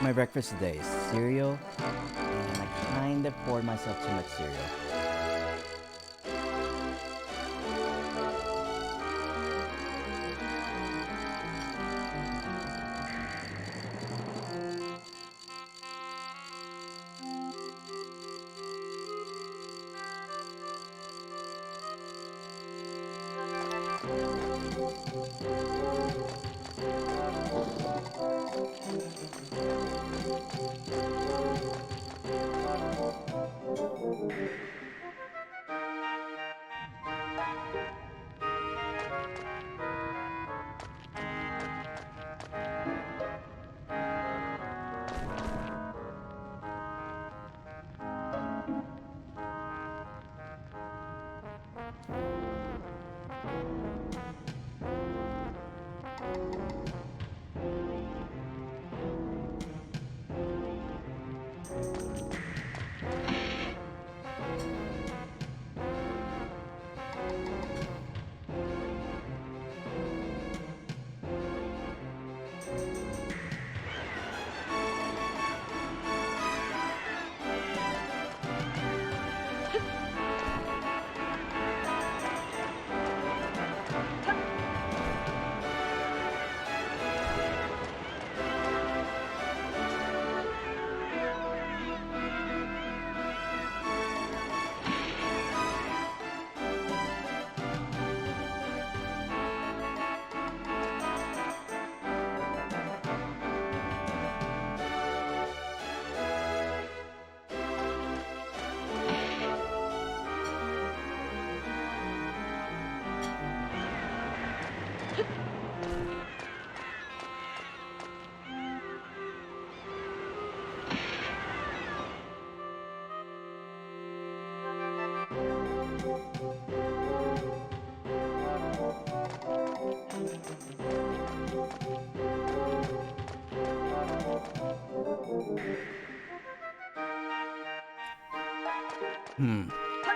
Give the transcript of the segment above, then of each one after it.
My breakfast today is cereal, and I kind of poured myself too much cereal.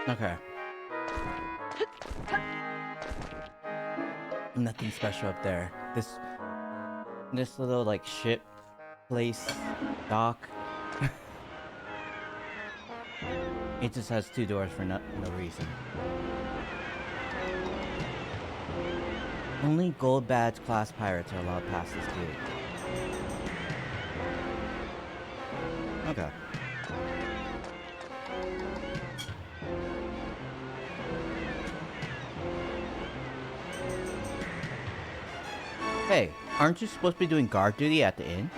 Okay. Nothing special up there. This little like ship place dock. It just has two doors for no reason. Only gold badge class pirates are allowed past this gate. Okay. Hey, aren't you supposed to be doing guard duty at the inn?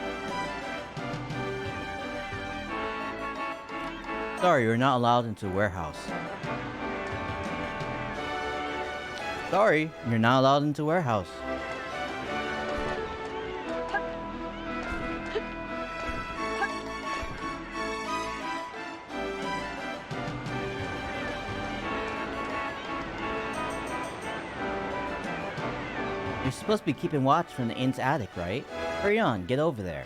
Sorry, you're not allowed into the warehouse. Sorry, you're not allowed into the warehouse. You're supposed to be keeping watch from the inn's attic, right? Hurry on, get over there.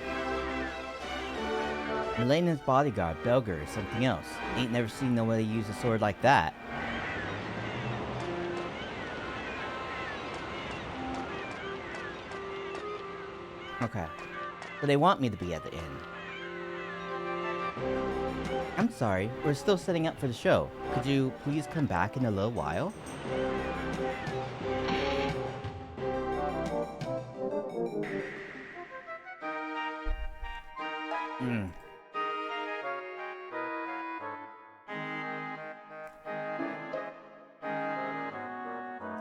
Elena's bodyguard, Belger, is something else. Ain't never seen nobody use a sword like that. Okay. So they want me to be at the inn. I'm sorry, we're still setting up for the show. Could you please come back in a little while?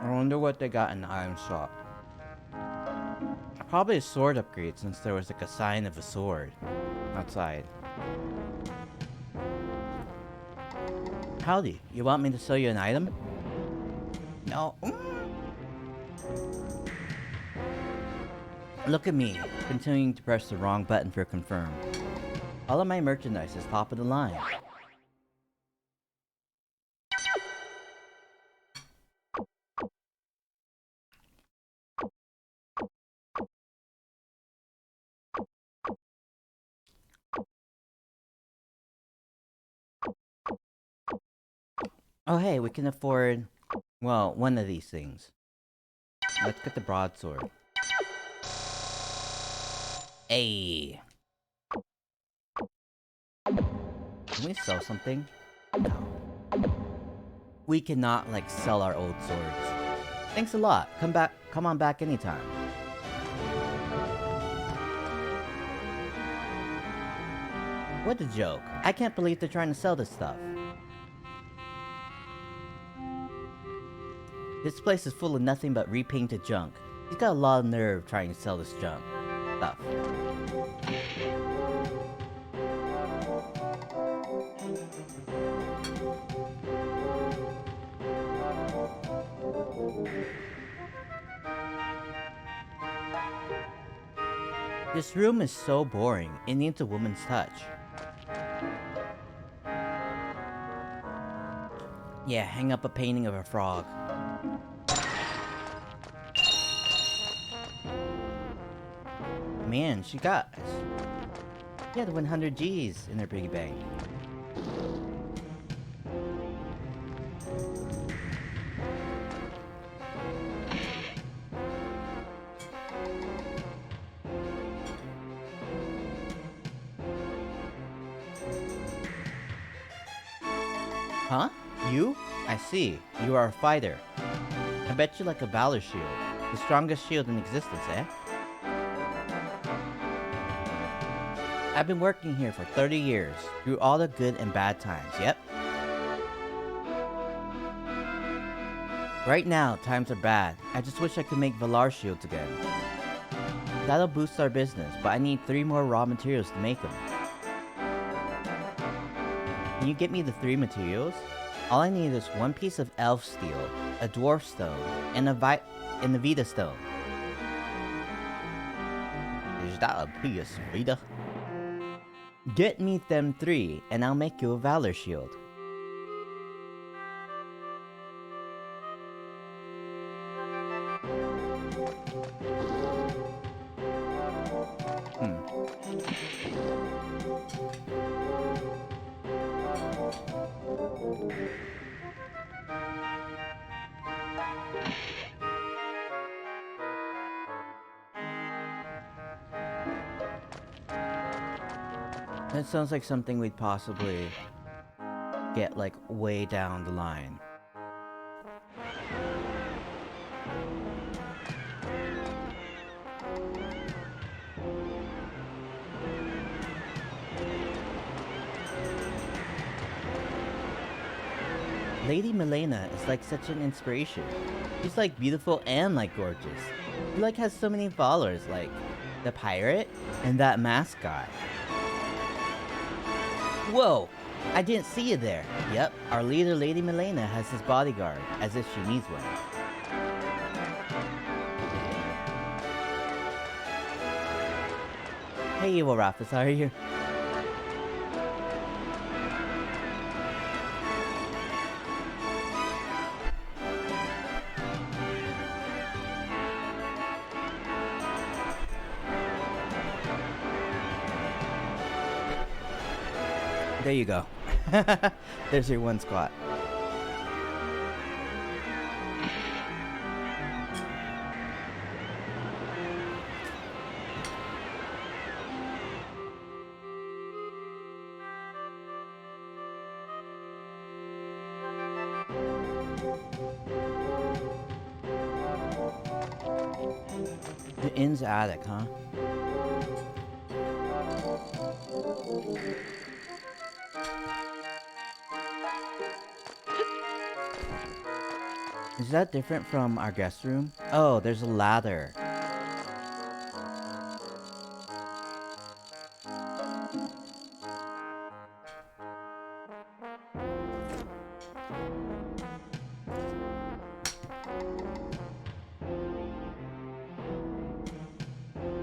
I wonder what they got in the item shop. Probably a sword upgrade since there was like a sign of a sword outside. Howdy, you want me to sell you an item? No. Look at me, continuing to press the wrong button for confirm. All of my merchandise is top of the line. Oh hey, we can afford, well, one of these things. Let's get the broadsword. Hey. Can we sell something? No. We cannot, like, sell our old swords. Thanks a lot. Come on back anytime. What a joke. I can't believe they're trying to sell this stuff. This place is full of nothing but repainted junk. He's got a lot of nerve trying to sell this junk stuff. This room is so boring. It needs a woman's touch. Yeah, hang up a painting of a frog. Man, she had 100 G's in her piggy bank. Huh? You? I see. You are a fighter. I bet you like a valor shield. The strongest shield in existence, eh? I've been working here for 30 years, through all the good and bad times, yep. Right now, times are bad. I just wish I could make Valar shields again. That'll boost our business, but I need 3 more raw materials to make them. Can you get me the 3 materials? All I need is 1 piece of elf steel, a dwarf stone, and a Vita stone. Is that a piece of Vita? Get me them 3, and I'll make you a valor shield. That sounds like something we'd possibly get, like, way down the line. Lady Milena is like such an inspiration. She's like beautiful and like gorgeous. She like has so many followers, like the pirate and that mascot. Whoa! I didn't see you there. Yep, our leader Lady Milena has his bodyguard, as if she needs one. Hey Evil Raphis, how are you? There you go. There's your 1 squat. The inn's attic, huh? Is that different from our guest room? Oh, there's a ladder.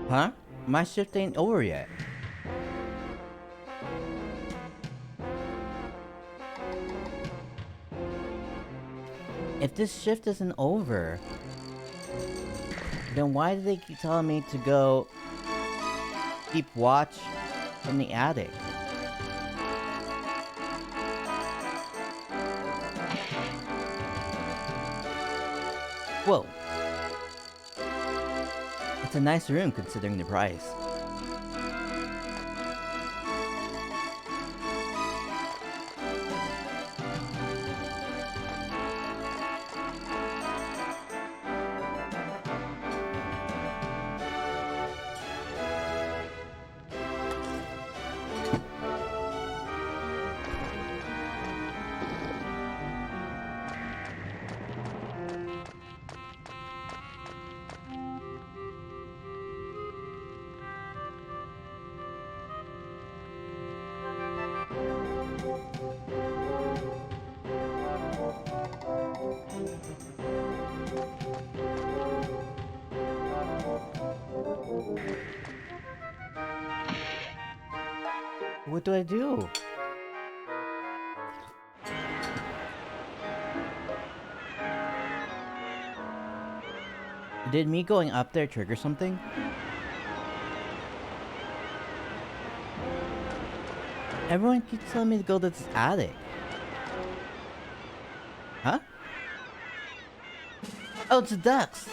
Huh? My shift ain't over yet. If this shift isn't over, then why do they keep telling me to go keep watch from the attic? Whoa. It's a nice room considering the price. What do I do? Did me going up there trigger something? Everyone keeps telling me to go to this attic. Huh? Oh, it's the ducks!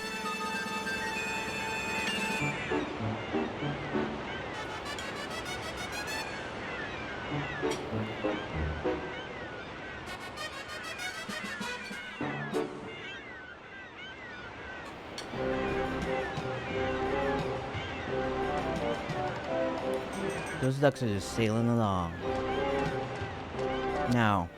Those ducks are just sailing along. Now,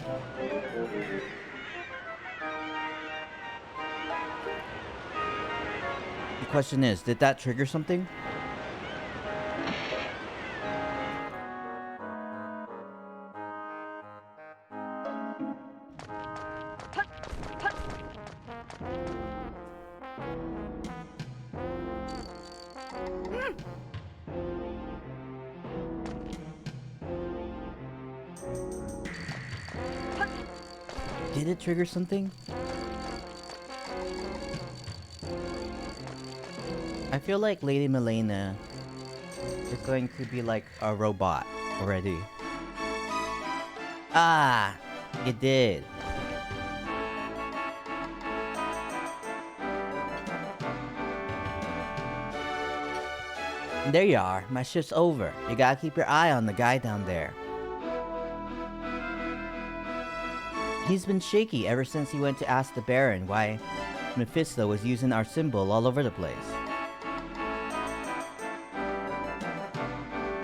the question is, did that trigger something? Did it trigger something? I feel like Lady Milena is going to be like a robot already. Ah! It did. There you are. My shift's over. You gotta keep your eye on the guy down there. He's been shaky ever since he went to ask the Baron why Mephisto was using our symbol all over the place.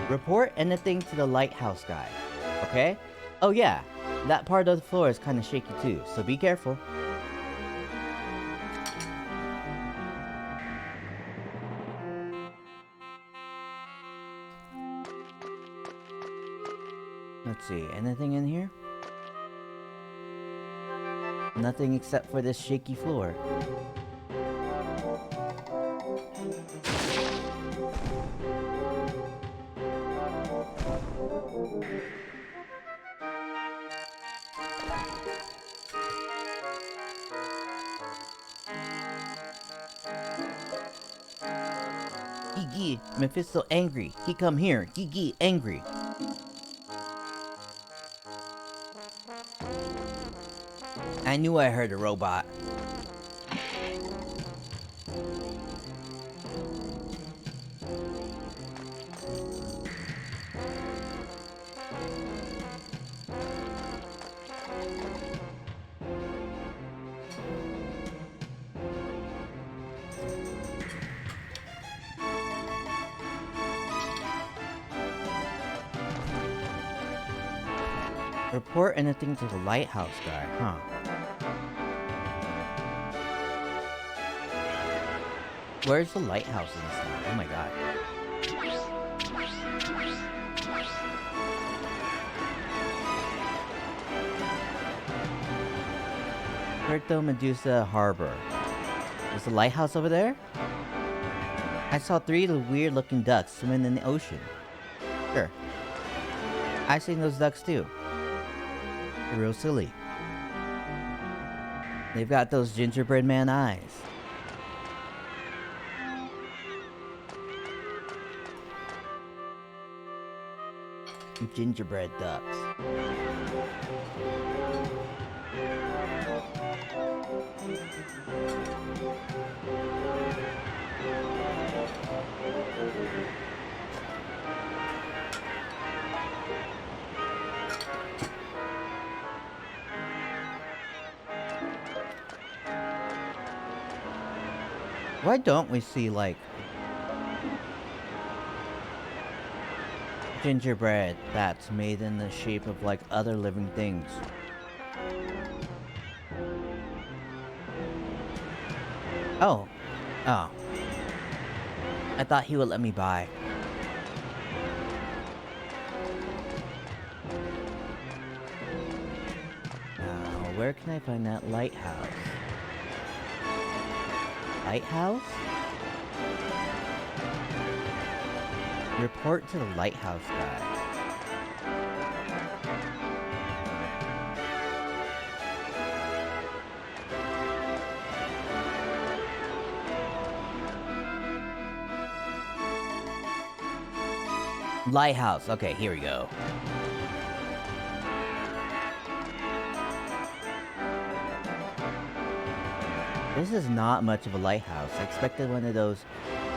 Report anything to the lighthouse guy, okay? Oh yeah, that part of the floor is kinda shaky too, so be careful. Let's see, anything in here? Nothing except for this shaky floor. Gee, Mephisto angry. He come here. Gee, angry. I knew I heard a robot. Report anything to the lighthouse guy, huh? Where's the lighthouse in this thing? Oh my god. Puerto Medusa Harbor. Is the lighthouse over there? I saw 3 weird looking ducks swimming in the ocean. Sure. I seen those ducks too. They're real silly. They've got those gingerbread man eyes. Gingerbread ducks. Why don't we see, like, gingerbread that's made in the shape of, like, other living things? Oh. Oh. I thought he would let me buy. Now, where can I find that lighthouse? Lighthouse? Report to the lighthouse guy. Lighthouse. Okay, here we go. This is not much of a lighthouse. I expected one of those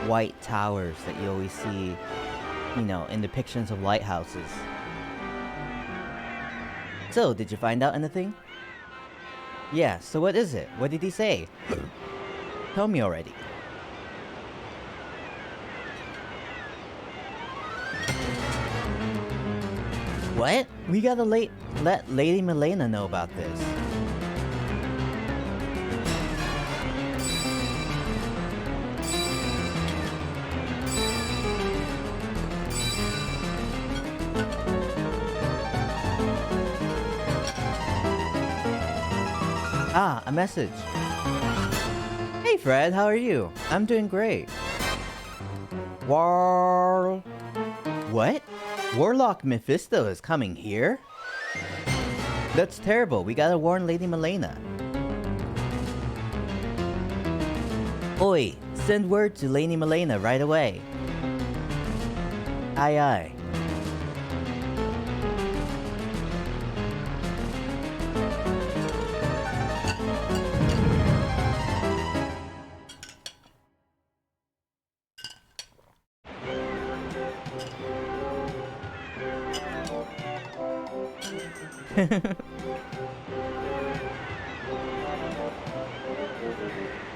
white towers that you always see, you know, in depictions of lighthouses. So, did you find out anything? Yeah, so what is it? What did he say? Tell me already. What? We gotta let Lady Milena know about this. Ah, a message. Hey Fred, how are you? I'm doing great. What? Warlock Mephisto is coming here? That's terrible. We gotta warn Lady Milena. Oi, send word to Lady Milena right away. Aye aye.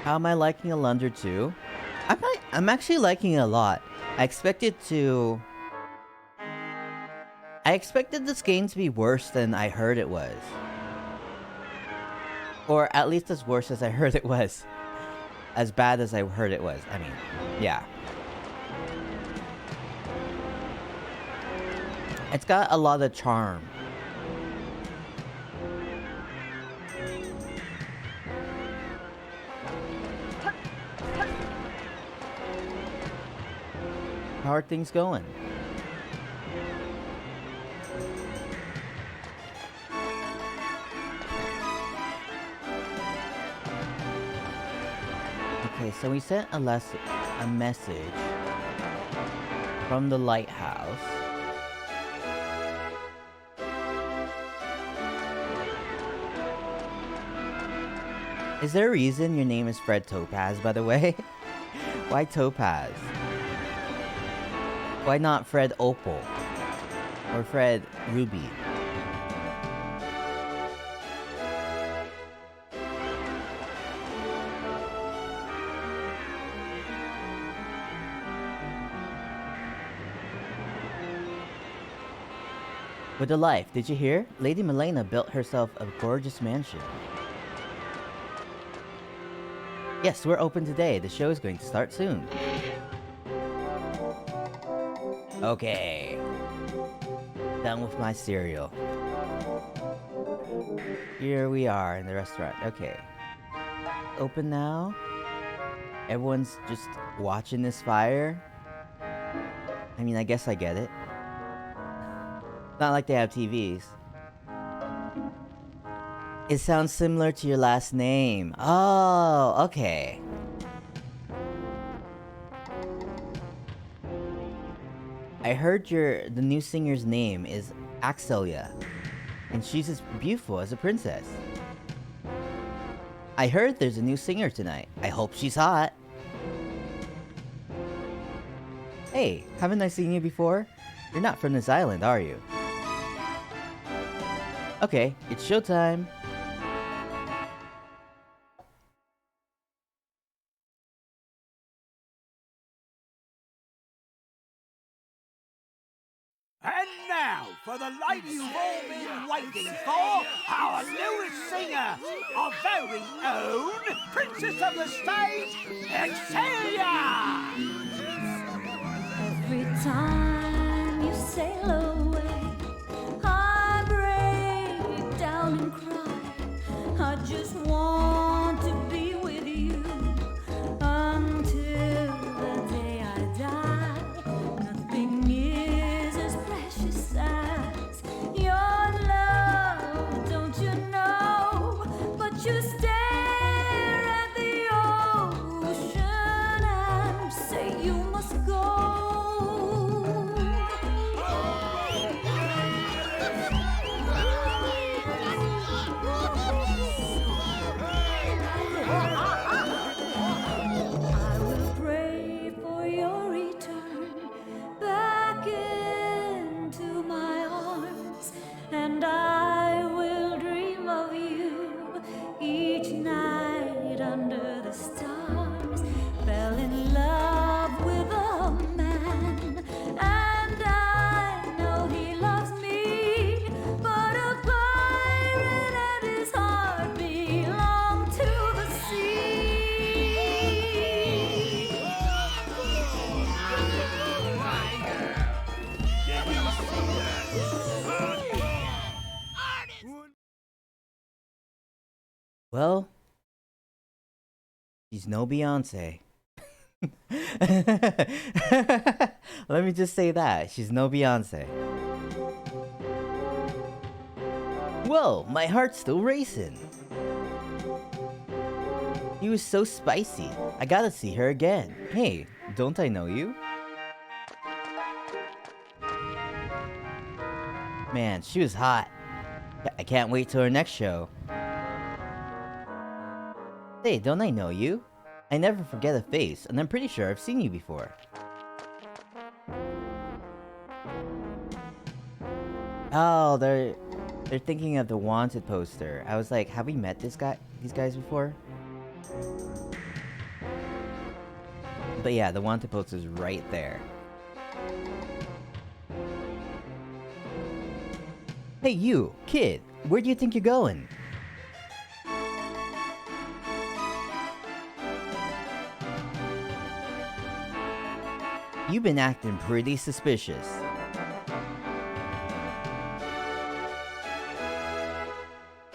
How am I liking Alundra 2? I'm actually liking it a lot. I expected this game to be worse than I heard it was. Or at least as worse as I heard it was. As bad as I heard it was. I mean, yeah. It's got a lot of charm. How are things going? Okay, so we sent a message from the lighthouse. Is there a reason your name is Fred Topaz, by the way? Why Topaz? Why not Fred Opal? Or Fred Ruby? With the life, did you hear? Lady Milena built herself a gorgeous mansion. Yes, we're open today. The show is going to start soon. Okay. Done with my cereal. Here we are in the restaurant. Okay. Open now. Everyone's just watching this fire. I mean, I guess I get it. Not like they have TVs. It sounds similar to your last name. Oh, okay. I heard the new singer's name is Axelia, and she's as beautiful as a princess. I heard there's a new singer tonight. I hope she's hot. Hey, haven't I seen you before? You're not from this island, are you? Okay, it's showtime. And now, for the lady you've all been waiting for, our newest singer, our very own Princess of the Stage, Excelia! Every time you sail away, I break down and cry. I just want to be with you until the day I die. Nothing I will pray for your return back into my arms, and I will dream of you each night under the stars. Fell in love with a man, and I know he loves me, but a pirate and his heart belong to the sea. Well, she's no Beyonce. Let me just say that. She's no Beyonce. Whoa, my heart's still racing. She was so spicy. I gotta see her again. Hey, don't I know you? Man, she was hot. I can't wait till her next show. Hey, don't I know you? I never forget a face, and I'm pretty sure I've seen you before. Oh, they're thinking of the Wanted poster. I was like, have we met these guys before? But yeah, the Wanted poster's right there. Hey you, kid, where do you think you're going? You've been acting pretty suspicious.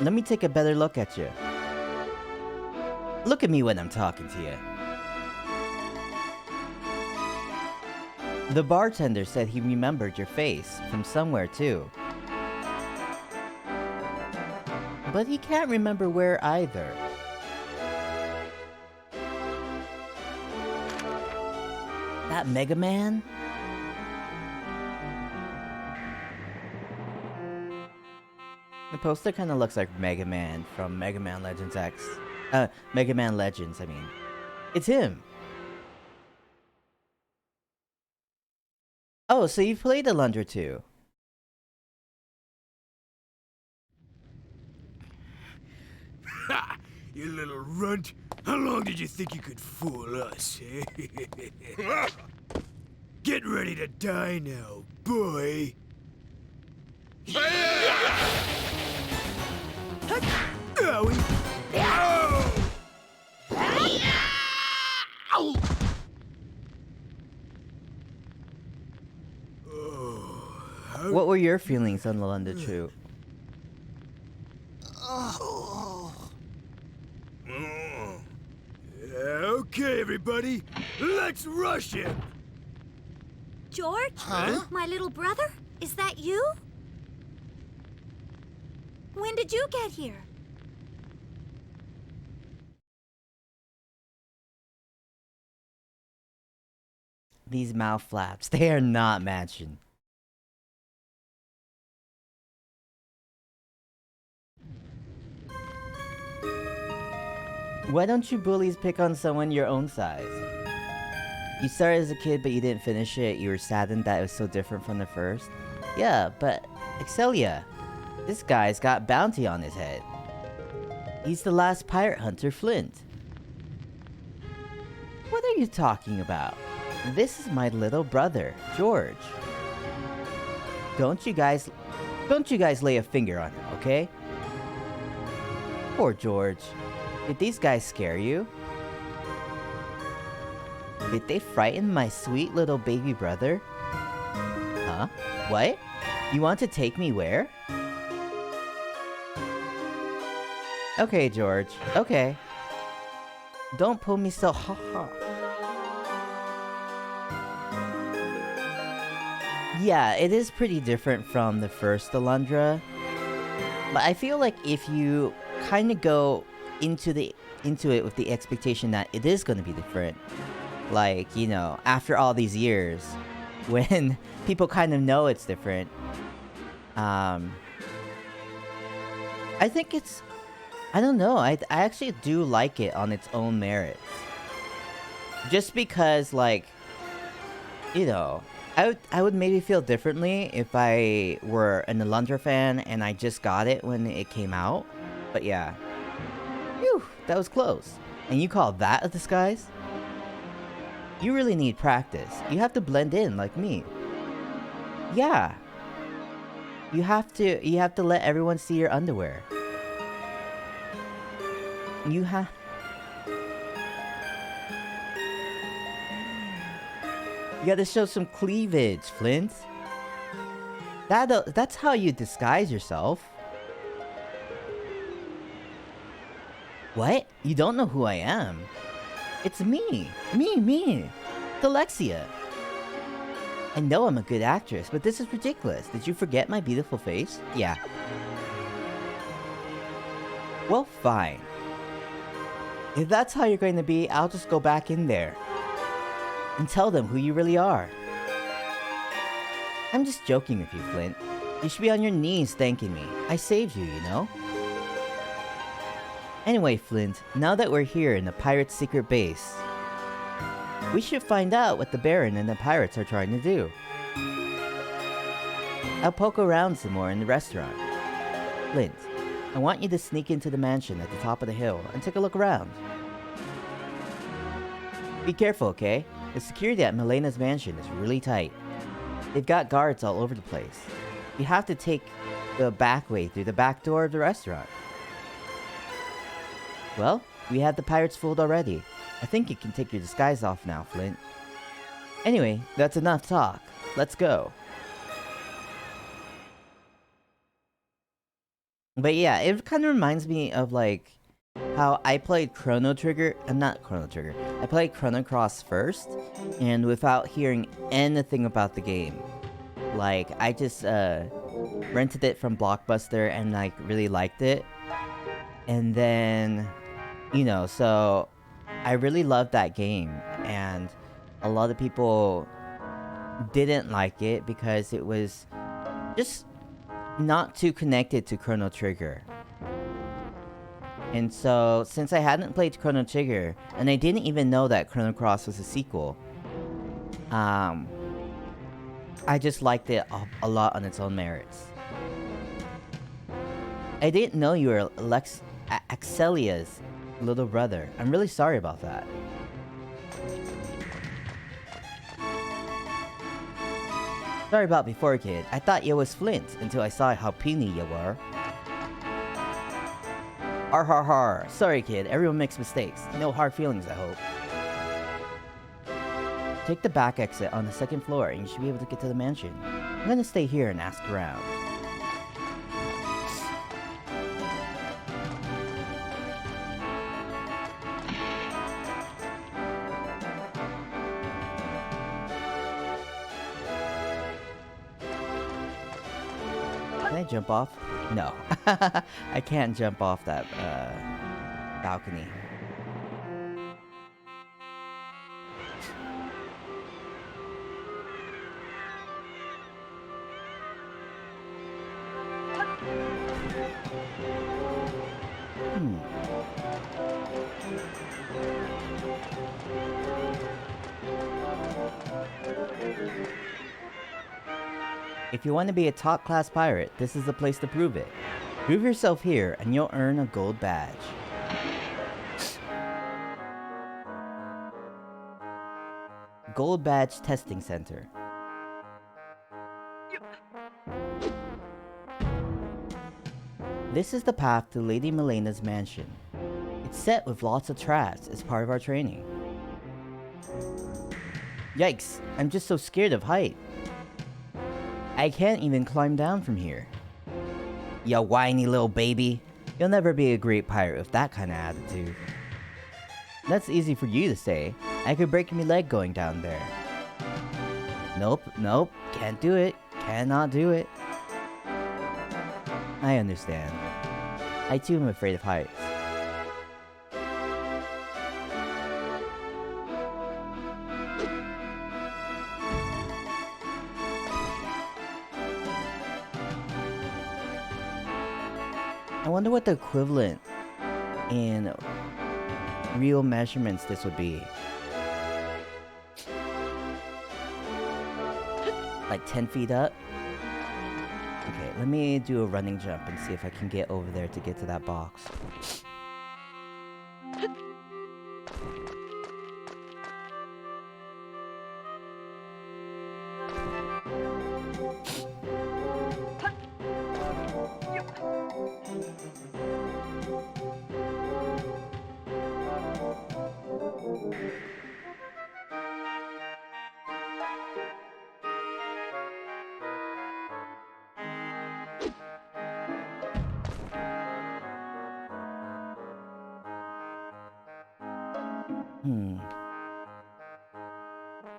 Let me take a better look at you. Look at me when I'm talking to you. The bartender said he remembered your face from somewhere too. But he can't remember where either. That Mega Man? The poster kind of looks like Mega Man from Mega Man Legends X. Mega Man Legends, I mean. It's him! Oh, so you've played Alundra too. Ha! You little runt! How long did you think you could fool us, eh? Get ready to die now, boy! Owie! What were your feelings on Alundra 2? Okay, everybody, let's rush him! George? Huh? My little brother? Is that you? When did you get here? These mouth flaps, they are not matching. Why don't you bullies pick on someone your own size? You started as a kid, but you didn't finish it. You were saddened that it was so different from the first. Yeah, but Excelia, this guy's got bounty on his head. He's the last pirate hunter, Flint. What are you talking about? This is my little brother, George. Don't you guys lay a finger on him, okay? Poor George. Did these guys scare you? Did they frighten my sweet little baby brother? Huh? What? You want to take me where? Okay, George. Okay. Don't pull me so ha-ha. Yeah, it is pretty different from the first Alundra. But I feel like if you kind of go into it with the expectation that it is going to be different, Like, you know, after all these years, when people kind of know it's different. I think it's... I don't know. I actually do like it on its own merits. Just because, like, you know, I would maybe feel differently if I were an Alundra fan and I just got it when it came out. But yeah. Phew, that was close. And you call that a disguise? You really need practice. You have to blend in like me. Yeah. You have to let everyone see your underwear. You gotta show some cleavage, Flint. That's how you disguise yourself. What? You don't know who I am? It's me. Me. It's Alexia. I know I'm a good actress, but this is ridiculous. Did you forget my beautiful face? Yeah. Well, fine. If that's how you're going to be, I'll just go back in there and tell them who you really are. I'm just joking with you, Flint. You should be on your knees thanking me. I saved you, you know? Anyway, Flint, now that we're here in the pirate's secret base, we should find out what the Baron and the pirates are trying to do. I'll poke around some more in the restaurant. Flint, I want you to sneak into the mansion at the top of the hill and take a look around. Be careful, okay? The security at Milena's mansion is really tight. They've got guards all over the place. You have to take the back way through the back door of the restaurant. Well, we have the pirates fooled already. I think you can take your disguise off now, Flint. Anyway, that's enough talk. Let's go. But yeah, it kind of reminds me of like how I played Chrono Trigger. Not Chrono Trigger. I played Chrono Cross first, and without hearing anything about the game. Like, I just rented it from Blockbuster and like really liked it. And then, you know, so I really loved that game, and a lot of people didn't like it because it was just not too connected to Chrono Trigger. And so, since I hadn't played Chrono Trigger, and I didn't even know that Chrono Cross was a sequel, I just liked it a lot on its own merits. I didn't know you were Axelia's little brother. I'm really sorry about that. Sorry about before, kid. I thought you was Flint until I saw how puny you were. Har har har. Sorry, kid. Everyone makes mistakes. No hard feelings, I hope. Take the back exit on the second floor and you should be able to get to the mansion. I'm gonna stay here and ask around. Can I jump off? No. I can't jump off that balcony. If you want to be a top-class pirate, this is the place to prove it. Prove yourself here, and you'll earn a gold badge. Gold Badge Testing Center. This is the path to Lady Milena's mansion. It's set with lots of traps as part of our training. Yikes, I'm just so scared of height. I can't even climb down from here. Ya whiny little baby. You'll never be a great pirate with that kind of attitude. That's easy for you to say. I could break my leg going down there. Nope, can't do it. Cannot do it. I understand. I too am afraid of heights. I wonder what the equivalent in real measurements this would be. Like 10 feet up? Okay, let me do a running jump and see if I can get over there to get to that box.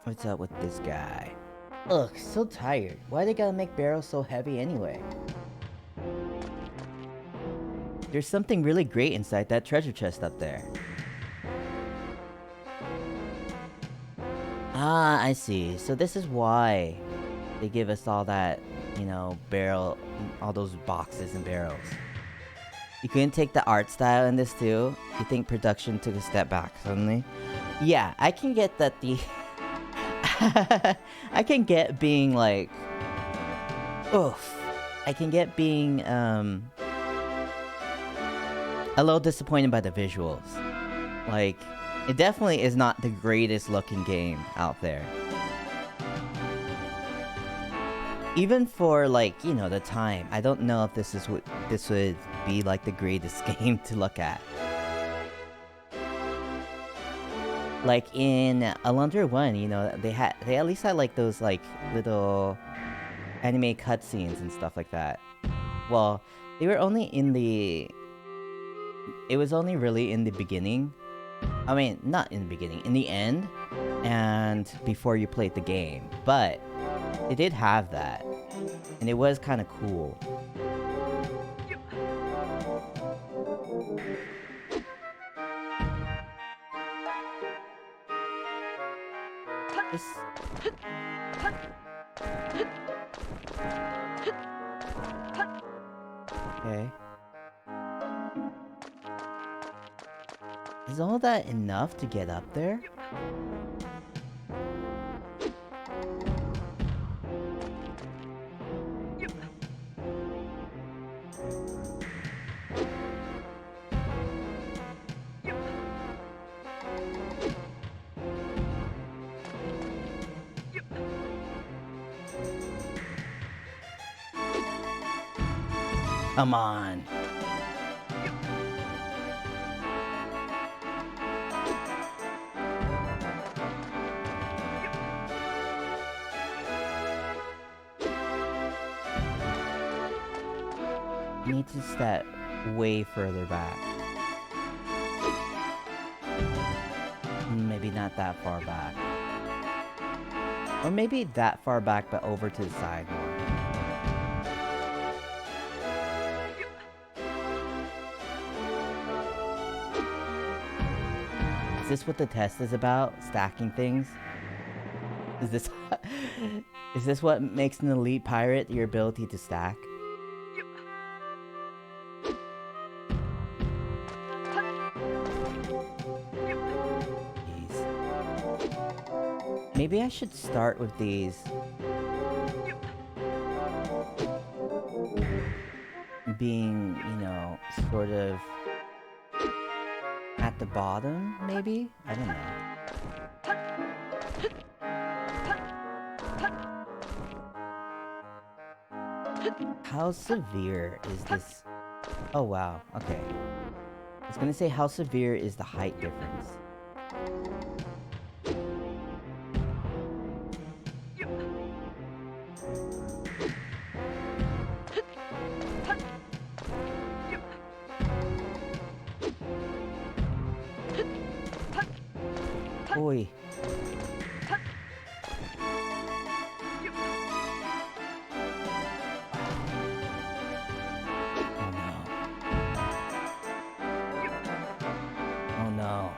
What's up with this guy? Ugh, so tired. Why they gotta make barrels so heavy anyway? There's something really great inside that treasure chest up there. Ah, I see. So this is why they give us all that, you know, barrel, all those boxes and barrels. You couldn't take the art style in this too? You think production took a step back suddenly? Yeah, I can get that the... I can get being like... Oof. I can get being, a little disappointed by the visuals. Like, it definitely is not the greatest looking game out there. Even for, like, you know, the time, I don't know if this would be like the greatest game to look at. Like in Alundra 1, you know, they at least had like those like little anime cutscenes and stuff like that. Well, they were only in the... It was only really in the beginning. I mean, not in the beginning, in the end, and before you played the game. But it did have that, and it was kind of cool. This... Okay. Is all that enough to get up there? Come on. I need to step way further back. Maybe not that far back. Or maybe that far back, but over to the side more. Is this what the test is about? Stacking things? Is this... Is this what makes an elite pirate? Your ability to stack? Maybe I should start with these. Being, you know, sort of at the bottom, maybe? I don't know. How severe is this? Oh wow, okay. I was gonna say, how severe is the height difference? Oi. Oh no.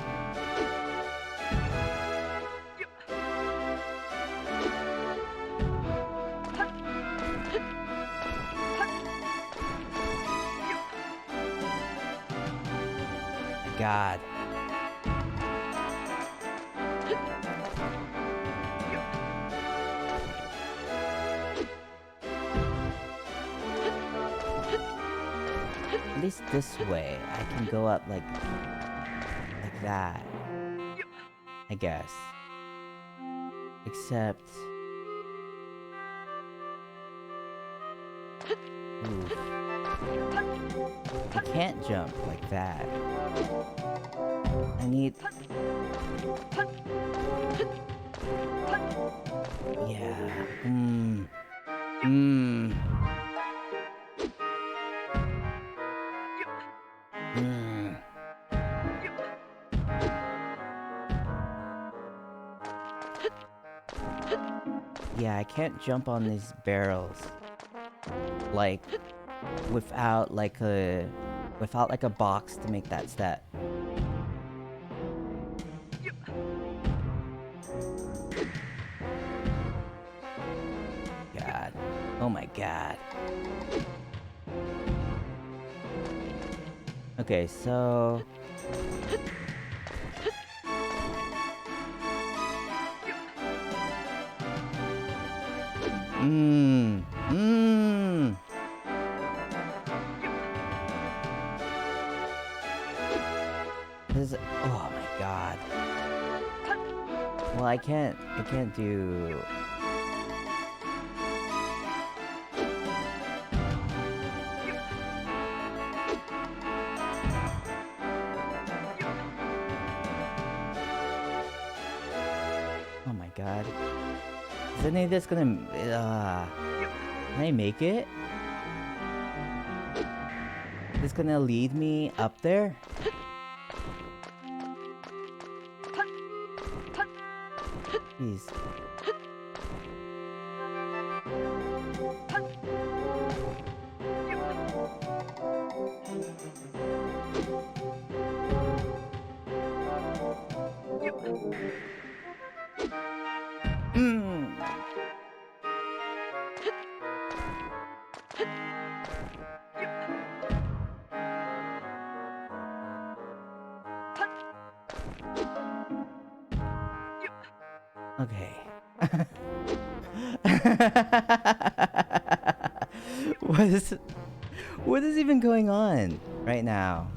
god. At least this way, I can go up like that. I guess. Except... Ooh. I can't jump like that. I need... Yeah. Yeah, I can't jump on these barrels. Like, without like a box to make that step. God. Oh my god. Okay, so... This is... Oh my god. Well, I can't do... Oh my god. Is any of this gonna... Can I make it? Is this gonna lead me up there? Jeez. Okay. What is even going on right now?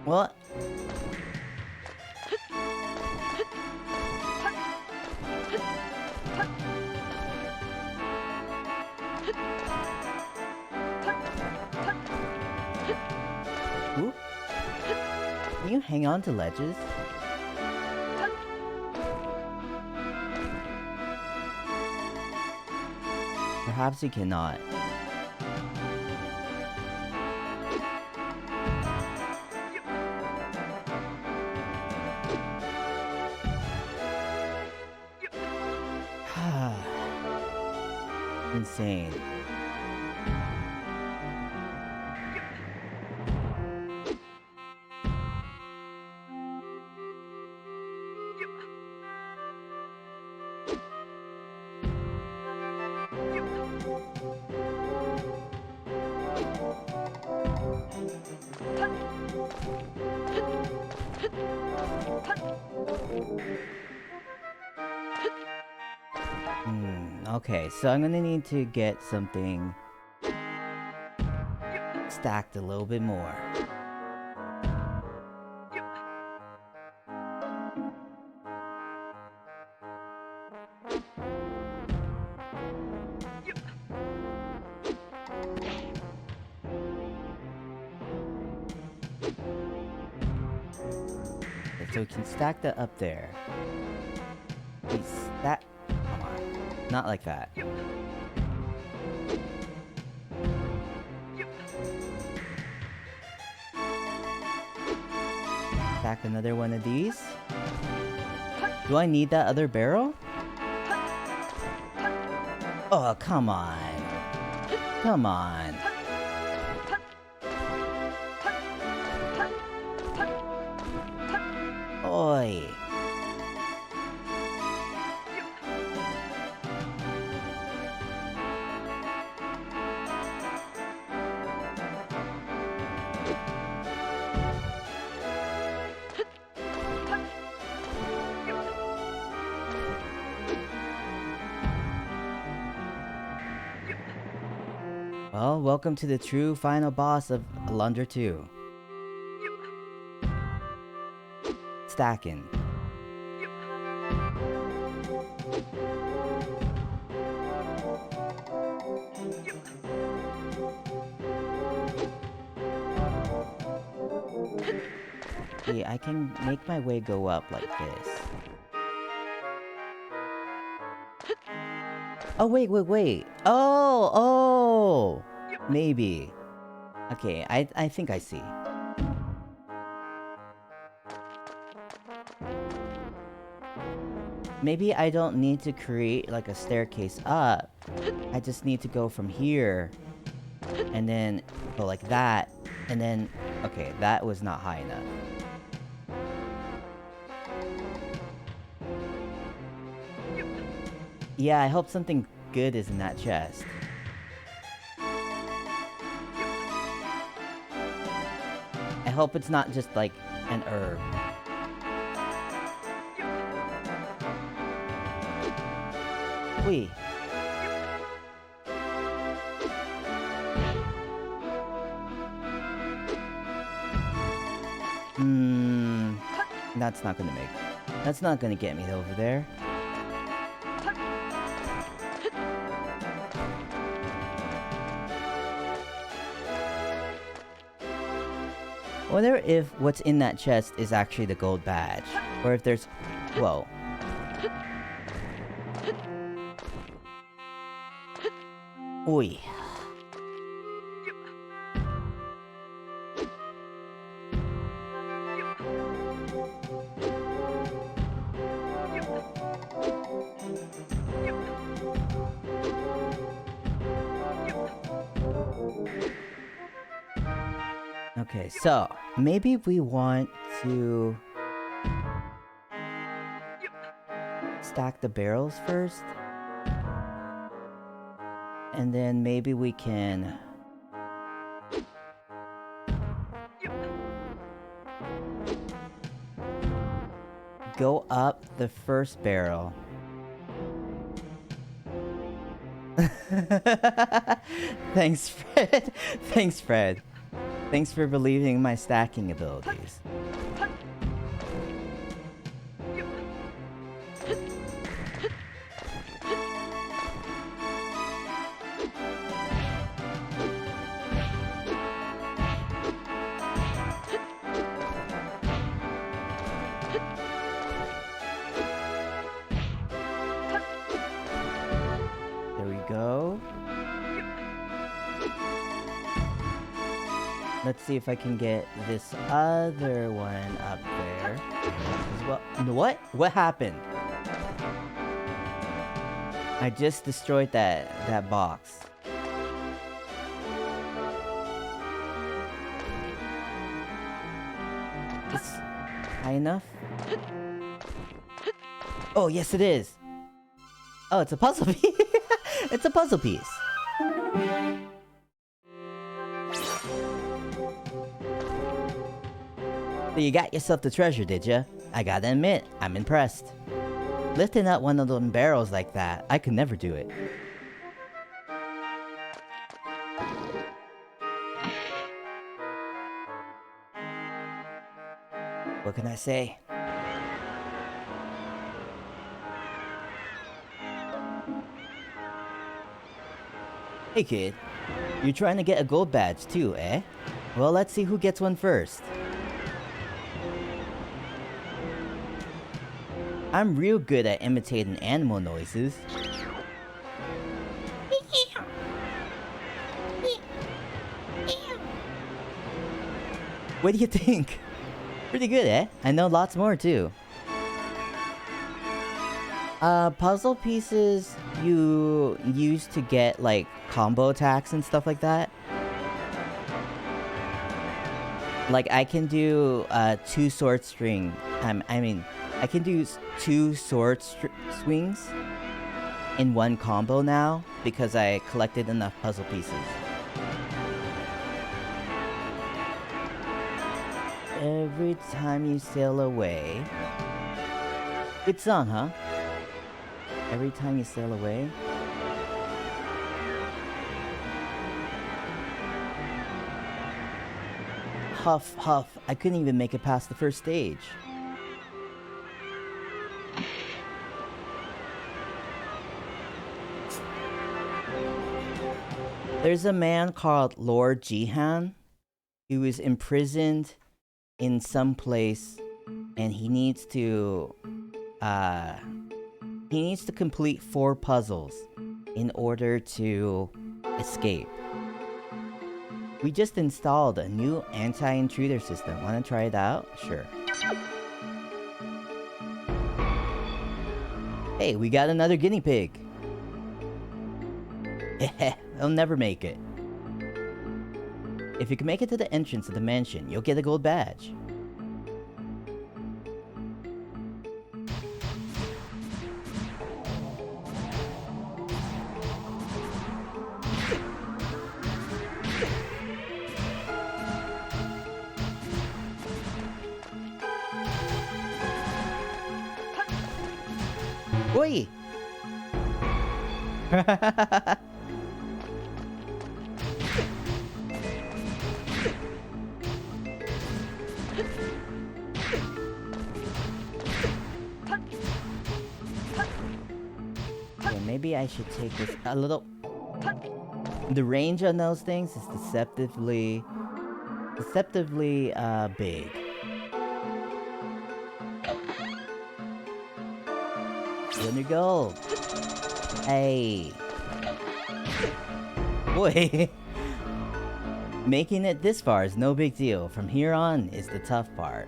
What? Ooh. Can you hang on to ledges? Perhaps you cannot. Insane. Okay, so I'm gonna need to get something stacked a little bit more. Okay, so we can stack that up there. That... Come on. Not like that. Stack another one of these. Do I need that other barrel? Oh, come on. Come on. Oi. Well, welcome to the true final boss of Alundra 2. Stacking. See, I can make my way go up like this. Oh, wait. Oh! Maybe. Okay, I think I see. Maybe I don't need to create like a staircase up. I just need to go from here. And then go like that. And then... Okay, that was not high enough. Yeah, I hope something good is in that chest. I hope it's not just like an herb. Wait. That's not gonna make... That's not gonna get me over there. I wonder if what's in that chest is actually the gold badge. Or if there's... Whoa. Oi. Okay, so maybe we want to stack the barrels first. And then maybe we can go up the first barrel. Thanks, Fred. Thanks, Fred. Thanks for believing in my stacking abilities. There we go. Let's see if I can get this other one up there as well. What? What happened? I just destroyed that box. It's high enough? Oh, yes it is. Oh, it's a puzzle piece. It's a puzzle piece. So you got yourself the treasure, did ya? I gotta admit, I'm impressed. Lifting up one of them barrels like that, I could never do it. What can I say? Hey kid, you're trying to get a gold badge too, eh? Well, let's see who gets one first. I'm real good at imitating animal noises. What do you think? Pretty good, eh? I know lots more too. Puzzle pieces you use to get like combo attacks and stuff like that. Like I can do 2 sword string. I can do 2 sword swings in one combo now because I collected enough puzzle pieces. Every time you sail away. Good song, huh? Every time you sail away. Huff, huff. I couldn't even make it past the first stage. There's a man called Lord Jihan who is imprisoned in some place, and he needs to complete 4 puzzles in order to escape. We just installed a new anti-intruder system. Wanna try it out? Sure. Hey, we got another guinea pig. I'll never make it. If you can make it to the entrance of the mansion, you'll get a gold badge. Oi! Yeah, maybe I should take this a little... The range on those things is deceptively big. 200 gold. Hey. Boy. Making it this far is no big deal. From here on is the tough part.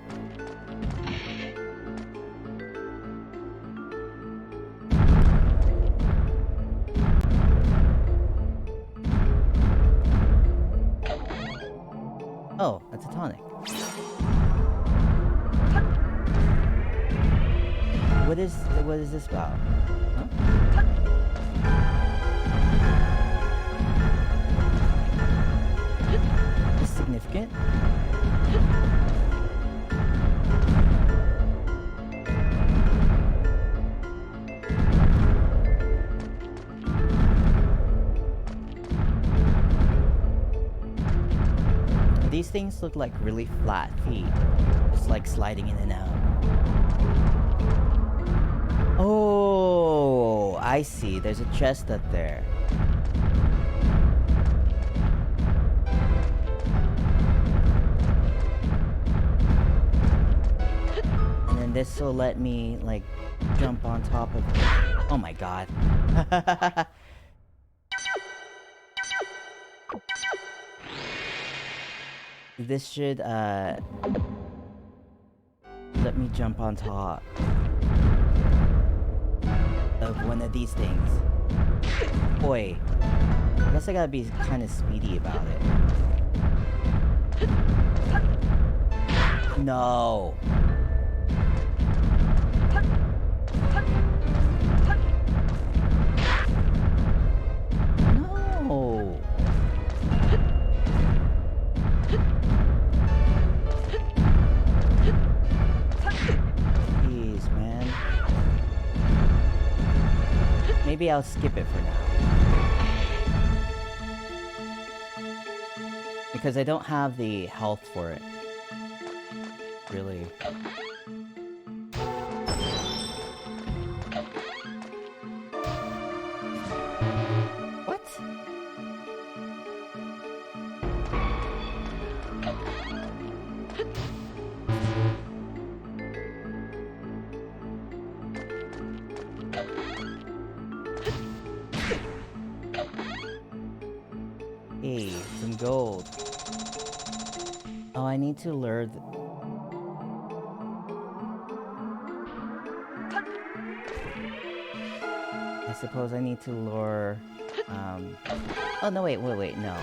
Oh, that's a tonic. What is this about? Huh? Is significant? These things look like really flat feet, just like sliding in and out. Oh, I see. There's a chest up there. And then this will let me, like, jump on top of it. Oh my god. This should, let me jump on top of one of these things. Boy, I guess I gotta be kind of speedy about it. No. No. Jeez, man. Maybe I'll skip it for now. Because I don't have the health for it. Really. What? Hey, some gold. Oh, I need to lure I suppose I need to lure, Oh, no, wait, no.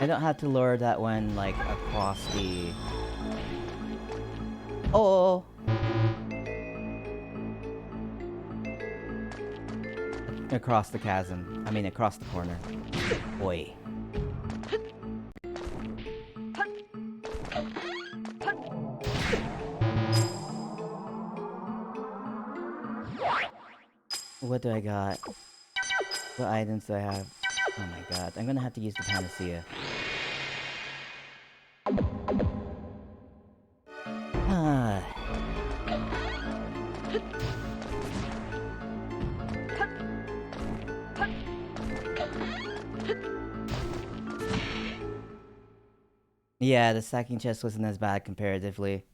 I don't have to lure that one, like, across the... Oh! Across the chasm. I mean, across the corner. Oi. What do I got? What items do I have? Oh my god, I'm gonna have to use the panacea. Yeah, the stacking chest wasn't as bad comparatively.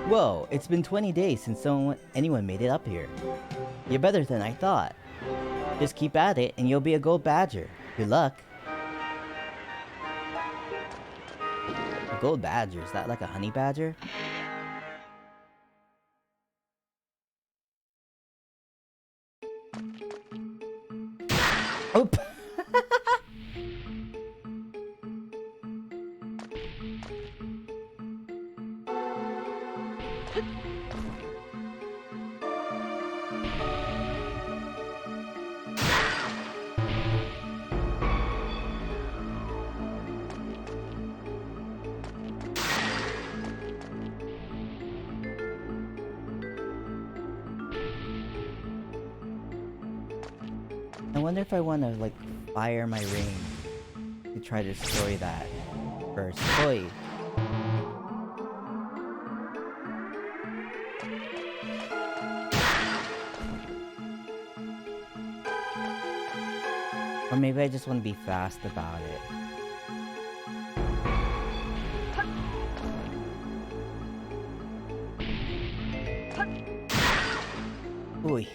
Whoa, it's been 20 days since anyone made it up here. You're better than I thought. Just keep at it and you'll be a gold badger. Good luck. A gold badger, is that like a honey badger? Oop! I wonder if I want to, like, fire my ring to try to destroy that first. Oi! Or maybe I just want to be fast about it. Oi.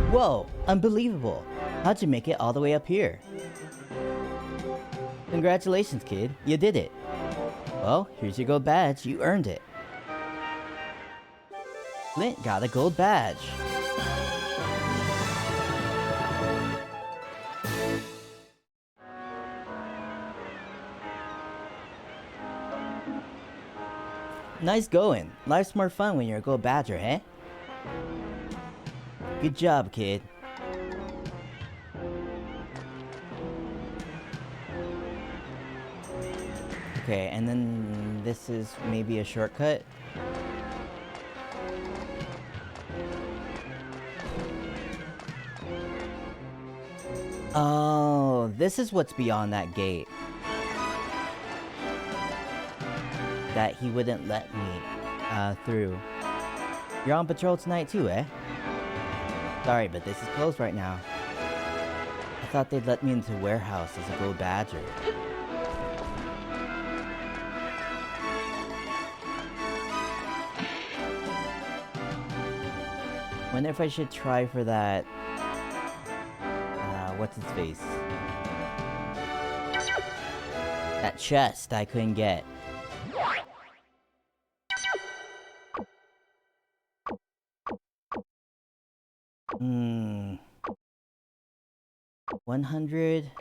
Whoa, unbelievable. How'd you make it all the way up here? Congratulations, kid. You did it. Well, here's your gold badge. You earned it. Flint got a gold badge. Nice going. Life's more fun when you're a gold badger, eh? Good job, kid. Okay, and then this is maybe a shortcut. Oh, this is what's beyond that gate. That he wouldn't let me through. You're on patrol tonight too, eh? Sorry, but this is closed right now. I thought they'd let me into the warehouse as a gold badger. Wonder if I should try for that... what's his face? That chest I couldn't get. Hmm... 100...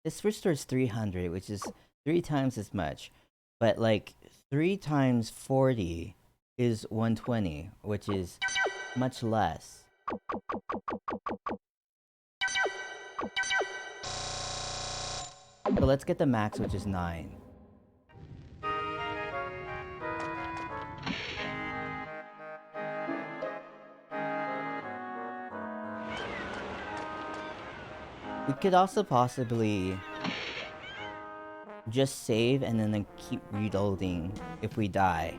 This restores 300, which is 3 times as much. But like, 3 times 40 is 120, which is much less. So let's get the max, which is 9. We could also possibly just save and then keep reloading if we die.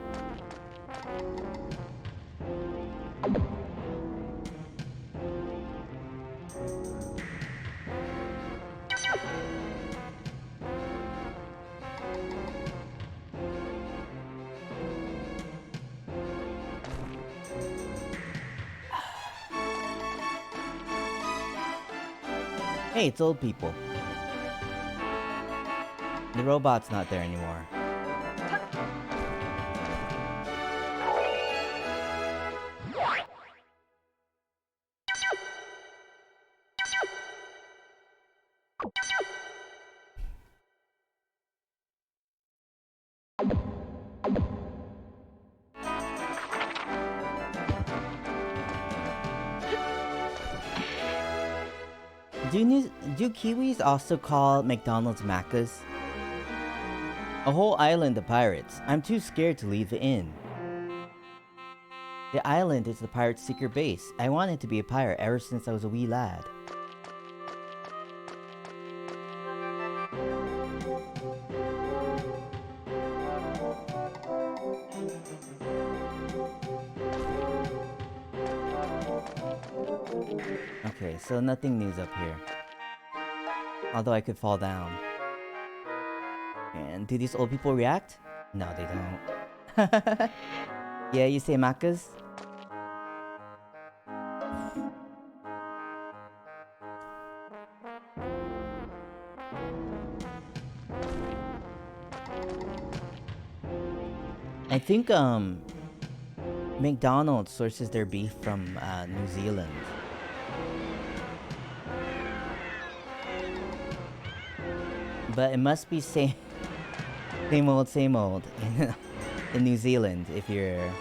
Hey, it's old people. The robot's not there anymore. Do Kiwis also call McDonald's Maccas? A whole island of pirates. I'm too scared to leave the inn. The island is the pirate's secret base. I wanted to be a pirate ever since I was a wee lad. Okay, so nothing news up here. Although I could fall down. And do these old people react? No, they don't. Yeah, you say macas? I think, McDonald's sources their beef from, New Zealand. But it must be same old in New Zealand if you're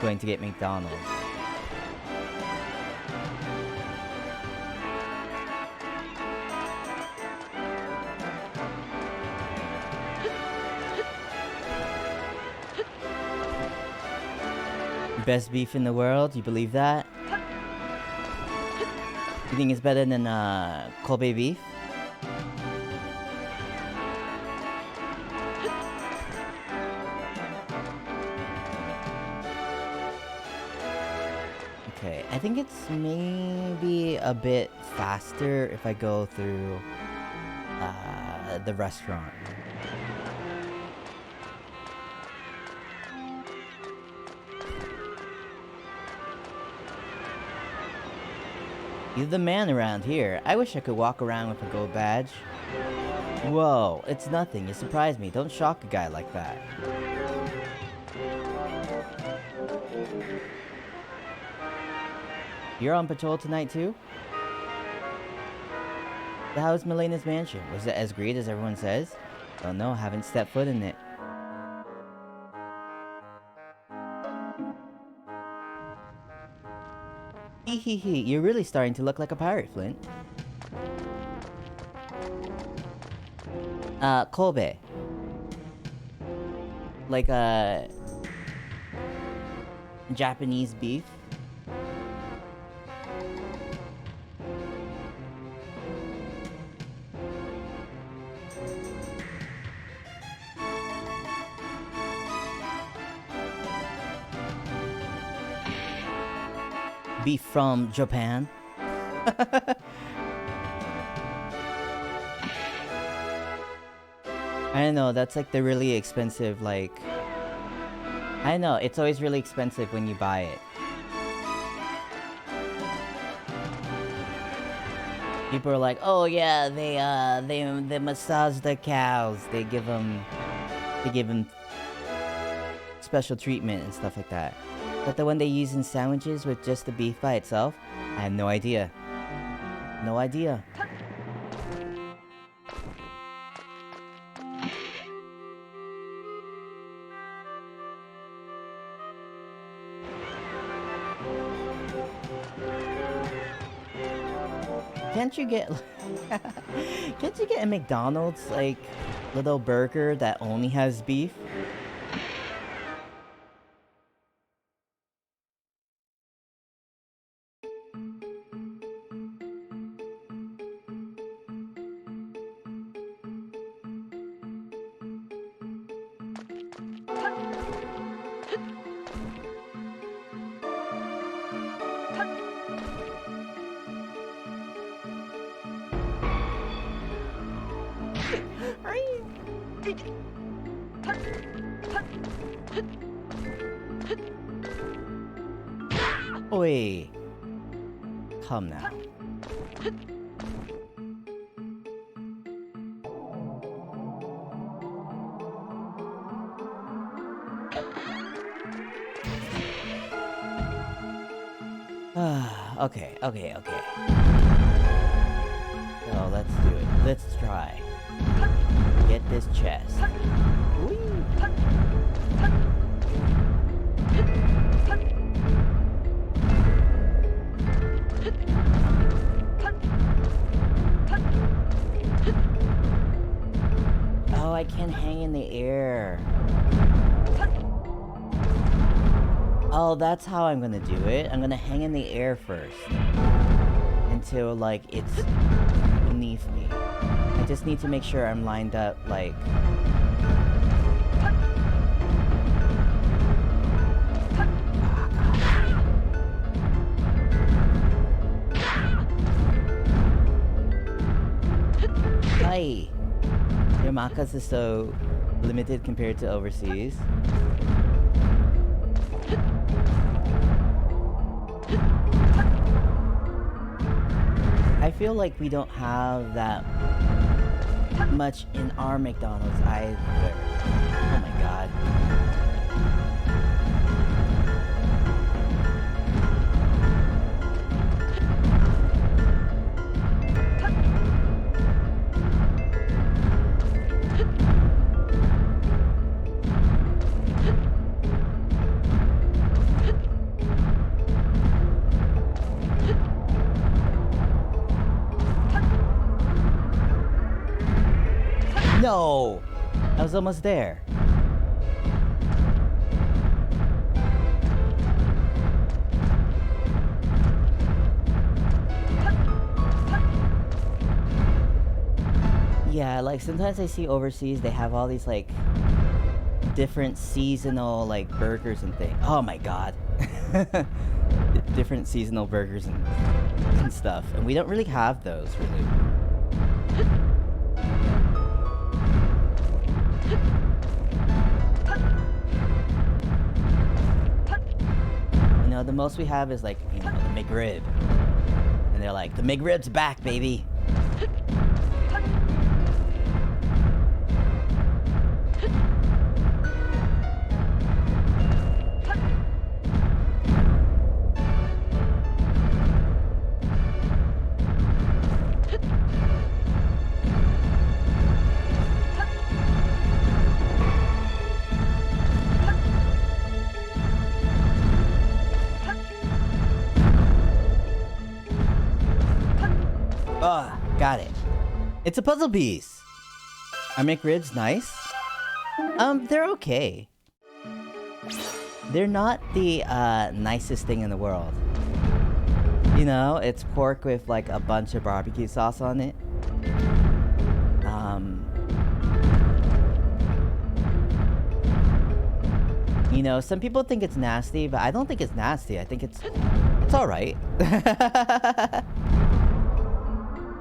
going to get McDonald's. Best beef in the world, you believe that? You think it's better than Kobe beef? Okay, I think it's maybe a bit faster if I go through the restaurant. You're the man around here. I wish I could walk around with a gold badge. Whoa, it's nothing. You surprised me. Don't shock a guy like that. You're on patrol tonight too? So how's Milena's mansion? Was it as great as everyone says? Don't know, haven't stepped foot in it. Hehehe, you're really starting to look like a pirate, Flint. Kobe. Like, Japanese beef. Beef from Japan. I don't know, that's like the really expensive, like... I know, it's always really expensive when you buy it. People are like, oh yeah, they massage the cows. They give them special treatment and stuff like that. But the one they use in sandwiches with just the beef by itself, I have no idea. No idea. Can't you get a McDonald's like little burger that only has beef? Oi. Come now. Okay. So let's do it. Let's try. Get this chest. Whee! Oh, I can't hang in the air. Oh, that's how I'm gonna do it. I'm gonna hang in the air first. Until, like, it's beneath me. I just need to make sure I'm lined up, like... Hi! Your makas is so limited compared to overseas. I feel like we don't have that much in our McDonald's either. Oh my god. No! I was almost there. Yeah, like sometimes I see overseas they have all these like different seasonal like burgers and things. Oh my god. Different seasonal burgers and stuff. And we don't really have those really. You know, the most we have is like, you know, the McRib. And they're like, the McRib's back, baby. Got it. It's a puzzle piece. Are McRibs nice? They're okay. They're not the nicest thing in the world. You know, it's pork with like a bunch of barbecue sauce on it. You know, some people think it's nasty, but I don't think it's nasty. I think it's alright.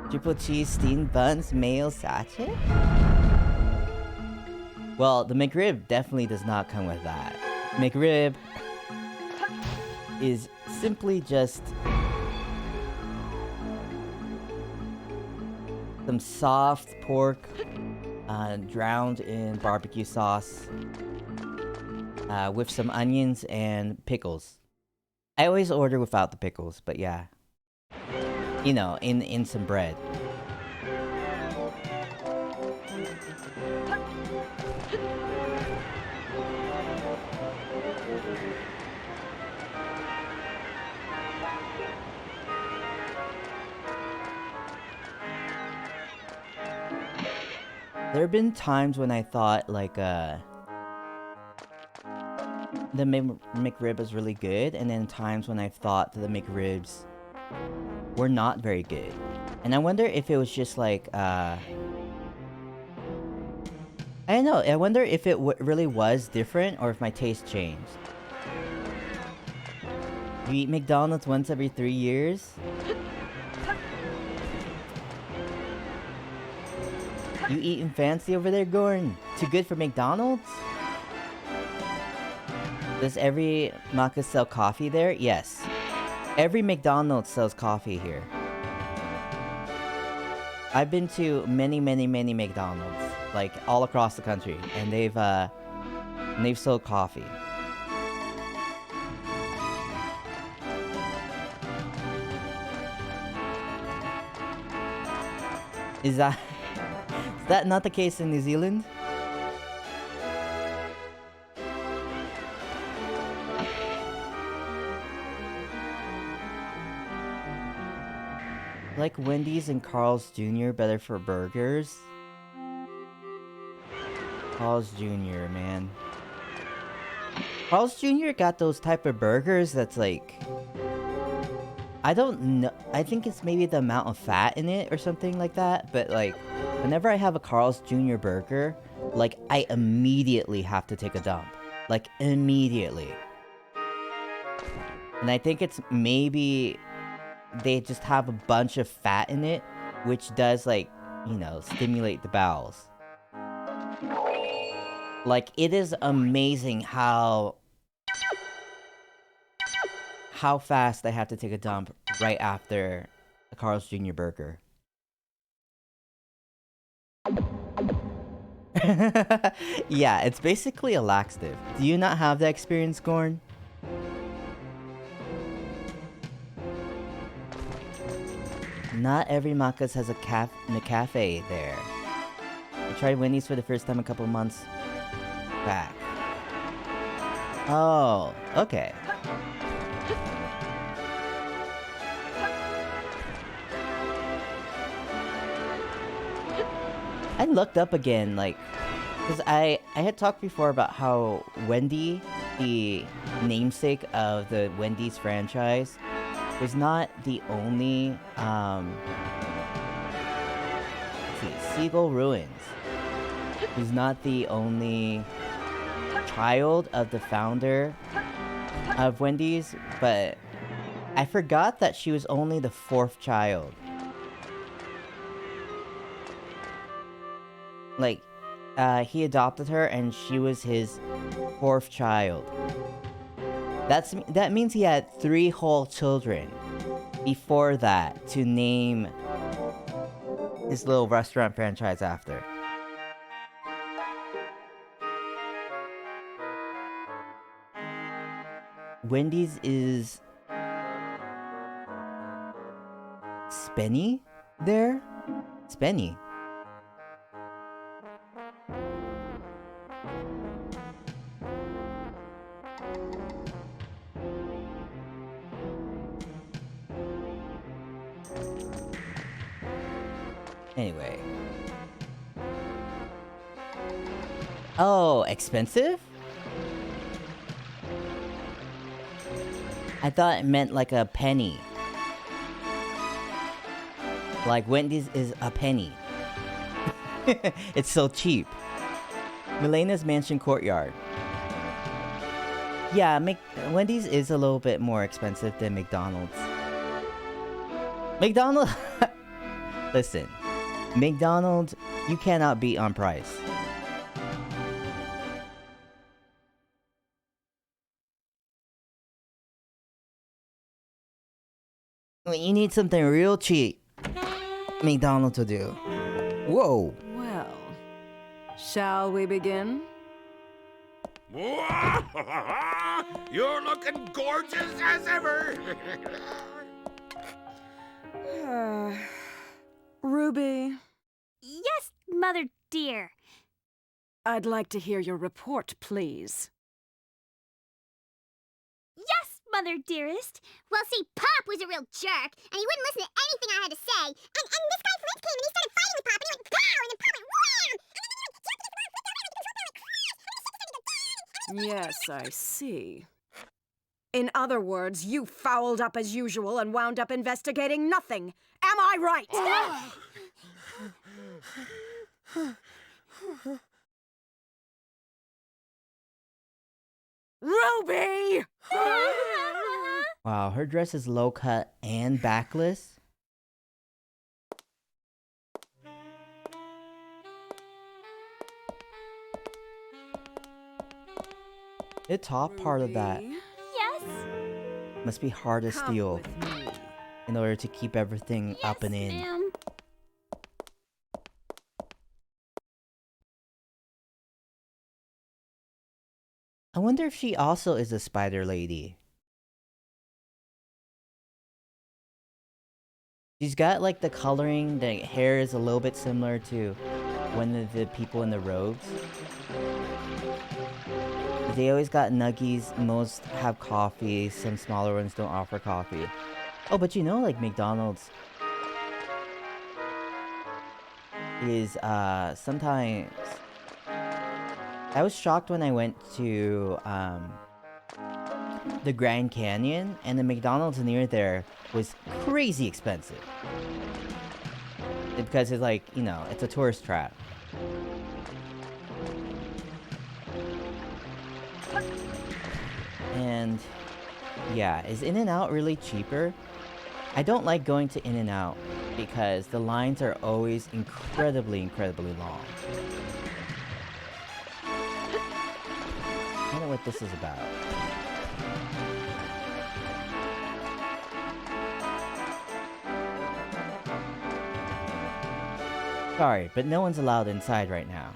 Triple cheese, steamed buns, mayo sachet? Well, the McRib definitely does not come with that. McRib is simply just some soft pork drowned in barbecue sauce with some onions and pickles. I always order without the pickles, but yeah. You know, in some bread. There have been times when I thought, like, the McRib was really good, and then times when I thought the McRibs were not very good. And I wonder if it was just like, I don't know, I wonder if it really was different, or if my taste changed. You eat McDonald's once every 3 years? You eating fancy over there, Gordon? Too good for McDonald's? Does every Maka sell coffee there? Yes. Every McDonald's sells coffee here. I've been to many McDonald's, like all across the country, and they've sold coffee. Is that not the case in New Zealand? Like Wendy's and Carl's Jr. better for burgers? Carl's Jr., man. Carl's Jr. got those type of burgers that's like... I don't know. I think it's maybe the amount of fat in it or something like that. But like, whenever I have a Carl's Jr. burger, like, I immediately have to take a dump. Like, immediately. And I think it's maybe they just have a bunch of fat in it, which does, like, you know, stimulate the bowels. Like, it is amazing how fast I have to take a dump right after a Carl's Jr. burger. Yeah, it's basically a laxative. Do you not have that experience, Gorn? Not every Macca's has a cafe there. I tried Wendy's for the first time a couple months back. Oh, okay. I looked up again, like, because I had talked before about how Wendy, the namesake of the Wendy's franchise, was not the only, let's see, Seagull Ruins was not the only child of the founder of Wendy's, but I forgot that she was only the 4th child. Like, he adopted her and she was his 4th child. That means he had 3 whole children before that to name his little restaurant franchise after. Wendy's is Spenny there? Spenny. Anyway. Oh, expensive? I thought it meant like a penny. Like Wendy's is a penny. It's so cheap. Milena's Mansion Courtyard. Yeah, Wendy's is a little bit more expensive than McDonald's. Listen, McDonald's, you cannot beat on price. You need something real cheap. McDonald's will do. Whoa. Well, shall we begin? You're looking gorgeous as ever. Ruby, Yes, Mother dear. I'd like to hear your report, please. Yes, Mother dearest. Well, see, Pop was a real jerk, and he wouldn't listen to anything I had to say. And this guy Flint came and he started fighting with Pop, and he went pow, and then Pop went wham! Yes, I see. In other words, you fouled up as usual and wound up investigating nothing. Am I right? Ruby! Wow, her dress is low cut and backless. The top part of that Ruby, Yes. must be hard to come steal with me. in order to keep everything up and in. Ma'am. I wonder if she also is a spider lady. She's got like the coloring, the hair is a little bit similar to one of the people in the robes. They always got nuggies, most have coffee, some smaller ones don't offer coffee. Oh, but you know, like McDonald's is sometimes I was shocked when I went to the Grand Canyon, and the McDonald's near there was crazy expensive. Because it's like, you know, it's a tourist trap. And yeah, is In-N-Out really cheaper? I don't like going to In-N-Out because the lines are always incredibly long. I don't know what this is about. Sorry, but no one's allowed inside right now.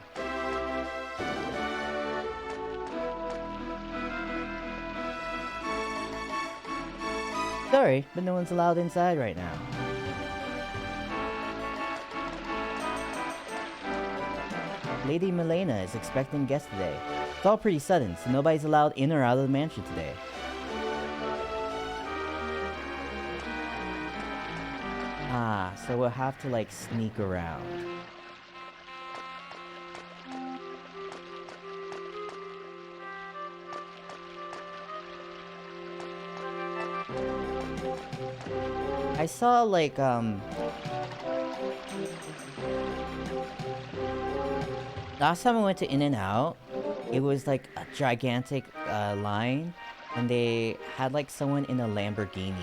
Sorry, but no one's allowed inside right now. Lady Milena is expecting guests today. It's all pretty sudden, so nobody's allowed in or out of the mansion today. Ah, so we'll have to like sneak around. I saw like last time I went to In-N-Out, it was like a gigantic line, and they had like someone in a Lamborghini,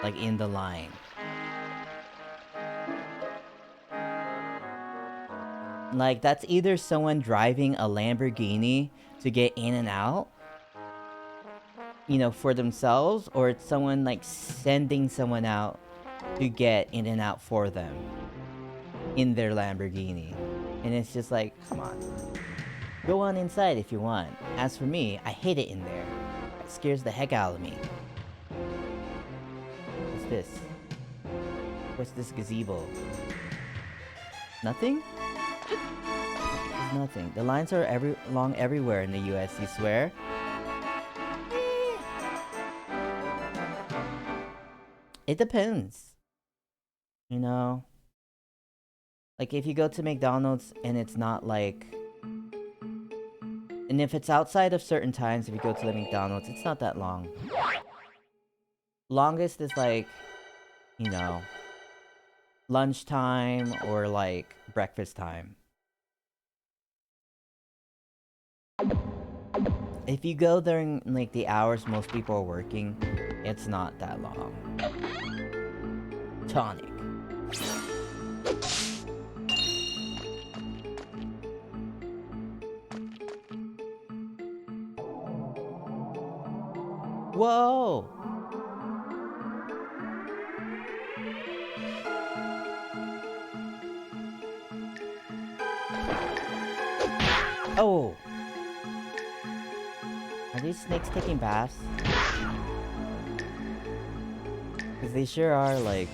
like in the line. Like, that's either someone driving a Lamborghini to get in and out, you know, for themselves, or it's someone like sending someone out to get in and out for them in their Lamborghini. And it's just like, come on. Go on inside if you want. As for me, I hate it in there. It scares the heck out of me. What's this? What's this gazebo? Nothing? There's nothing. The lines are along everywhere in the US, you swear? It depends. You know? Like, if you go to McDonald's and it's not like... And if it's outside of certain times, if you go to the McDonald's, it's not that long. Longest is like, you know, lunchtime or like breakfast time. If you go during like the hours most people are working, it's not that long. Tonic. Whoa! Oh! Are these snakes taking baths? Because they sure are, like,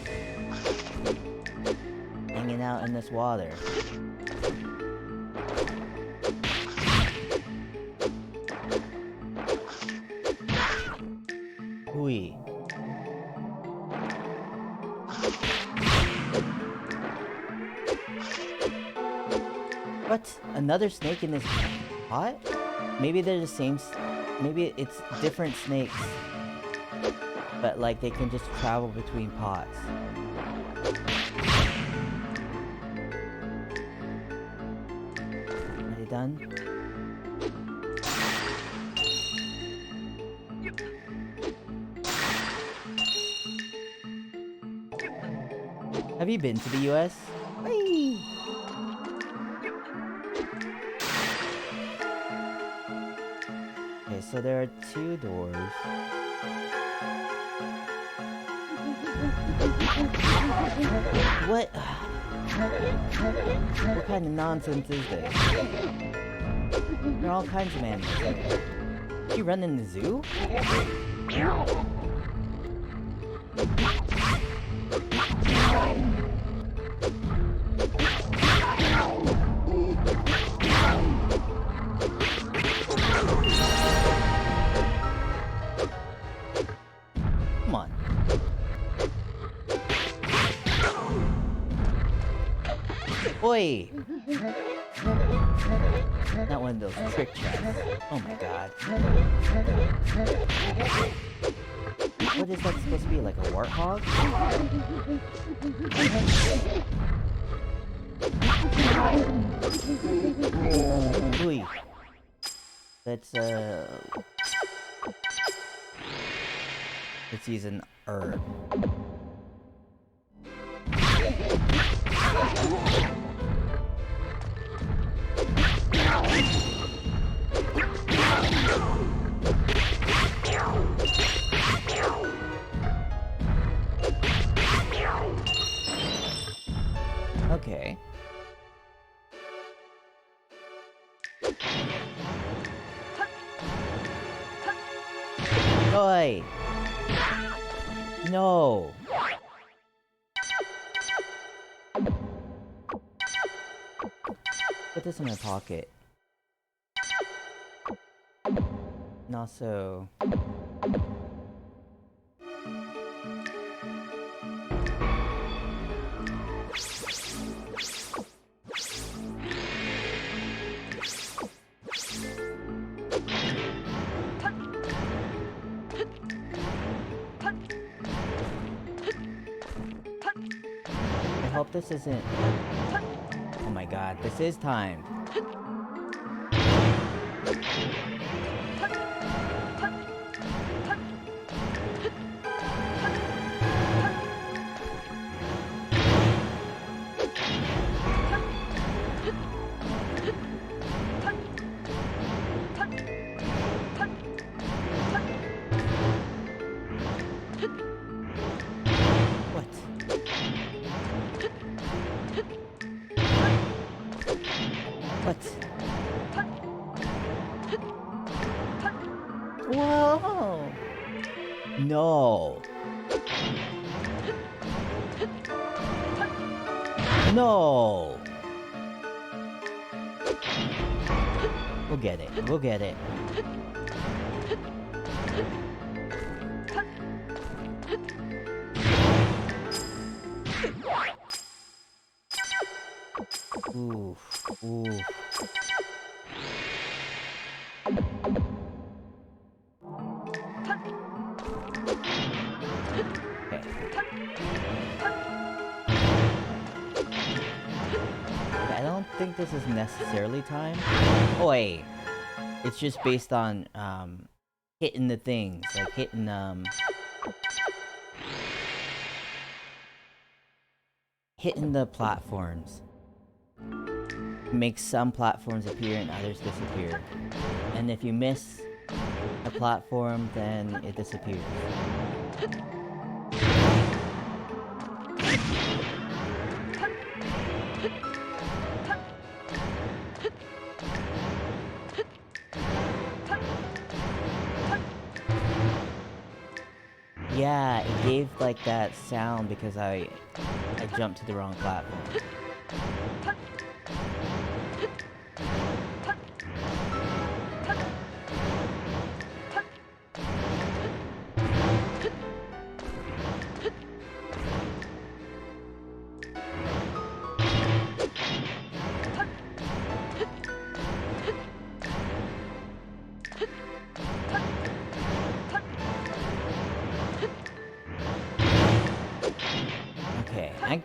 hanging out in this water. Ooh. What? Another snake in this pot? Maybe they're the same. Maybe it's different snakes. But like they can just travel between pots. Are they done? Have you been to the US? Whee! Okay, so there are 2 doors. What? What kind of nonsense is this? There are all kinds of animals here. Did you run in the zoo? Come on. Oi! Not one of those trick chests. Oh my god. What is that supposed to be? Like a warthog? Ooh. Let's use an herb. Okay. Oi! No! Put this in my pocket. And also... I hope this isn't... Oh my god, this is timed. Whoa! No! No! We'll get it. We'll get it. Oof. Oof. I don't think this is necessarily timed. Oh wait, it's just based on hitting the things, like hitting the platforms. Makes some platforms appear and others disappear. And if you miss a platform, then it disappears. Yeah, it gave like that sound because I jumped to the wrong platform.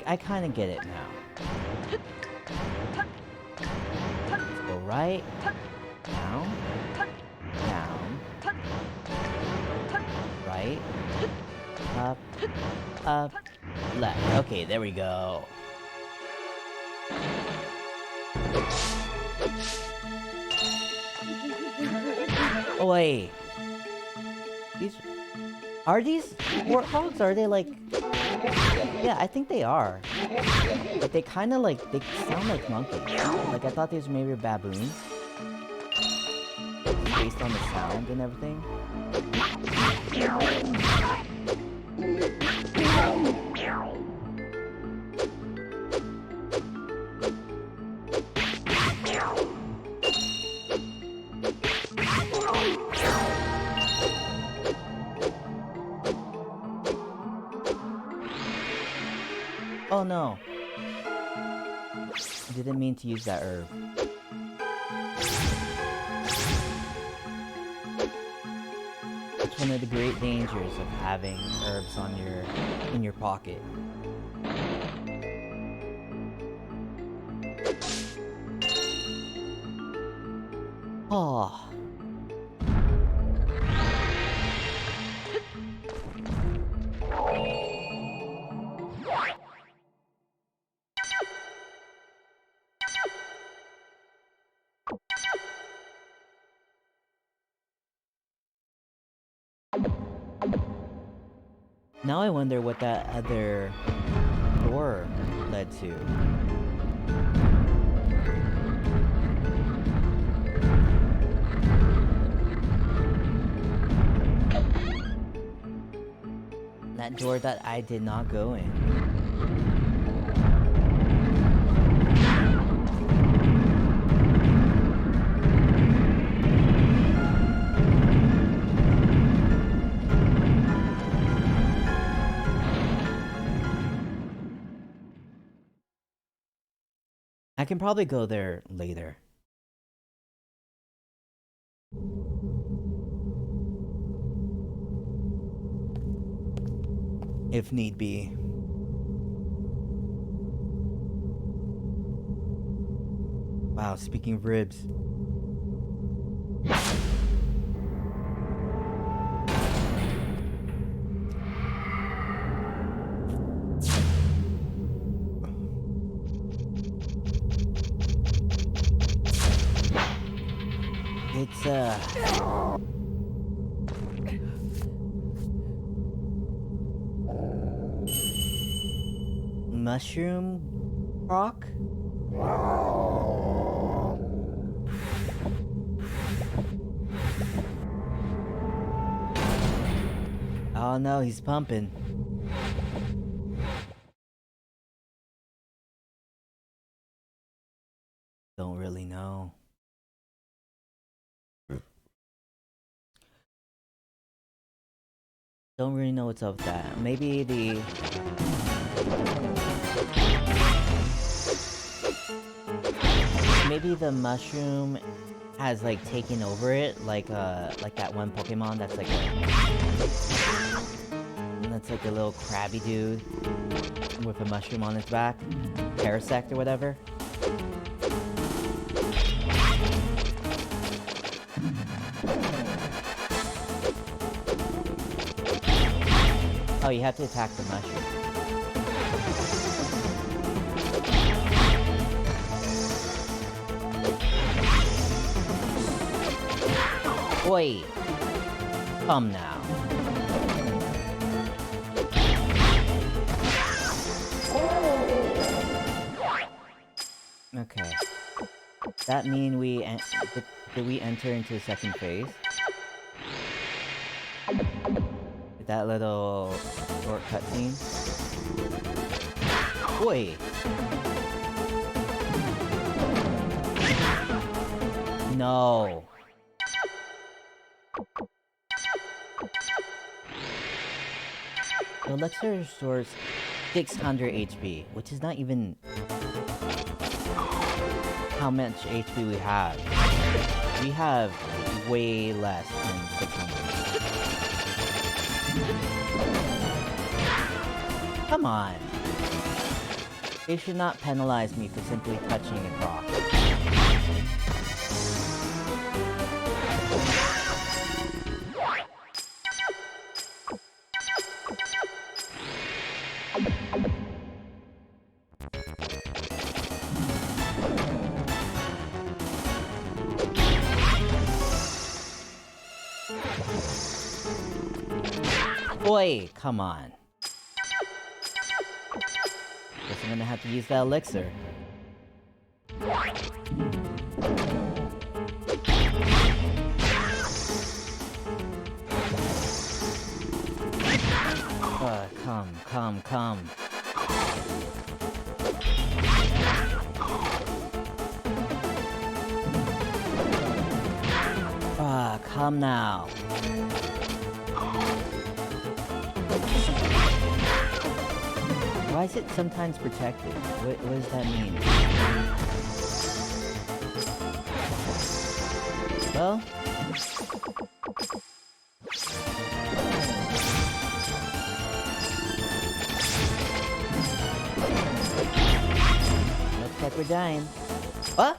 I kind of get it now. Let's go right, down, down, right, up, left. Okay, there we go. Oh wait, are these warthogs? Are they like? Yeah, I think they are. But they kind of like, they sound like monkeys. Like I thought these were maybe baboons. Based on the sound and everything. Oh no. I didn't mean to use that herb. It's one of the great dangers of having herbs on in your pocket. Oh. Now I wonder what that other door led to. That door that I did not go in. I can probably go there later. If need be. Wow, speaking of ribs. It's mushroom rock? Oh no, he's pumping. Don't really know. Don't really know what's up with that. Maybe the mushroom has like taken over it, like that one Pokemon that's like a little crabby dude with a mushroom on its back, Parasect or whatever. Oh, you have to attack the mushroom. Wait. Come now. Okay. That mean did we enter into the second phase? With that little short cutscene? Wait. No. The elixir restores 600 HP, which is not even how much HP we have. We have way less than 600. Come on. They should not penalize me for simply touching a rock. Boy, come on. Guess I'm gonna have to use that elixir. Come. Come now. Why is it sometimes protected? What does that mean? Well, Looks like we're dying. What?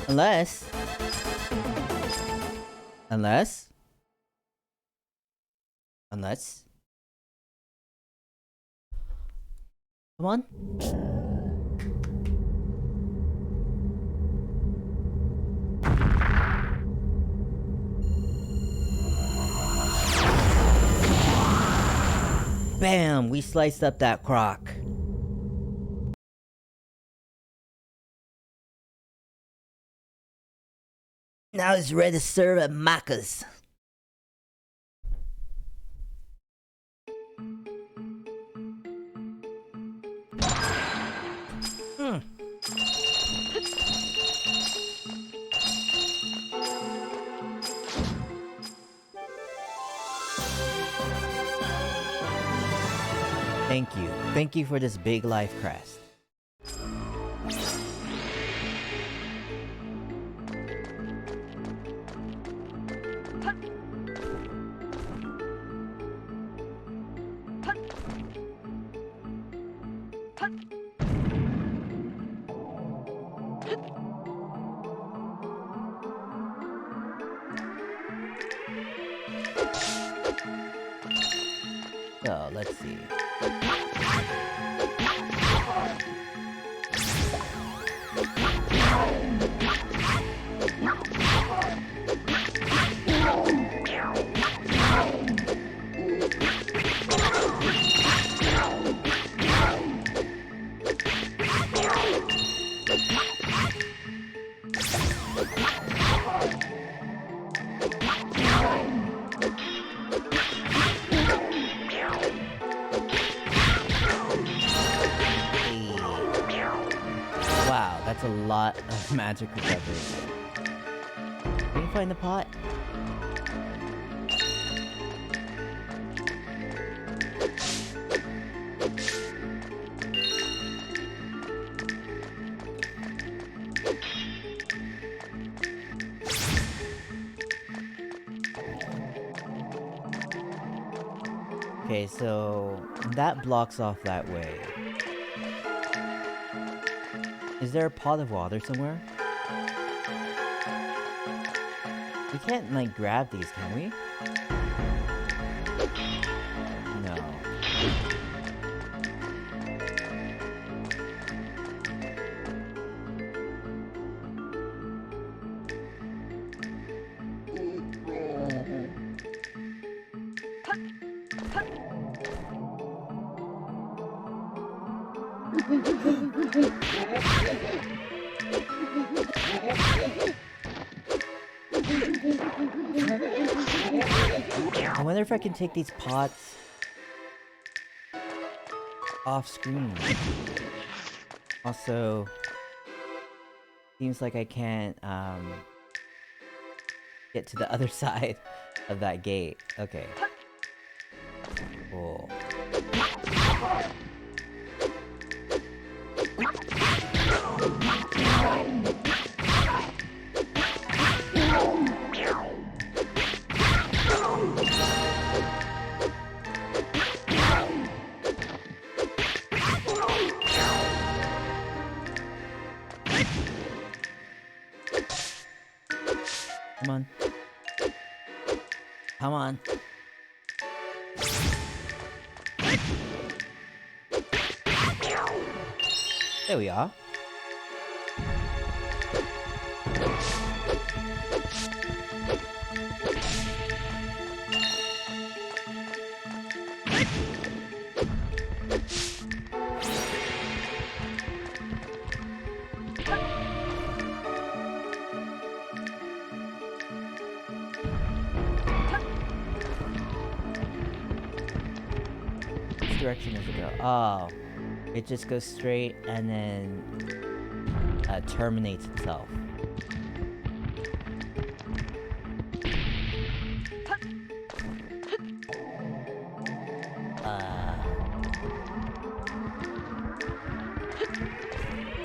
Unless... Come on. Bam! We sliced up that croc. Now it's ready to serve at Macca's. Thank you. Thank you for this big life crest. So, let's see. Wow, that's a lot of magic recovery. Can you find the pot? Okay, so that blocks off that way. Is there a pot of water somewhere? We can't, like, grab these, can we? No. I wonder if I can take these pots off screen. Also, seems like I can't get to the other side of that gate. Okay. Cool. Come on. Come on. There we are. Which direction does it go? Oh. It just goes straight and then terminates itself.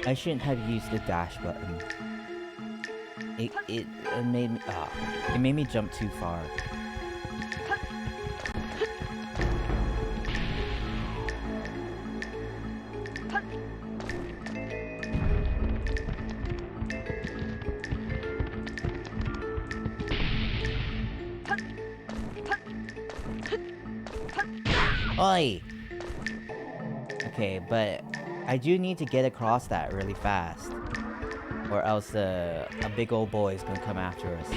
I shouldn't have used the dash button. It made me it made me jump too far. Oi! Okay, but I do need to get across that really fast. Or else a big old boy is gonna come after us.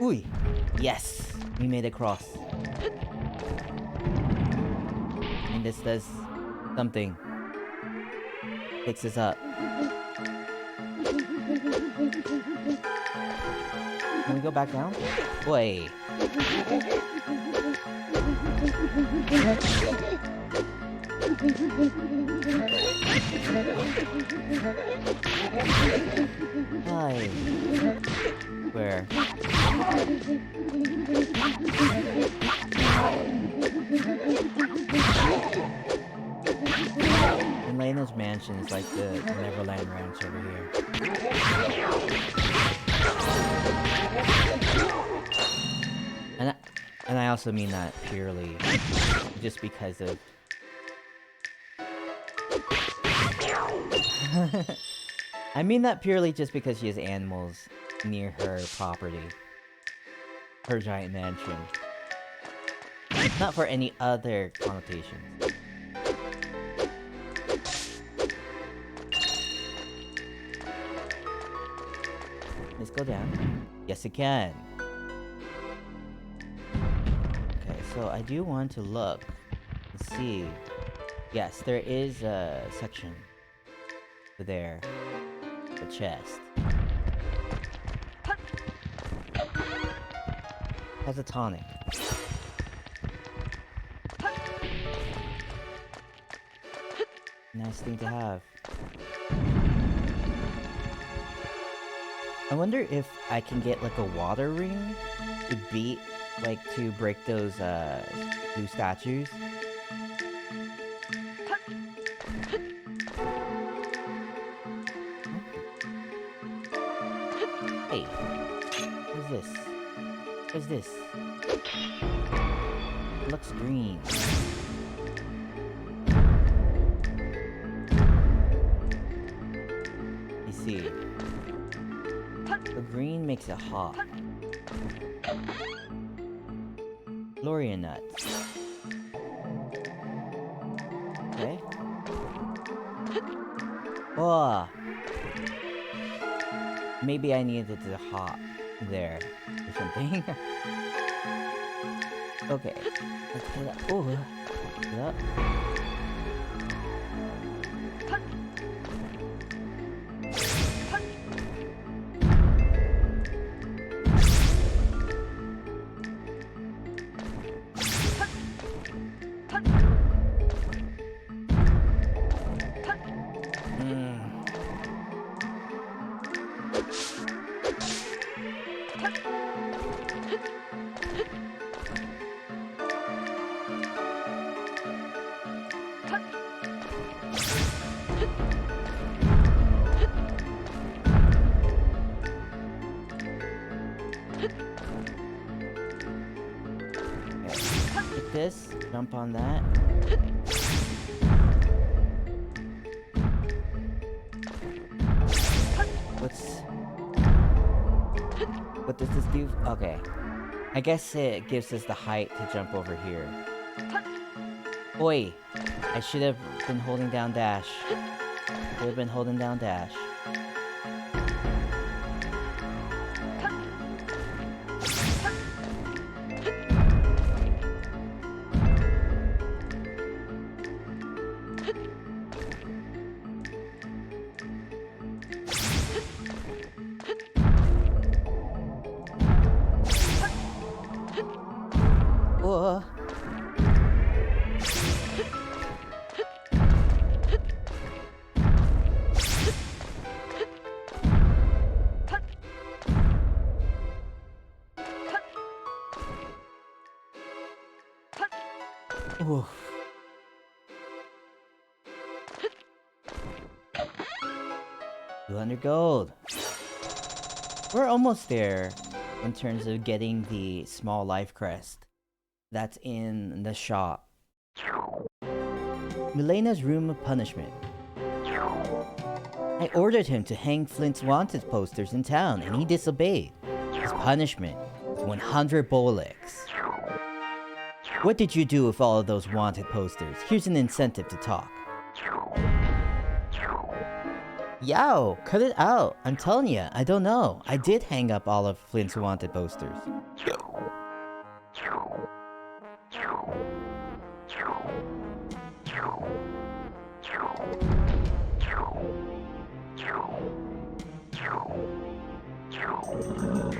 Ooh, yes, we made it across. And this does something. Picks us up. Can we go back down? Wait. Hi. Where? Elena's mansion is like the Neverland Ranch over here. And I also mean that purely just because of I mean that purely just because she has animals near her property. Her giant mansion. Not for any other connotations. Let's go down. Yes, it can. Okay, so I do want to look and see. Yes, there is a section over there. The chest. Has a tonic. Nice thing to have. I wonder if I can get like a water ring to beat, like to break those blue statues. Hey, what is this? What is this? It looks green. I see. The green makes it hot. Gloria nuts. Okay. Oh. Maybe I needed to hop there or something. Okay. Let's get up. Oh. Get up. This, jump on that. What does this do? Okay. I guess it gives us the height to jump over here. Oi! I should have been holding down dash. Should have been holding down dash. Oof. 200 gold. We're almost there in terms of getting the small life crest that's in the shop. Milena's room of punishment. I ordered him to hang Flint's wanted posters in town, and he disobeyed. His punishment was 100 bullocks. What did you do with all of those wanted posters? Here's an incentive to talk. Yow, cut it out. I'm telling you, I don't know. I did hang up all of Flint's wanted posters.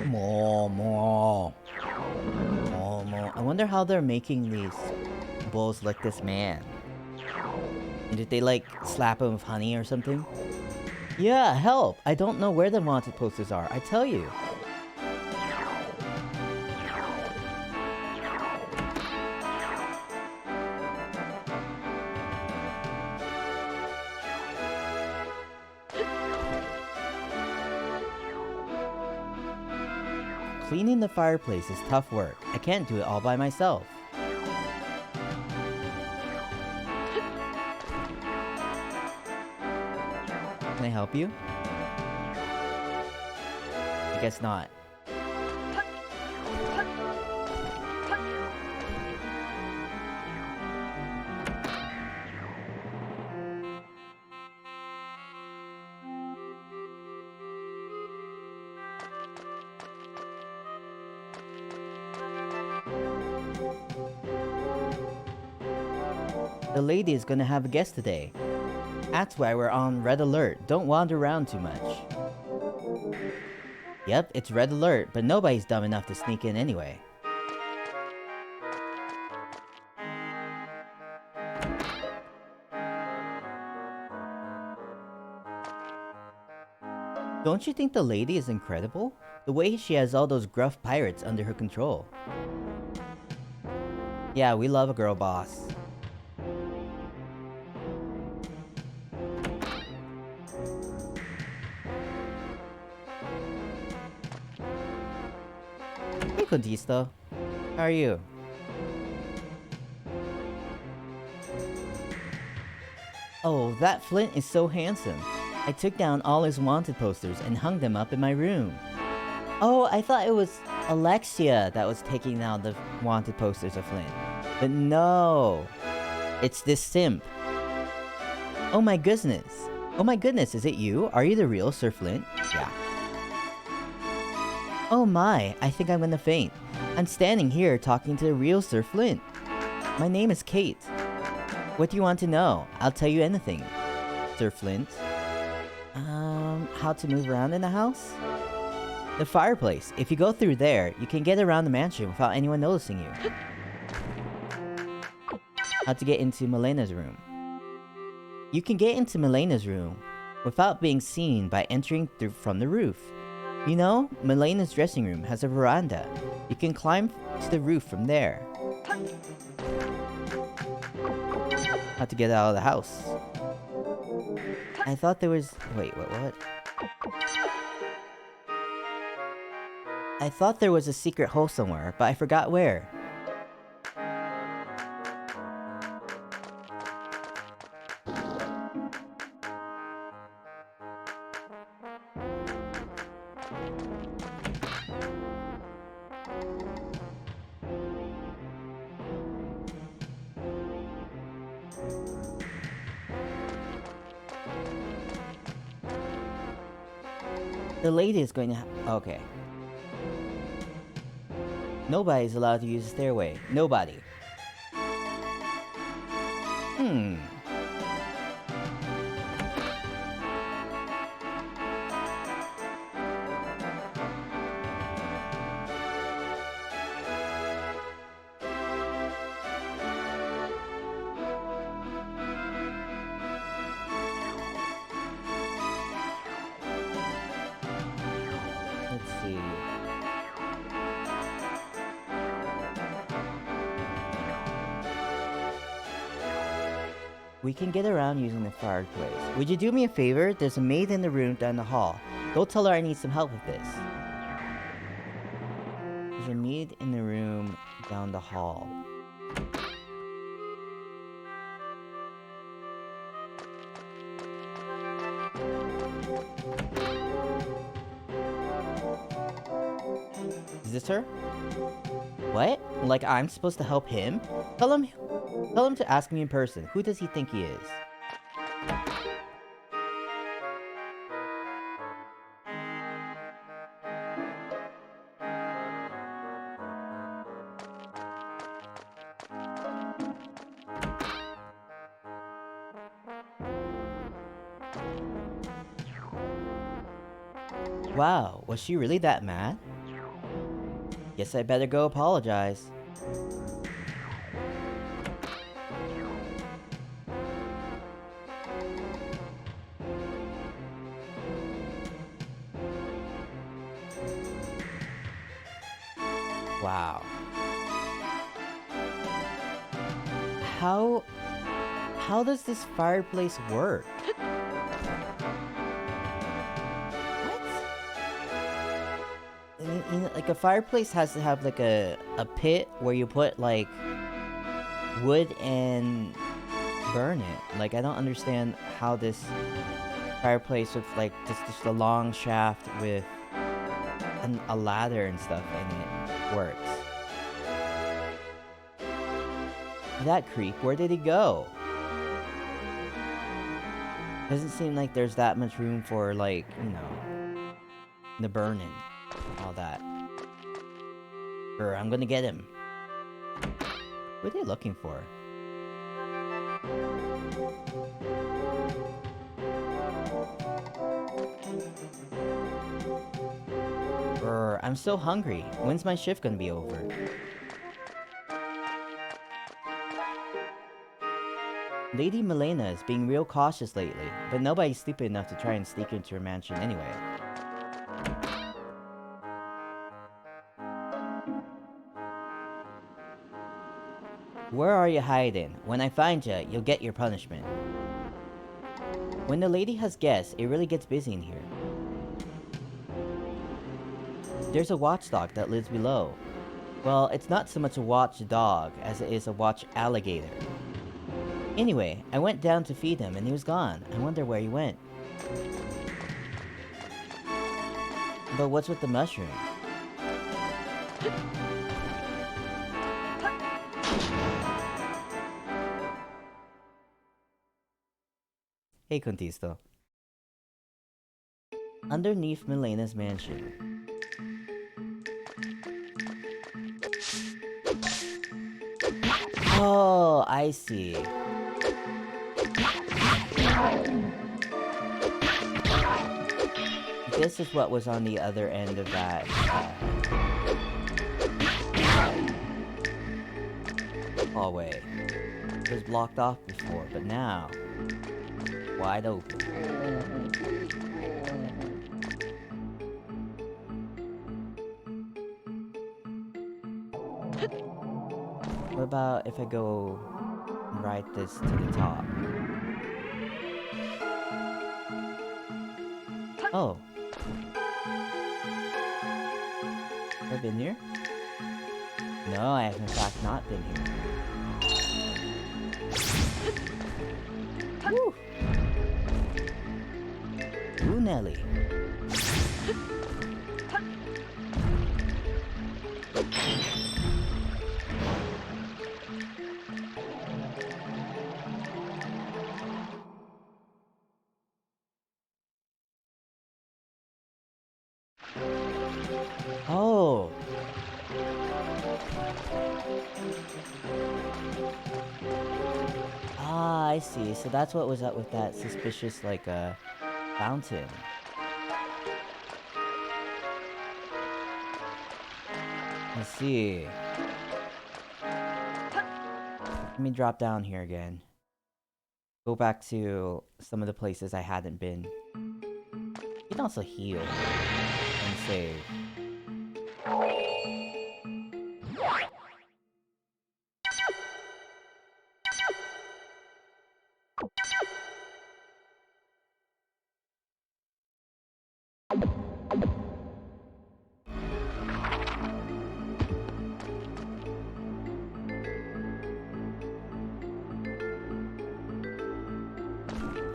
More. I wonder how they're making these bulls like this man. And did they like slap him with honey or something? Yeah, help! I don't know where the wanted posters are, I tell you. Cleaning the fireplace is tough work. I can't do it all by myself. Can I help you? I guess not. The lady is gonna have a guest today. That's why we're on red alert. Don't wander around too much. Yep, it's red alert, but nobody's dumb enough to sneak in anyway. Don't you think the lady is incredible? The way she has all those gruff pirates under her control. Yeah, we love a girl boss. Hey, Contisto. How are you? Oh, that Flint is so handsome. I took down all his wanted posters and hung them up in my room. Oh, I thought it was Alexia that was taking down the wanted posters of Flint. But no! It's this simp. Oh my goodness. Oh my goodness, is it you? Are you the real Sir Flint? Yeah. Oh my, I think I'm gonna faint. I'm standing here talking to the real Sir Flint. My name is Kate. What do you want to know? I'll tell you anything, Sir Flint. How to move around in the house? The fireplace. If you go through there, you can get around the mansion without anyone noticing you. How to get into Milena's room. You can get into Milena's room without being seen by entering through from the roof. You know, Milena's dressing room has a veranda. You can climb to the roof from there. How to get out of the house. I thought there was... Wait, what? I thought there was a secret hole somewhere, but I forgot where. The lady is going to okay. Nobody's allowed to use the stairway. Nobody. Let's see. We can get around using the fireplace. Would you do me a favor? There's a maid in the room down the hall. Go tell her I need some help with this. There's a maid in the room down the hall. Is this her? What? Like I'm supposed to help him? Tell him to ask me in person. Who does he think he is? Wow, was she really that mad? Guess I better go apologize. Wow. How does this fireplace work? Like a fireplace has to have like a pit where you put like wood and burn it. Like I don't understand how this fireplace with like just a long shaft with a ladder and stuff in it works. That creep, where did he go? Doesn't seem like there's that much room for like, you know, the burning. All that. Sure, I'm gonna get him. What are they looking for? I'm so hungry. When's my shift gonna be over? Lady Milena is being real cautious lately, but nobody's stupid enough to try and sneak into her mansion anyway. Where are you hiding? When I find you, you'll get your punishment. When the lady has guests, it really gets busy in here. There's a watchdog that lives below. Well, it's not so much a watchdog as it is a watch alligator. Anyway, I went down to feed him and he was gone. I wonder where he went. But what's with the mushroom? Hey, Contisto. Underneath Milena's mansion. Oh, I see. This is what was on the other end of that. Hallway. It was blocked off before, but now wide open. What about if I go and ride this to the top? Oh. Have I been here? No, I have in fact not been here. Woo! Ooh, Nelly. Oh. Ah, I see. So that's what was up with that suspicious, like, fountain. Let's see. Let me drop down here again. Go back to some of the places I hadn't been. You can also heal and save.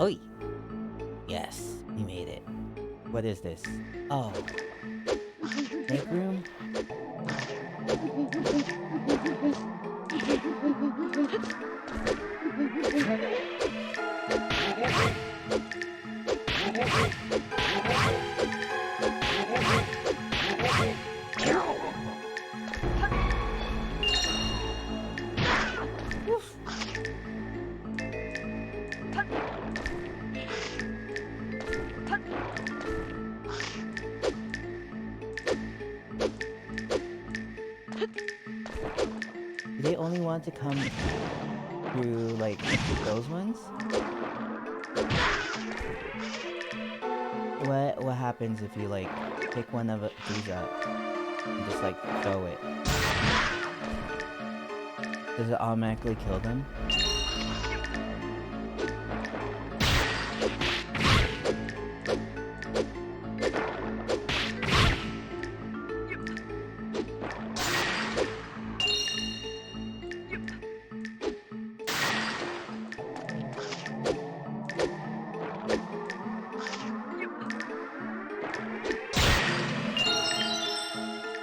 Oi! Yes, we made it. What is this? Oh. Snake room? Do they only want to come through, like, those ones? What happens if you, like, pick one of these up and just, like, throw it? Does it automatically kill them?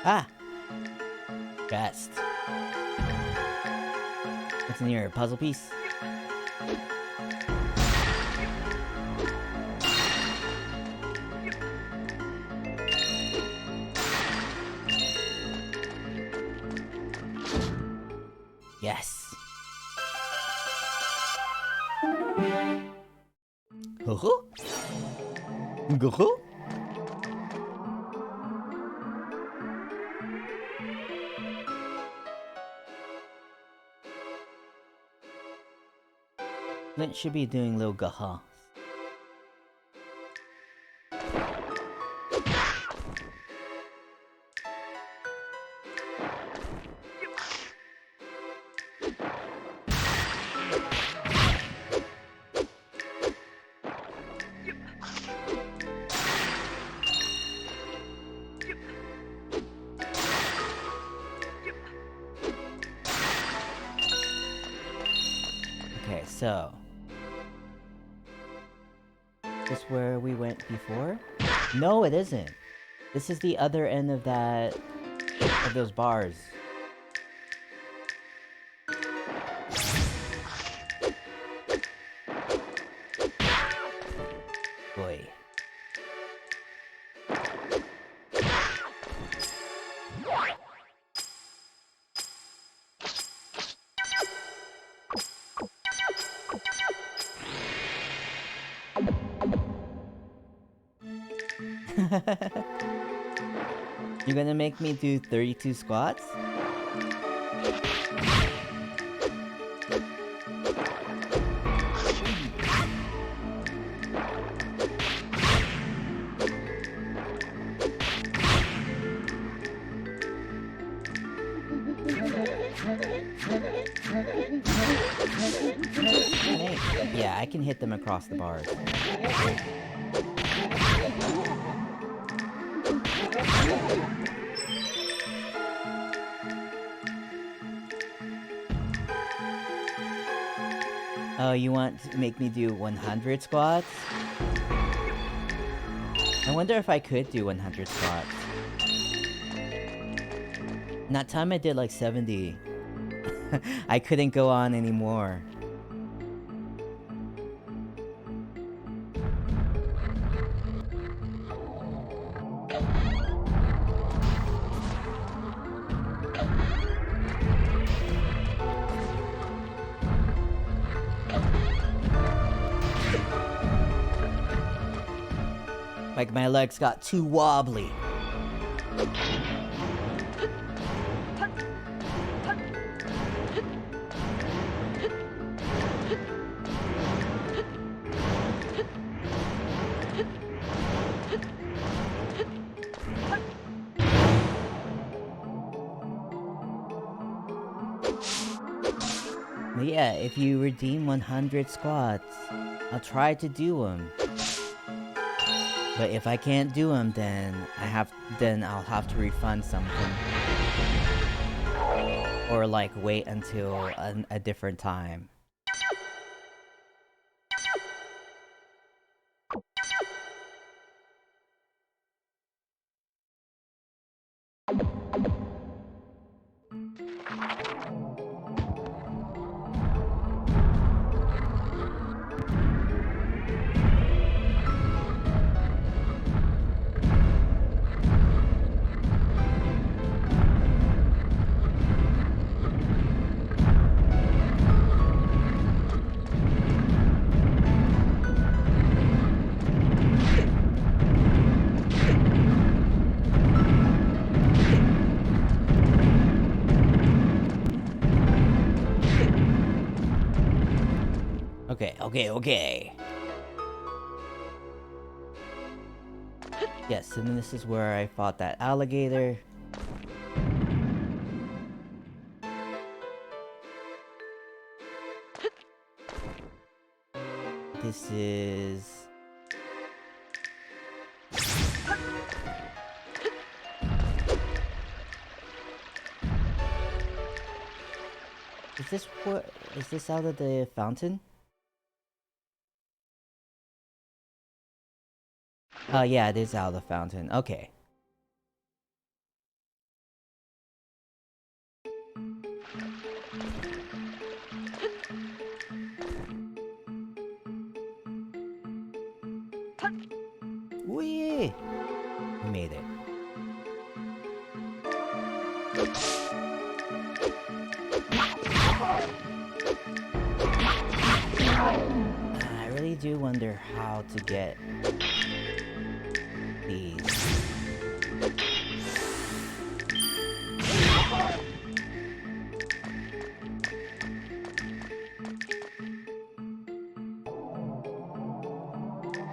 Ah! Chest. What's in your puzzle piece? Yes. Ho-ho? Go-ho? Lynch should be doing little gaha. Okay, so this is where we went before? No, it isn't. This is the other end of those bars. Boy. You're gonna make me do 32 squats? Yeah, I can hit them across the bars. Oh, you want to make me do 100 squats? I wonder if I could do 100 squats. And that time I did like 70. I couldn't go on anymore. Like my legs got too wobbly. But yeah, if you redeem 100 squats, I'll try to do them. But if I can't do them, then I'll have to refund something. Or like wait until a different time. Okay. Yes, and this is where I fought that alligator. This is... Is this out of the fountain? Yeah, it is out of the fountain. Okay. Whee! We made it. I really do wonder how to get these.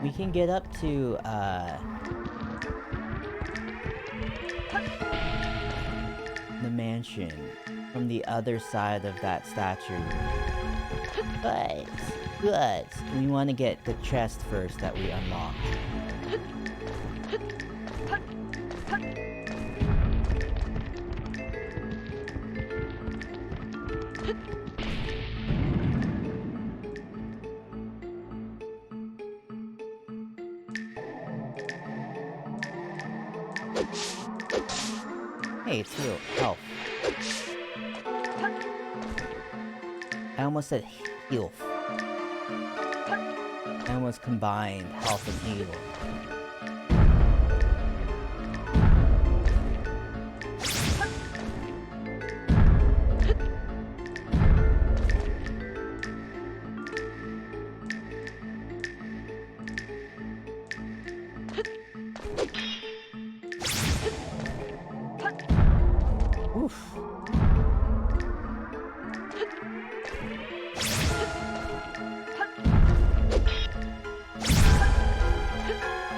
We can get up to, the mansion from the other side of that statue. But we want to get the chest first that we unlocked. Hey, it's health. I almost said health. I almost combined health and heal. Oof.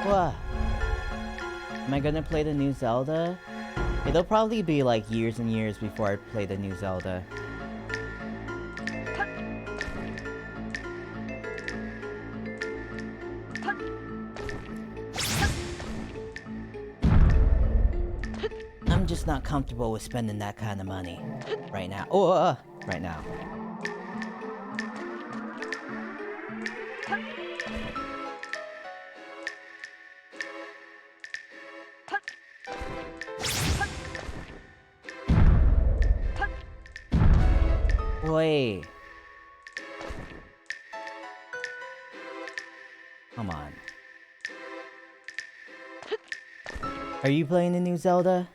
What? Am I gonna play the new Zelda? It'll probably be like years and years before I play the new Zelda. I'm just not comfortable with spending that kind of money right now. Oh, right now. Wait. Come on. Are you playing the new Zelda?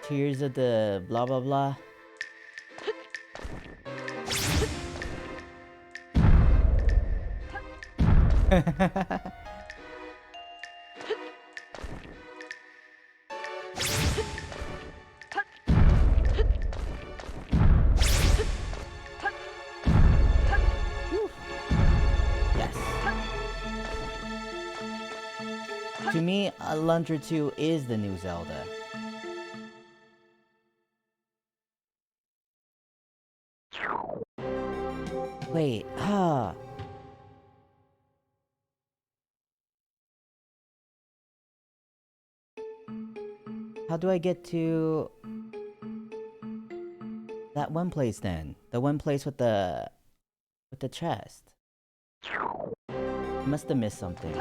Tears of the blah blah blah. Yes. To me, Alundra 2 is the new Zelda. Wait, How do I get to that one place then? The one place with the chest. Must have missed something.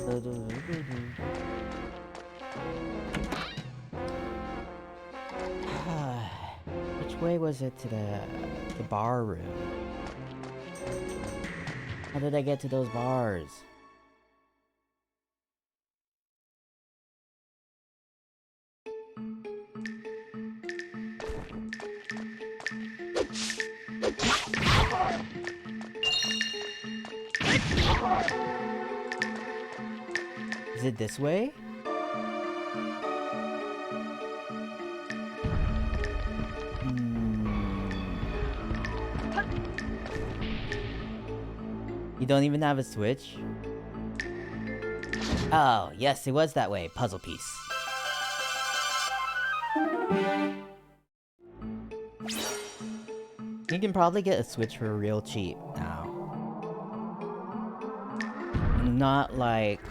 Which way was it to the bar room? How did I get to those bars? Is it this way? You don't even have a switch? Oh, yes, it was that way. Puzzle piece. You can probably get a switch for real cheap now. Not like...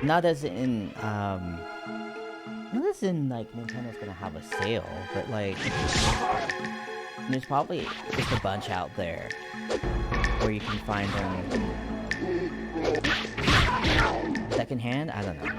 Not as in, not as in, like, Nintendo's gonna have a sale, but, like... There's probably just a bunch out there where you can find them secondhand? I don't know.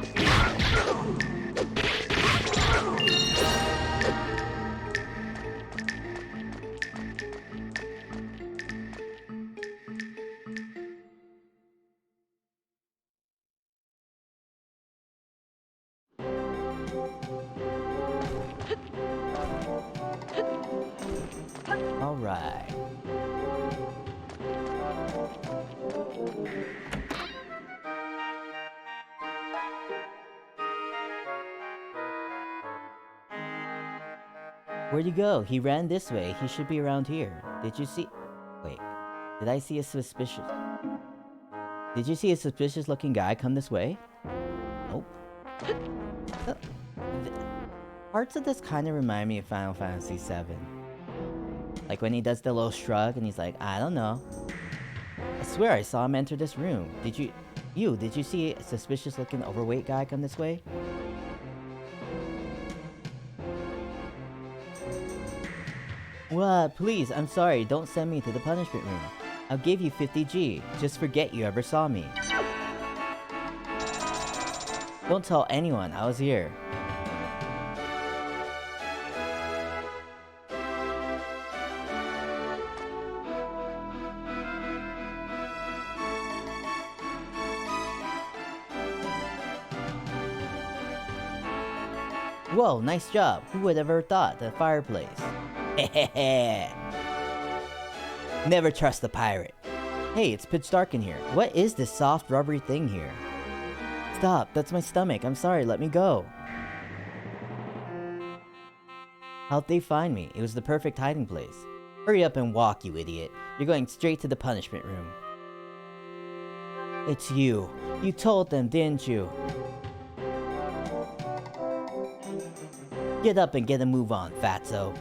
Alright. Where'd he go? He ran this way. He should be around here. Did you see... Wait. Did I see a suspicious... Did you see a suspicious looking guy come this way? Nope. Parts of this kind of remind me of Final Fantasy VII. Like when he does the little shrug and he's like, I don't know. I swear I saw him enter this room. Did you see a suspicious looking overweight guy come this way? What? Please, I'm sorry. Don't send me to the punishment room. I'll give you 50G. Just forget you ever saw me. Don't tell anyone I was here. Whoa, nice job. Who would have ever thought? The fireplace. Never trust the pirate. Hey, it's pitch dark in here. What is this soft, rubbery thing here? Stop, that's my stomach. I'm sorry, let me go. How'd they find me? It was the perfect hiding place. Hurry up and walk, you idiot. You're going straight to the punishment room. It's you. You told them, didn't you? Get up and get a move on, fatso.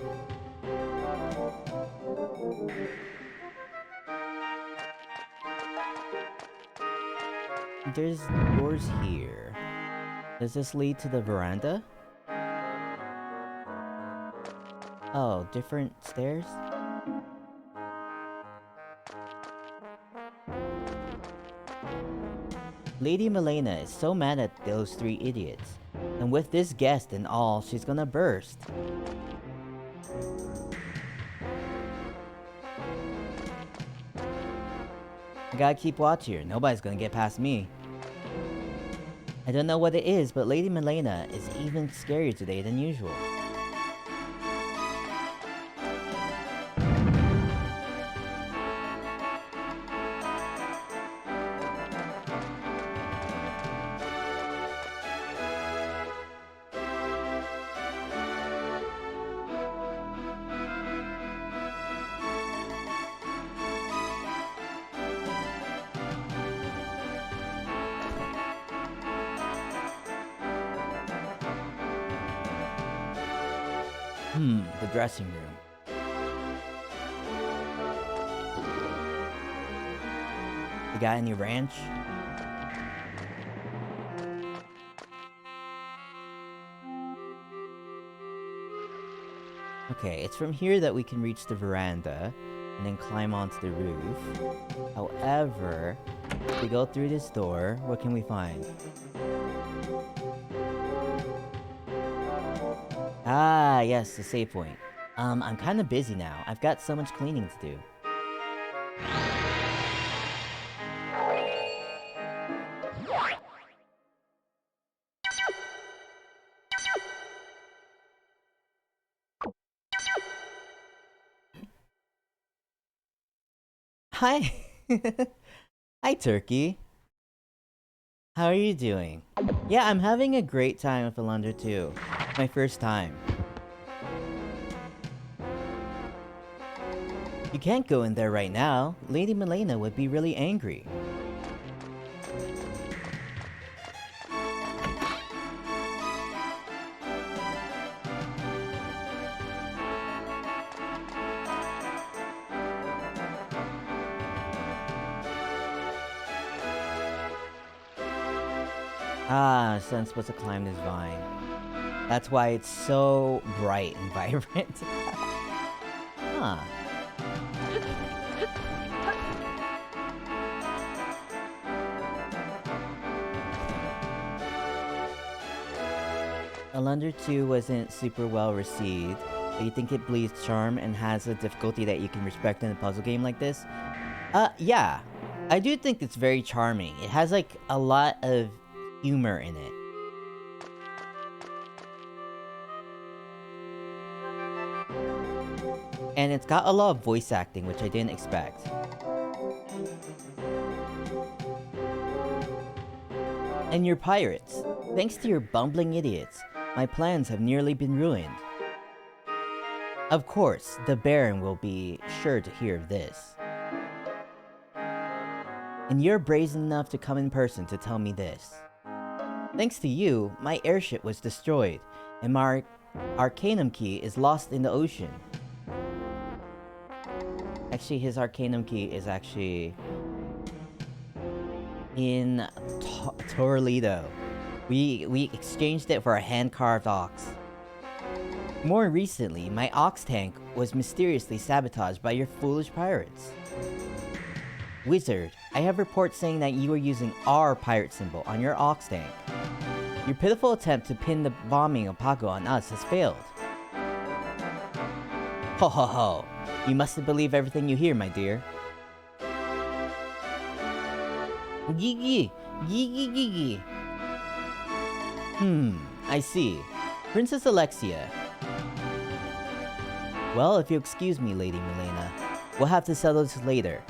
There's doors here. Does this lead to the veranda? Oh, different stairs? Lady Milena is so mad at those three idiots. And with this guest and all, she's gonna burst. I gotta keep watch here. Nobody's gonna get past me. I don't know what it is, but Lady Milena is even scarier today than usual. The dressing room. You got any ranch? Okay, it's from here that we can reach the veranda. and then climb onto the roof. However, if we go through this door, what can we find? Ah, yes, the save point. I'm kind of busy now. I've got so much cleaning to do. Hi! Hi, Turkey. How are you doing? Yeah, I'm having a great time with Alundra too. My first time. You can't go in there right now. Lady Milena would be really angry. Ah, sun's supposed to climb this vine. That's why it's so bright and vibrant. Huh. Alundra 2 wasn't super well received, but you think it bleeds charm and has a difficulty that you can respect in a puzzle game like this? Yeah. I do think it's very charming. It has like a lot of humor in it. And it's got a lot of voice acting, which I didn't expect. And you're pirates. Thanks to your bumbling idiots, my plans have nearly been ruined. Of course, the Baron will be sure to hear of this. And you're brazen enough to come in person to tell me this. Thanks to you, my airship was destroyed, and my Arcanum key is lost in the ocean. Actually, his Arcanum key is actually in Toledo. We exchanged it for a hand-carved ox. More recently, my ox tank was mysteriously sabotaged by your foolish pirates. Wizard, I have reports saying that you are using our pirate symbol on your ox tank. Your pitiful attempt to pin the bombing of Paco on us has failed. Ho ho ho. You mustn't believe everything you hear, my dear. Gigi! Gigi gigi! I see. Princess Alexia. Well, if you excuse me, Lady Milena, we'll have to settle this later.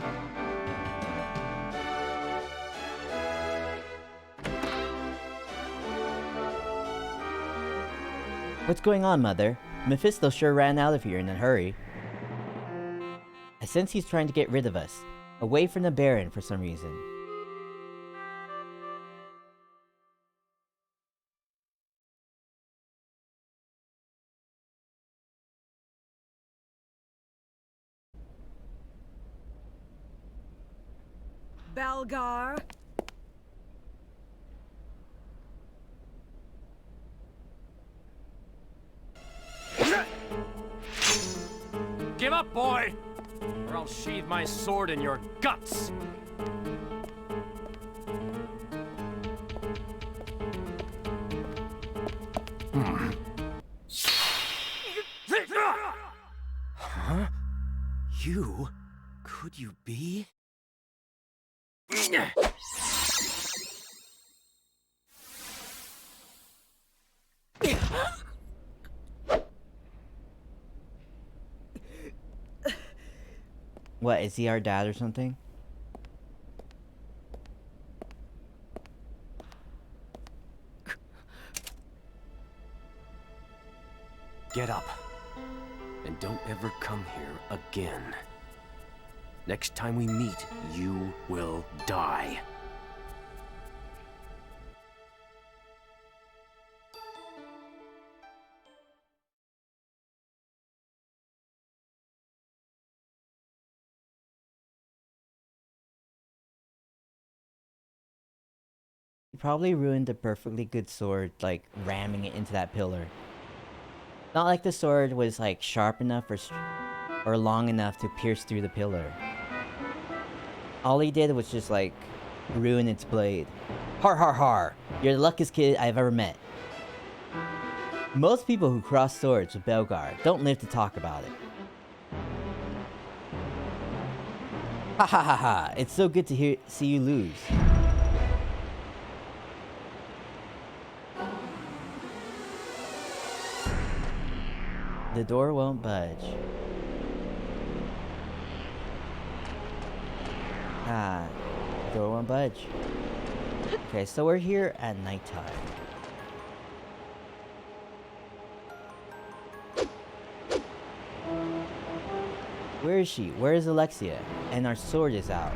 What's going on, Mother? Mephisto sure ran out of here in a hurry. I sense he's trying to get rid of us, away from the Baron for some reason. Belgar? Give up, boy! Or I'll sheathe my sword in your guts! Huh? You? Could you be? What, is he our dad or something? Get up. And don't ever come here again. Next time we meet, you will die. He probably ruined a perfectly good sword, like, ramming it into that pillar. Not like the sword was, like, sharp enough or or long enough to pierce through the pillar. All he did was just like ruin its blade. Har har har! You're the luckiest kid I've ever met. Most people who cross swords with Belgar don't live to talk about it. Ha ha ha ha! It's so good to see you lose. The door won't budge. Ah, the door won't budge. Okay, so we're here at nighttime. Where is she? Where is Alexia? And our sword is out.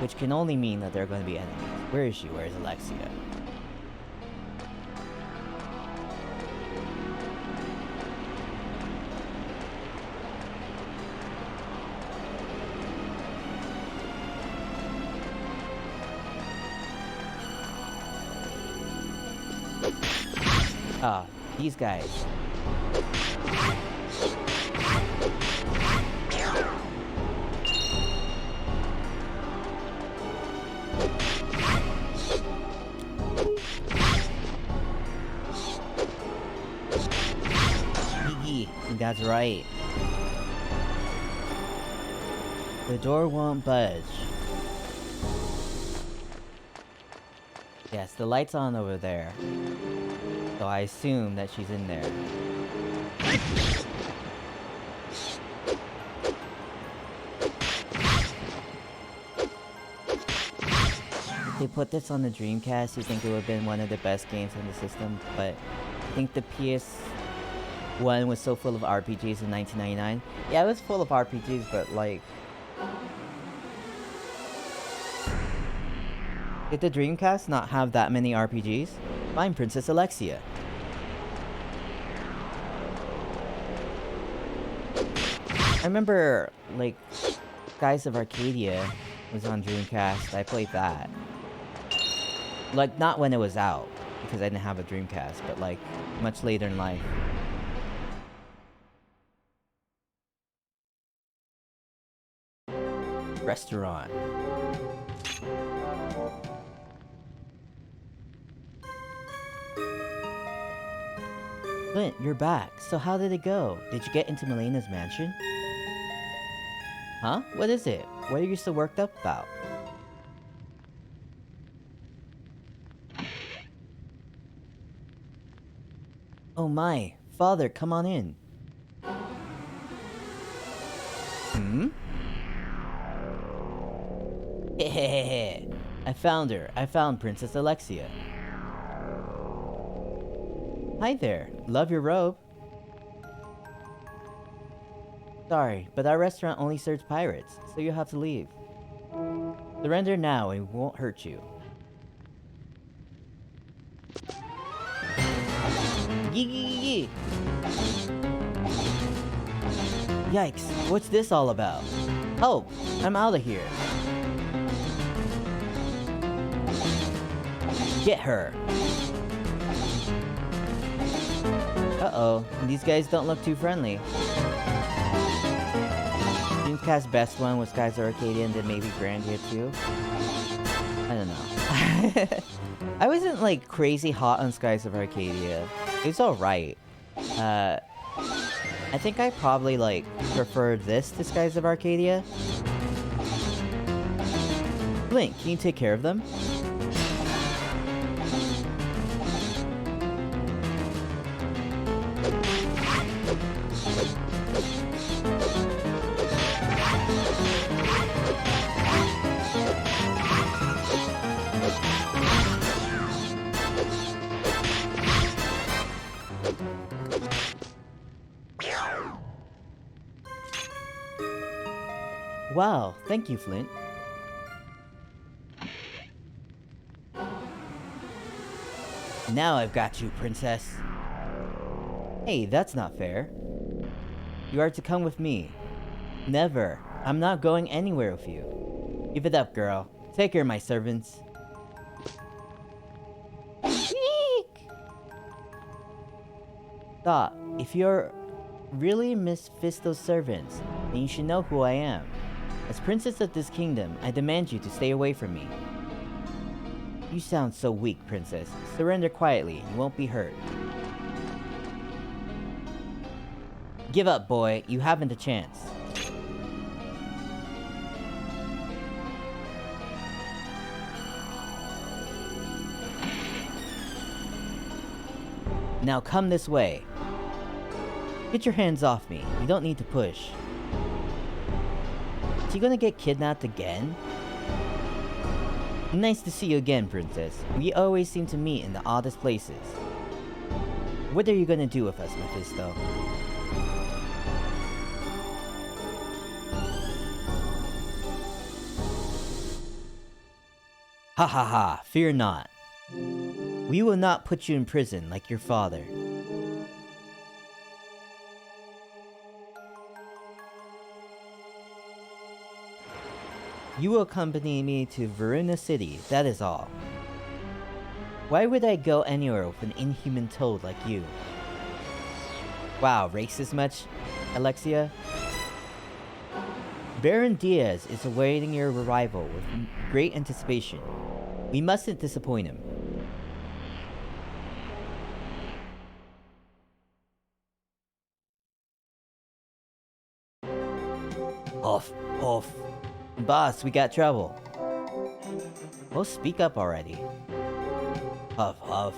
Which can only mean that they're going to be enemies. Where is she? Where is Alexia? Ah, these guys. That's right. The door won't budge. Yes, the light's on over there. So I assume that she's in there. If they put this on the Dreamcast, you think it would have been one of the best games on the system, but I think the PS1 was so full of RPGs in 1999. Yeah, it was full of RPGs, but like... Did the Dreamcast not have that many RPGs? I'm Princess Alexia. I remember, like, Skies of Arcadia was on Dreamcast. I played that. Like, not when it was out, because I didn't have a Dreamcast, but like, much later in life. Restaurant. Flint, you're back. So how did it go? Did you get into Milena's mansion? Huh? What is it? What are you so worked up about? Oh my. Father, come on in. Hmm? Hehehe. I found her. I found Princess Alexia. Hi there. Love your robe. Sorry, but our restaurant only serves pirates, so you'll have to leave. Surrender now and it won't hurt you. Yee. Yikes, what's this all about? Help! I'm out of here. Get her. Uh-oh, these guys don't look too friendly. Dreamcast's best one was Skies of Arcadia and then maybe Grandia too. I don't know. I wasn't like crazy hot on Skies of Arcadia. It was alright. I think I probably like prefer this to Skies of Arcadia. Blink, can you take care of them? Wow, thank you, Flint. Now I've got you, princess. Hey, that's not fair. You are to come with me. Never. I'm not going anywhere with you. Give it up, girl. Take care of my servants. Eek! Stop. If you're really Mephisto's servants, then you should know who I am. As princess of this kingdom, I demand you to stay away from me. You sound so weak, princess. Surrender quietly, you won't be hurt. Give up, boy. You haven't a chance. Now come this way. Get your hands off me. You don't need to push. Is he gonna get kidnapped again? Nice to see you again, princess. We always seem to meet in the oddest places. What are you gonna do with us, Mephisto? Ha ha ha, fear not. We will not put you in prison like your father. You will accompany me to Verona City, that is all. Why would I go anywhere with an inhuman toad like you? Wow, racist much, Alexia? Baron Diaz is awaiting your arrival with great anticipation. We mustn't disappoint him. Huff, huff. Boss, we got trouble. Well, speak up already. Huff, huff.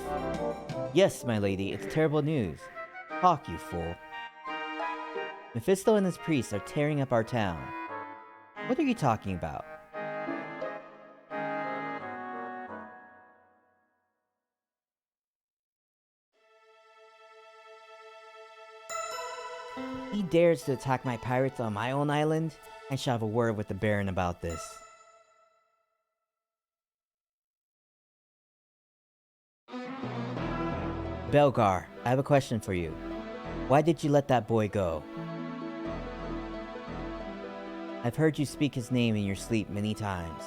Yes, my lady, it's terrible news. Talk, you fool. Mephisto and his priests are tearing up our town. What are you talking about? He dares to attack my pirates on my own island? I shall have a word with the Baron about this. Belgar, I have a question for you. Why did you let that boy go? I've heard you speak his name in your sleep many times.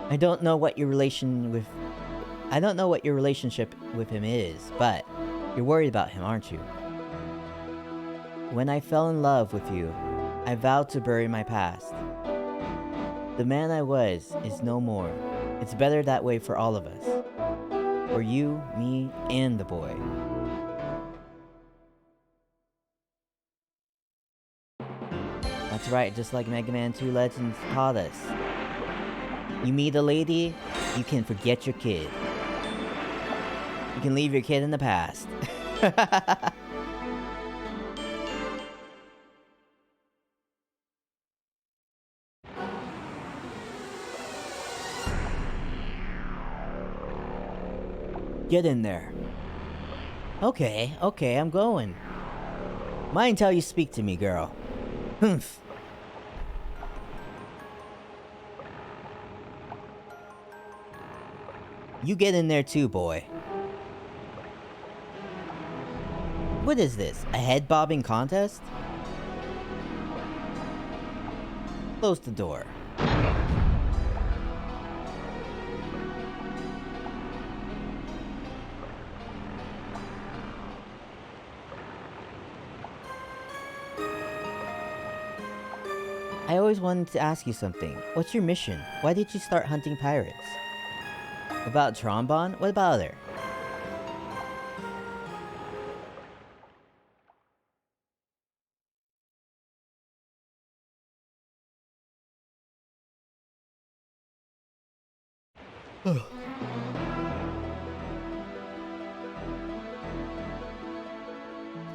I don't know what your relationship with him is, but you're worried about him, aren't you? When I fell in love with you, I vowed to bury my past. The man I was is no more. It's better that way for all of us. For you, me, and the boy. That's right, just like Mega Man 2 Legends taught us. You meet a lady, you can forget your kid. You can leave your kid in the past. Get in there. Okay, I'm going. Mind how you speak to me, girl. Humph. You get in there too, boy. What is this? A head-bobbing contest? Close the door. I always wanted to ask you something. What's your mission? Why did you start hunting pirates? About Trombone? What about her?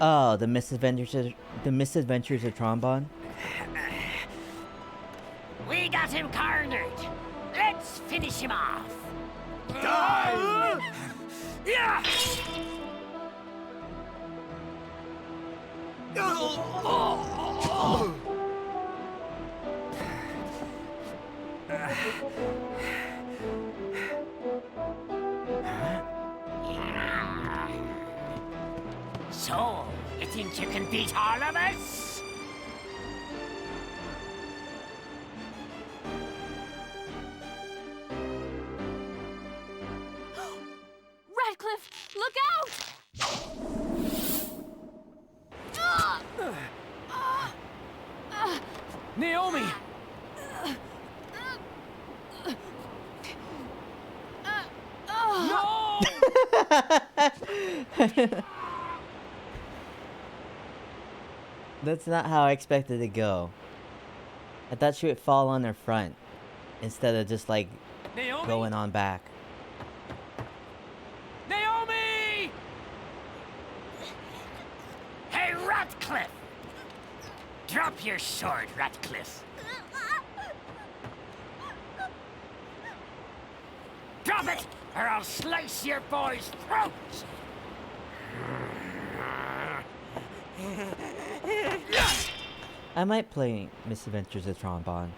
Oh, the misadventures of Trombone? We got him cornered. Let's finish him off. Die! Yeah! So, you think you can beat all of us? Radcliffe, look out! Naomi! No! That's not how I expected it to go. I thought she would fall on her front instead of just like Naomi! going on back. Naomi! Hey, Ratcliffe! Drop your sword, Ratcliffe. Drop it, or I'll slice your boy's throat! I might play Misadventures of Trombone.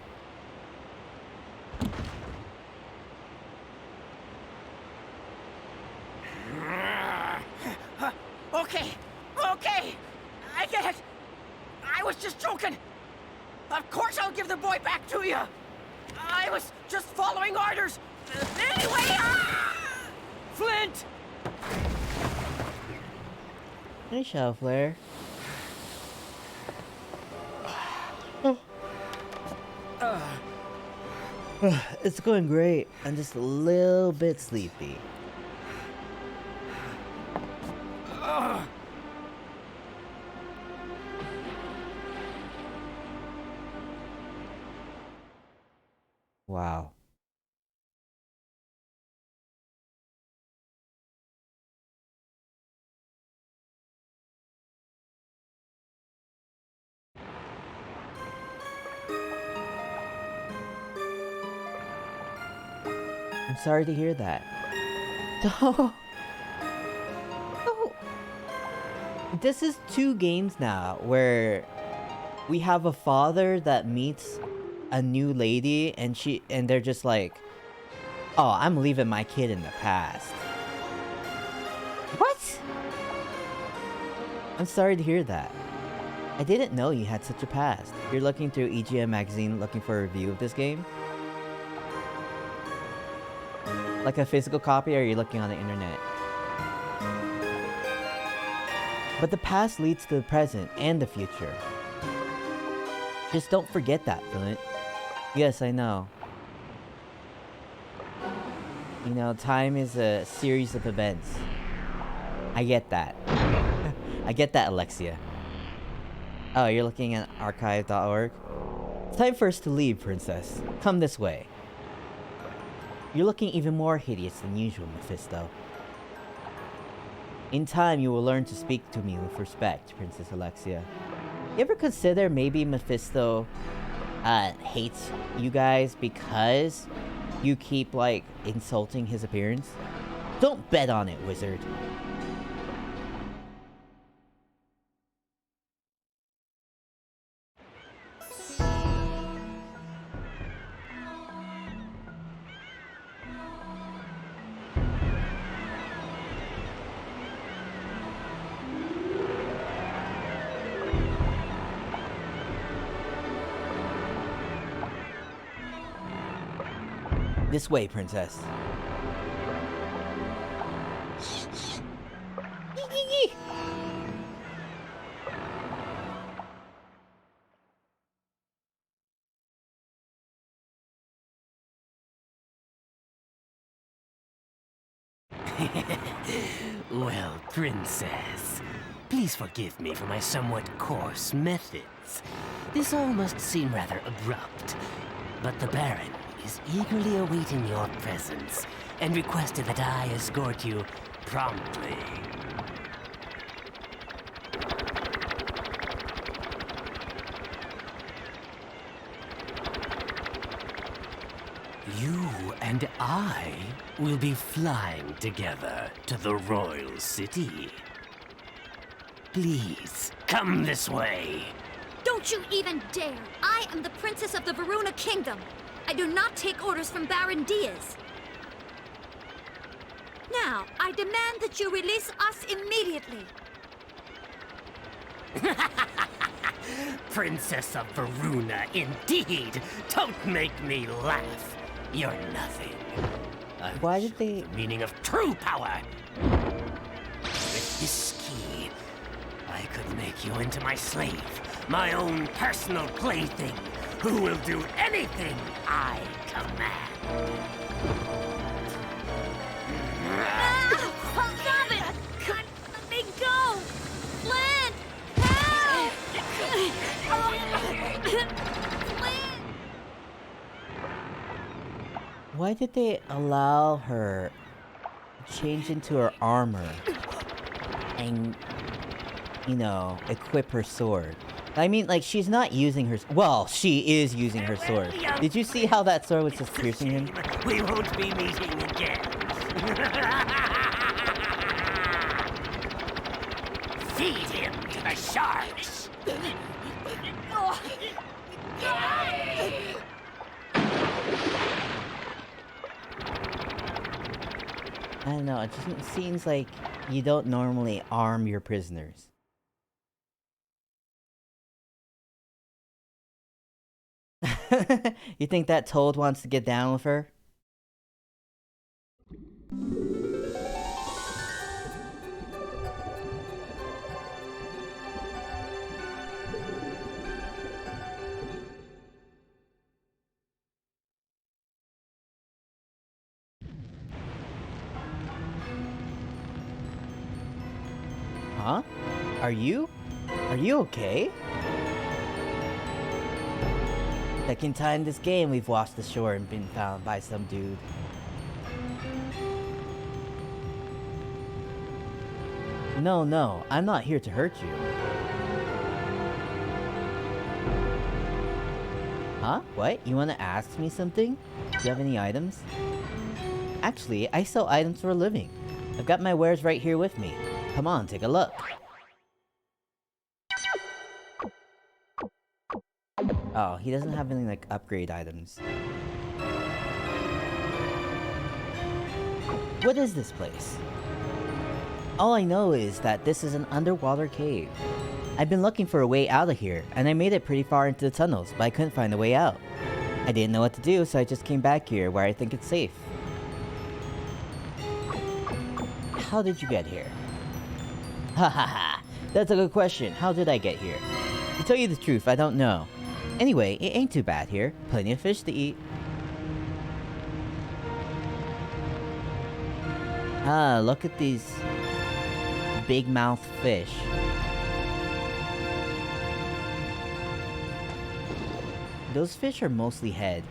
Okay, okay! I get it! I was just joking! Of course I'll give the boy back to you! I was just following orders! Anyway, Flint! Hey, Shadow Flare. It's going great. I'm just a little bit sleepy. Wow. I'm sorry to hear that. Oh. Oh. This is 2 games now where we have a father that meets a new lady and they're just like, "Oh, I'm leaving my kid in the past." What? I'm sorry to hear that. I didn't know you had such a past. You're looking through EGM magazine looking for a review of this game? Like a physical copy, or are you looking on the internet? But the past leads to the present and the future. Just don't forget that, Flint. Yes, I know. You know, time is a series of events. I get that. I get that, Alexia. Oh, you're looking at archive.org? It's time for us to leave, Princess. Come this way. You're looking even more hideous than usual, Mephisto. In time, you will learn to speak to me with respect, Princess Alexia. You ever consider maybe Mephisto hates you guys because you keep, like, insulting his appearance? Don't bet on it, wizard. This way, Princess. Well, Princess, please forgive me for my somewhat coarse methods. This all must seem rather abrupt, but the Baron is eagerly awaiting your presence and requested that I escort you promptly. You and I will be flying together to the royal city. Please, come this way. Don't you even dare! I am the Princess of the Varuna Kingdom. I do not take orders from Baron Diaz. Now, I demand that you release us immediately. Princess of Varuna, indeed. Don't make me laugh. You're nothing. Why did they... The meaning of true power. With this key, I could make you into my slave, my own personal plaything, who will do anything I command. Stop it! God, let me go! Flint! Help! Flint! Why did they allow her to change into her armor and, you know, equip her sword? I mean, like, she's not using her... Well, she is using her sword. Did you see how that sword was just piercing him? We won't be meeting again. Feed him to the sharks. I don't know, it just seems like you don't normally arm your prisoners. You think that Toad wants to get down with her? Huh? Are you okay? Second time this game we've washed ashore and been found by some dude. No, I'm not here to hurt you. Huh? What? You wanna ask me something? Do you have any items? Actually, I sell items for a living. I've got my wares right here with me. Come on, take a look. Oh, he doesn't have any, like, upgrade items. What is this place? All I know is that this is an underwater cave. I've been looking for a way out of here, and I made it pretty far into the tunnels, but I couldn't find a way out. I didn't know what to do, so I just came back here where I think it's safe. How did you get here? Ha ha ha! That's a good question. How did I get here? To tell you the truth, I don't know. Anyway, it ain't too bad here. Plenty of fish to eat. Ah, look at these big mouth fish. Those fish are mostly head.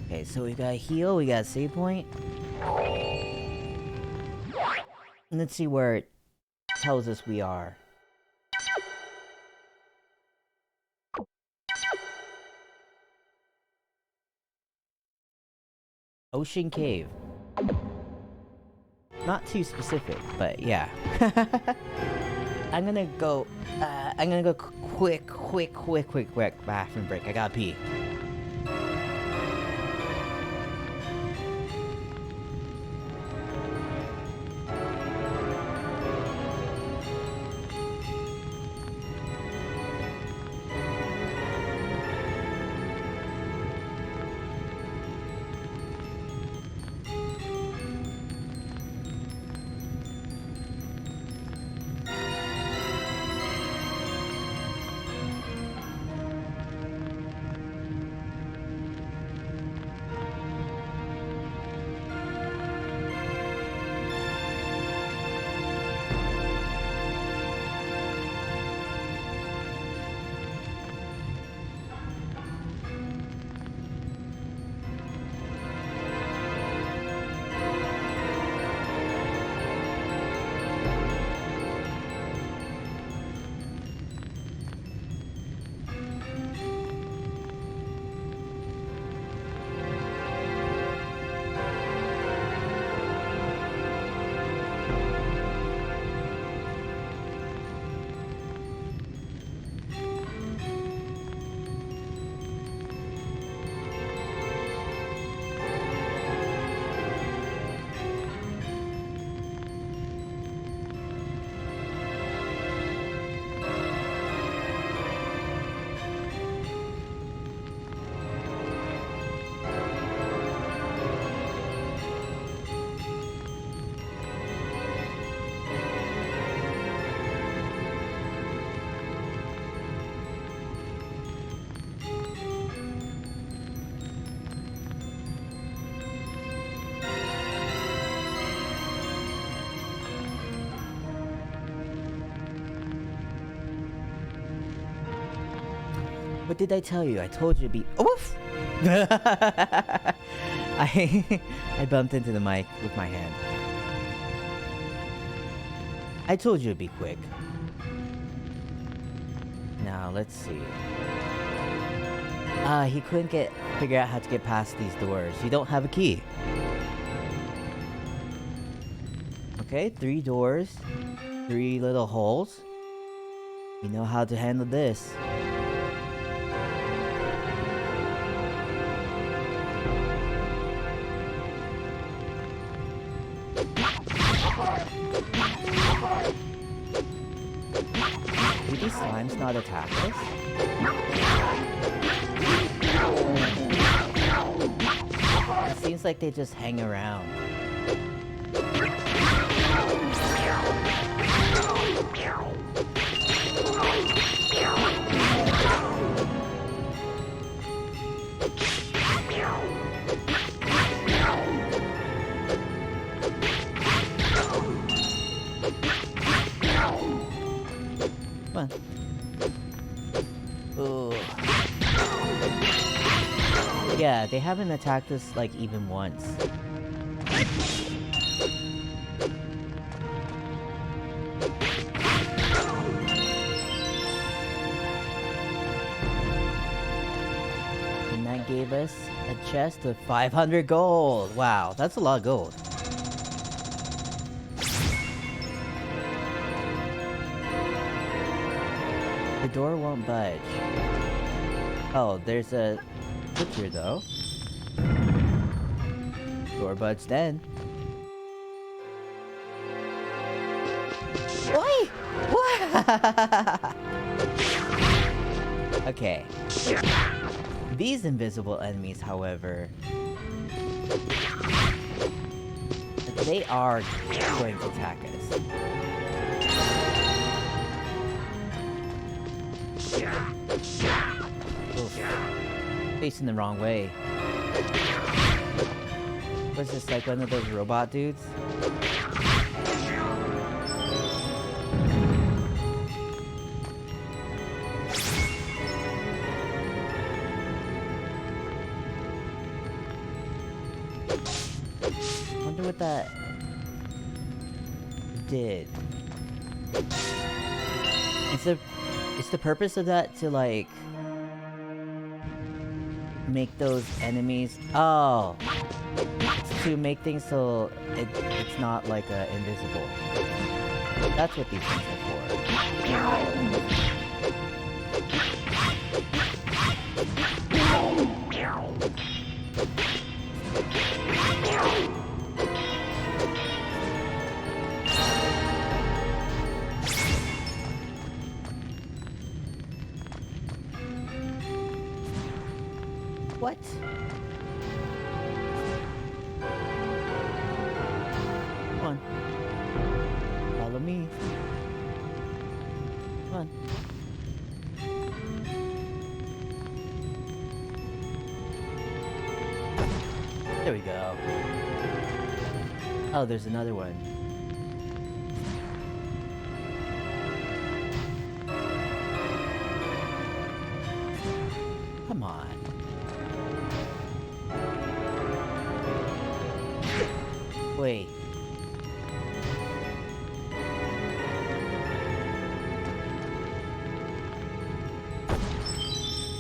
Okay, so we got a heal, we got a save point. Let's see where it tells us we are. Ocean Cave. Not too specific, but yeah. I'm gonna go quick bathroom break. I gotta pee. What did I tell you? I told you to be. Oof! I bumped into the mic with my hand. I told you to be quick. Now let's see. He couldn't figure out how to get past these doors. You don't have a key. Okay, 3 doors, 3 little holes. You know how to handle this. Do these slimes not attack us? It seems like they just hang around. Come on. Ooh. Yeah, they haven't attacked us like even once. And that gave us a chest with 500 gold. Wow, that's a lot of gold. The door won't budge. Oh, there's a picture though. Door budge then. Oi! What? Okay. These invisible enemies, however, they are going to attack us. Oof. Facing the wrong way. Was this like one of those robot dudes? Wonder what that did. Is the purpose of that to like make those enemies? Oh, it's to make things so it's not like invisible. That's what these things are What? Come on. Follow me. Come on. There we go. Oh, there's another one. Come on. Wait.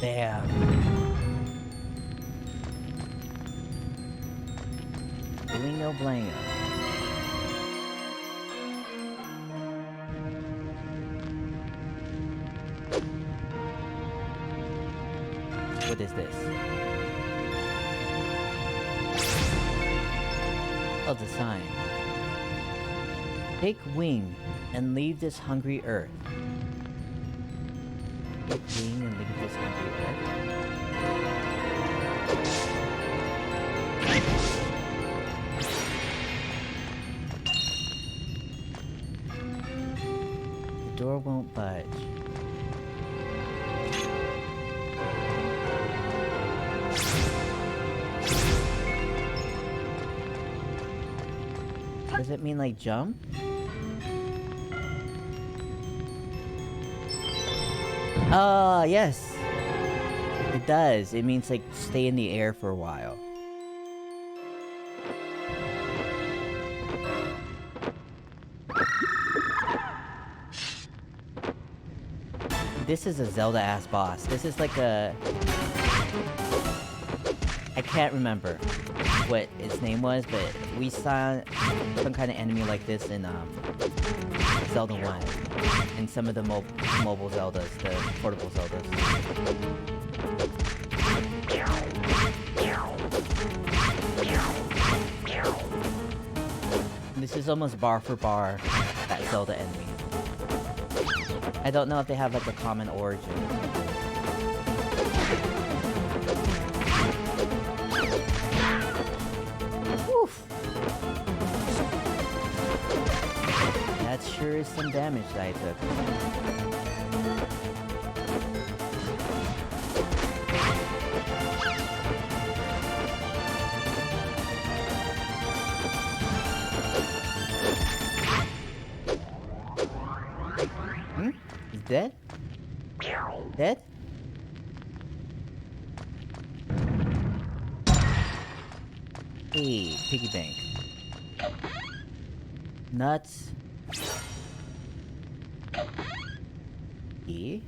Bam. Blingo blango. What is this? Oh, the sign. Take wing and leave this hungry earth. Take wing and leave this hungry earth. The door won't budge. Does it mean like jump? Ah, yes. It does. It means like stay in the air for a while. This is a Zelda-ass boss. This is like a... I can't remember what its name was, but we saw some kind of enemy like this in Zelda 1. And some of the mobile Zeldas, the portable Zeldas. This is almost bar for bar that Zelda enemy. I don't know if they have like a common origin. Oof. That sure is some damage that I took. He's dead? Dead? Hey, piggy bank. Nuts. E.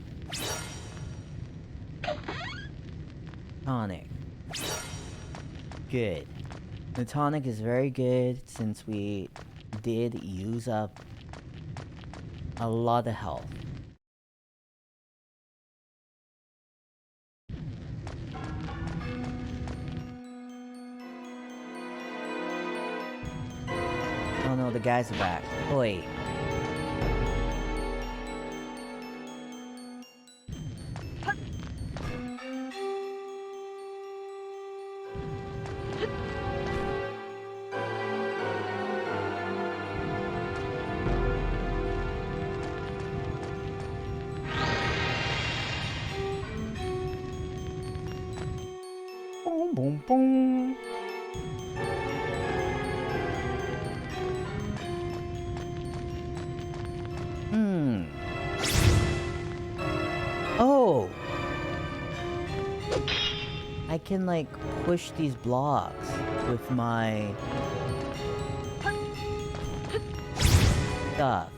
Tonic. Good. The tonic is very good since we did use up a lot of health. Oh no, the guys are back. Oi. Boom, boom, boom. Oh! I can like push these blocks with my stuff.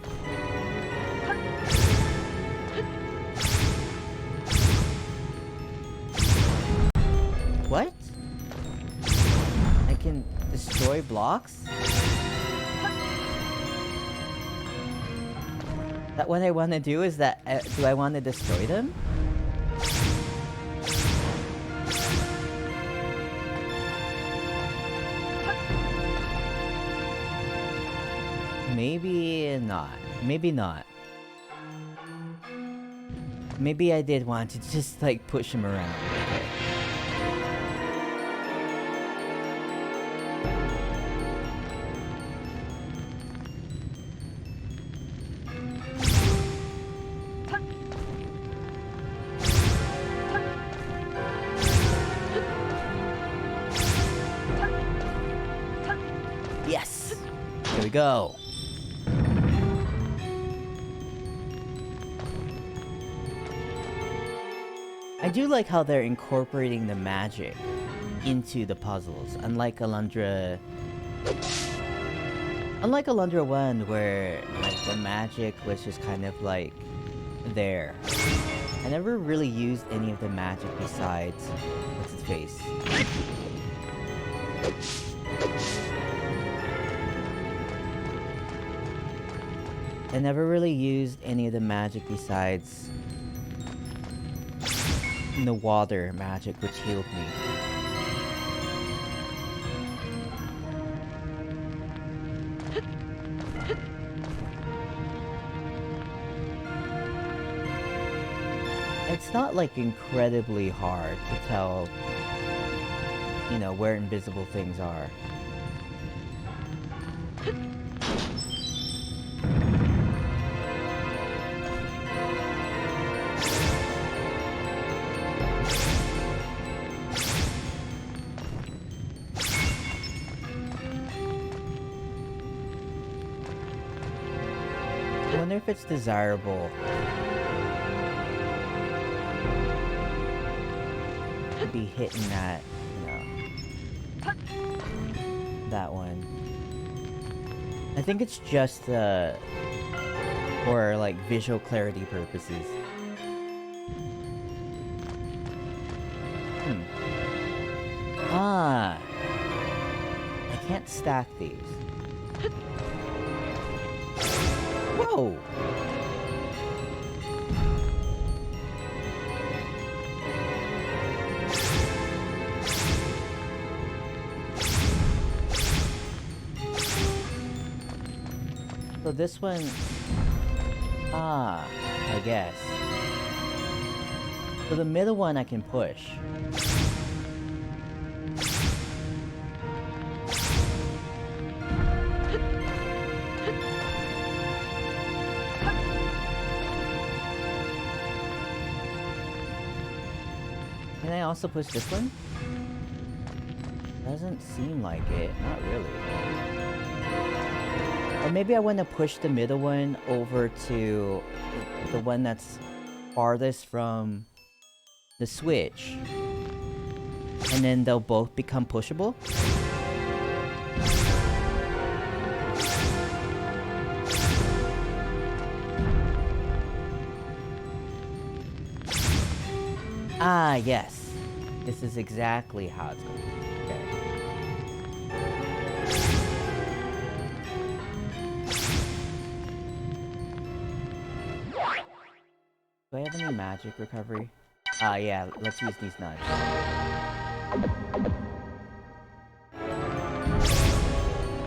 What? I can destroy blocks? That what I want to do is that do I want to destroy them? Maybe not. Maybe not. Maybe I did want to just like push him around. Okay. Yes! Here we go. I do like how they're incorporating the magic into the puzzles, unlike Alundra 1, where like the magic was just kind of like there. I never really used any of the magic besides what's its face. I never really used any of the magic besides the water magic, which healed me. It's not like incredibly hard to tell, you know, where invisible things are. I wonder if it's desirable be hitting that, that one. I think it's just for like visual clarity purposes. Ah, I can't stack these. Whoa! So this one... Ah, I guess. So the middle one I can push. Can I also push this one? Doesn't seem like it. Not really. Or maybe I want to push the middle one over to the one that's farthest from the switch. And then they'll both become pushable? Ah, yes. This is exactly how it's going to be. Do I have any magic recovery? Ah, yeah, let's use these knives.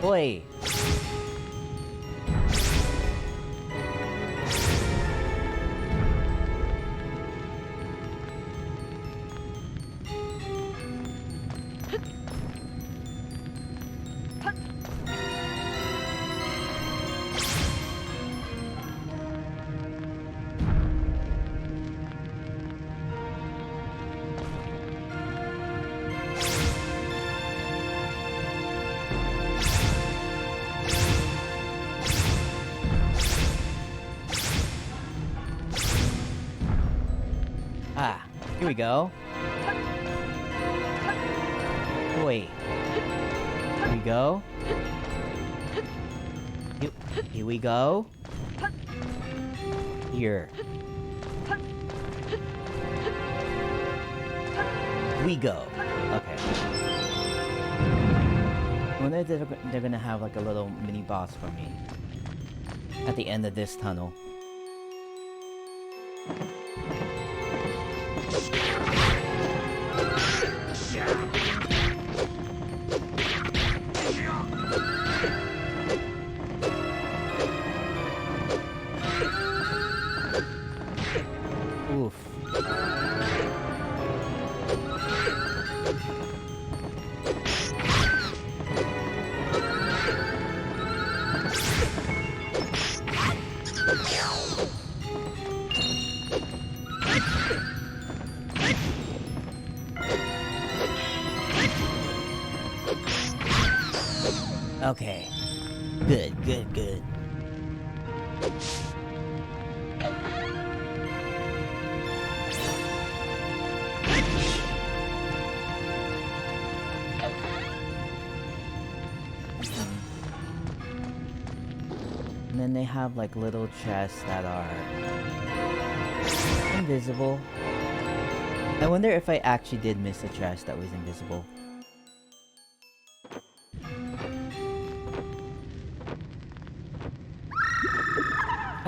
Boy! Ah, here we go. Wait. Here we go. Here we go. Here. We go. Okay. I wonder if they're gonna have like a little mini boss for me at the end of this tunnel. Oof. Okay. Good, good, good. And then they have like little chests that are invisible. I wonder if I actually did miss a chest that was invisible.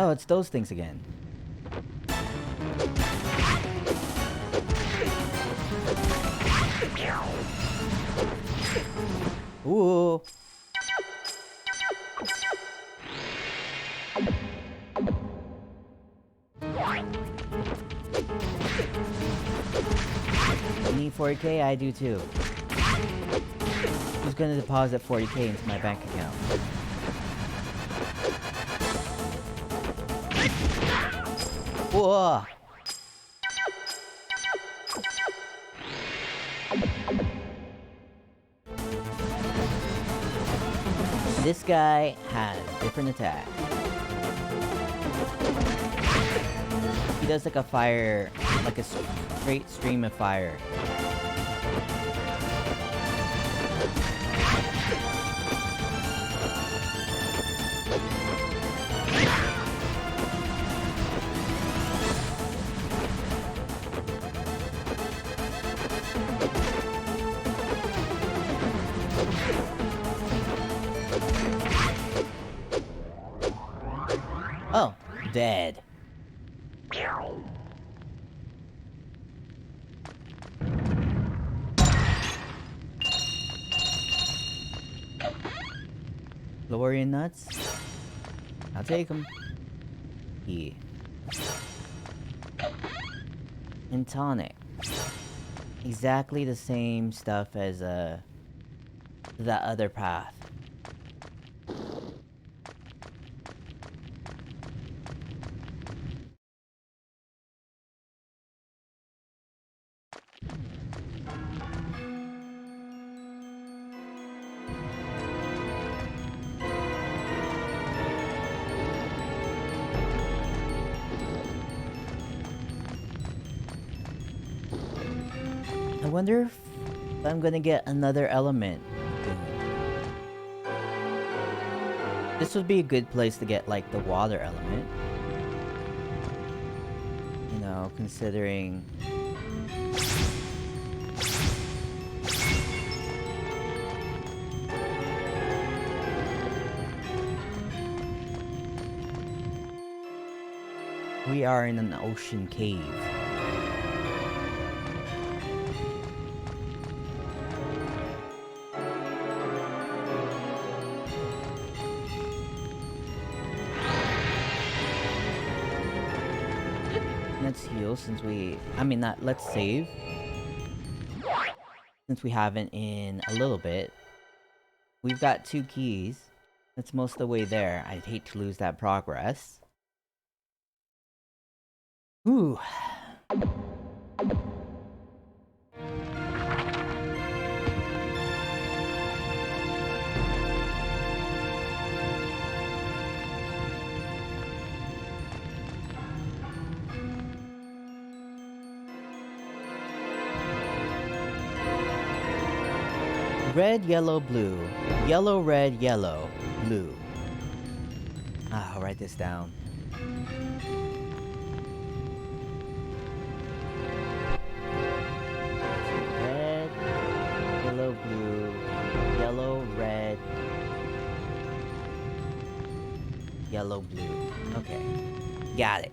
Oh, it's those things again. Ooh. You need 40k? I do too. Who's gonna deposit 40k into my bank account? Whoa! This guy has different attack. He does like a fire, like a straight stream of fire. Oh, dead. Florian nuts? I'll take them. Yeah. And tonic. Exactly the same stuff as that other path. I wonder if I'm gonna get another element. This would be a good place to get, like, the water element. You know, considering... we are in an ocean cave. Let's heal since we... I mean, not... let's save. Since we haven't in a little bit. We've got 2 keys. That's most of the way there. I'd hate to lose that progress. Ooh. Red, yellow, blue. Yellow, red, yellow, blue. Ah, I'll write this down. Red, yellow, blue, yellow, red, yellow, blue. Okay. Got it.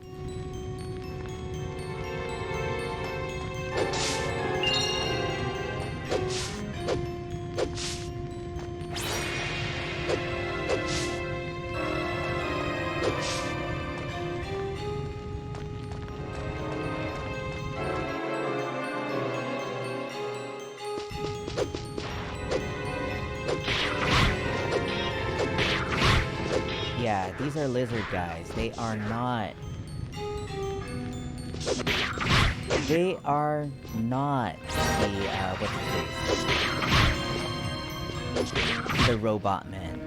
Yeah, these are lizard guys. They are not... they are not the, what's his face? The robot men.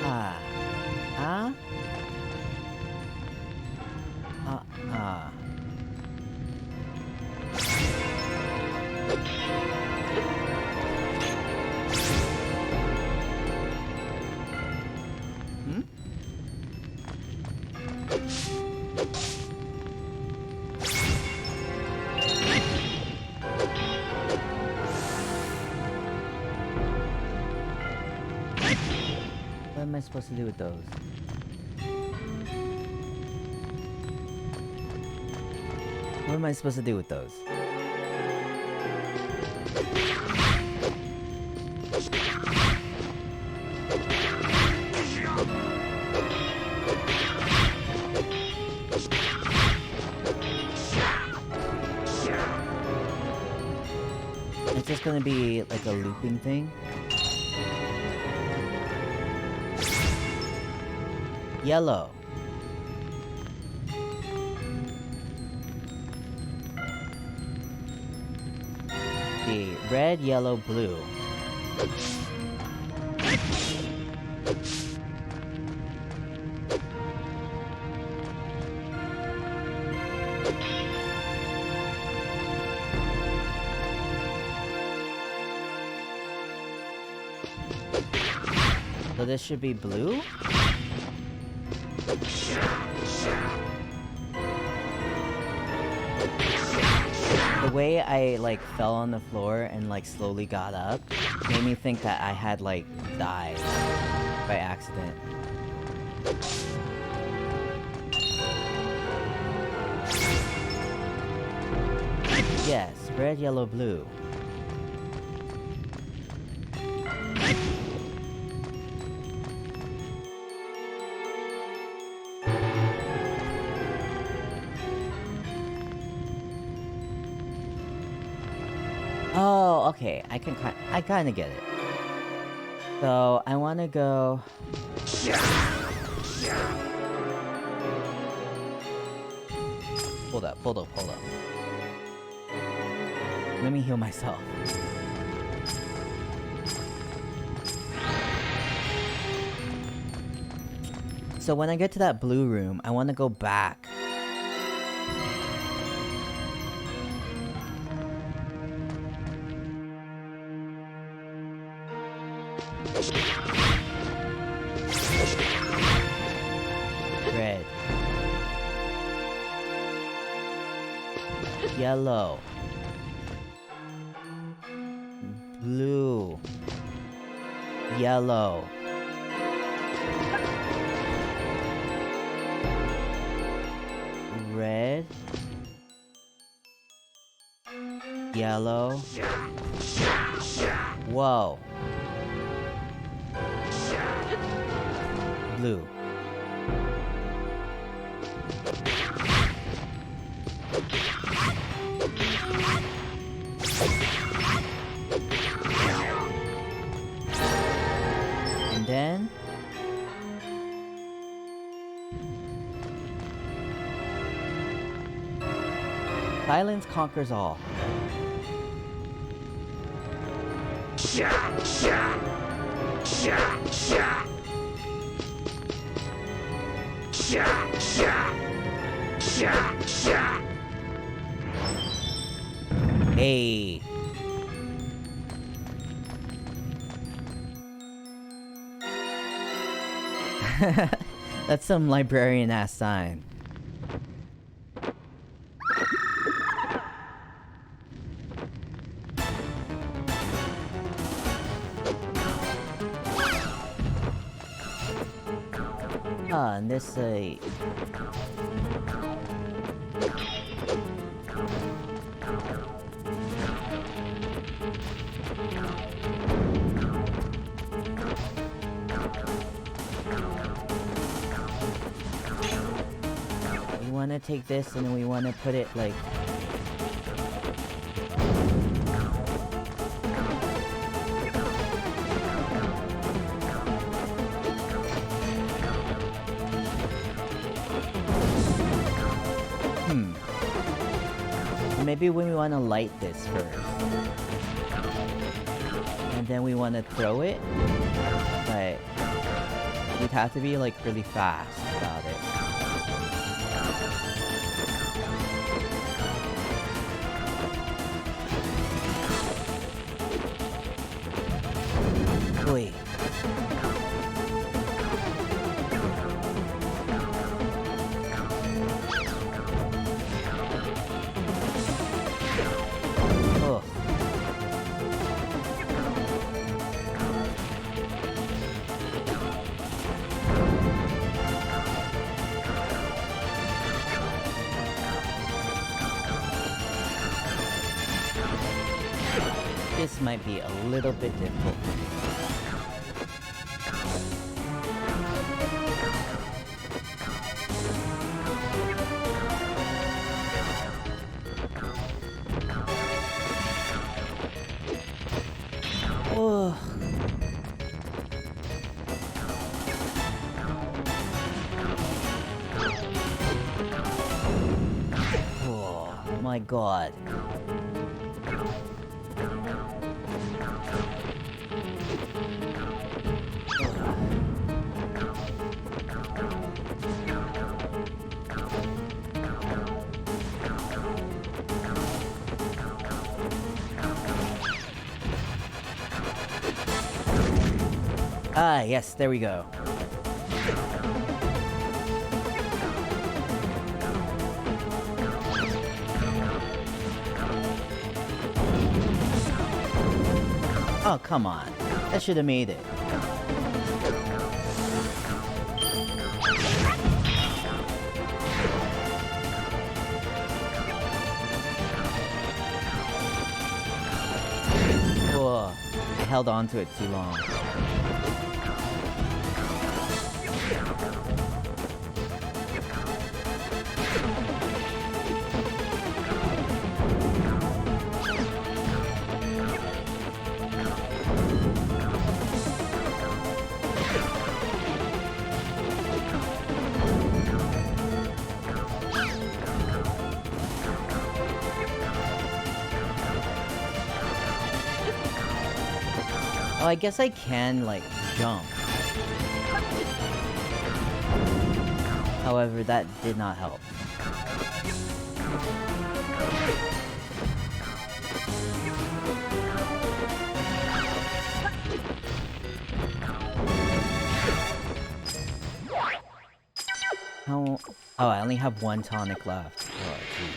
Ah. Huh? Hmm? What am I supposed to do with those? What am I supposed to do with those? It's just gonna be like a looping thing. Yellow. The red, yellow, blue. So this should be blue? The way I, like, fell on the floor and, like, slowly got up made me think that I had, like, died by accident. Yes, red, yellow, blue. Oh, okay. I kind of get it. So I want to go. Hold up. Let me heal myself. So when I get to that blue room, I want to go back. Red. Yellow. Blue. Yellow. Red. Yellow. Whoa. Blue. And then silence conquers all. Hey. That's some librarian ass sign. And this we want to take this and then we want to put it like maybe when we want to light this first. And then we want to throw it. But we'd have to be like really fast about it. Wait. This might be a little bit difficult. Oh. Oh my god. Ah, yes, there we go. Oh, come on. That should have made it. Whoa. I held on to it too long. Oh, I guess I can, like, jump. However, that did not help. How... Oh, I only have one tonic left. Oh, jeez.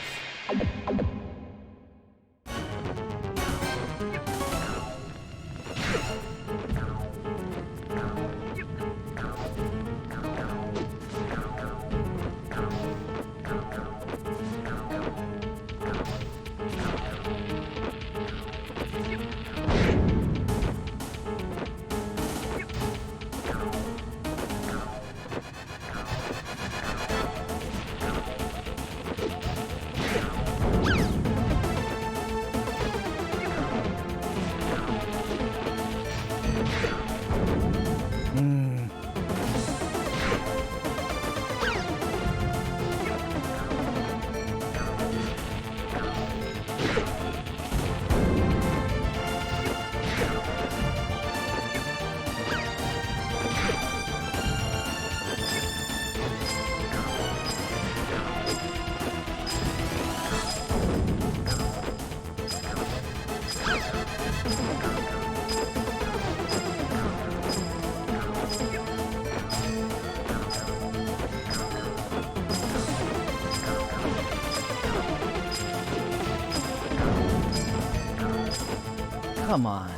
Come on.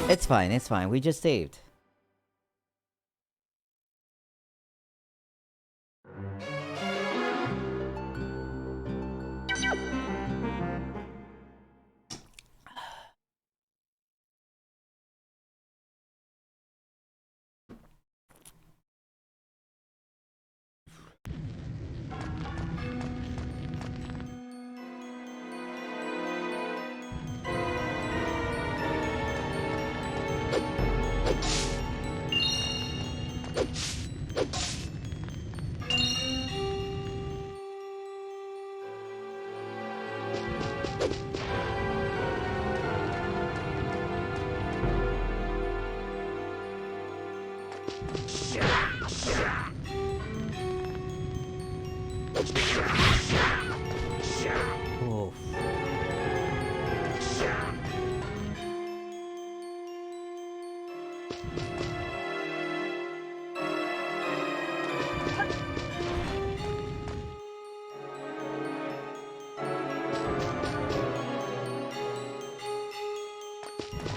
It's fine, it's fine. We just saved. Oof.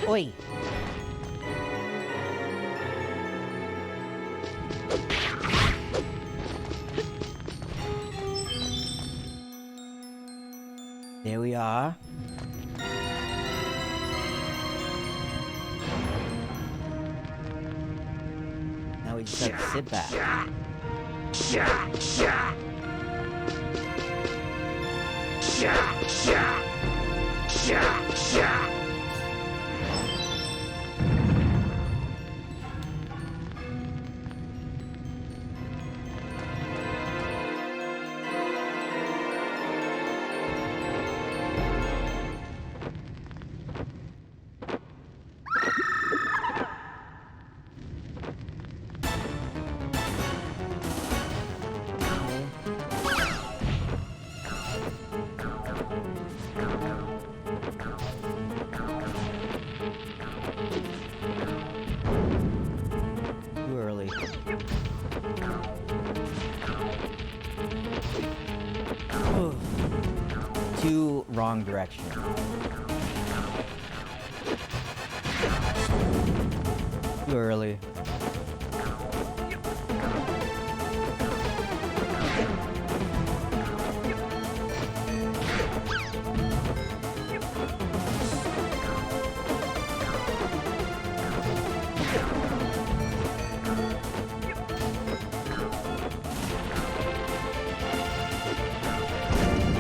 Oi. There we are. Now we just have to sit back. wrong direction. Too early.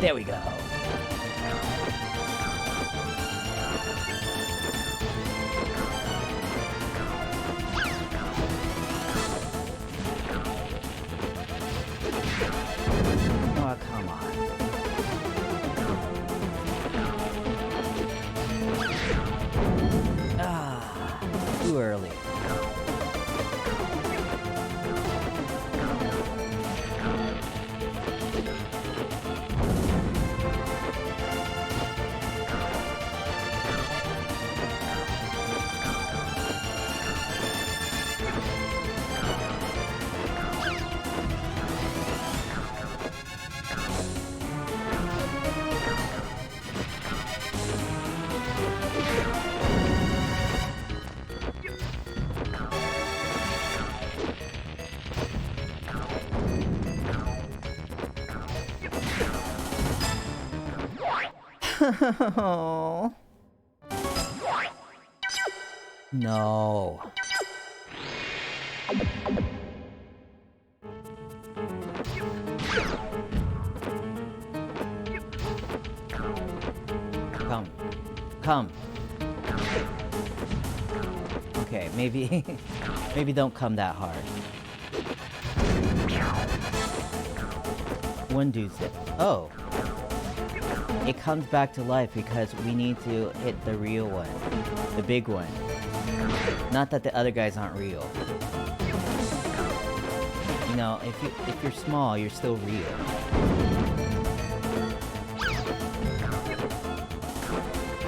There we go. Oh, come on. Ah, too early. Oh. No. Come. Come. Okay, maybe maybe don't come that hard. One dude's dead. Oh. It comes back to life because we need to hit the real one. The big one. Not that the other guys aren't real. You know, if you're small, you're still real.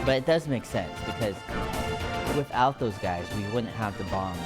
But it does make sense because without those guys, we wouldn't have the bombs.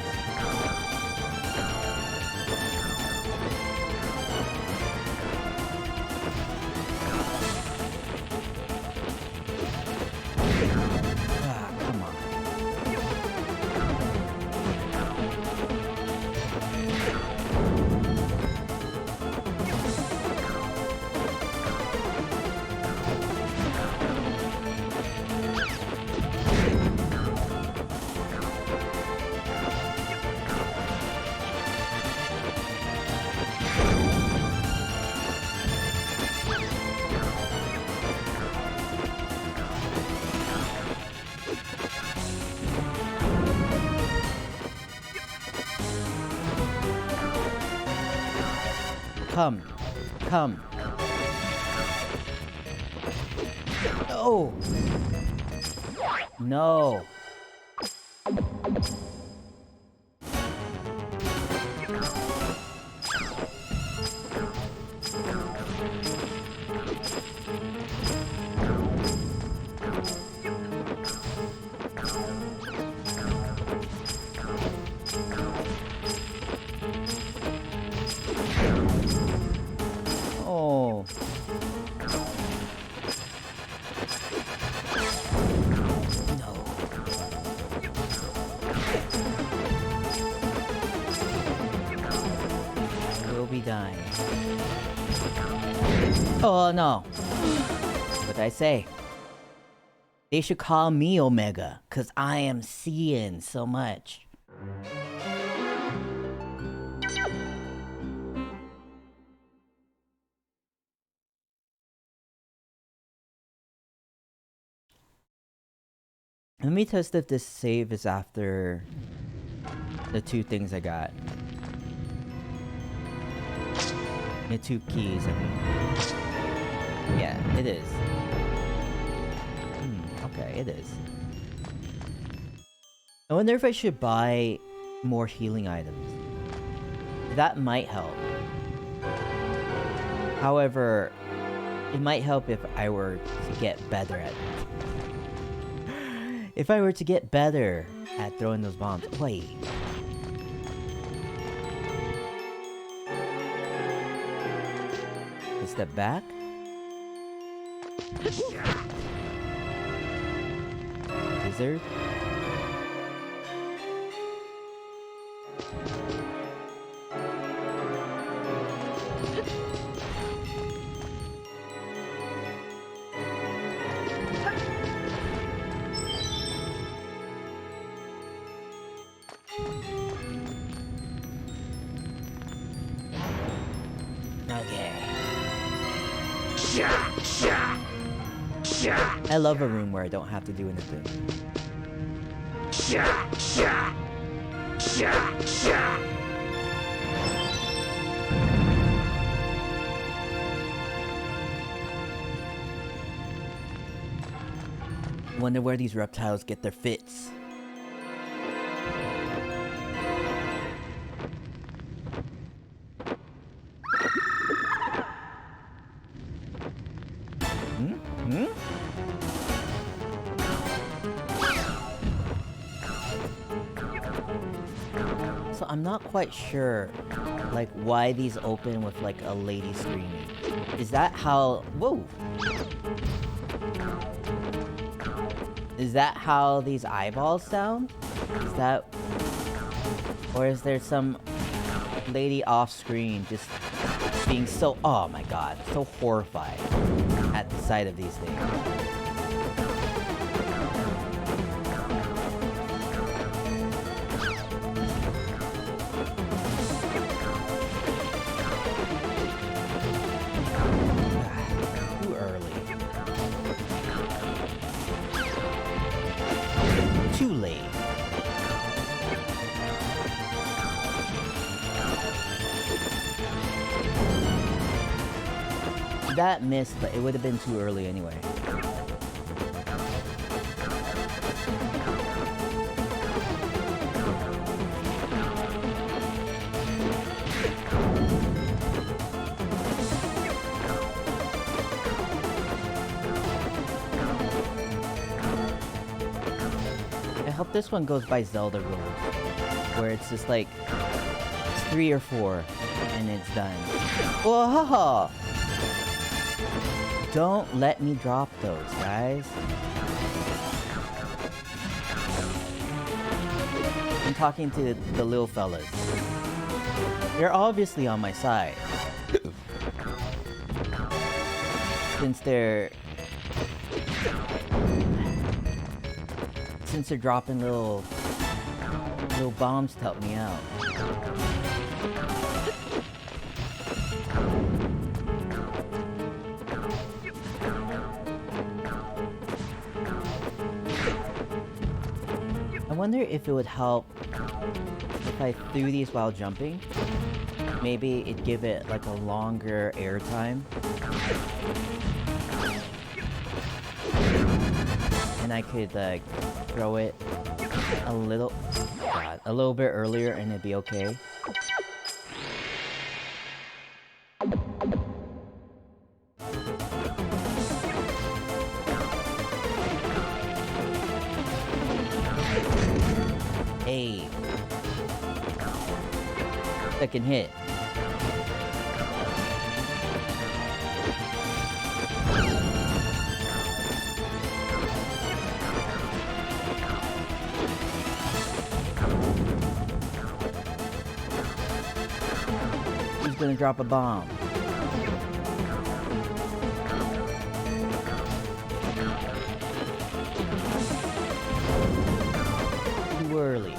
Come. Come. No. No. Oh. No. We'll be dying. Oh no. What'd I say? They should call me Omega, 'cause I am seeing so much. Let me test if this save is after the two things I got. The two keys, I mean. Yeah, it is. Okay, it is. I wonder if I should buy more healing items. That might help. However, it might help if I were to get better at it. If I were to get better at throwing those bombs. Wait. Step back. Lizard? Okay. I love a room where I don't have to do anything. Wonder where these reptiles get their fits. So I'm not quite sure, like, why these open with, like, a lady screaming. Is that how... Whoa! Is that how these eyeballs sound? Is that... Or is there some lady off-screen just being so... Oh my god, so horrified at the sight of these things. Too early. Too late. That missed, but it would have been too early anyway. I hope this one goes by Zelda rules, where it's just like, it's 3 or 4, and it's done. Whoa! Don't let me drop those, guys. I'm talking to the little fellas. They're obviously on my side. Since they're dropping little bombs to help me out. I wonder if it would help if I threw these while jumping. Maybe it'd give it like a longer air time. And I could like throw it a little bit earlier and it'd be okay. Hey. Second hit. He's gonna drop a bomb. Too early.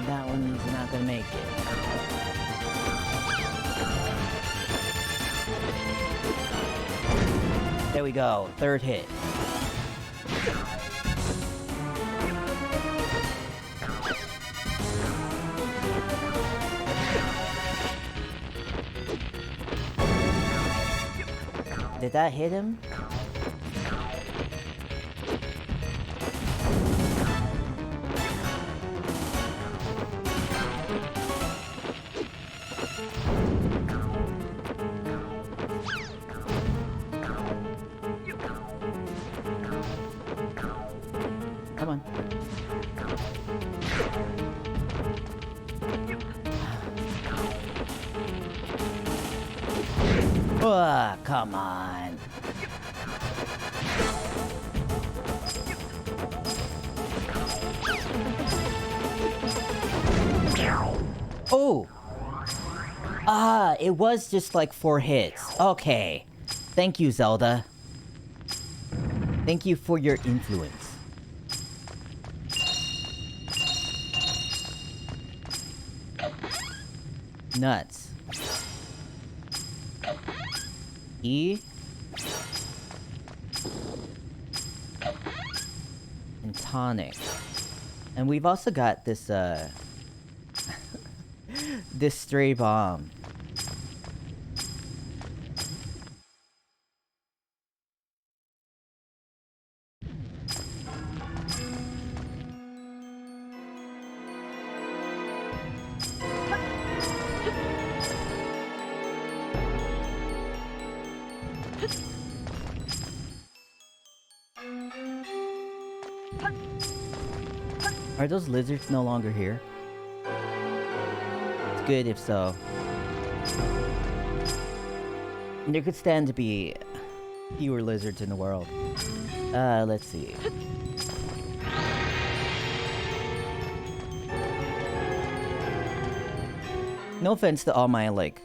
That one's not gonna make it. There we go, third hit. Did that hit him? Come on. Come on. Oh! Ah, it was just like 4 hits. Okay. Thank you, Zelda. Thank you for your influence. Nuts. E. And tonic. And we've also got this, this stray bomb. Are those lizards no longer here? It's good if so. There could stand to be fewer lizards in the world. Let's see. No offense to all my, like,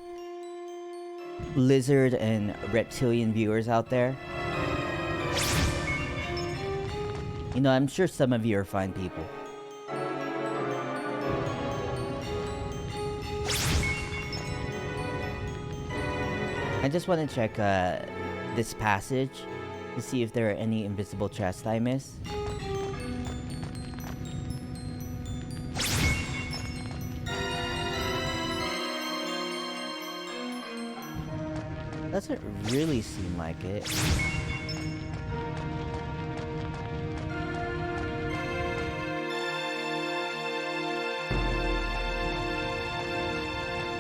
lizard and reptilian viewers out there. You know, I'm sure some of you are fine people. I just want to check this passage to see if there are any invisible chests I missed. Doesn't really seem like it.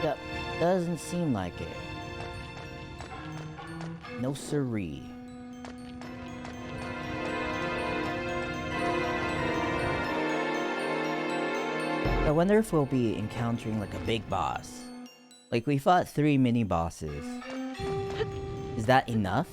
Yep, doesn't seem like it. No siree. I wonder if we'll be encountering like a big boss. Like we fought 3 mini bosses. Is that enough?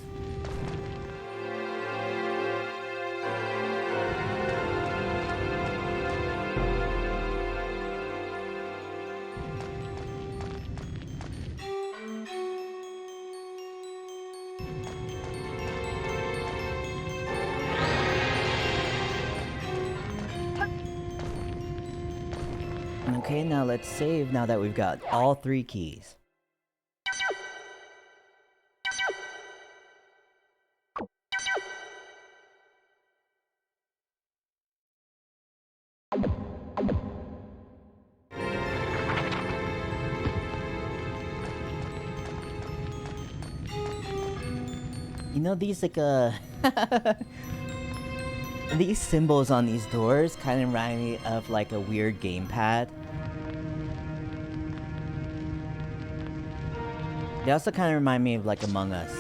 Okay, now let's save now that we've got all 3 keys. You know, these like these symbols on these doors kind of remind me of like a weird gamepad. They also kind of remind me of like Among Us,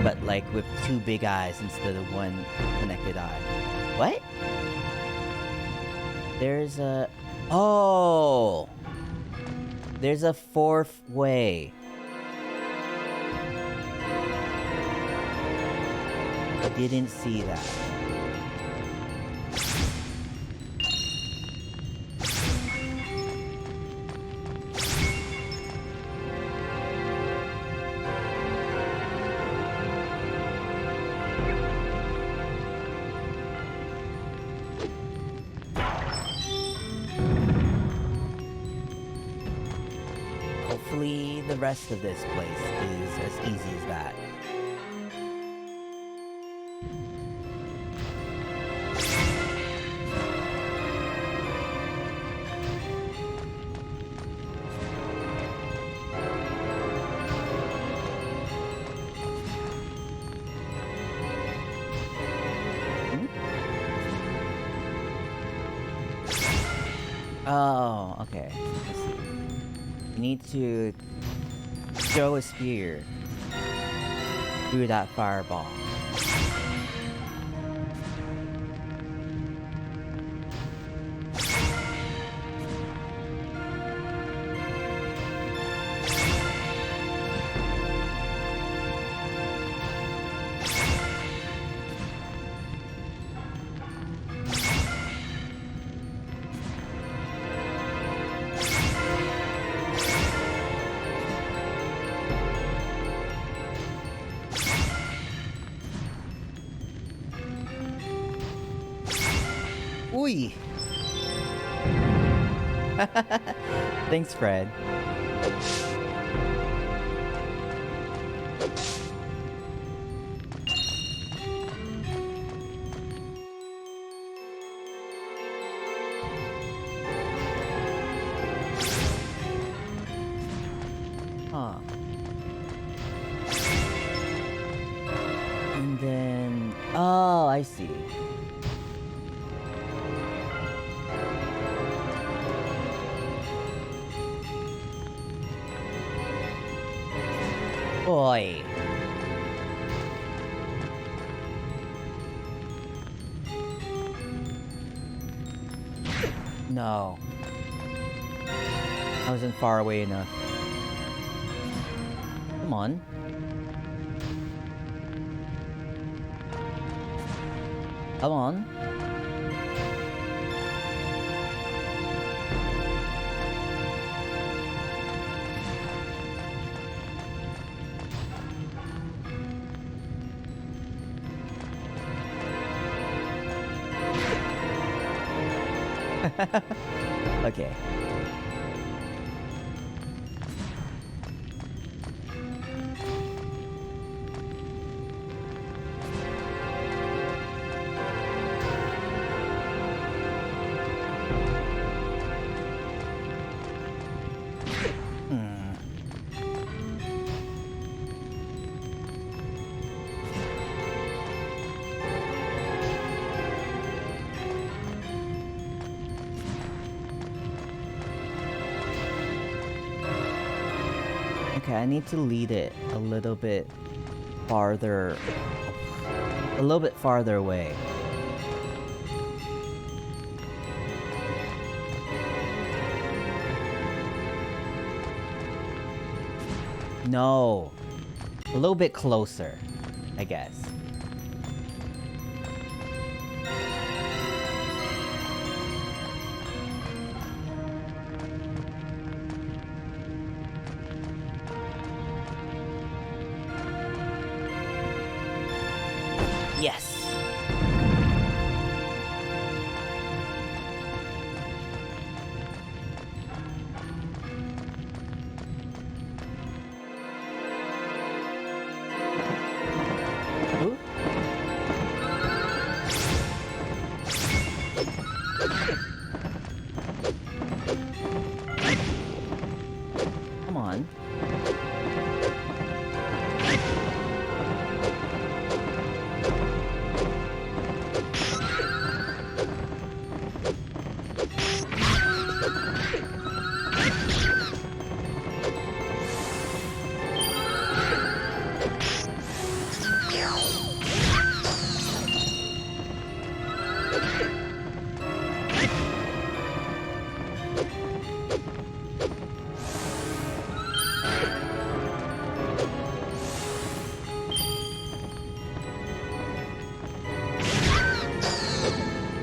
but like with 2 big eyes instead of 1 connected eye. What? There's a... Oh! There's a 4th way. I didn't see that. Hopefully the rest of this place is as easy as that. Oh, okay. Let's see. You need to throw a spear through that fireball. Ooh. Thanks, Fred. Huh. And then... Oh, I see. Boy. No. I wasn't far away enough. Come on. Come on. Okay. Okay, I need to lead it a little bit farther away. No. A little bit closer, I guess. Yes. Ooh. Come on.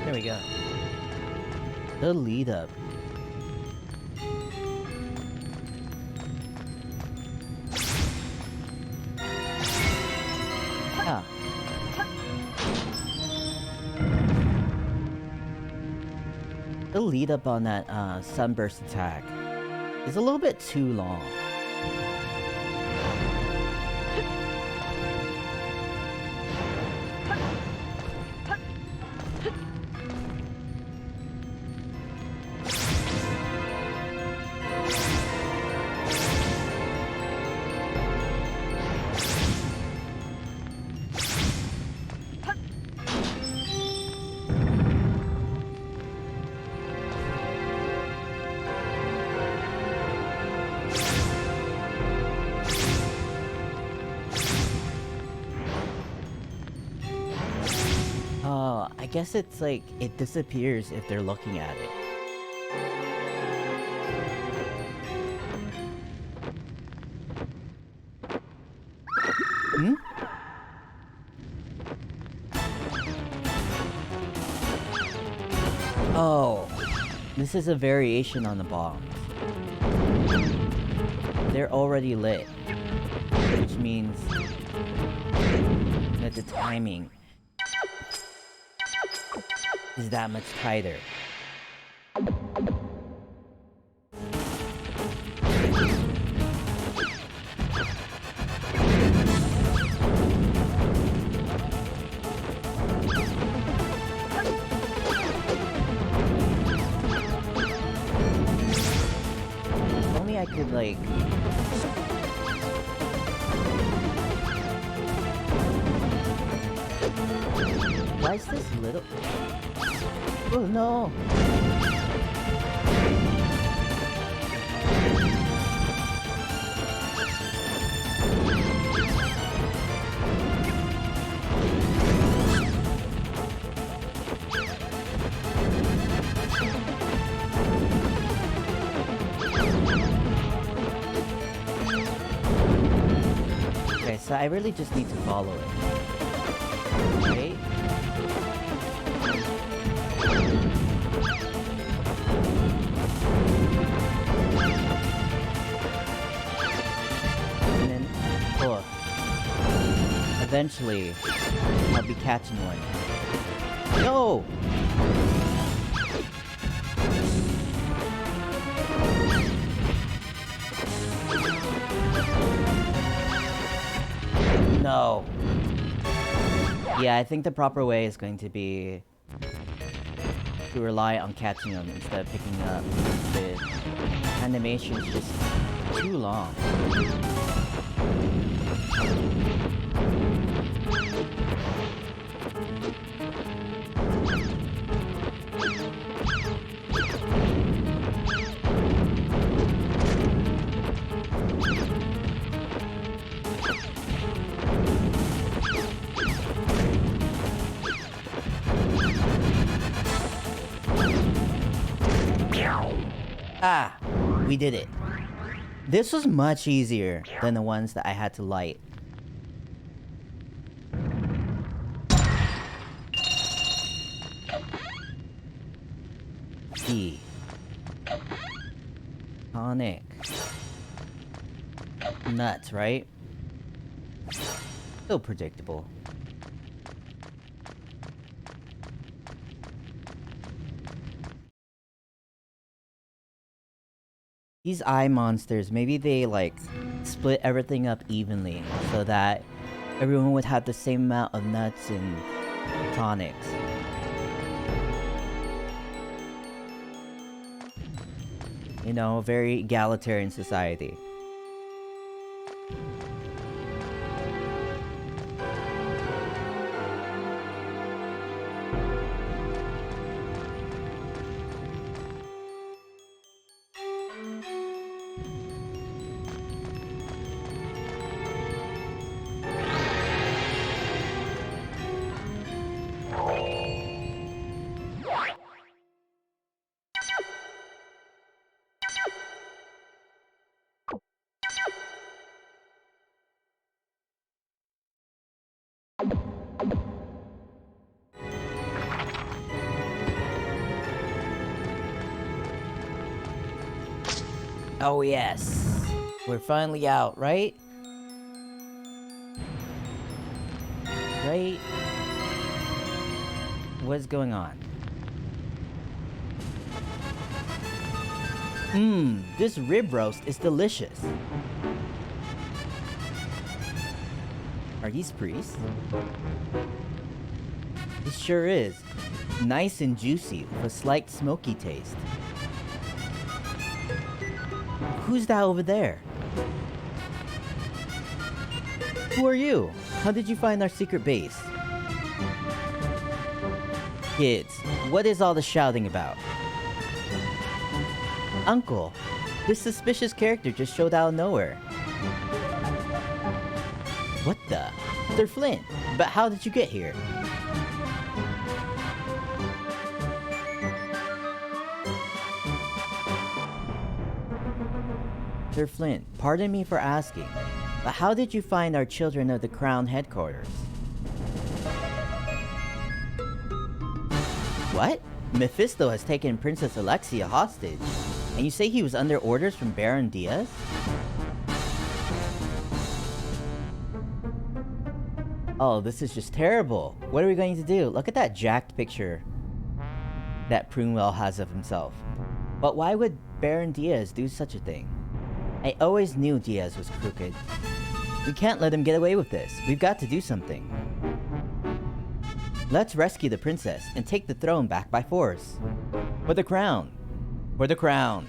There we go. The lead up. Ah. The lead up on that sunburst attack is a little bit too long. Oh, I guess it's like it disappears if they're looking at it. Hmm? Oh, this is a variation on the bombs. They're already lit, which means that the timing is that much tighter. If only I could, like... Why is this little... Oh no! Okay, so I really just need to follow it. Right? And then, oh, eventually, I'll be catching one. No! No. Yeah, I think the proper way is going to be to rely on catching them instead of picking up. The animation's just too long. Ah, we did it. This was much easier than the ones that I had to light. D. Tonic. Nuts, right? So predictable. These eye monsters, maybe they like split everything up evenly so that everyone would have the same amount of nuts and tonics. You know, a very egalitarian society. Oh yes, we're finally out, right? Right? What's going on? Mmm, this rib roast is delicious. Are these priests? It sure is. Nice and juicy, with a slight smoky taste. Who's that over there? Who are you? How did you find our secret base? Kids, what is all the shouting about? Uncle, this suspicious character just showed out of nowhere. What the? They're Flint, but how did you get here? Sir Flint, pardon me for asking, but how did you find our Children of the Crown headquarters? What? Mephisto has taken Princess Alexia hostage, and you say he was under orders from Baron Diaz? Oh, this is just terrible. What are we going to do? Look at that jacked picture that Prunewell has of himself. But why would Baron Diaz do such a thing? I always knew Diaz was crooked. We can't let him get away with this. We've got to do something. Let's rescue the princess and take the throne back by force. For the crown. For the crown.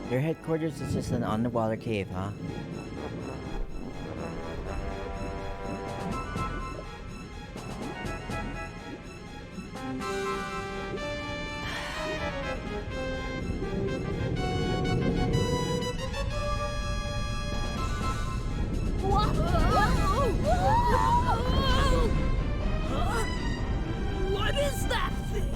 Their headquarters is just an underwater cave, huh? What is that thing?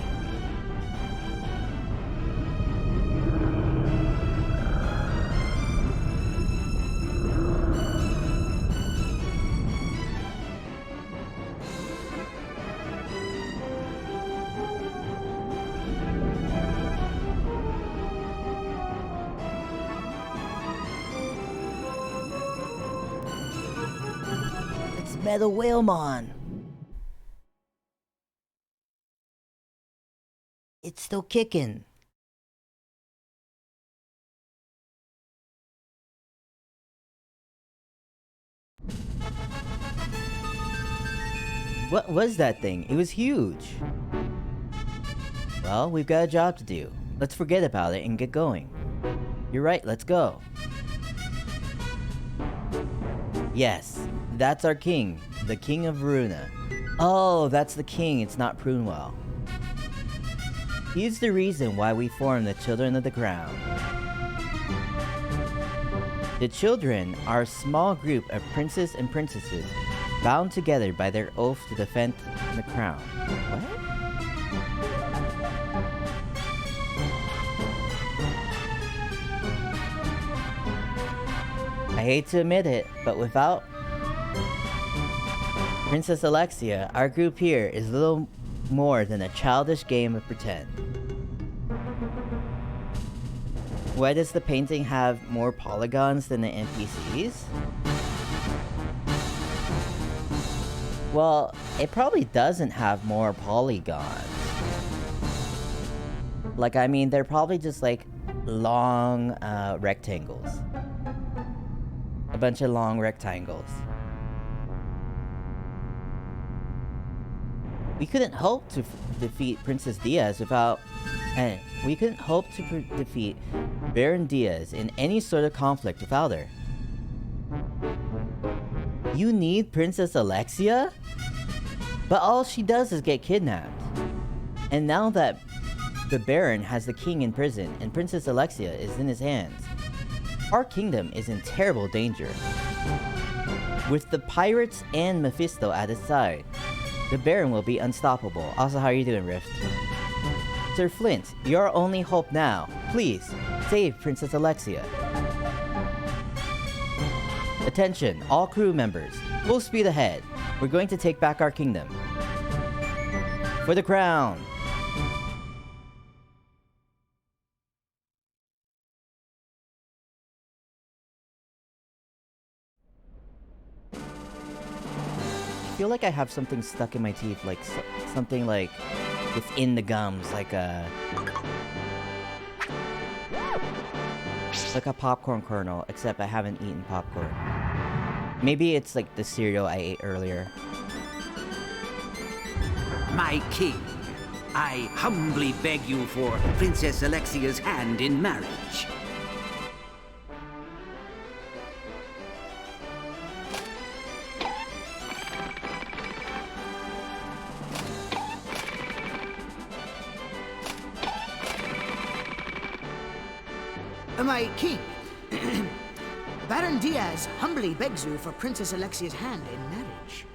It's Metal Whalemon. It's still kicking. What was that thing? It was huge. Well, we've got a job to do. Let's forget about it and get going. You're right, let's go. Yes, that's our king, the king of Verona. Oh, that's the king, it's not Prunewell. He's the reason why we formed the Children of the Crown. The Children are a small group of princes and princesses bound together by their oath to defend the crown. What? I hate to admit it, but without Princess Alexia, our group here is little more than a childish game of pretend. Why does the painting have more polygons than the NPCs? Well, it probably doesn't have more polygons. Like, I mean, they're probably just like long rectangles. A bunch of long rectangles. We couldn't hope to defeat Princess Diaz without... we couldn't hope to defeat Baron Diaz in any sort of conflict without her. You need Princess Alexia? But all she does is get kidnapped. And now that the Baron has the king in prison and Princess Alexia is in his hands, our kingdom is in terrible danger. With the pirates and Mephisto at his side, the Baron will be unstoppable. Also, how are you doing, Rift? Sir Flint, your only hope now. Please, save Princess Alexia. Attention, all crew members. Full speed ahead. We're going to take back our kingdom. For the crown! I feel like I have something stuck in my teeth, like something like within the gums, like a popcorn kernel, except I haven't eaten popcorn. Maybe it's like the cereal I ate earlier. My king, I humbly beg you for Princess Alexia's hand in marriage. My king, Baron Diaz humbly begs you for Princess Alexia's hand in marriage.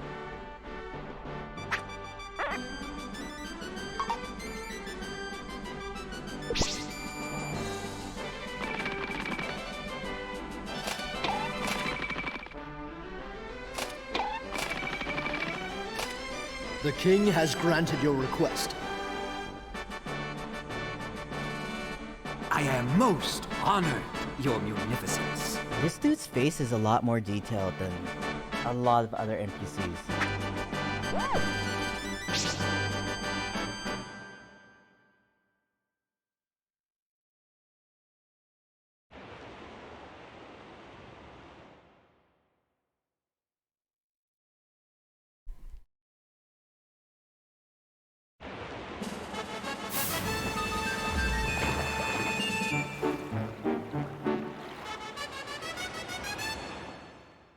The king has granted your request. I am most honored, your munificence. This dude's face is a lot more detailed than a lot of other NPCs.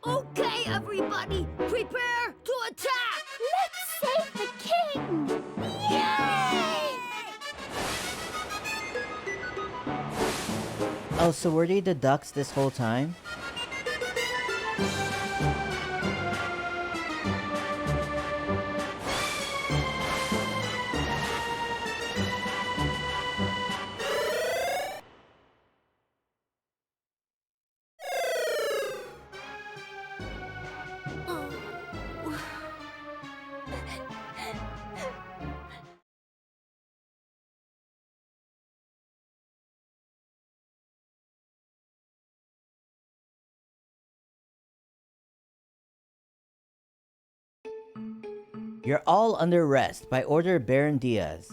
Okay, everybody, prepare to attack! Let's save the king! Yay! Oh, so were they the ducks this whole time? You're all under arrest by order of Baron Diaz.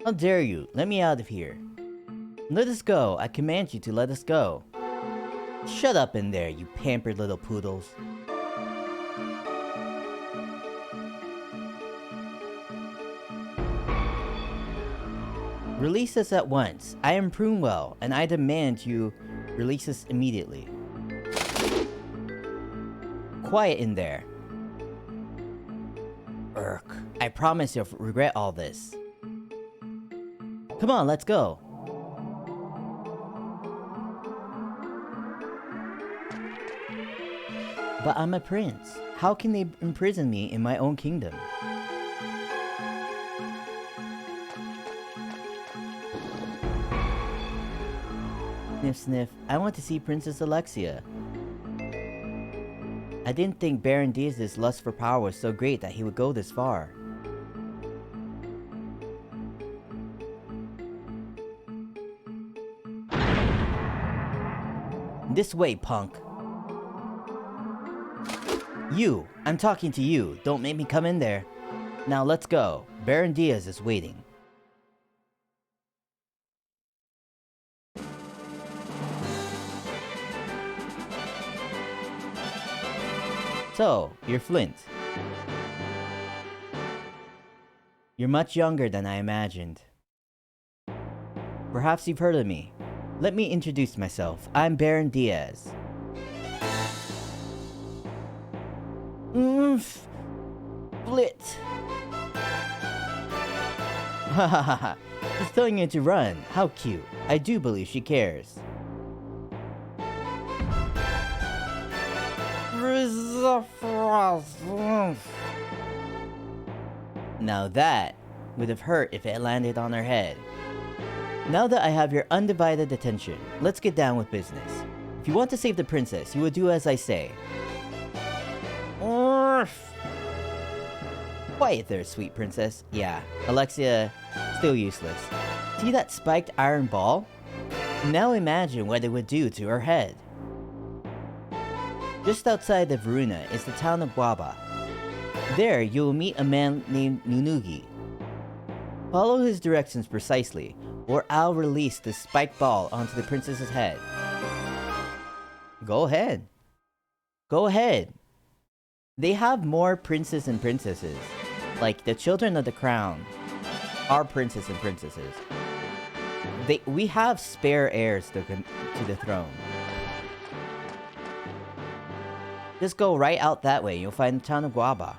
How dare you? Let me out of here. Let us go. I command you to let us go. Shut up in there, you pampered little poodles. Release us at once. I am Prunewell, and I demand you release us immediately. Quiet in there. Urk. I promise you'll regret all this. Come on, let's go. But I'm a prince. How can they imprison me in my own kingdom? Sniff sniff, I want to see Princess Alexia. I didn't think Baron Diaz's lust for power was so great that he would go this far. This way, punk. You! I'm talking to you. Don't make me come in there. Now let's go. Baron Diaz is waiting. So, you're Flint. You're much younger than I imagined. Perhaps you've heard of me. Let me introduce myself. I'm Baron Diaz. Split. Hahaha. He's telling you to run. How cute. I do believe she cares. Now that would have hurt if it landed on her head. Now that I have your undivided attention, let's get down with business. If you want to save the princess, you will do as I say. Quiet there, sweet princess. Yeah, Alexia, still useless. See that spiked iron ball? Now imagine what it would do to her head. Just outside of Verona is the town of Guaba. There, you will meet a man named Nunugi. Follow his directions precisely, or I'll release the spiked ball onto the princess's head. Go ahead. Go ahead. They have more princes and princesses. Like, the children of the crown are princes and princesses. We have spare heirs to the throne. Just go right out that way, you'll find the town of Guaba.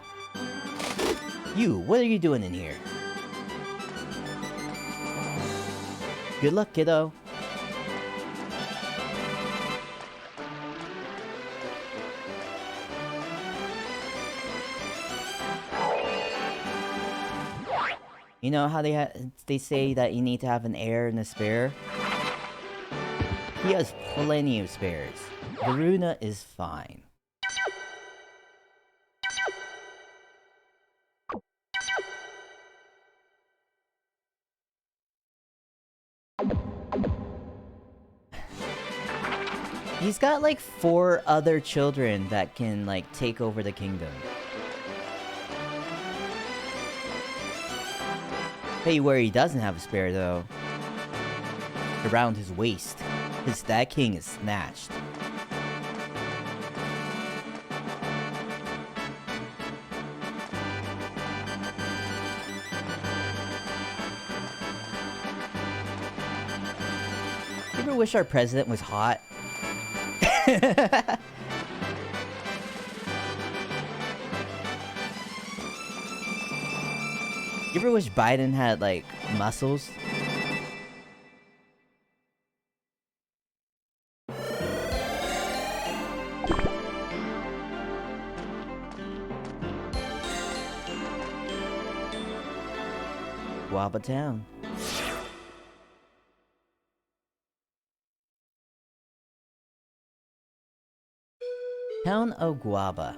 You, what are you doing in here? Good luck, kiddo. You know how they say that you need to have an heir and a spare? He has plenty of spares. Verona is fine. He's got like 4 other children that can like take over the kingdom. Tell you where he doesn't have a spare though. Around his waist. His that king is snatched. You ever wish our president was hot? You ever wish Biden had, like, muscles? Guava Town. Town of Guava.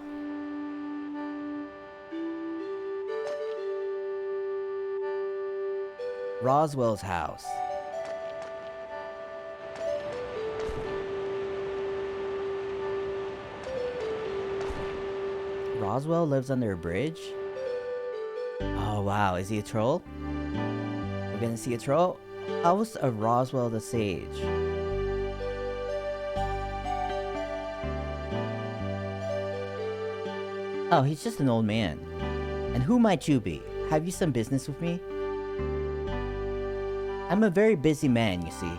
Roswell's house. Roswell lives under a bridge? Oh wow, is he a troll? We're gonna see a troll? House of Roswell the Sage. Oh, he's just an old man. And who might you be? Have you some business with me? I'm a very busy man, you see.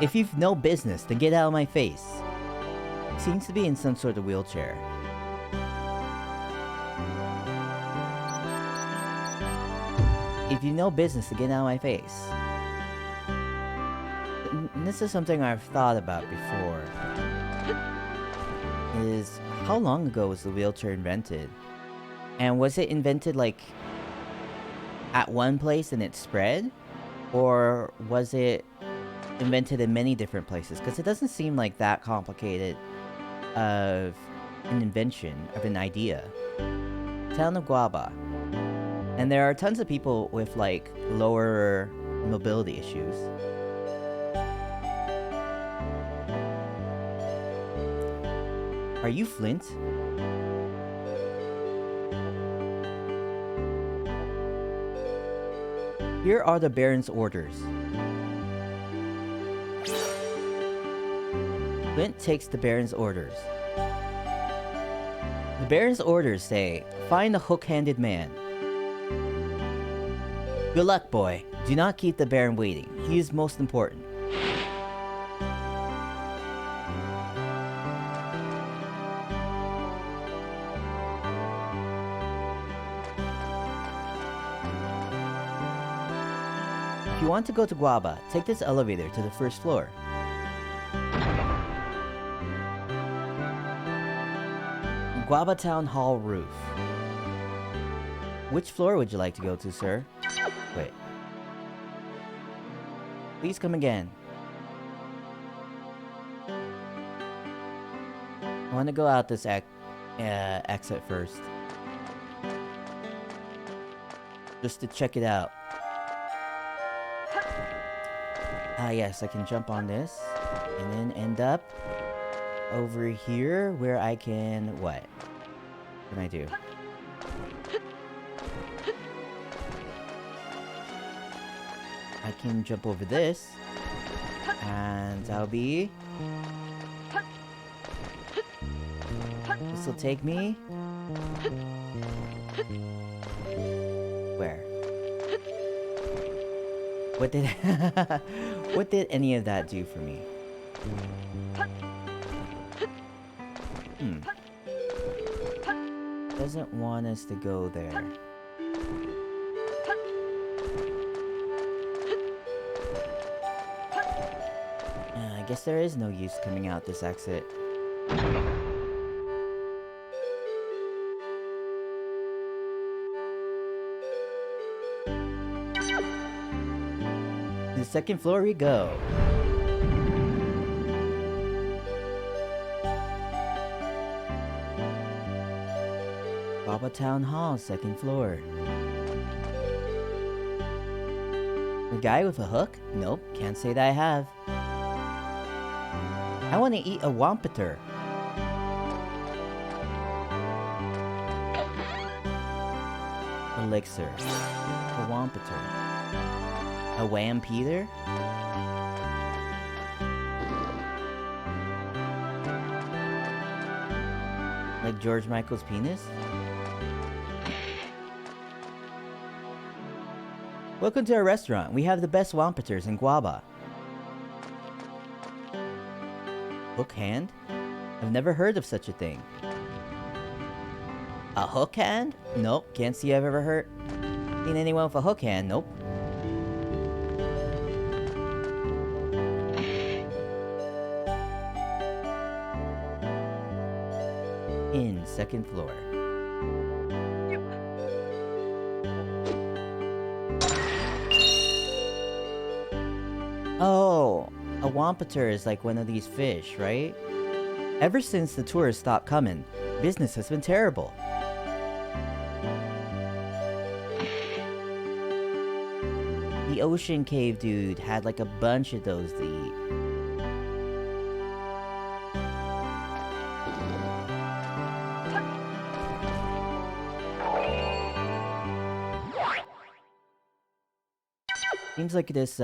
If you've no business, then get out of my face. Seems to be in some sort of wheelchair. If you no business, then get out of my face. This is something I've thought about before. Is how long ago was the wheelchair invented? And was it invented like at one place and it spread? Or was it invented in many different places? Because it doesn't seem like that complicated of an invention, of an idea. Town of Guava. And there are tons of people with like lower mobility issues. Are you Flint? Here are the Baron's orders. Flint takes the Baron's orders. The Baron's orders say, find a hook-handed man. Good luck, boy. Do not keep the Baron waiting. He is most important. If you want to go to Guava, take this elevator to the first floor. Guava Town Hall roof. Which floor would you like to go to, sir? Wait. Please come again. I want to go out this exit first. Just to check it out. Ah yes, I can jump on this. And then end up over here where I can... What? What can I do? I can jump over this. And that'll be... This will take me... Where? What did... What did any of that do for me? Doesn't want us to go there. I guess there is no use coming out this exit. To the second floor we go. Guava Town Hall, second floor. A guy with a hook? Nope, can't say that I have. I want to eat a wampeter. Elixir. A wampeter. A wampeter? Like George Michael's penis? Welcome to our restaurant. We have the best wampeters in Guaba. Hook hand? I've never heard of such a thing. A hook hand? Nope, can't see I've ever seen anyone with a hook hand. Nope. In second floor. Oh, a wampeter is like one of these fish, right? Ever since the tourists stopped coming, business has been terrible. The ocean cave dude had like a bunch of those to eat. Seems like this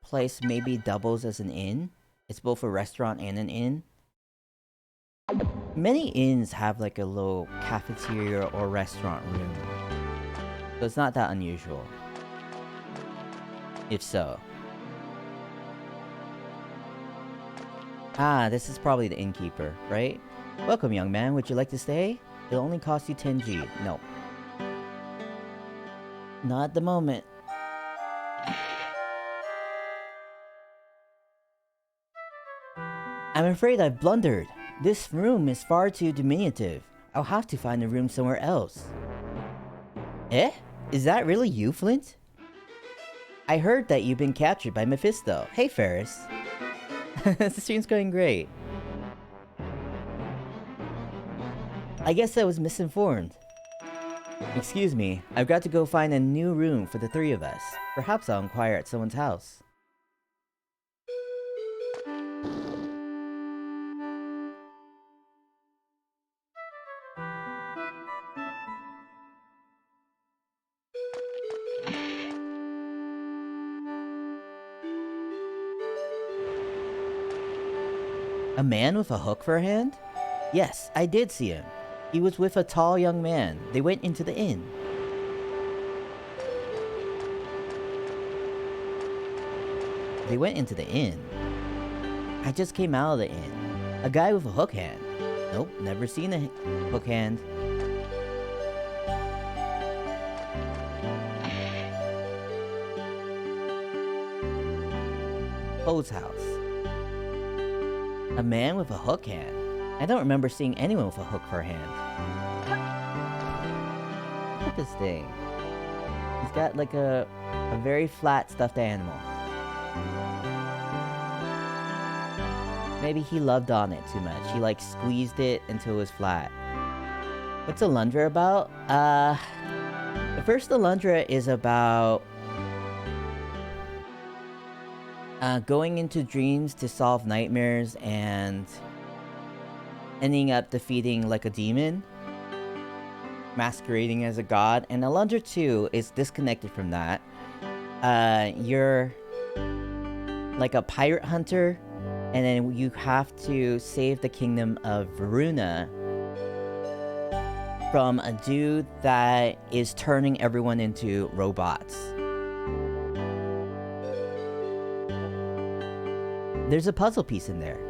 place maybe doubles as an inn. It's both a restaurant and an inn. Many inns have like a little cafeteria or restaurant room. So it's not that unusual. If so. Ah, this is probably the innkeeper, right? Welcome, young man. Would you like to stay? It'll only cost you 10 G. No. Not at the moment. I'm afraid I've blundered. This room is far too diminutive. I'll have to find a room somewhere else. Eh? Is that really you, Flint? I heard that you've been captured by Mephisto. Hey, Ferris. The stream's going great. I guess I was misinformed. Excuse me, I've got to go find a new room for the three of us. Perhaps I'll inquire at someone's house. A man with a hook for a hand? Yes, I did see him. He was with a tall young man. They went into the inn. They went into the inn? I just came out of the inn. A guy with a hook hand. Nope, never seen a hook hand. Poe's house. A man with a hook hand? I don't remember seeing anyone with a hook for a hand. Look at this thing. He's got like a very flat stuffed animal. Maybe he loved on it too much. He like squeezed it until it was flat. What's Alundra about? The first Alundra is about going into dreams to solve nightmares and ending up defeating like a demon, masquerading as a god. And Alundra 2 is disconnected from that. You're like a pirate hunter, and then you have to save the kingdom of Varuna from a dude that is turning everyone into robots. There's a puzzle piece in there.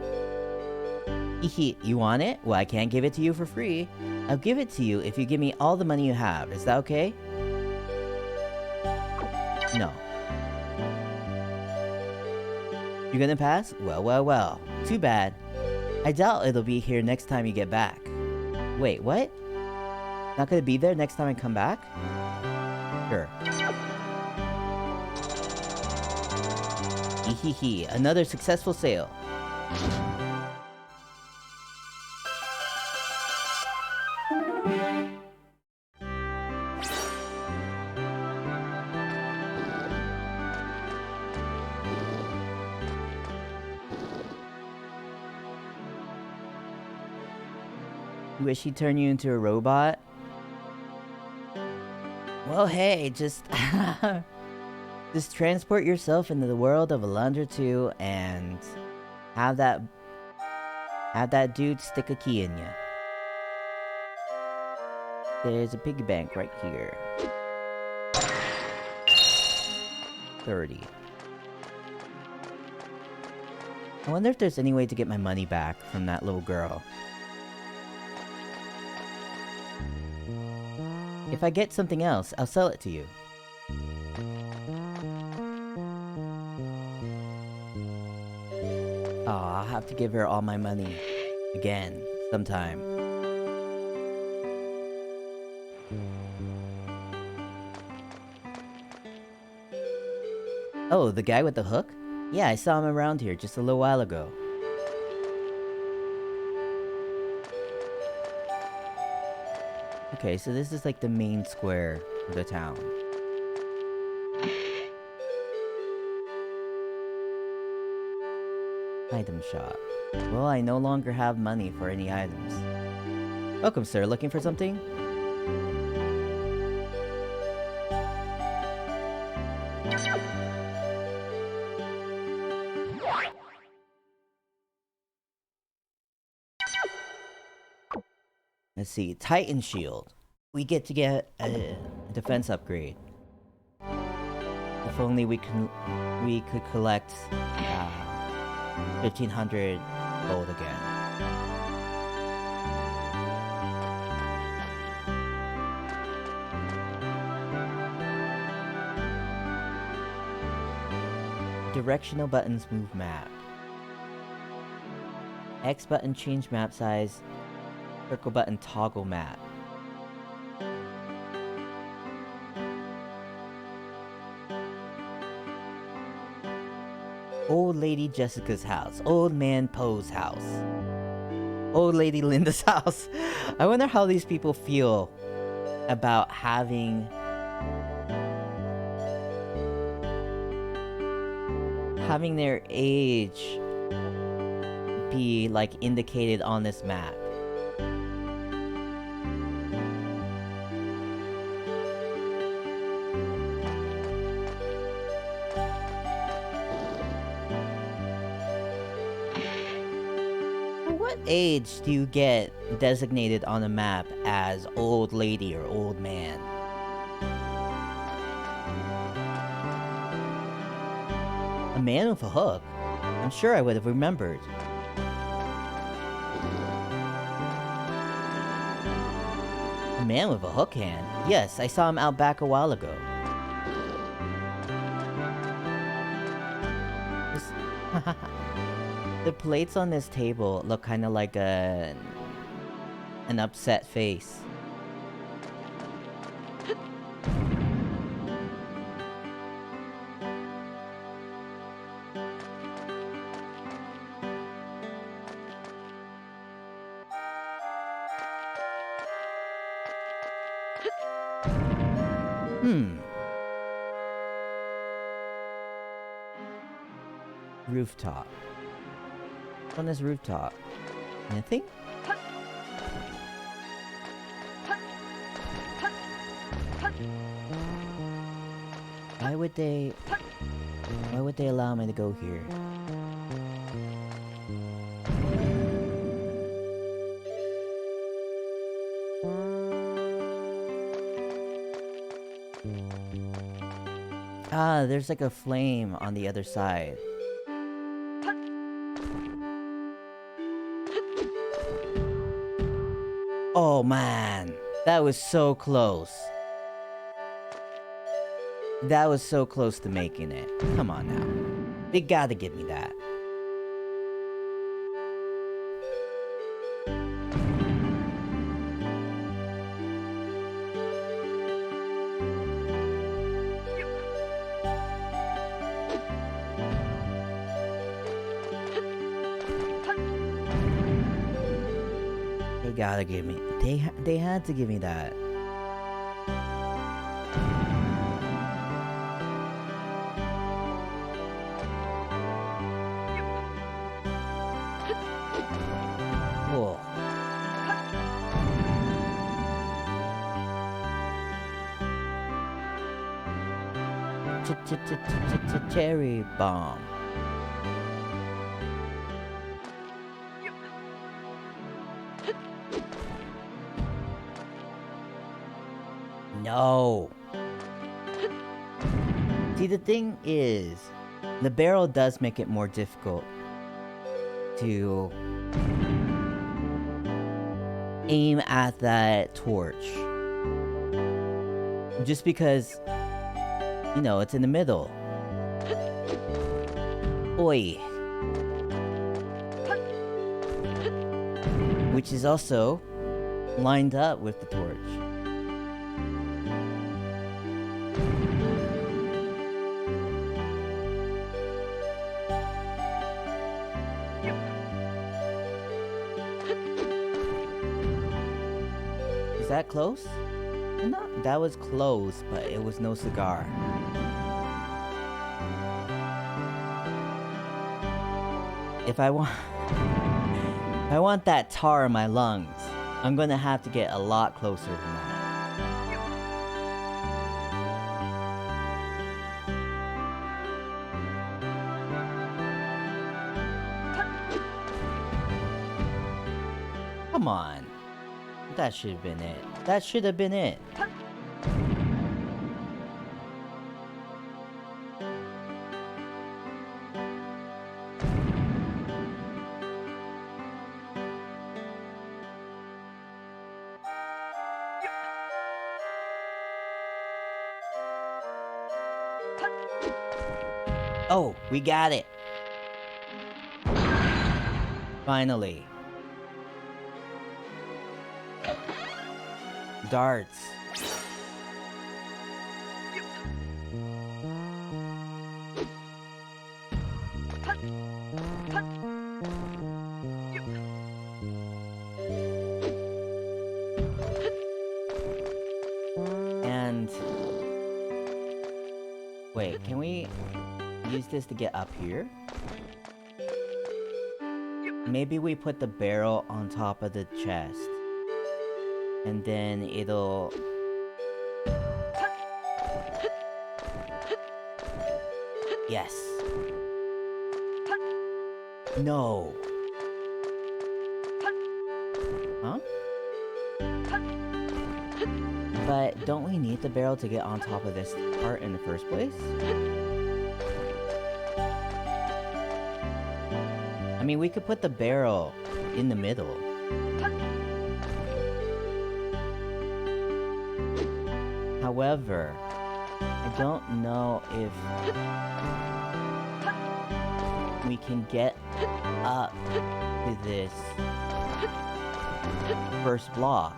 You want it? Well, I can't give it to you for free. I'll give it to you if you give me all the money you have. Is that okay? No. You're gonna pass? Well, well, well. Too bad. I doubt it'll be here next time you get back. Wait, what? Not gonna be there next time I come back? Sure. Hehehe, another successful sale. Wish he turned you into a robot? Well, hey, just just transport yourself into the world of Alundra 2 and have that dude stick a key in you. There's a piggy bank right here. 30. I wonder if there's any way to get my money back from that little girl. If I get something else, I'll sell it to you. Oh, I'll have to give her all my money. Again, sometime. Oh, the guy with the hook? Yeah, I saw him around here just a little while ago. Okay, so this is like the main square of the town. Item shop. Well, I no longer have money for any items. Welcome, sir. Looking for something? Let's see. Titan Shield. We get to get a defense upgrade. If only we could collect 1500 gold again. Directional buttons move map. X button change map size. Circle button toggle map. Old Lady Jessica's house. Old Man Poe's house. Old Lady Linda's house. I wonder how these people feel about having their age be like indicated on this map. What age do you get designated on a map as old lady or old man? A man with a hook? I'm sure I would have remembered. A man with a hook hand? Yes, I saw him out back a while ago. The plates on this table look kind of like an upset face. Rooftop. On this rooftop. Anything? Why would they allow me to go here? Ah, there's like a flame on the other side. Oh man, that was so close. That was so close to making it. Come on now. They gotta give me that. They gotta give me. They had to give me that. Whoa. Cherry bomb. No. See, the thing is, the barrel does make it more difficult to aim at that torch. Just because, you know, it's in the middle. Oi. Which is also lined up with the torch. Is that close? No, that was close, but it was no cigar. If I want that tar in my lungs, I'm gonna have to get a lot closer than that. Come on. That should have been it. That should have been it. Oh, we got it. Finally. Darts. And wait, can we use this to get up here? Maybe we put the barrel on top of the chest. And then it'll... Yes. No. Huh? But don't we need the barrel to get on top of this part in the first place? I mean, we could put the barrel in the middle. However, I don't know if we can get up to this first block.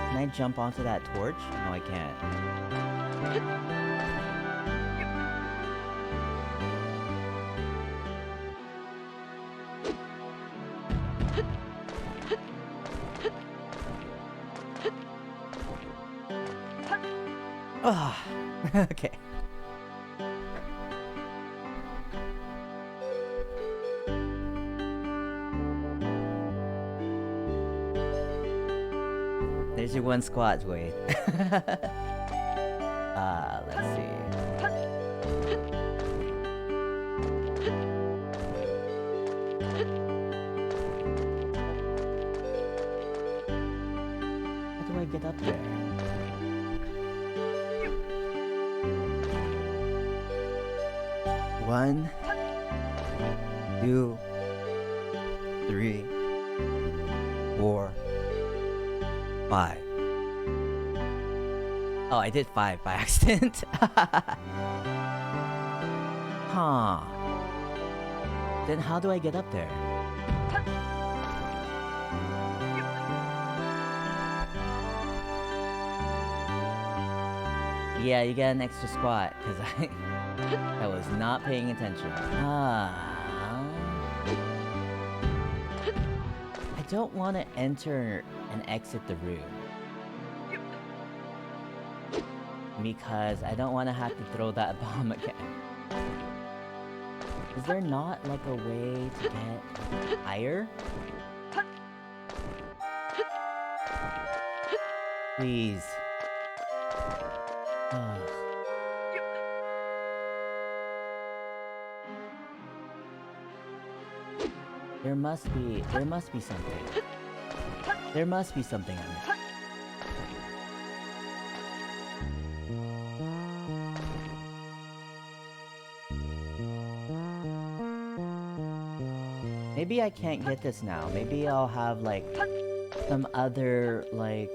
Can I jump onto that torch? No, I can't. Ah, okay. There's your one squat, Wade. Let's see. How do I get up there? One, 2, 3, 4, 5. Oh, I did 5 by accident. Huh. Then how do I get up there? Yeah, you get an extra squat, because I was not paying attention. I don't want to enter and exit the room. Because I don't want to have to throw that bomb again. Is there not like a way to get higher? Please. There must be something. There must be something on it. Maybe I can't get this now. Maybe I'll have, like, some other, like,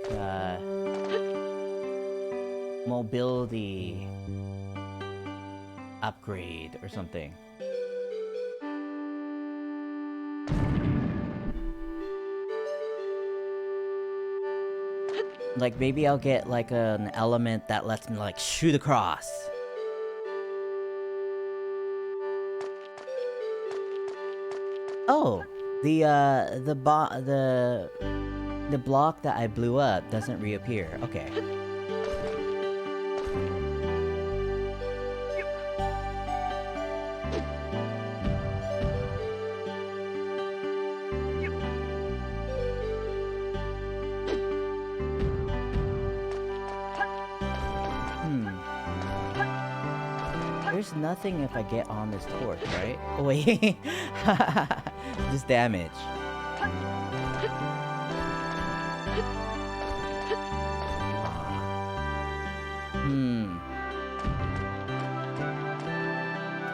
mobility upgrade or something. Like, maybe I'll get, like, an element that lets me, like, shoot across. Oh! The block that I blew up doesn't reappear. Okay. There's nothing if I get on this torch, right? Oh, wait. Just damage.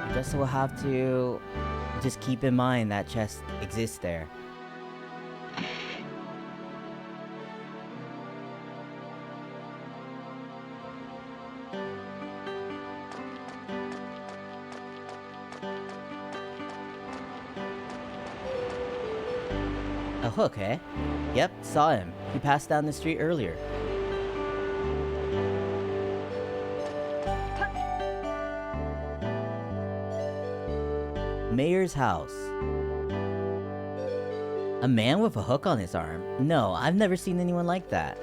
I guess we'll have to just keep in mind that chest exists there. A hook, eh? Yep, saw him. He passed down the street earlier. Mayor's house. A man with a hook on his arm? No, I've never seen anyone like that.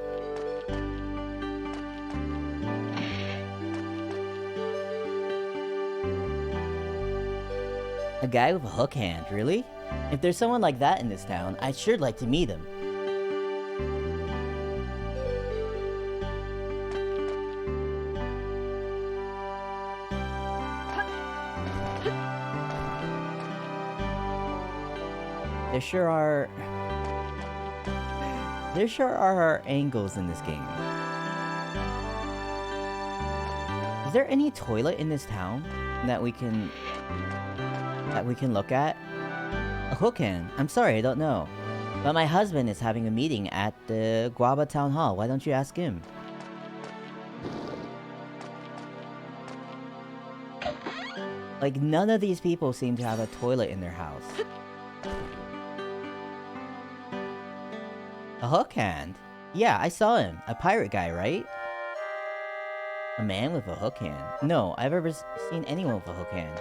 A guy with a hook hand, really? If there's someone like that in this town, I'd sure like to meet him. There sure are angles in this game. Is there any toilet in this town that we can look at? A hook hand? I'm sorry, I don't know. But my husband is having a meeting at the Guaba Town Hall. Why don't you ask him? Like, none of these people seem to have a toilet in their house. A hook hand? Yeah, I saw him. A pirate guy, right? A man with a hook hand? No, I've ever seen anyone with a hook hand.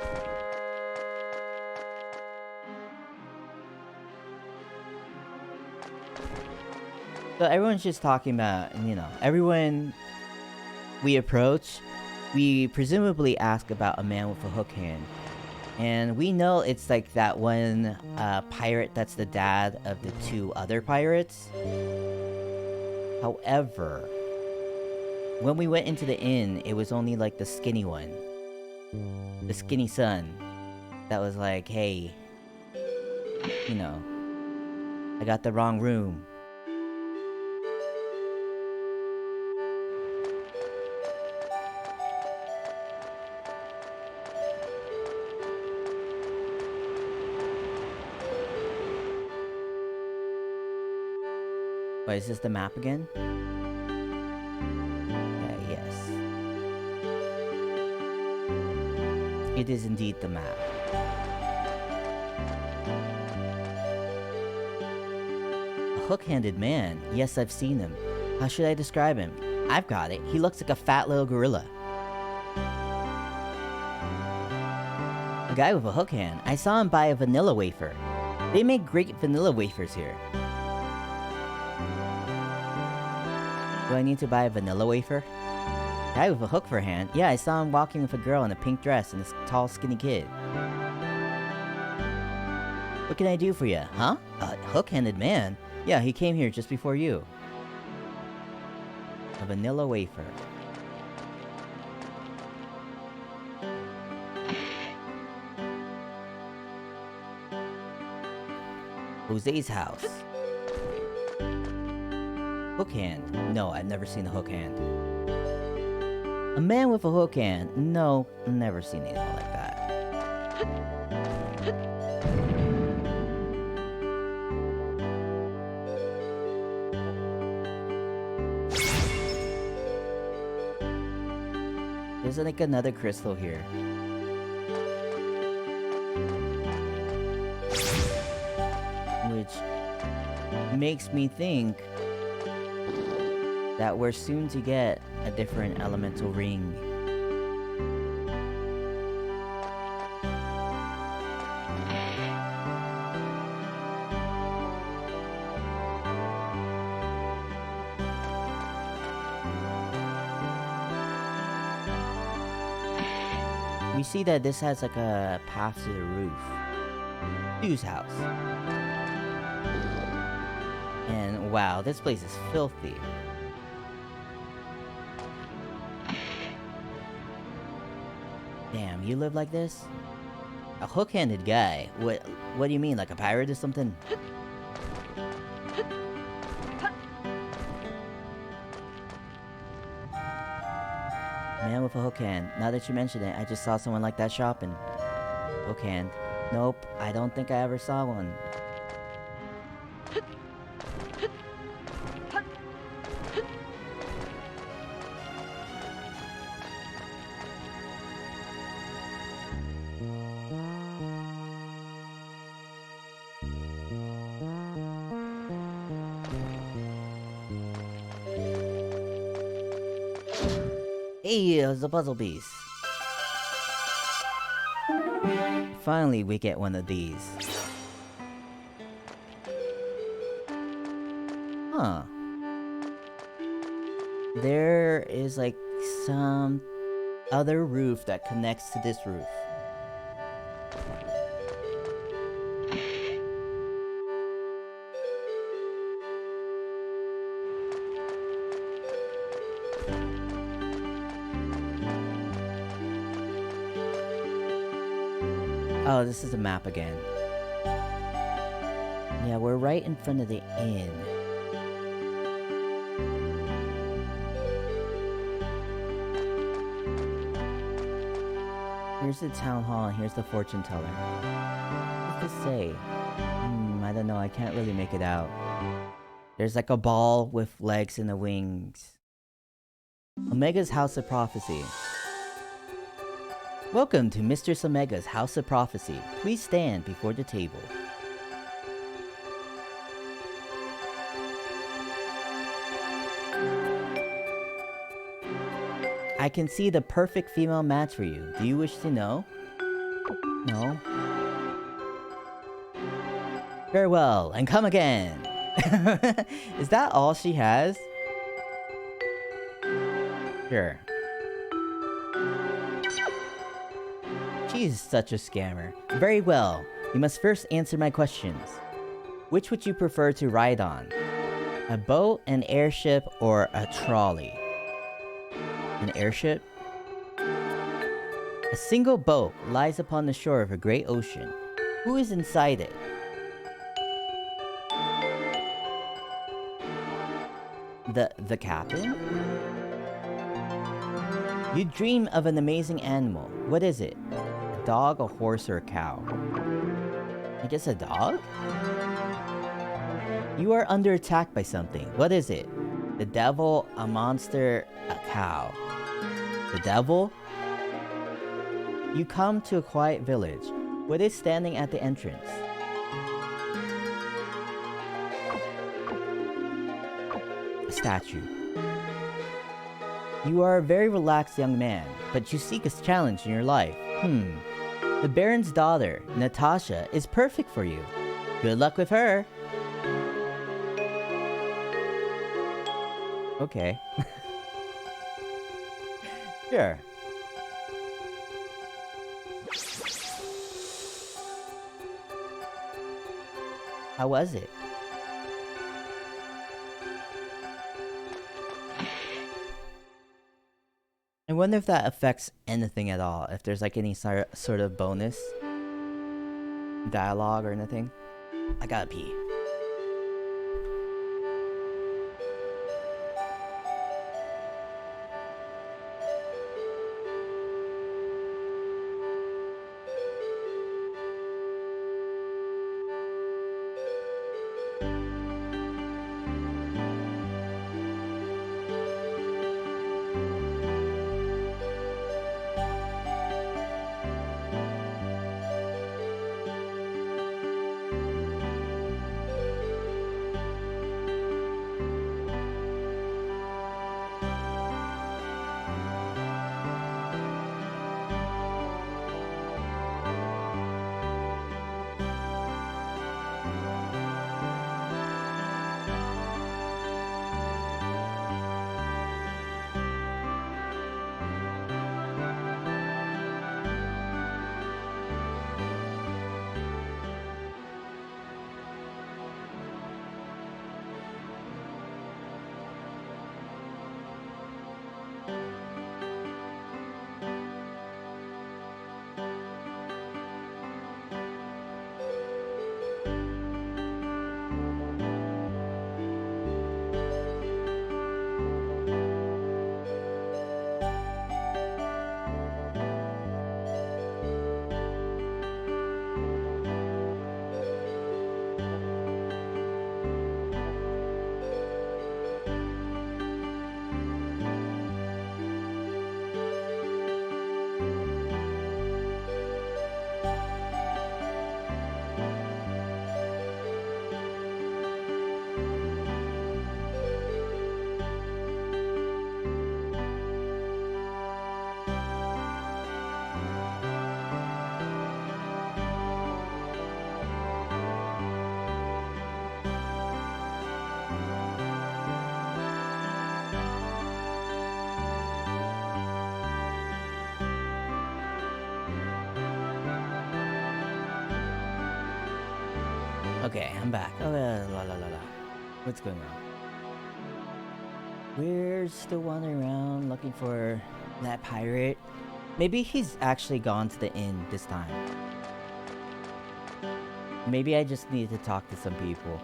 So everyone's just talking about, you know, everyone we approach, we presumably ask about a man with a hook hand. And we know it's like that one pirate that's the dad of the two other pirates. However, when we went into the inn, it was only like the skinny one. The skinny son. That was like, hey, you know, I got the wrong room. Wait, is this the map again? Yes. It is indeed the map. A hook-handed man. Yes, I've seen him. How should I describe him? I've got it. He looks like a fat little gorilla. A guy with a hook hand. I saw him buy a vanilla wafer. They make great vanilla wafers here. Do I need to buy a vanilla wafer? Guy with a hook for a hand? Yeah, I saw him walking with a girl in a pink dress and a tall, skinny kid. What can I do for you? Huh? A hook-handed man? Yeah, he came here just before you. A vanilla wafer. Jose's house. Hook hand. No, I've never seen a hook hand. A man with a hook hand. No, never seen anything like that. There's like another crystal here. Which makes me think that we're soon to get a different elemental ring. We see that this has like a path to the roof. Stu's house. And wow, this place is filthy. Damn, you live like this? A hook-handed guy? What do you mean, like a pirate or something? Man with a hook hand. Now that you mention it, I just saw someone like that shopping. Hook hand. Nope, I don't think I ever saw one. Hey, it's a puzzle piece. Finally, we get one of these. Huh. There is like some other roof that connects to this roof. Oh, this is a map again. Yeah, we're right in front of the inn. Here's the town hall, and here's the fortune teller. What does this say? I don't know, I can't really make it out. There's like a ball with legs and the wings. Omega's House of Prophecy. Welcome to Mistress Omega's House of Prophecy. Please stand before the table. I can see the perfect female match for you. Do you wish to know? No. Farewell, and come again! Is that all she has? Sure. She is such a scammer. Very well. You must first answer my questions. Which would you prefer to ride on? A boat, an airship, or a trolley? An airship? A single boat lies upon the shore of a great ocean. Who is inside it? The captain? You dream of an amazing animal. What is it? A dog, a horse, or a cow? I guess a dog? You are under attack by something. What is it? The devil, a monster, a cow. The devil? You come to a quiet village. What is standing at the entrance? A statue. You are a very relaxed young man, but you seek a challenge in your life. The Baron's daughter, Natasha, is perfect for you. Good luck with her. Okay. Sure. How was it? I wonder if that affects anything at all. If there's like any sort of bonus dialogue or anything. I gotta pee. Okay, I'm back. Oh, la la la la. What's going on? We're still wandering around looking for that pirate. Maybe he's actually gone to the inn this time. Maybe I just need to talk to some people.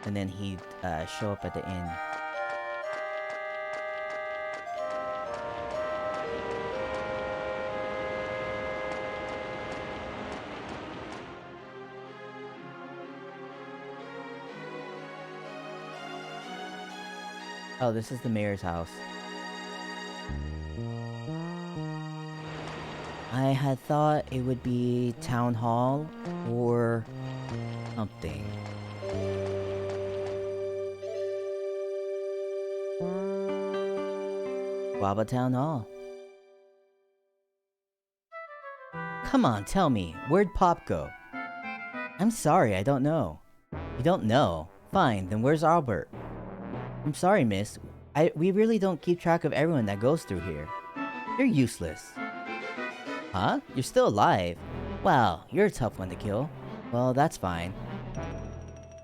And then he'd show up at the inn. Oh, this is the mayor's house. I had thought it would be town hall or something. Waba Town Hall. Come on, tell me, where'd Pop go? I'm sorry, I don't know. You don't know? Fine, then where's Albert? I'm sorry, miss. We really don't keep track of everyone that goes through here. You're useless. Huh? You're still alive? Wow, you're a tough one to kill. Well, that's fine.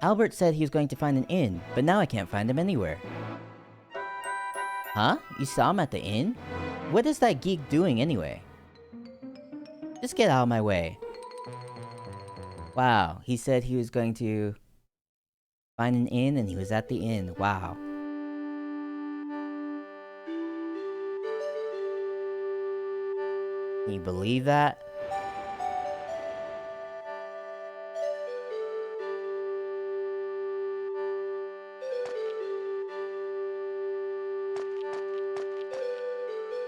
Albert said he was going to find an inn, but now I can't find him anywhere. Huh? You saw him at the inn? What is that geek doing anyway? Just get out of my way. Wow, he said he was going to find an inn and he was at the inn. Wow. Can you believe that?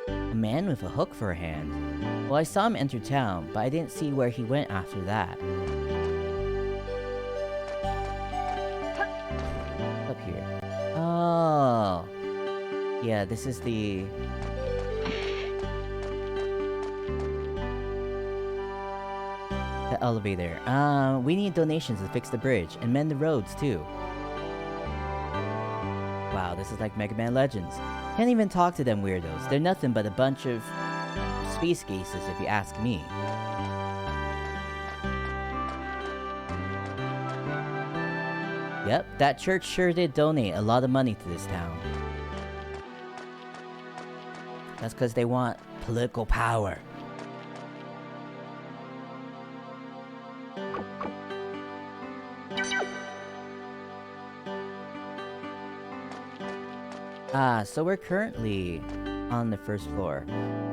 A man with a hook for a hand. Well, I saw him enter town, but I didn't see where he went after that. Up here. Oh. Yeah, this is the elevator. We need donations to fix the bridge and mend the roads too. Wow, this is like Mega Man Legends. Can't even talk to them weirdos. They're nothing but a bunch of space geeses if you ask me. Yep, that church sure did donate a lot of money to this town. That's because they want political power. So we're currently on the first floor,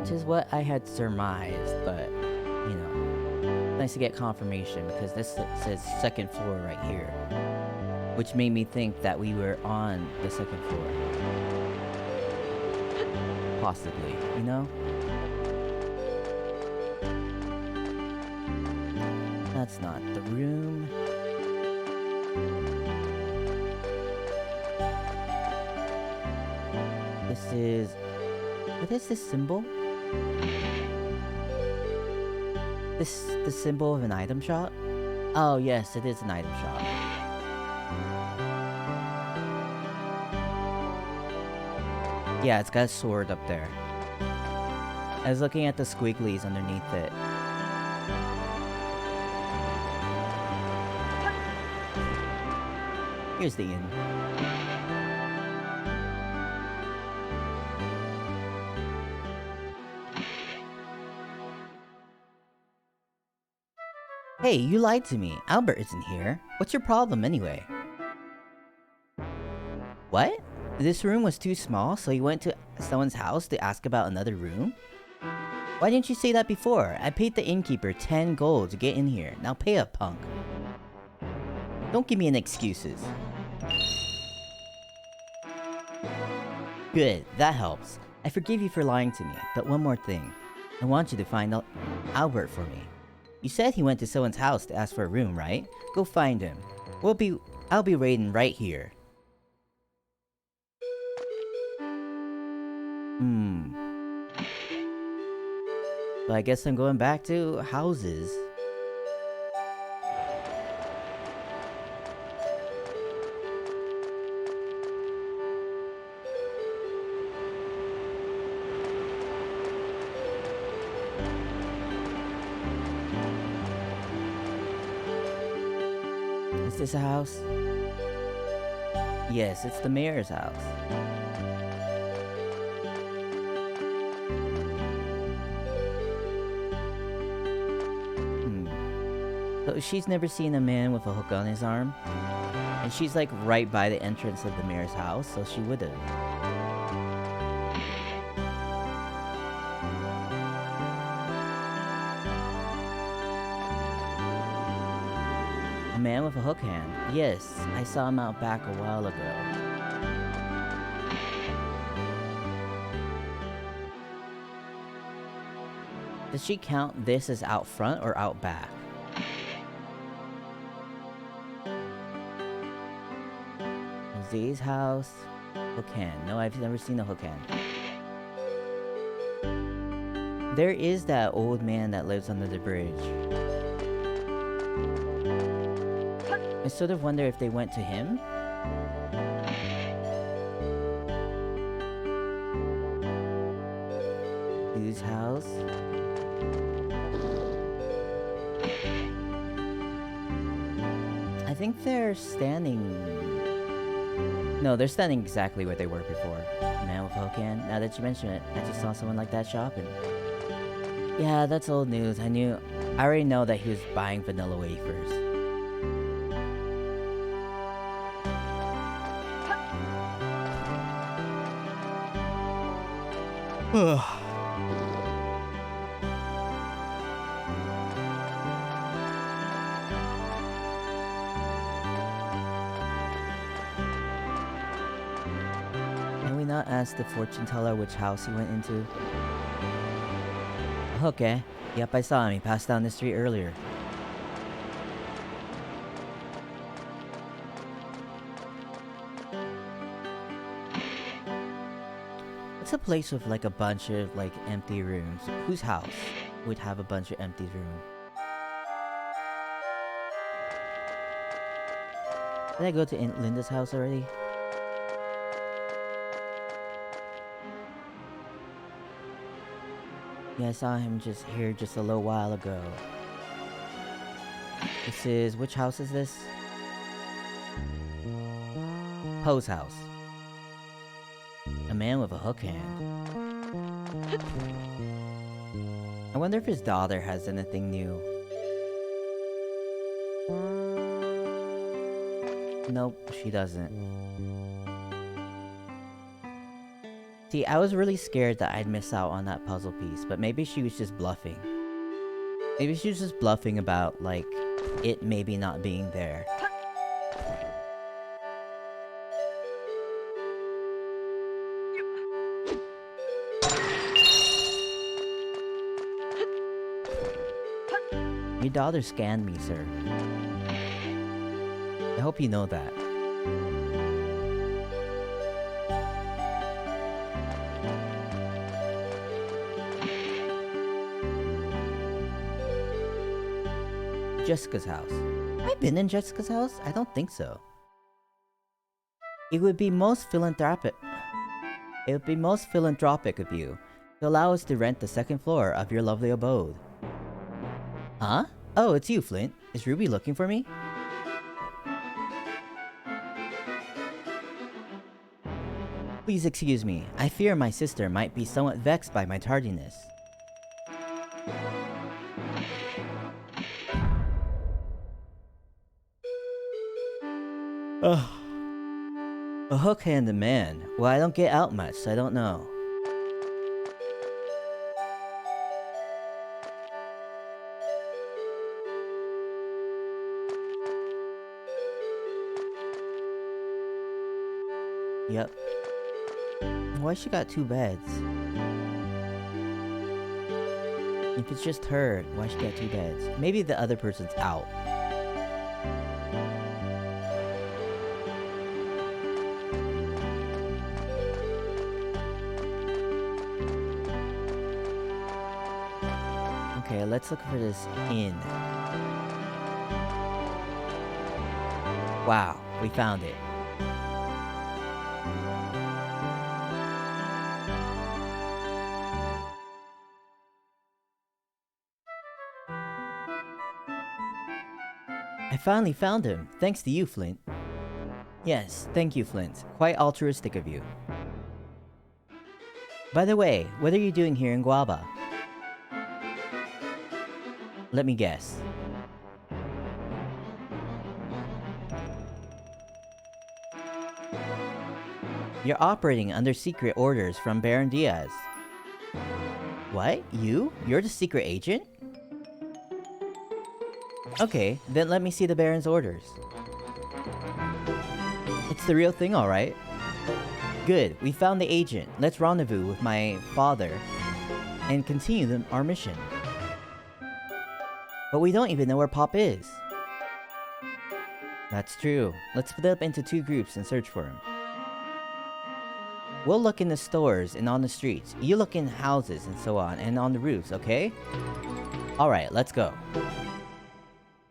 which is what I had surmised, but, you know, nice to get confirmation because this says second floor right here, which made me think that we were on the second floor. Possibly, you know? That's not the room. This is... what is this symbol? The symbol of an item shop? Oh yes, it is an item shop. Yeah, it's got a sword up there. I was looking at the squigglies underneath it. Here's the inn. Hey, you lied to me. Albert isn't here. What's your problem anyway? What? This room was too small, so you went to someone's house to ask about another room? Why didn't you say that before? I paid the innkeeper 10 gold to get in here. Now pay up, punk. Don't give me any excuses. Good, that helps. I forgive you for lying to me, but one more thing. I want you to find Albert for me. You said he went to someone's house to ask for a room, right? Go find him. I'll be waiting right here. So I guess I'm going back to houses. Is this a house? Yes, it's the mayor's house. So she's never seen a man with a hook on his arm. And she's like right by the entrance of the mayor's house, so she would've. A man with a hook hand. Yes, I saw him out back a while ago. Does she count this as out front or out back? Jose's house. Hook hand. No, I've never seen a hook hand. There is that old man that lives under the bridge. I sort of wonder if they went to him. Whose house? I think they're standing... No, they're standing exactly where they were before. Man with a hook hand. Now that you mention it, I just saw someone like that shopping. Yeah, that's old news. I already know that he was buying vanilla wafers. Can we not ask the fortune teller which house he went into? Okay. Yep, I saw him. He passed down the street earlier. It's a place with like a bunch of like empty rooms. Whose house would have a bunch of empty rooms? Did I go to Linda's house already? Yeah, I saw him here just a little while ago. This is... which house is this? Poe's house. A man with a hook hand. I wonder if his daughter has anything new. Nope, she doesn't. See, I was really scared that I'd miss out on that puzzle piece, but maybe she was just bluffing. Maybe she was just bluffing about, like, it maybe not being there. Your daughter scanned me, sir. I hope you know that. Jessica's house. Have I been in Jessica's house? I don't think so. It would be most philanthropic. It would be most philanthropic of you to allow us to rent the second floor of your lovely abode. Huh? Oh, it's you, Flint. Is Ruby looking for me? Please excuse me. I fear my sister might be somewhat vexed by my tardiness. Ugh. A hook-handed man. Well, I don't get out much, so I don't know. Yep. Why she got 2 beds? If it's just her, why she got 2 beds? Maybe the other person's out. Okay, let's look for this inn. Wow, we found it. I finally found him. Thanks to you, Flint. Yes, thank you, Flint. Quite altruistic of you. By the way, what are you doing here in Guava? Let me guess. You're operating under secret orders from Baron Diaz. What? You? You're the secret agent? Okay, then let me see the Baron's orders. It's the real thing, alright. Good, we found the agent. Let's rendezvous with my father and continue our mission. But we don't even know where Pop is. That's true. Let's split up into 2 groups and search for him. We'll look in the stores and on the streets. You look in houses and so on, and on the roofs, okay? Alright, let's go.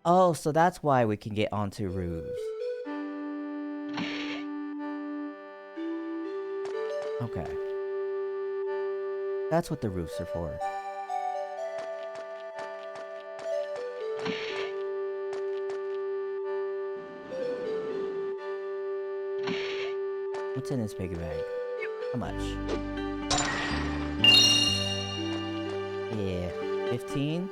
Oh, so that's why we can get onto roofs. Okay. That's what the roofs are for. What's in this piggy bag? How much? Yeah, 15?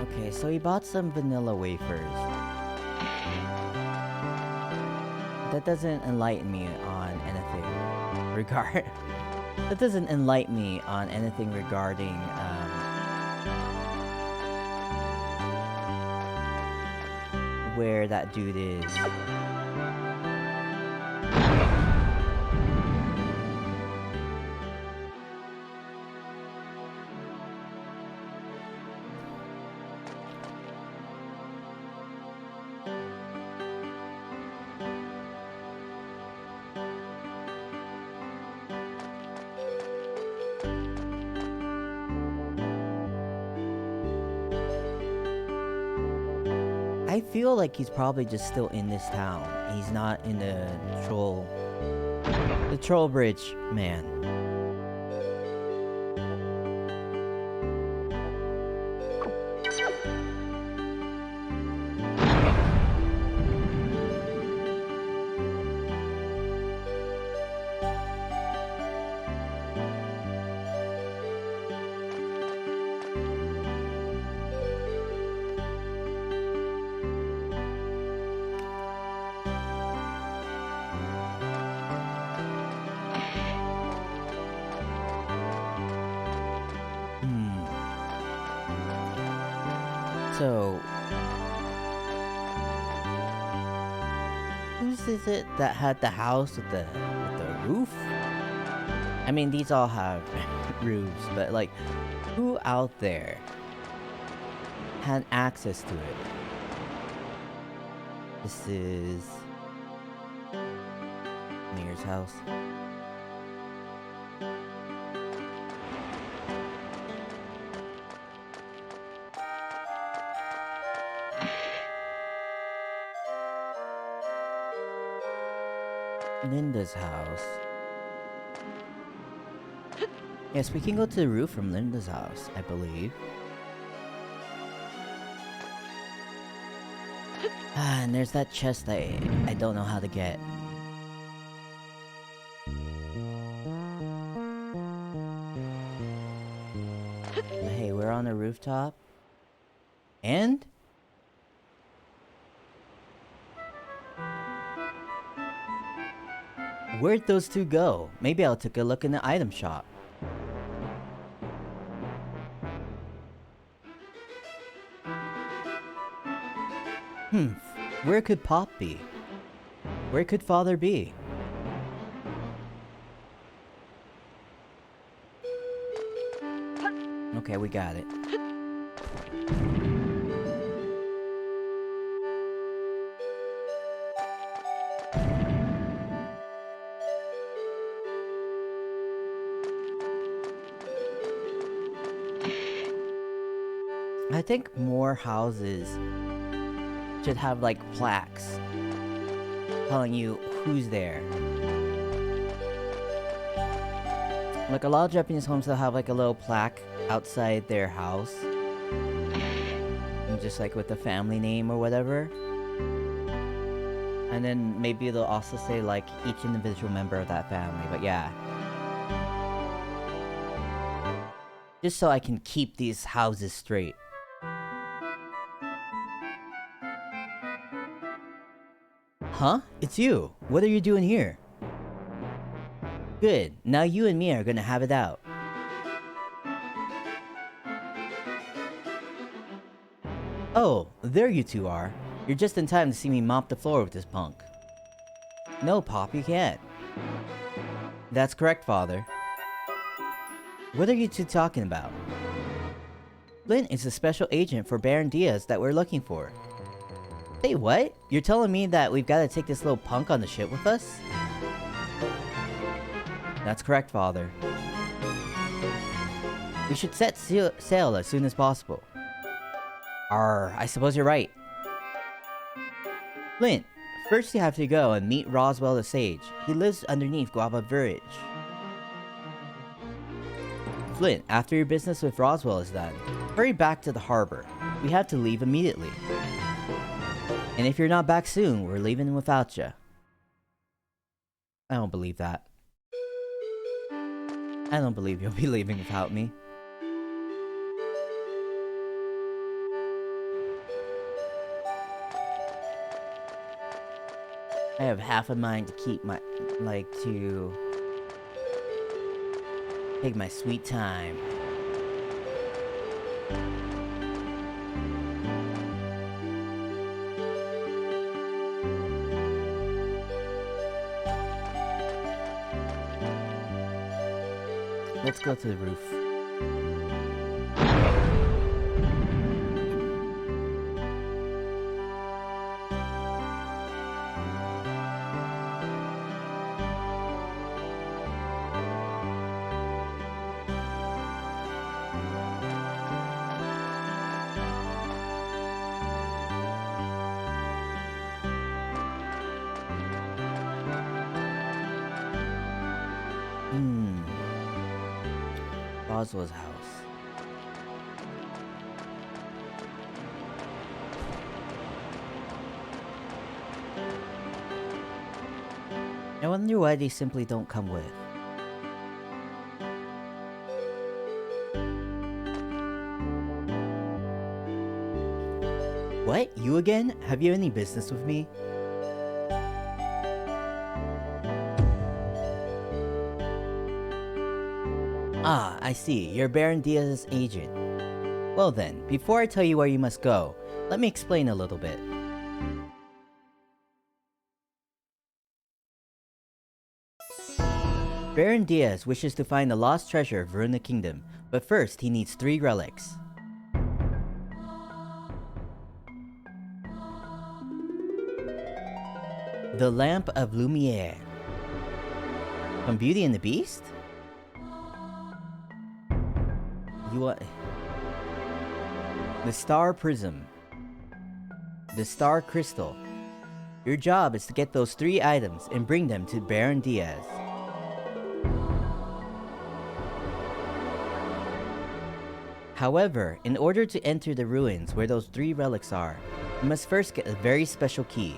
Okay, so he bought some vanilla wafers. That doesn't enlighten me on anything That doesn't enlighten me on anything regarding, where that dude is. I feel like he's probably just still in this town. He's not in the troll bridge, man. So, whose is it that had the house with the roof? I mean, these all have roofs, but like, who out there had access to it? This is Mayor's house. Linda's house. Yes, we can go to the roof from Linda's house, I believe. Ah, and there's that chest I don't know how to get. But hey, we're on a rooftop. And? Where'd those two go? Maybe I'll take a look in the item shop. Where could Pop be? Where could Father be? Okay, we got it. I think more houses should have like plaques telling you who's there. Like, a lot of Japanese homes will have like a little plaque outside their house. And just like with the family name or whatever. And then maybe they'll also say like each individual member of that family, but yeah. Just so I can keep these houses straight. Huh? It's you. What are you doing here? Good. Now you and me are gonna have it out. Oh, there you two are. You're just in time to see me mop the floor with this punk. No, Pop, you can't. That's correct, Father. What are you two talking about? Flint is a special agent for Baron Diaz that we're looking for. Hey, what? You're telling me that we've got to take this little punk on the ship with us? That's correct, Father. We should set sail as soon as possible. I suppose you're right. Flint, first you have to go and meet Roswell the Sage. He lives underneath Guava Village. Flint, after your business with Roswell is done, hurry back to the harbor. We have to leave immediately. And if you're not back soon, we're leaving without you. I don't believe that. I don't believe you'll be leaving without me. I have half a mind to keep my, to take my sweet time. Let's go to the roof. Roswell's house. I wonder why they simply don't come with. What? You again? Have you any business with me? Ah, I see. You're Baron Diaz's agent. Well then, before I tell you where you must go, let me explain a little bit. Baron Diaz wishes to find the lost treasure of Verona Kingdom, but first he needs 3 relics. The Lamp of Lumiere. From Beauty and the Beast? You want... The Star Prism. The Star Crystal. Your job is to get those 3 items and bring them to Baron Diaz. However, in order to enter the ruins where those 3 relics are, you must first get a very special key.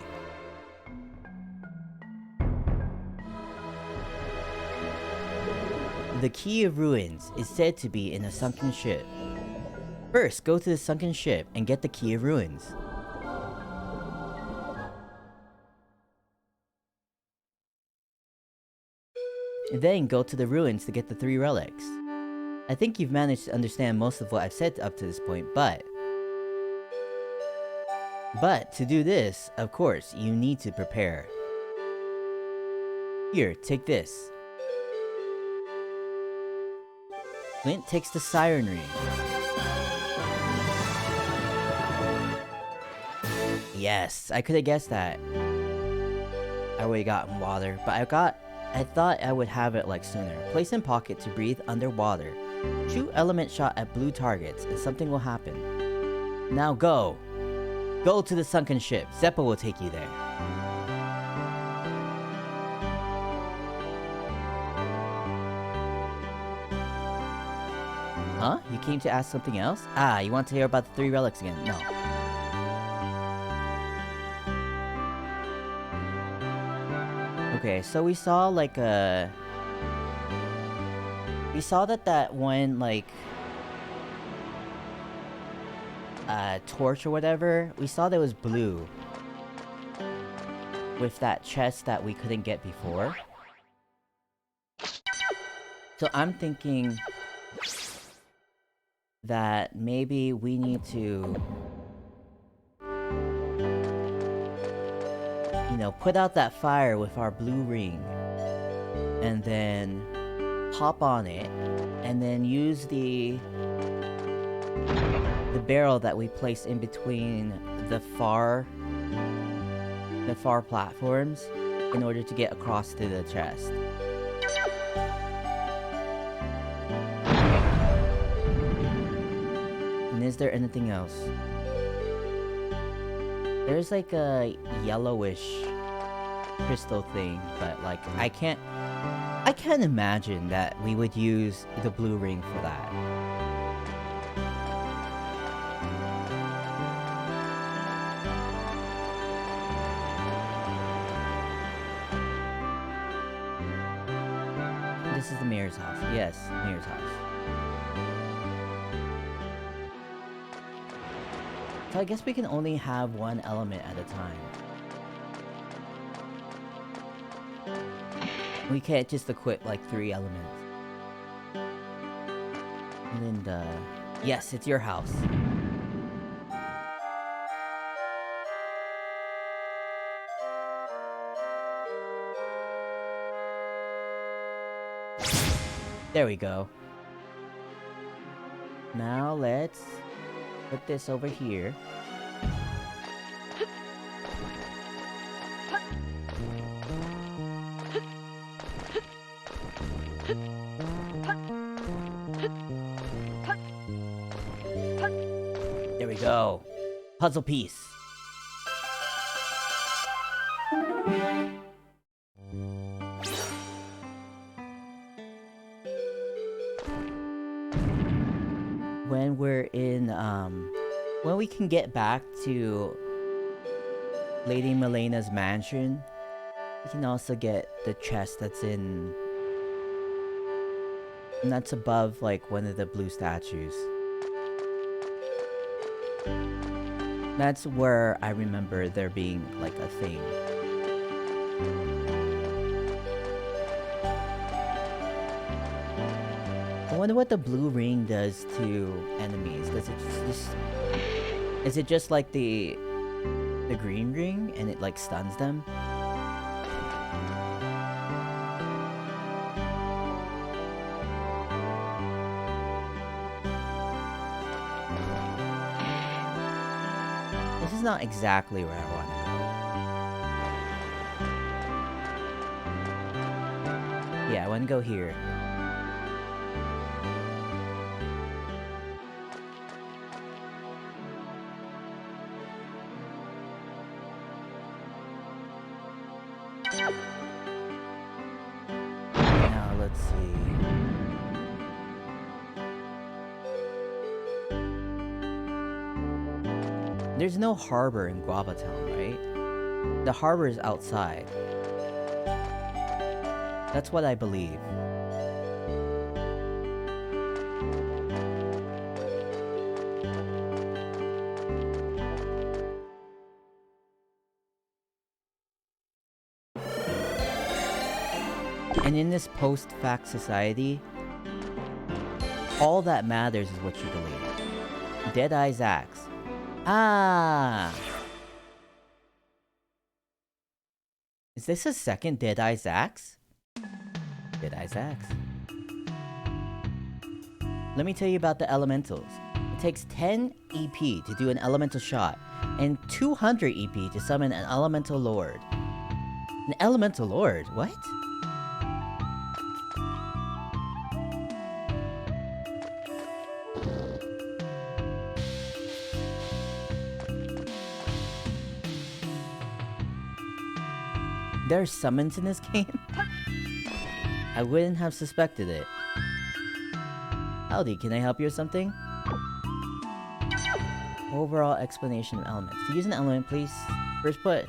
The Key of Ruins is said to be in a sunken ship. First, go to the sunken ship and get the Key of Ruins. And then go to the ruins to get the 3 relics. I think you've managed to understand most of what I've said up to this point, but to do this, of course, you need to prepare. Here, take this. Flint takes the Siren Ring. Yes, I could have guessed that. I would've gotten water, but I thought I would have it like sooner. Place in pocket to breathe underwater. Shoot element shot at blue targets and something will happen. Now go! Go to the sunken ship. Zeppo will take you there. Huh? You came to ask something else? Ah, you want to hear about the 3 relics again? No. Okay, so we saw like a... We saw that one like... torch or whatever, we saw that was blue. With that chest that we couldn't get before. So I'm thinking... that maybe we need to... you know, put out that fire with our blue ring. And then... hop on it. And then use the barrel that we placed in between the far platforms in order to get across to the chest. And is there anything else? There's like a yellowish crystal thing, but like I can't imagine that we would use the blue ring for that. This is the mayor's house. Yes, mayor's house. So I guess we can only have one element at a time. We can't just equip like 3 elements. Linda. Yes, it's your house. There we go. Now let's put this over here. There we go. Puzzle piece. When we're in, when we can get back to Lady Melena's mansion, we can also get the chest that's in... and that's above, like, one of the blue statues. That's where I remember there being, like, a thing. I wonder what the blue ring does to enemies. Does it just... is it just like the green ring and it, like, stuns them? This is not exactly where I want to go. Yeah, I want to go here. Now, let's see. There's no harbor in Guava Town, right? The harbor is outside. That's what I believe. And in this post-fact society, all that matters is what you believe. Deadeye's axe. Ah! Is this a second Deadeye's axe? Deadeye's axe. Let me tell you about the elementals. It takes 10 EP to do an elemental shot, and 200 EP to summon an elemental lord. An elemental lord? What? There are summons in this game? I wouldn't have suspected it. Howdy, can I help you with something? Overall explanation of elements. To use an element, please first put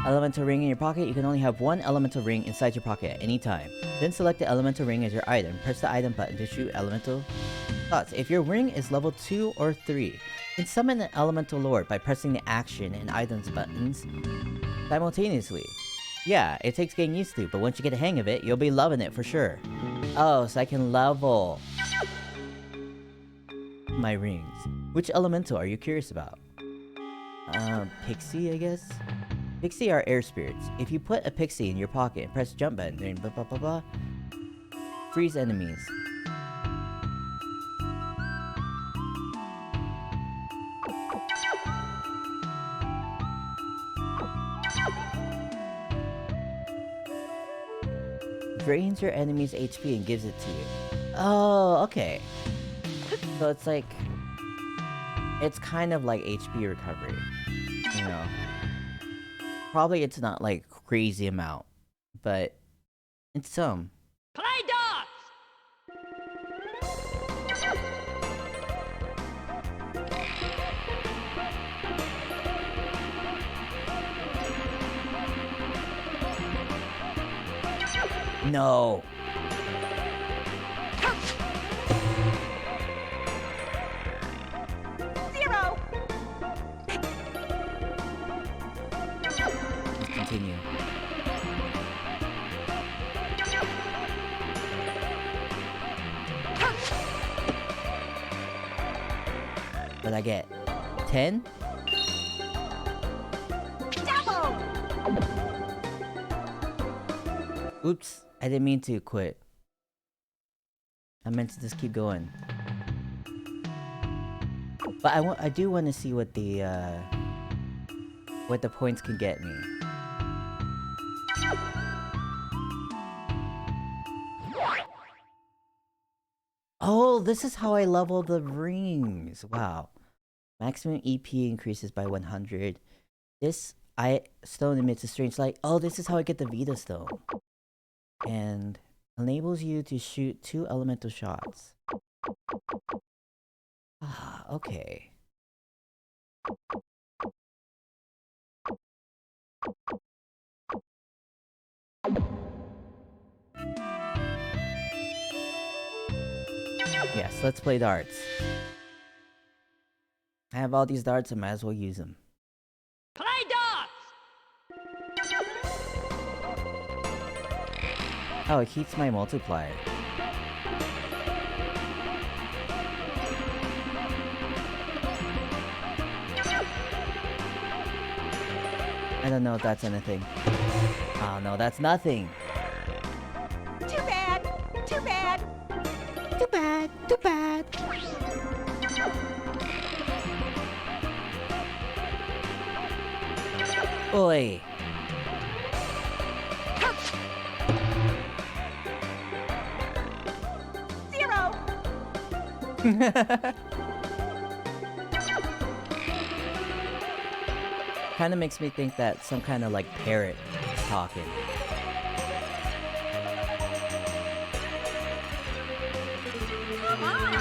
elemental ring in your pocket. You can only have one elemental ring inside your pocket at any time. Then select the elemental ring as your item. Press the item button to shoot elemental shots. If your ring is level 2 or 3, you can summon an elemental lord by pressing the action and items buttons simultaneously. Yeah, it takes getting used to, but once you get a hang of it, you'll be loving it for sure. Oh, so I can level my rings. Which elemental are you curious about? Pixie, I guess? Pixie are air spirits. If you put a pixie in your pocket and press jump button, then blah blah blah blah, freeze enemies. Drains your enemy's HP and gives it to you. Oh, okay. So it's like... It's kind of like HP recovery. You know. Probably it's not like crazy amount. But... It's some. Play dogs! No! Zero! Let's continue. What'd I get? 10? Double! Oops, I didn't mean to quit. I meant to just keep going. But I do want to see what the points can get me. Oh, this is how I level the rings. Wow. Maximum EP increases by 100. This stone emits a strange light. Oh, this is how I get the Vita stone. And enables you to shoot 2 elemental shots. Ah, okay. Yes, let's play darts. I have all these darts, I might as well use them. Play dogs! Oh, it keeps my multiplier. I don't know if that's anything. Oh no, that's nothing. Too bad! Too bad! Too bad, too bad. Oi. Zero! Kind of makes me think that some kind of like parrot is talking. Come on!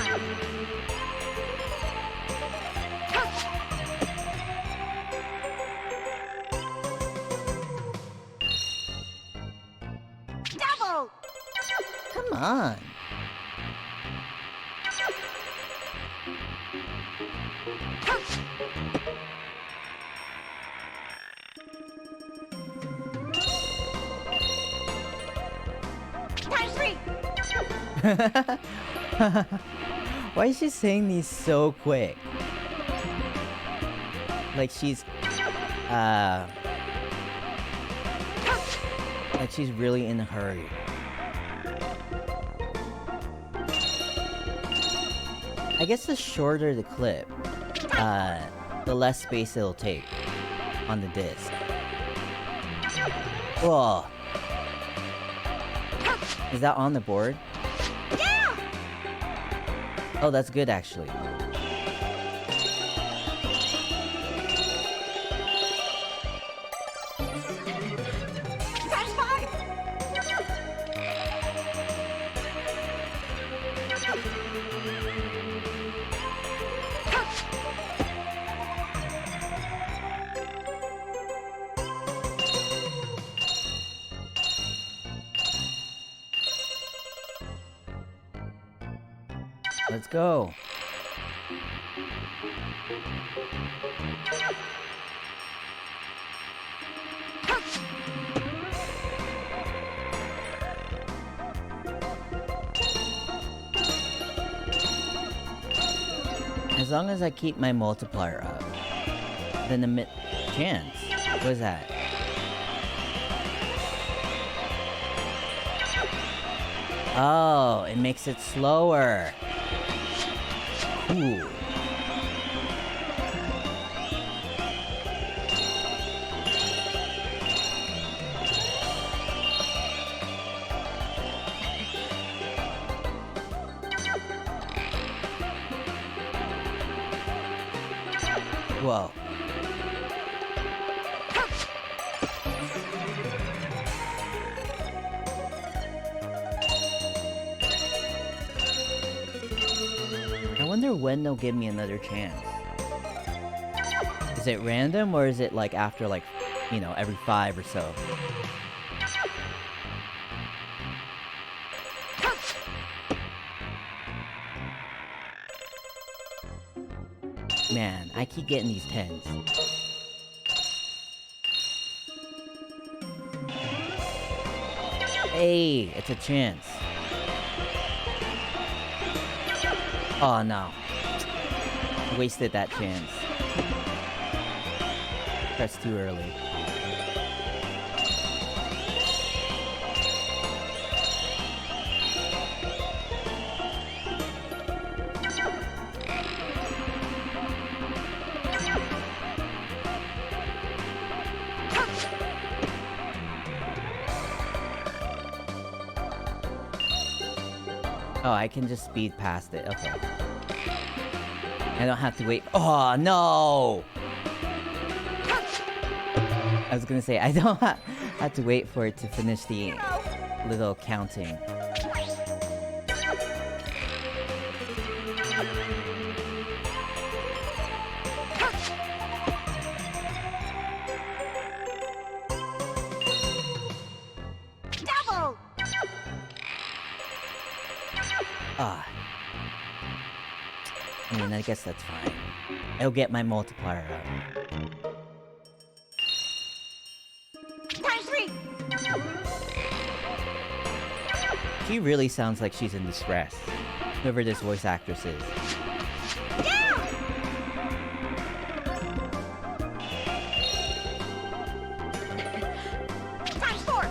Double! Come on. Times 3! Why is she saying these so quick? Like she's like she's really in a hurry. I guess the shorter the clip, the less space it'll take on the disc. Whoa. Is that on the board? Yeah! Oh, that's good actually. Times 5! Let's go. As long as I keep my multiplier up, then the chance. What is that? Oh, it makes it slower. Cool. Whoa. I wonder when they'll give me another chance. Is it random or is it like after like, you know, every 5 or so? Man, I keep getting these 10s. Hey, it's a chance. Oh no. I wasted that chance. Pressed too early. Oh, I can just speed past it. Okay. I don't have to wait. Oh, no! I was gonna say, I don't have to wait for it to finish the little counting. Double! Ah. I mean, I guess that's fine. It'll get my multiplier up. Times 3! She really sounds like she's in distress. Whoever this voice actress is. Down! Times 4!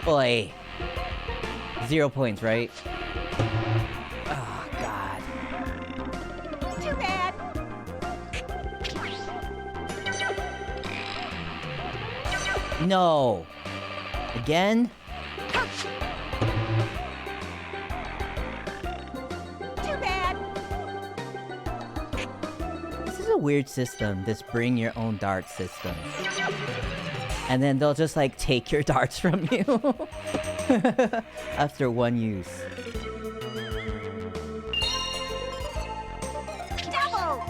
Boy. 0 points, right? Oh, God. Too bad! No! Again? Too bad! This is a weird system, this bring your own dart system. And then they'll just like take your darts from you after one use. Double!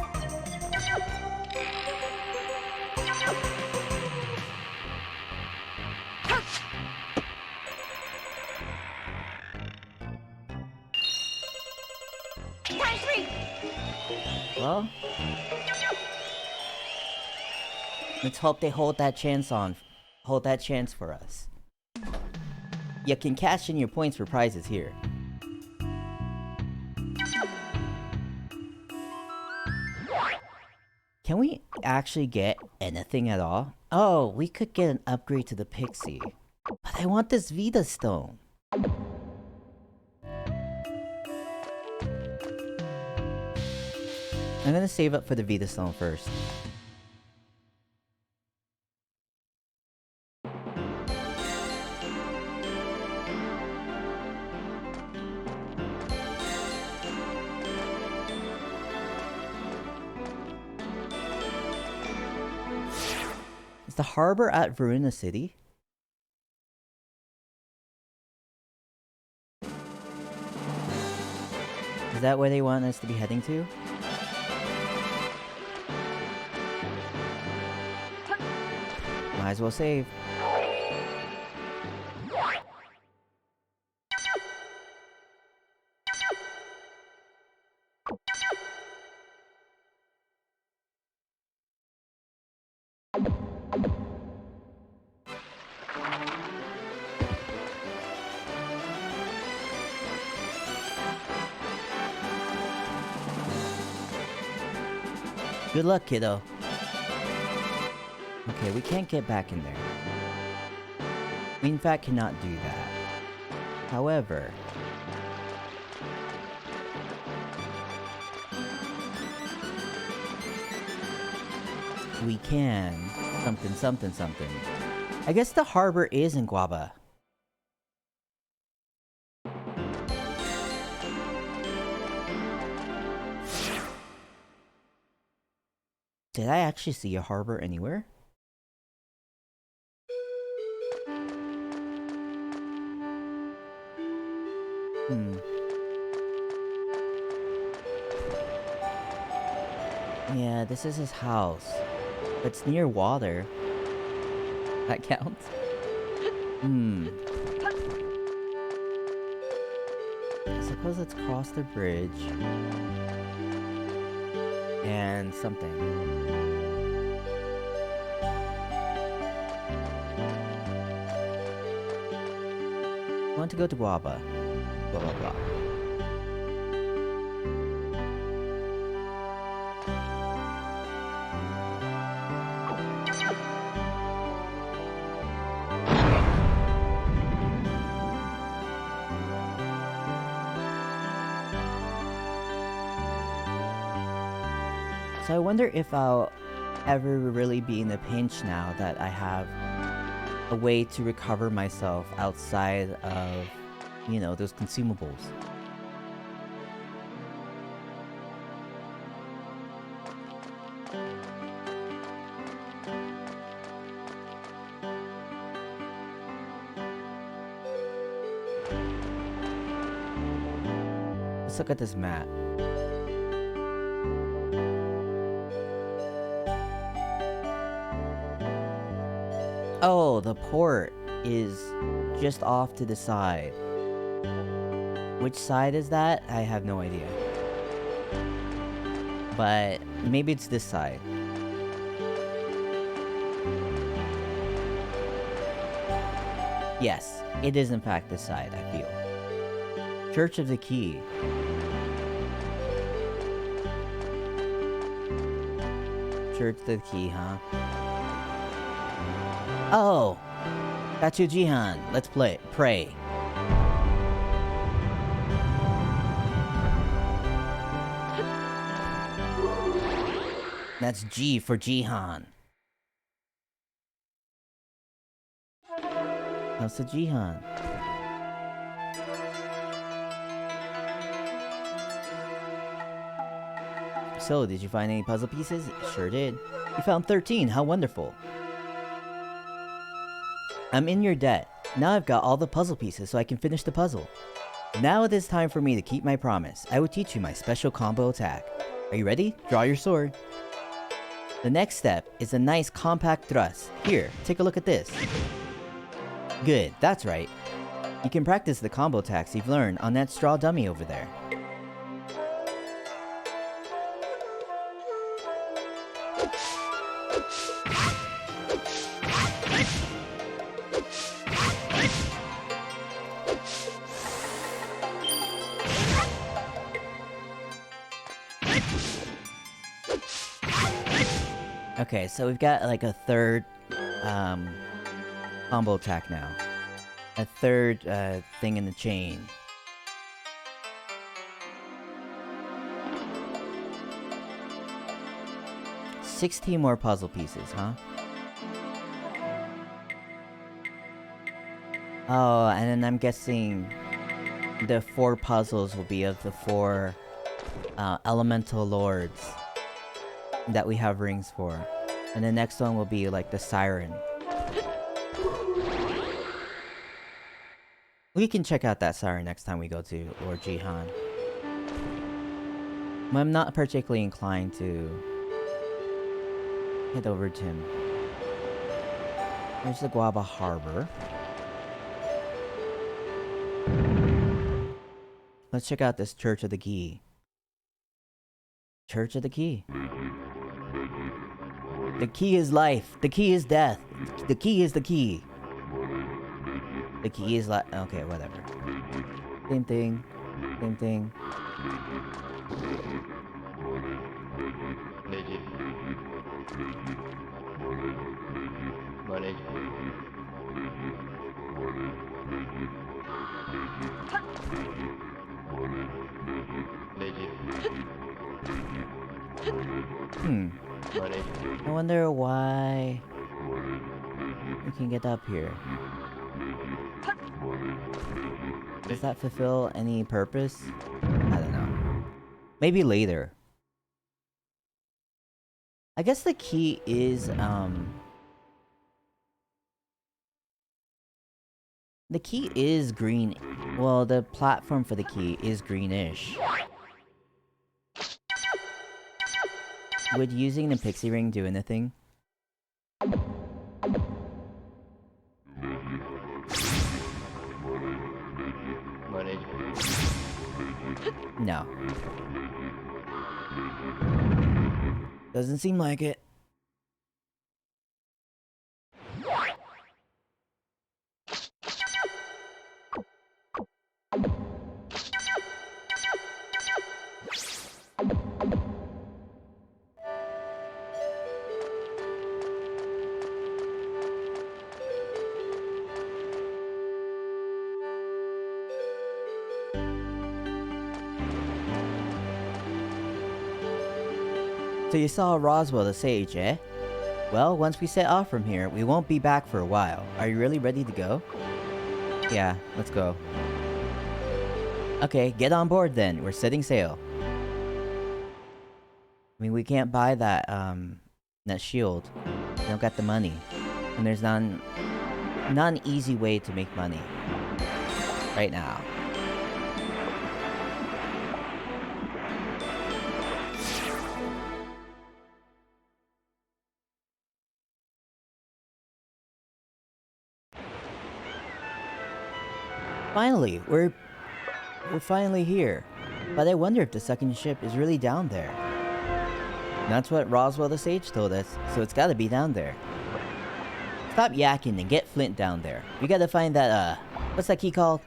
Times 3! Well, let's hope they hold that chance for us. You can cash in your points for prizes here. Can we actually get anything at all? Oh, we could get an upgrade to the Pixie. But I want this Vita Stone. I'm gonna save up for the Vita Stone first. Is the harbor at Verona City? that where they want us to be heading to? Might as well save. Good luck, kiddo. Okay, we can't get back in there. We in fact cannot do that. However... we can... something. I guess the harbor is in Guaba. Did I actually see a harbor anywhere? Yeah, this is his house. It's near water. That counts? I suppose let's cross the bridge. And something. I want to go to Guaba. Blah blah blah. So I wonder if I'll ever really be in a pinch now that I have a way to recover myself outside of, you know, those consumables. Let's look at this map. Oh, the port is just off to the side. Which side is that? I have no idea. But maybe it's this side. Yes, it is in fact this side, I feel. Church of the Key. Church of the Key, huh? Oh! Kachu Jihan, let's pray. That's G for Jihan. How's the Jihan? So, did you find any puzzle pieces? Sure did. You found 13, how wonderful. I'm in your debt. Now I've got all the puzzle pieces so I can finish the puzzle. Now it is time for me to keep my promise. I will teach you my special combo attack. Are you ready? Draw your sword. The next step is a nice compact thrust. Here, take a look at this. Good, that's right. You can practice the combo attacks you've learned on that straw dummy over there. Okay, so we've got like a third combo attack now. A third thing in the chain. $16 more puzzle pieces, huh? Oh, and then I'm guessing the 4 puzzles will be of the 4 elemental lords that we have rings for. And the next one will be like the siren. We can check out that siren next time we go to Lord Jihan. I'm not particularly inclined to head over to him. There's the Guava Harbor. Let's check out this Church of the Key. Church of the Key. The key is life. The key is death. The key is the key. The key is life. Okay, whatever. Same thing. Same thing. I wonder why we can get up here. Does that fulfill any purpose? I don't know. Maybe later. I guess the key is, the key is green. Well, the platform for the key is greenish. Would using the pixie ring do anything? No. Doesn't seem like it. So you saw Roswell the Sage, eh? Well, once we set off from here, we won't be back for a while. Are you really ready to go? Yeah, let's go. Okay, get on board then. We're setting sail. I mean, we can't buy that, that shield. We don't got the money. And there's not an easy way to make money. Right now. Finally, we're finally here. But I wonder if the second ship is really down there. That's what Roswell the Sage told us, so it's gotta be down there. Stop yakking and get Flint down there. We gotta find that, what's that key called?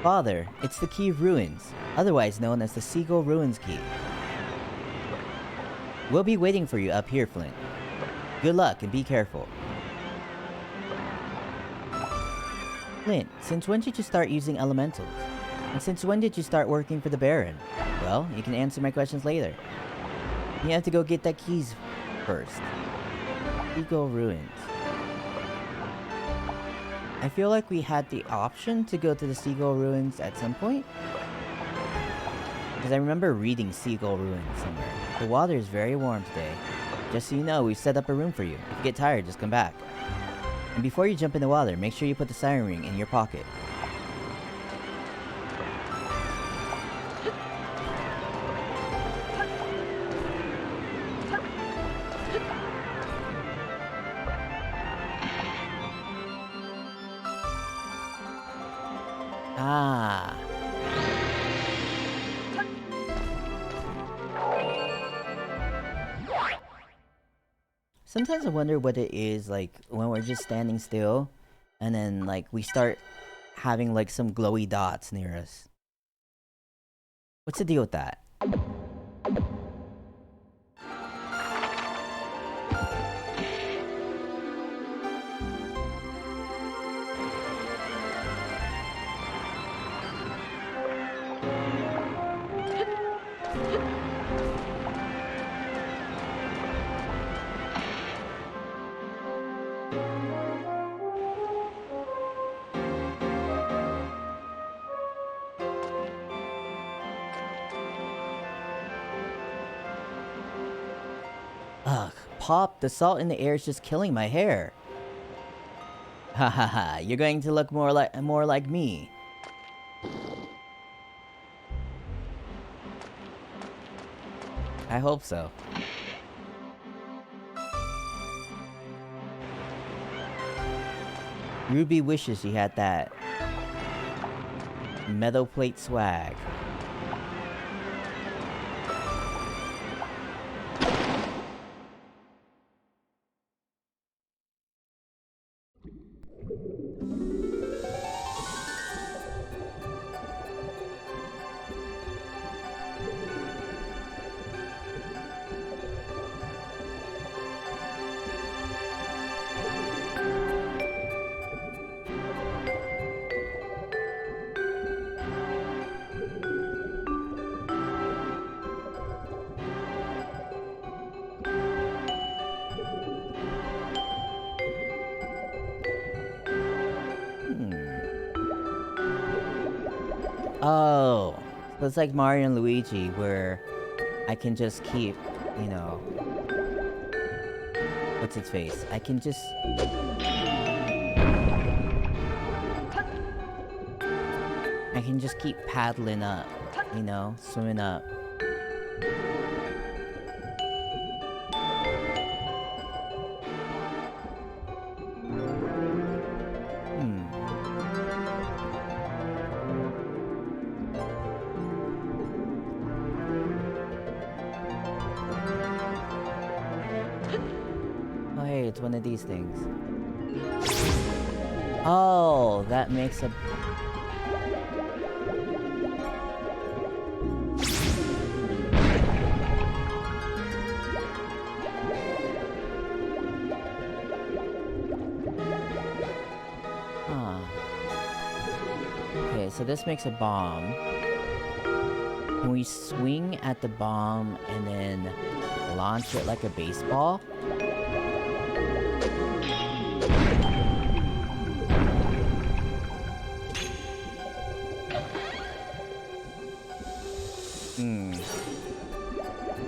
Father, it's the Key of Ruins, otherwise known as the Seagull Ruins Key. We'll be waiting for you up here, Flint. Good luck and be careful. Flint, since when did you start using elementals? And since when did you start working for the Baron? Well, you can answer my questions later. You have to go get that keys first. Seagull Ruins. I feel like we had the option to go to the Seagull Ruins at some point. Because I remember reading Seagull Ruins somewhere. The water is very warm today. Just so you know, we've set up a room for you. If you get tired, just come back. And before you jump in the water, make sure you put the siren ring in your pocket. Ah. Sometimes I wonder what it is like when we're just standing still and then like we start having like some glowy dots near us. What's the deal with that? Ugh, Pop, the salt in the air is just killing my hair. Ha ha ha, you're going to look more like me. I hope so. Ruby wishes she had that metal plate swag. Oh, so it's like Mario and Luigi, where I can just keep, you know, what's its face? I can just keep paddling up, you know, swimming up. Oh, hey, it's one of these things. Oh, that makes a... Huh. Okay, so this makes a bomb. Can we swing at the bomb and then launch it like a baseball?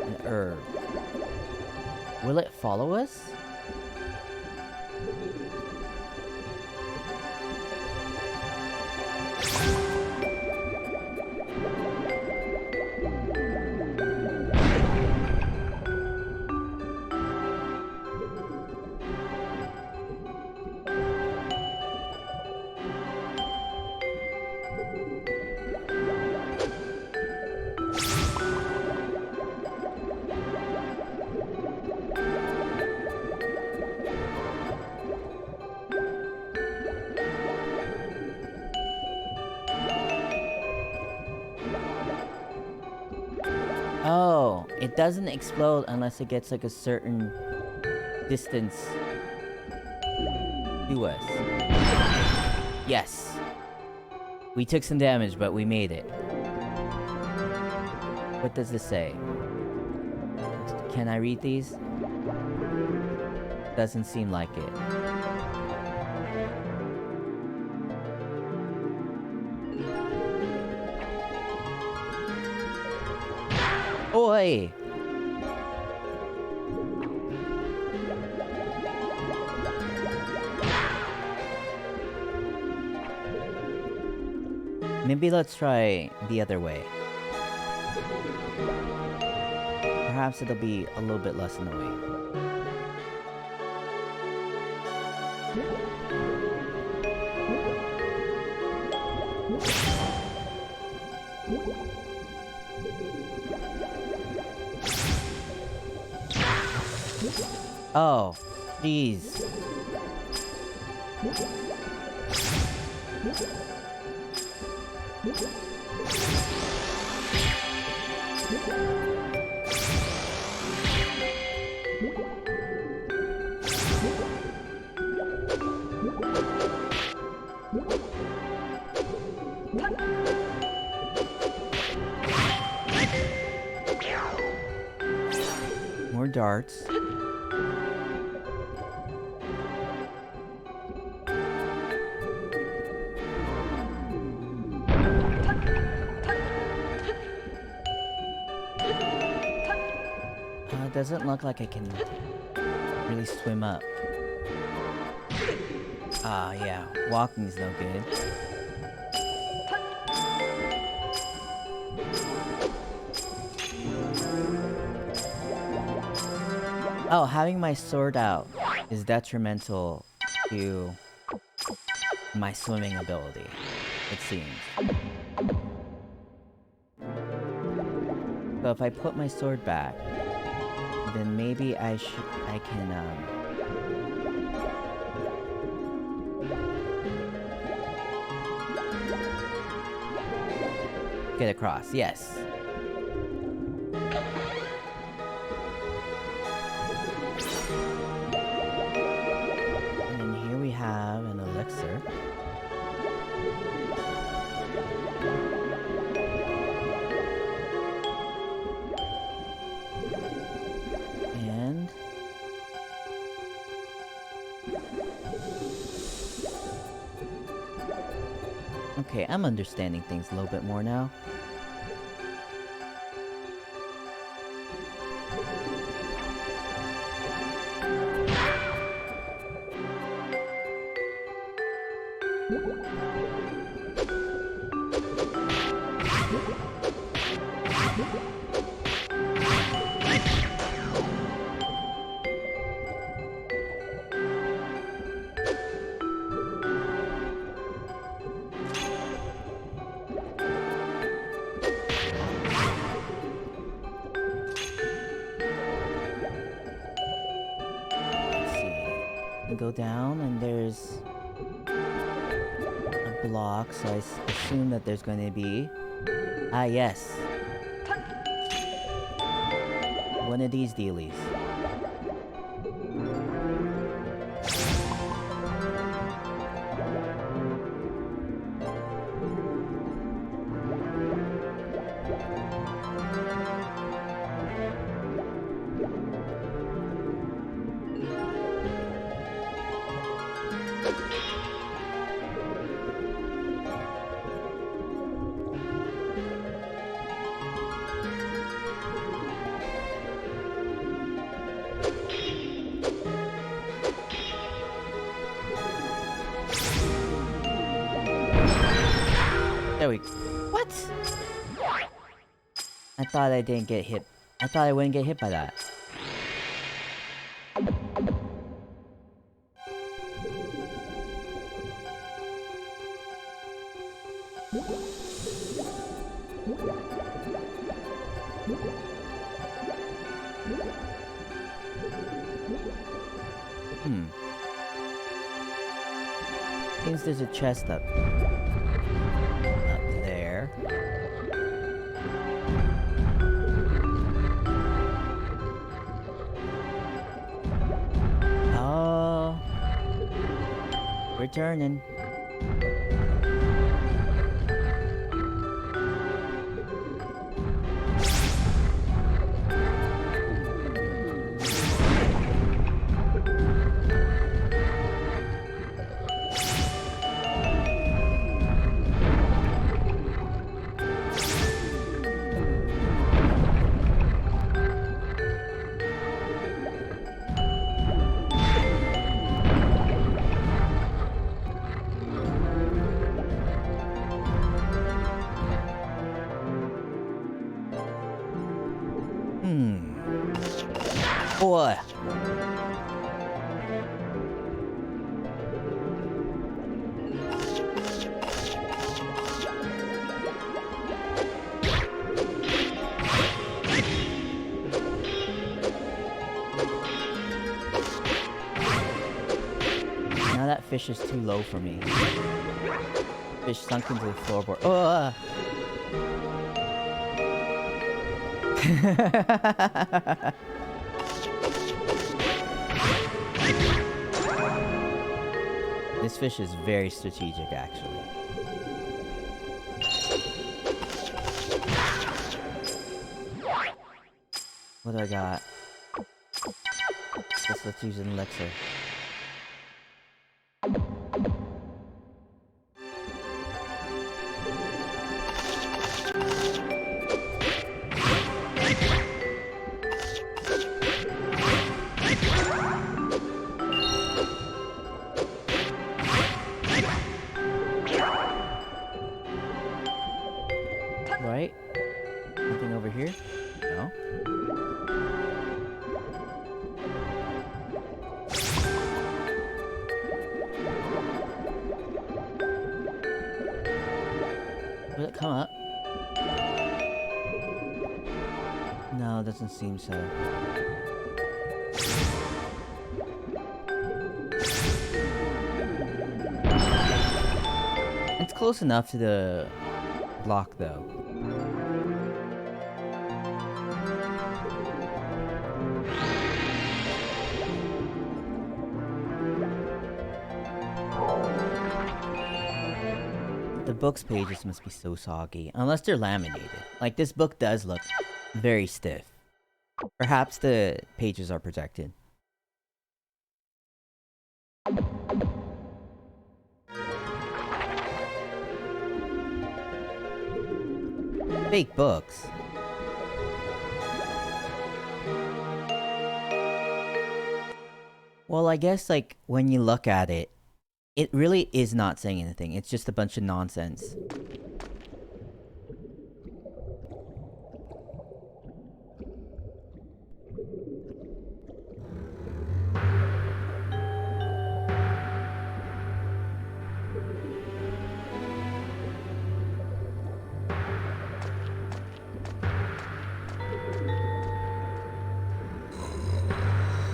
An herb. Will it follow us? Oh, it doesn't explode unless it gets like a certain distance to us. Yes. We took some damage, but we made it. What does this say? Can I read these? Doesn't seem like it. Oi! Maybe let's try the other way. Perhaps it'll be a little bit less annoying. Oh, jeez. More darts. It doesn't look like I can really swim up. Ah, yeah. Walking's no good. Oh, having my sword out is detrimental to my swimming ability, it seems. So if I put my sword back, then maybe I can, get across, yes. And then here we have an elixir. And okay, I'm understanding things a little bit more now. Go down and there's a block, so I assume that there's going to be... Ah, yes. One of these dealies. There we go. What? I thought I didn't get hit. I thought I wouldn't get hit by that. Seems there's a chest up there. Oh, we're turning. Boy. Now that fish is too low for me. Fish sunk into the floorboard. Oh! This fish is very strategic, actually. What do I got? Let's use an elixir. Right? Nothing over here? No? Will it come up? No, it doesn't seem so. It's close enough to the block, though. The book's pages must be so soggy, unless they're laminated. Like, this book does look very stiff. Perhaps the pages are protected. Fake books. Well, I guess, like, when you look at it, it really is not saying anything. It's just a bunch of nonsense.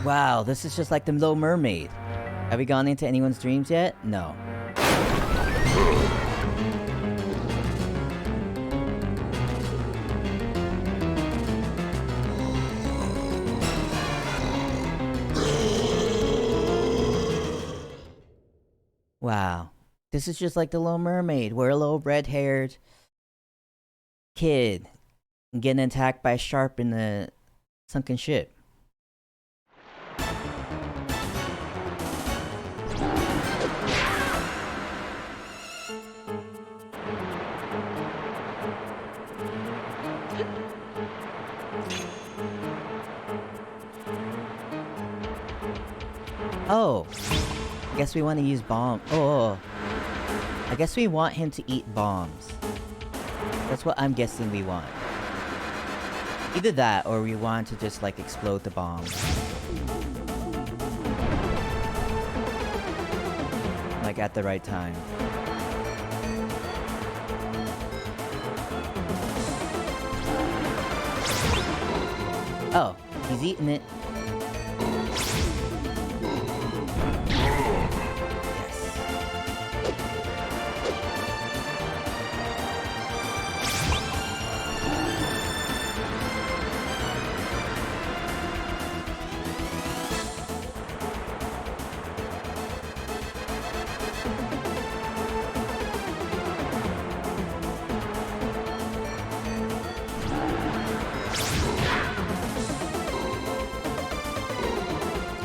Wow, this is just like the Little Mermaid. Have we gone into anyone's dreams yet? No. Wow. This is just like the Little Mermaid. We're a little red-haired kid getting attacked by a shark in the sunken ship. Oh, I guess we want to use bomb. Oh, I guess we want him to eat bombs. That's what I'm guessing we want. Either that, or we want to just like explode the bomb. Like at the right time. Oh, he's eating it.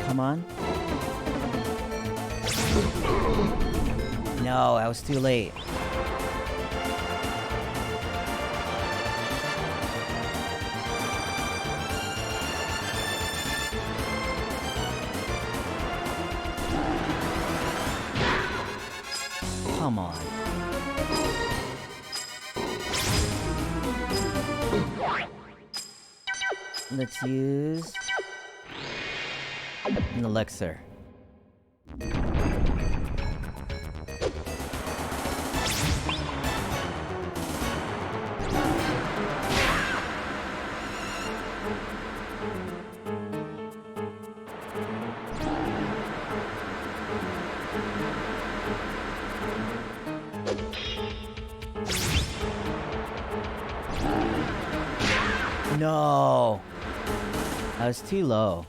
Come on. No, I was too late. Come on. Let's use an elixir. No, I was too low.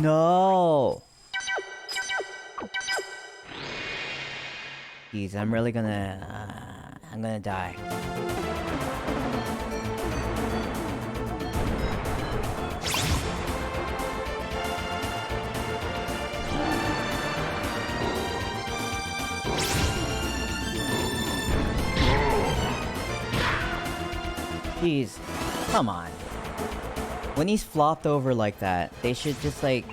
No. Jeez, I'm really gonna... I'm gonna die. Jeez, come on. When he's flopped over like that, they should just like...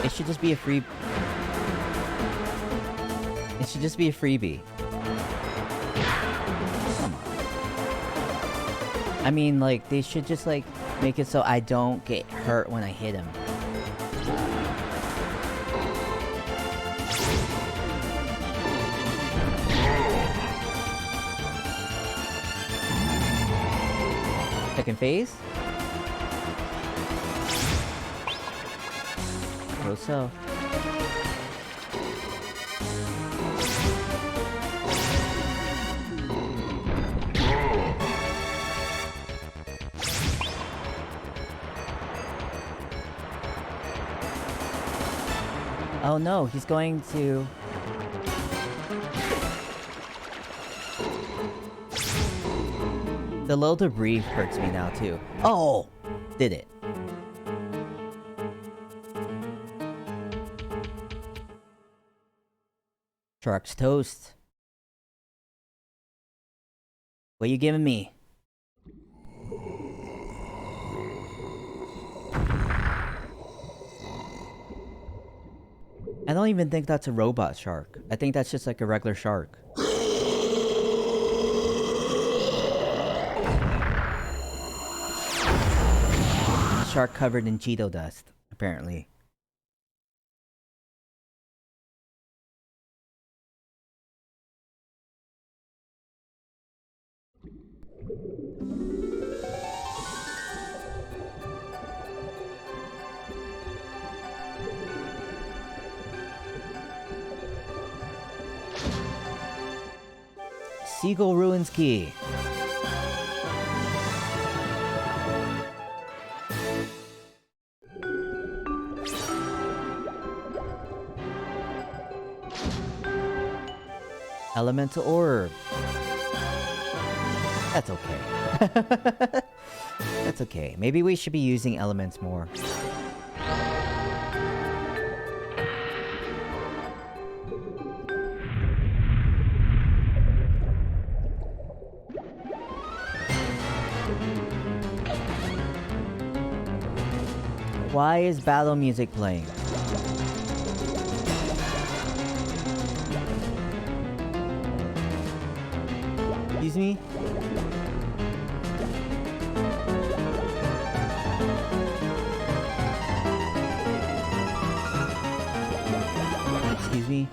It should just be a free... It should just be a freebie. Come on. I mean, like, they should just, like, make it so I don't get hurt when I hit him. Second phase? Suppose so. Oh no, he's going to... The little debris hurts me now too. Oh! Did it. Shark's toast. What you giving me? I don't even think that's a robot shark. I think that's just like a regular shark. Shark covered in Cheeto dust, apparently. Seagull Ruins Key. Elemental Orb. That's okay. That's okay. Maybe we should be using elements more. Why is battle music playing? Excuse me? Excuse me?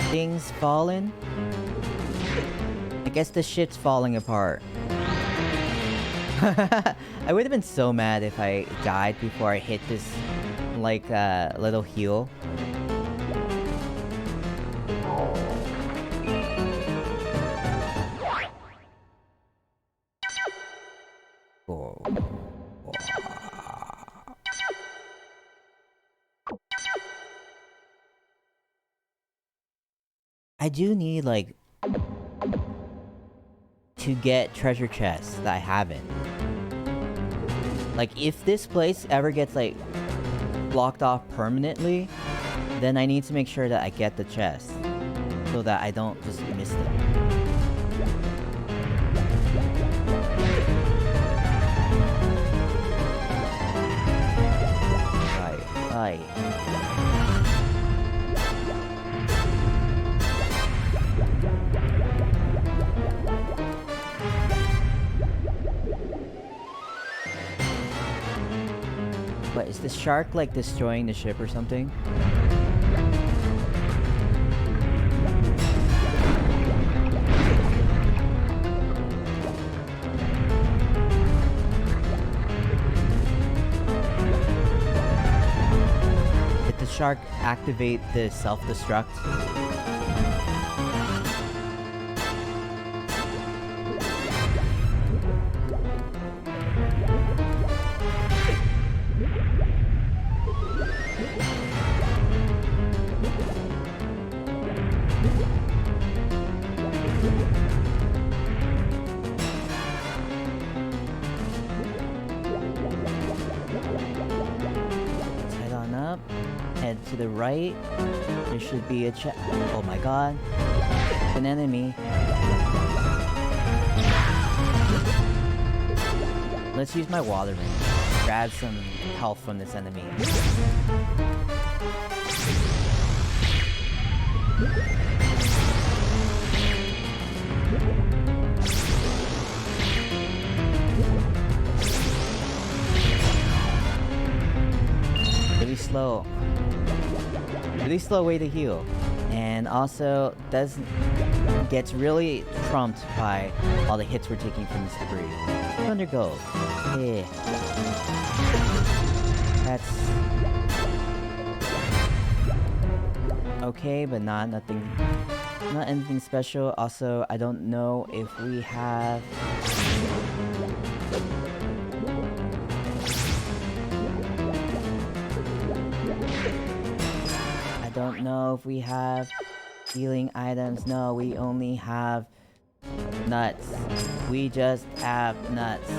Things fallen? I guess the shit's falling apart. I would have been so mad if I died before I hit this, like, little heal. Oh. I do need, like, to get treasure chests that I haven't. Like, if this place ever gets, like, blocked off permanently, then I need to make sure that I get the chest, so that I don't just miss them. Right. What, is the shark, like, destroying the ship or something? Did the shark activate the self-destruct? Head to the right. There should be a chest. Oh my god. An enemy. Let's use my water ring. Grab some health from this enemy. Really slow way to heal. And also gets really trumped by all the hits we're taking from this debris. Thunder gold. Yeah. That's okay, but not anything special. Also, I don't know if we have healing items. No, we only have nuts. We just have nuts.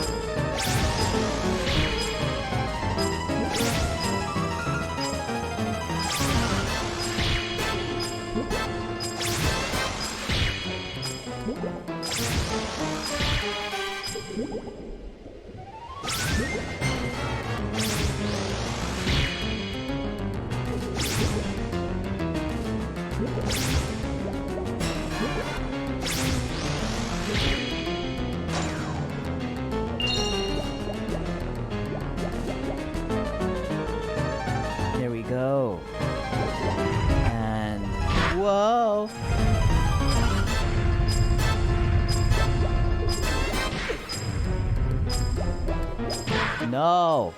There we go. And whoa. No.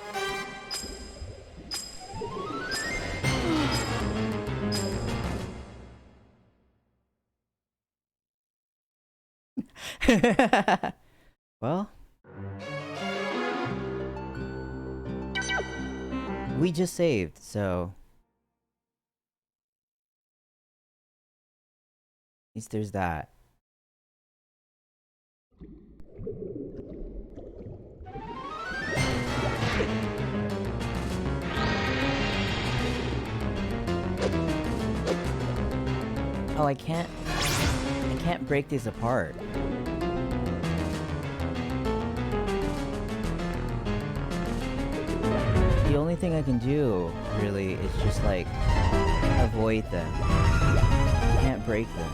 Well, we just saved, so at least there's that. Oh, I can't break these apart. The only thing I can do, really, is just, like, avoid them. I can't break them.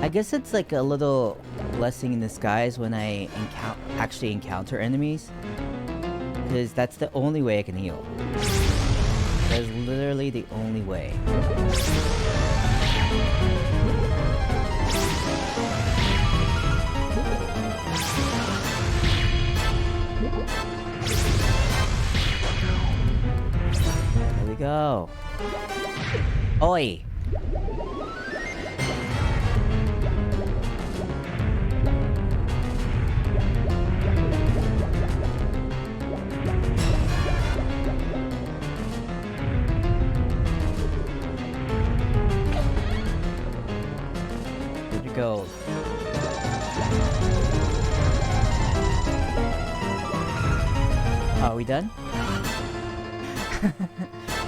I guess it's like a little blessing in disguise when I actually encounter enemies, because that's the only way I can heal. That's literally the only way. There we go. Oi! Gold. Are we done?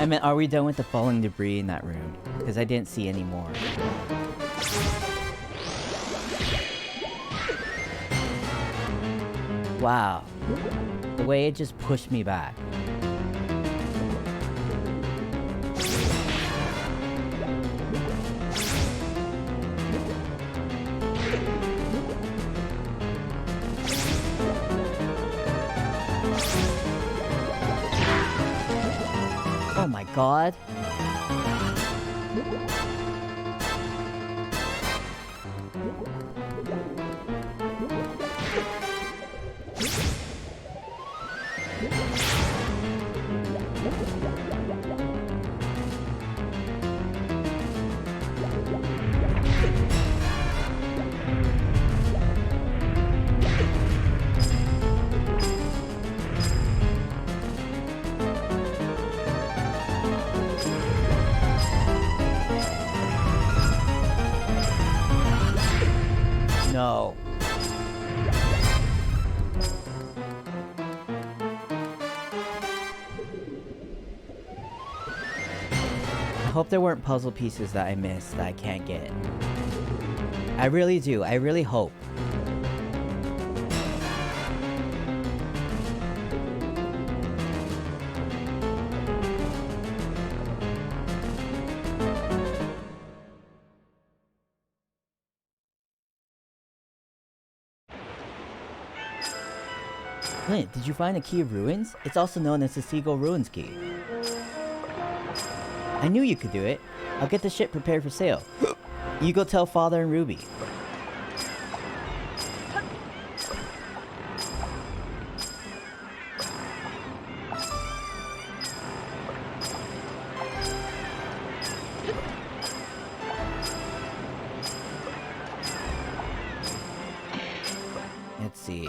I meant, are we done with the falling debris in that room? Because I didn't see any more. Wow. The way it just pushed me back. Oh my god. no. I hope there weren't puzzle pieces that I missed that I can't get. I really do. I really hope. Clint, did you find the Key of Ruins? It's also known as the Seagull Ruins Key. I knew you could do it. I'll get the ship prepared for sail. You go tell Father and Ruby. Let's see.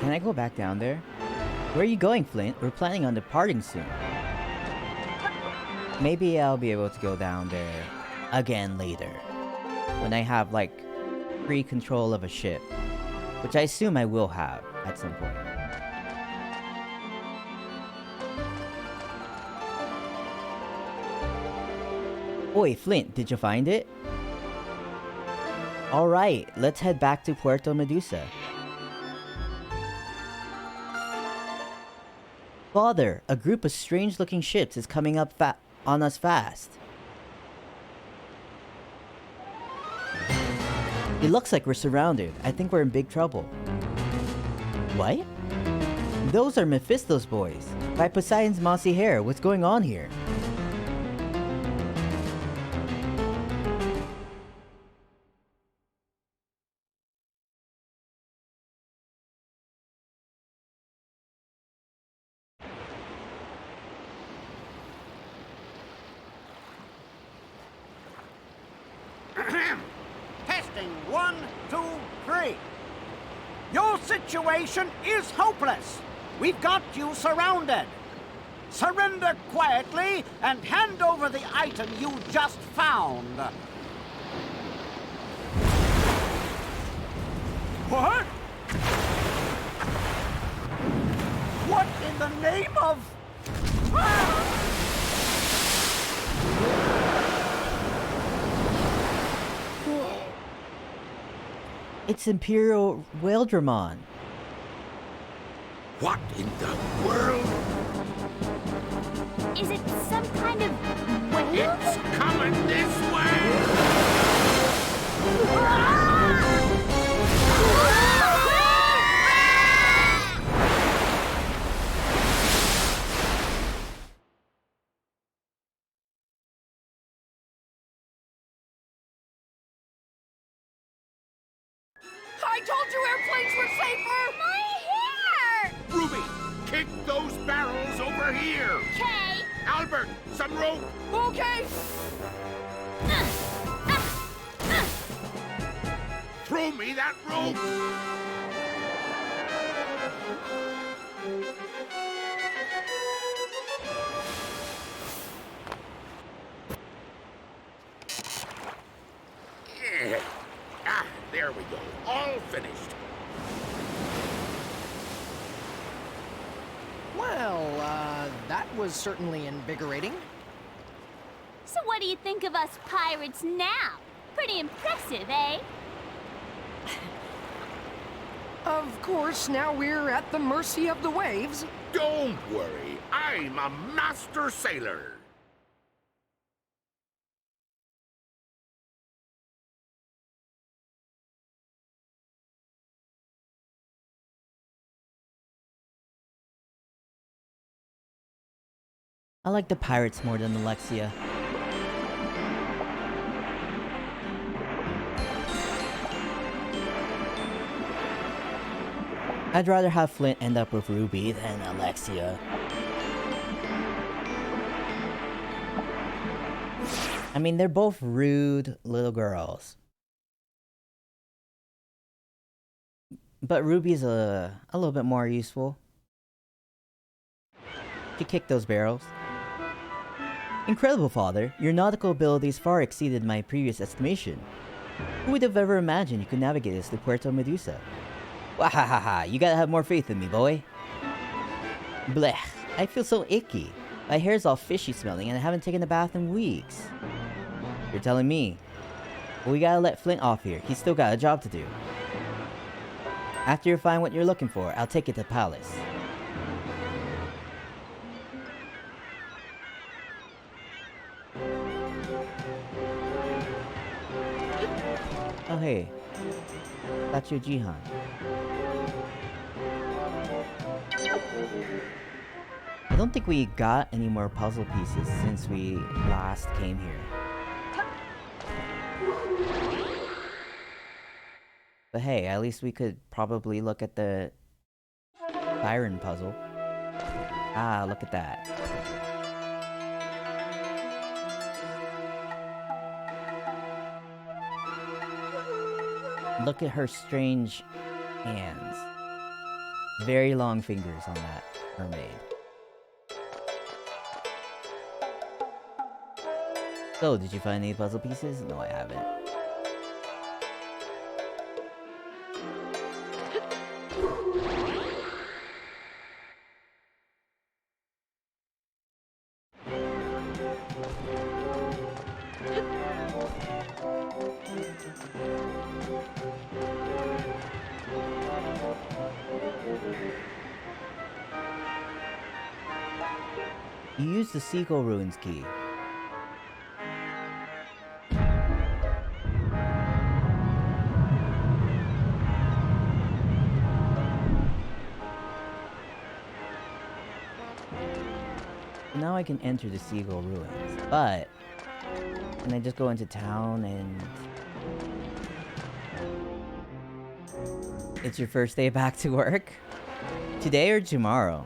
Can I go back down there? Where are you going, Flint? We're planning on departing soon. Maybe I'll be able to go down there again later. When I have, like, free control of a ship. Which I assume I will have at some point. Oi, Flint, did you find it? Alright, let's head back to Puerto Medusa. Father, a group of strange-looking ships is coming up on us fast. It looks like we're surrounded. I think we're in big trouble. What? Those are Mephisto's boys. By Poseidon's mossy hair, what's going on here? Testing 1, 2, 3. Your situation is hopeless. We've got you surrounded. Surrender quietly and hand over the item you just found. What? What in the name of... Ah! It's Imperial Whale-Dramon. What in the world? Is it some kind of whale? It's coming this way! I told you airplanes were safer! My hair! Ruby, kick those barrels over here! Okay. Albert, some rope! Okay! Throw me that rope! There we go. All finished. Well, that was certainly invigorating. So what do you think of us pirates now? Pretty impressive, eh? Of course, now we're at the mercy of the waves. Don't worry. I'm a master sailor. I like the pirates more than Alexia. I'd rather have Flint end up with Ruby than Alexia. I mean, they're both rude little girls. But Ruby's a little bit more useful. She kicked those barrels. Incredible, Father. Your nautical abilities far exceeded my previous estimation. Who would have ever imagined you could navigate us to Puerto Medusa? Wahahaha, you gotta have more faith in me, boy. Blech, I feel so icky. My hair's all fishy smelling and I haven't taken a bath in weeks. You're telling me. Well, we gotta let Flint off here. He's still got a job to do. After you find what you're looking for, I'll take you to the palace. Oh hey, that's your Jihan. I don't think we got any more puzzle pieces since we last came here. But hey, at least we could probably look at the Byron puzzle. Ah, look at that. Look at her strange hands. Very long fingers on that mermaid. So, did you find any puzzle pieces? No, I haven't. You used the Seagull Ruins key. Now I can enter the Seagull Ruins, but can I just go into town and... It's your first day back to work? Today or tomorrow?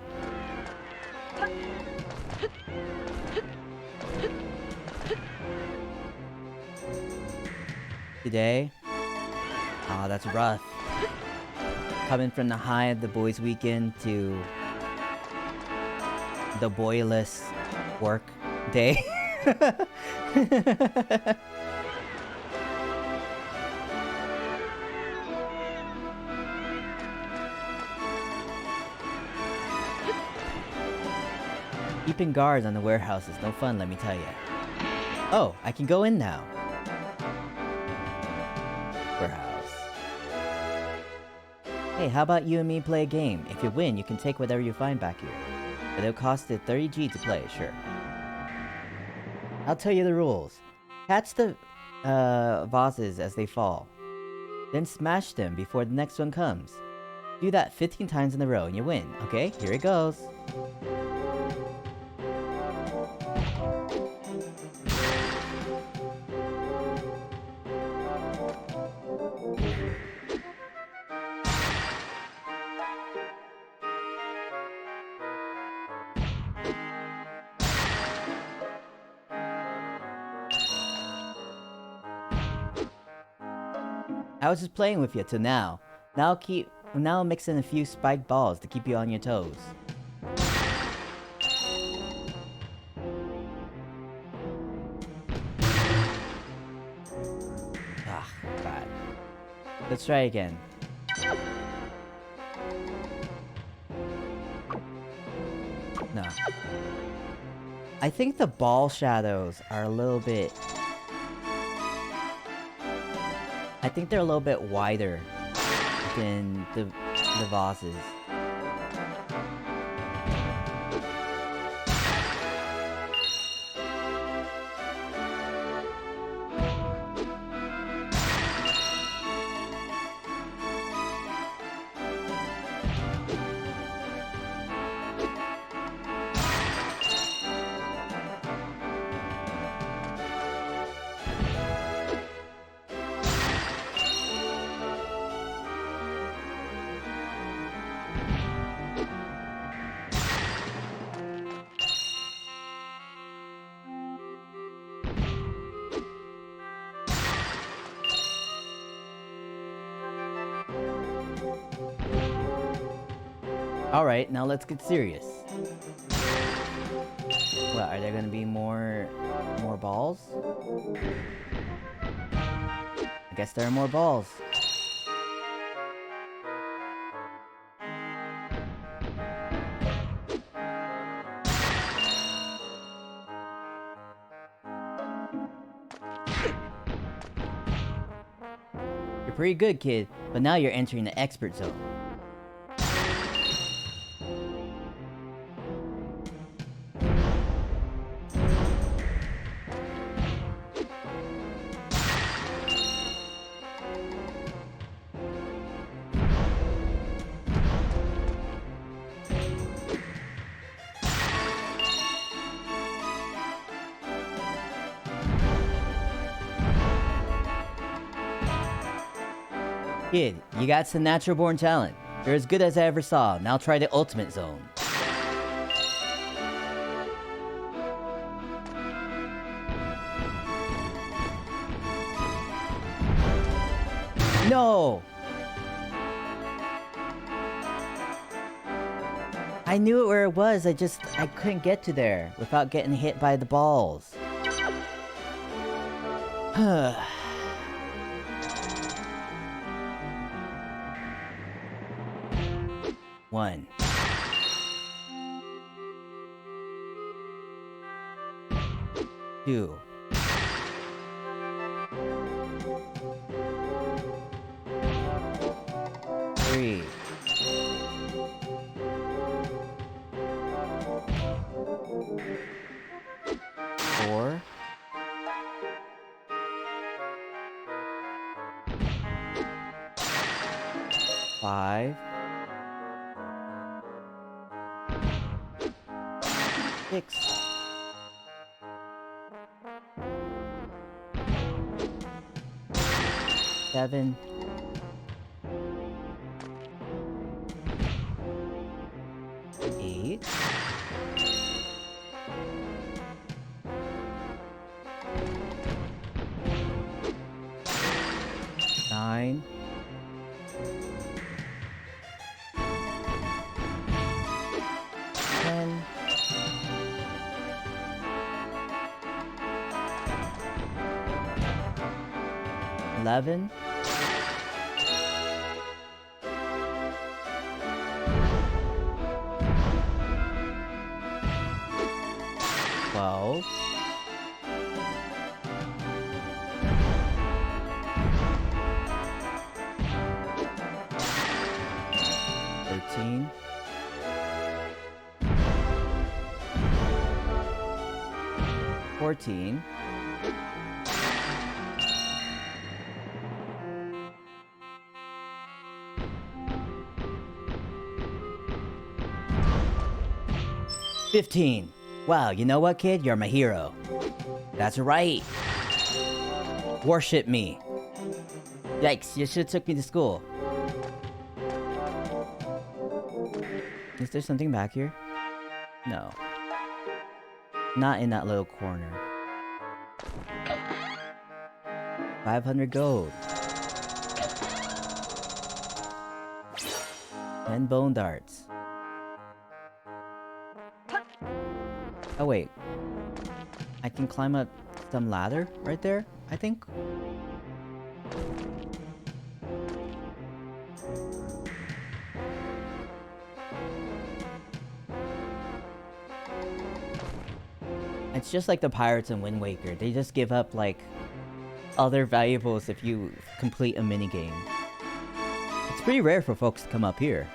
Today? Ah, that's rough. Coming from the high of the boys' weekend to the boyless work day. Keeping guards on the warehouse is no fun, let me tell you. Oh, I can go in now. Warehouse. Hey, how about you and me play a game? If you win, you can take whatever you find back here. But it'll cost it 30G to play, sure. I'll tell you the rules. Catch the vases as they fall. Then smash them before the next one comes. Do that 15 times in a row and you win, okay? Here it goes. I was just playing with you till now. Now I'll mix in a few spiked balls to keep you on your toes. Ah, God. Let's try again. No. I think the ball shadows are a little bit... I think they're a little bit wider than the vases. Alright, now let's get serious. What, are there gonna be more balls? I guess there are more balls. You're pretty good, kid, but now you're entering the expert zone. Kid, you got some natural born talent. You're as good as I ever saw. Now try the ultimate zone. No! I knew where it was, I couldn't get to there without getting hit by the balls. One. Two. Three. Four. Five. 6. 7. 8. 9. 10. 11. 12. 13. 14. 15. Wow, you know what, kid? You're my hero. That's right. Worship me. Yikes, you should've took me to school. Is there something back here? No. Not in that little corner. 500 gold. 10 bone darts. Oh wait. I can climb up some ladder right there, I think? It's just like the pirates in Wind Waker. They just give up, like, other valuables if you complete a minigame. It's pretty rare for folks to come up here.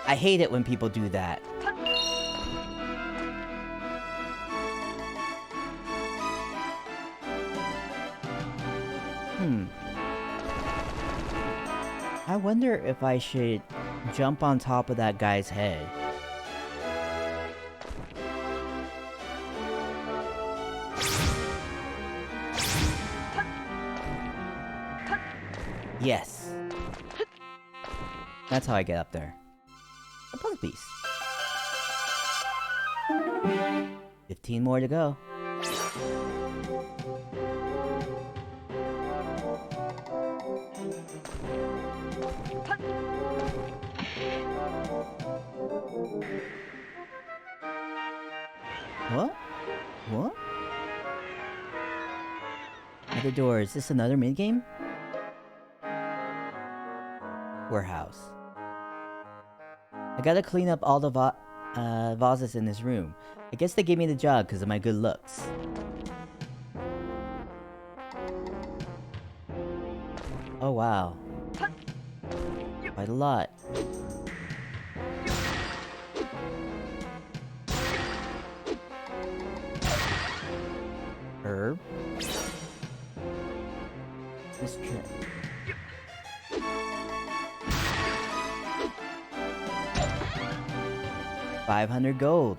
I hate it when people do that. I wonder if I should jump on top of that guy's head. Yes. That's how I get up there. A puzzle piece. 15 more to go. What? What? Other door. Is this another minigame? Warehouse. I gotta clean up all the vases in this room. I guess they gave me the job because of my good looks. Oh wow. Quite a lot. Herb. This trip. $500 gold.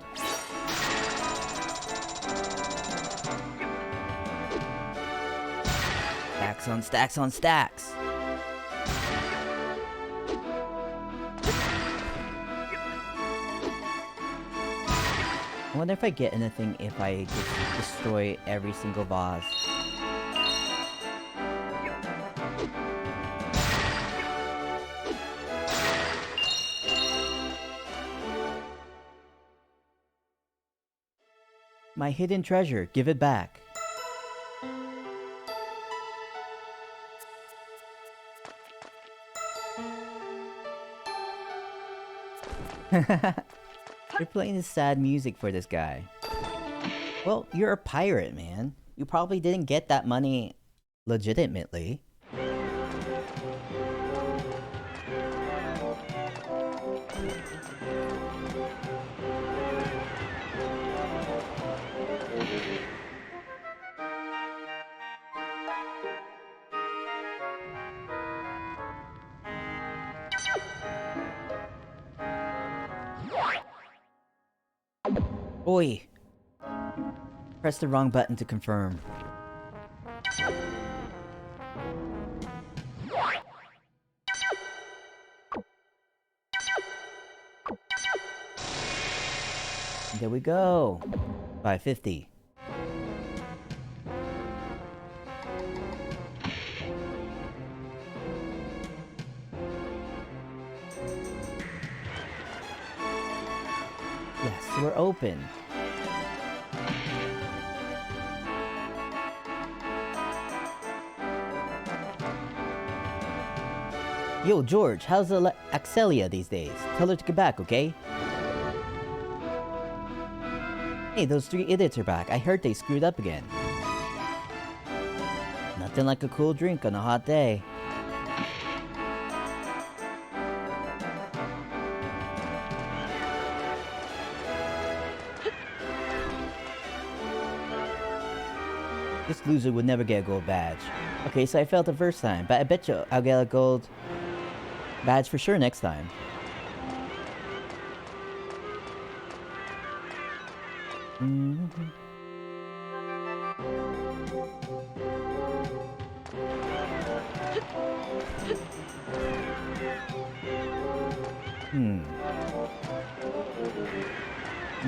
Stacks on stacks on stacks. I wonder if I get anything if I just destroy every single vase. My hidden treasure, give it back. You're playing this sad music for this guy. Well, you're a pirate, man. You probably didn't get that money legitimately. Oi! Press the wrong button to confirm. There we go. 550. Yes, we're open. Yo, George, how's Axelia these days? Tell her to get back, okay? Hey, those 3 idiots are back. I heard they screwed up again. Nothing like a cool drink on a hot day. This loser would never get a gold badge. Okay, so I failed the first time, but I bet you I'll get a gold badge for sure next time.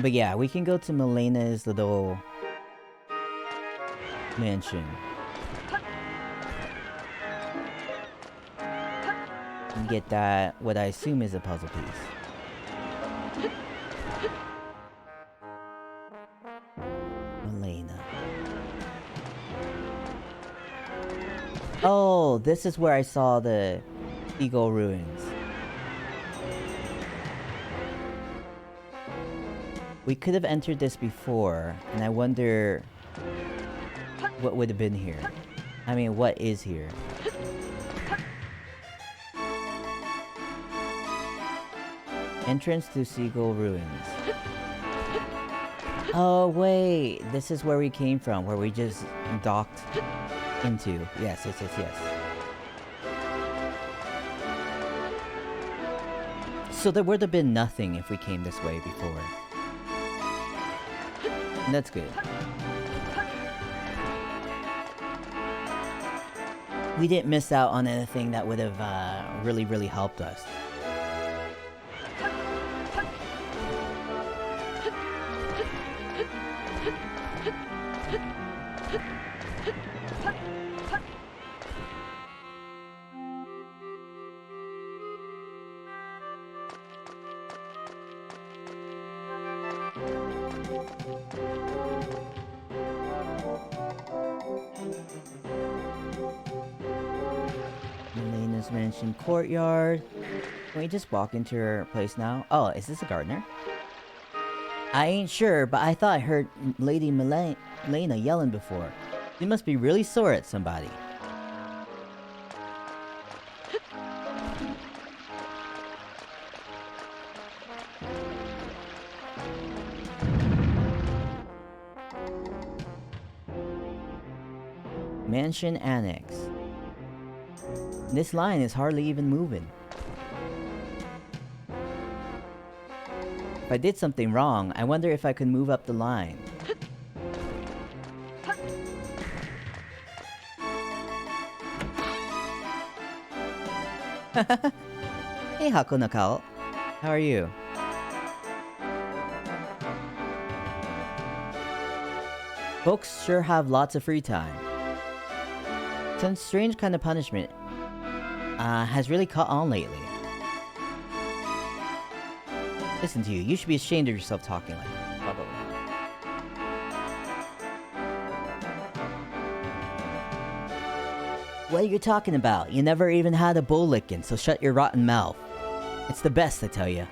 But yeah, we can go to Milena's little mansion. And get that, what I assume is a puzzle piece. Milena. Oh, this is where I saw the Eagle Ruins. We could have entered this before, and I wonder what would have been here. I mean, what is here? Entrance to Seagull Ruins. Oh wait, this is where we came from, where we just docked into. Yes, yes, yes, yes. So there would have been nothing if we came this way before. And that's good. We didn't miss out on anything that would have really, really helped us. Elena's mansion courtyard. Can we just walk into her place now? Oh, is this a gardener? I ain't sure, but I thought I heard Lady Milena yelling before. She must be really sore at somebody. Mansion Annex. This line is hardly even moving. If I did something wrong, I wonder if I could move up the line. Hey Hakunakal, how are you? Folks sure have lots of free time. Some strange kind of punishment has really caught on lately. Listen to you, you should be ashamed of yourself talking like that. Probably. What are you talking about? You never even had a bull licking, so shut your rotten mouth. It's the best, I tell you.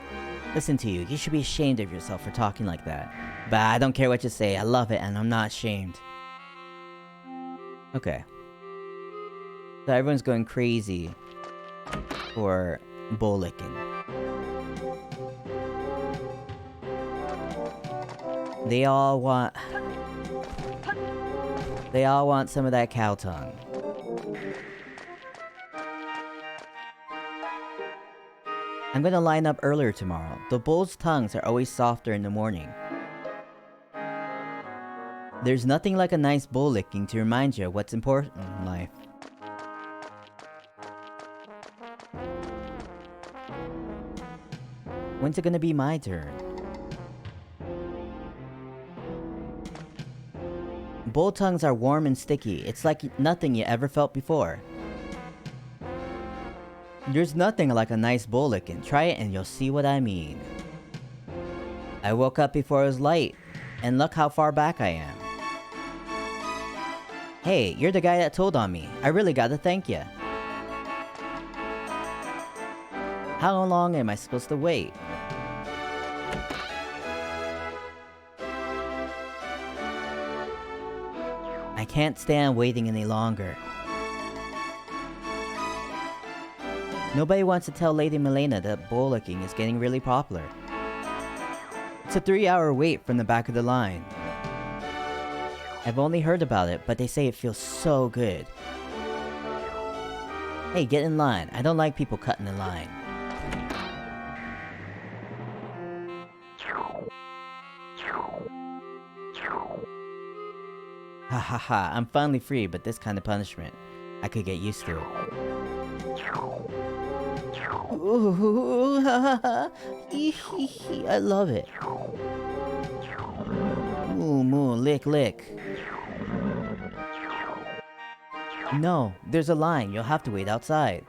Listen to you, you should be ashamed of yourself for talking like that. But I don't care what you say, I love it and I'm not ashamed. Okay. So everyone's going crazy for bull licking. They all want some of that cow tongue. I'm gonna line up earlier tomorrow. The bull's tongues are always softer in the morning. There's nothing like a nice bull licking to remind you of what's important in life. When's it gonna be my turn? Bull tongues are warm and sticky. It's like nothing you ever felt before. There's nothing like a nice bull licking. Try it and you'll see what I mean. I woke up before it was light, and look how far back I am. Hey, you're the guy that told on me. I really gotta thank you. How long am I supposed to wait? I can't stand waiting any longer. Nobody wants to tell Lady Milena that bull licking is getting really popular. It's a 3-hour wait from the back of the line. I've only heard about it, but they say it feels so good. Hey, get in line. I don't like people cutting the line. Ha ha ha, I'm finally free, but this kind of punishment, I could get used to it. Ooh, ha ha ha, I love it. Moo moo, lick lick. No, there's a line, you'll have to wait outside.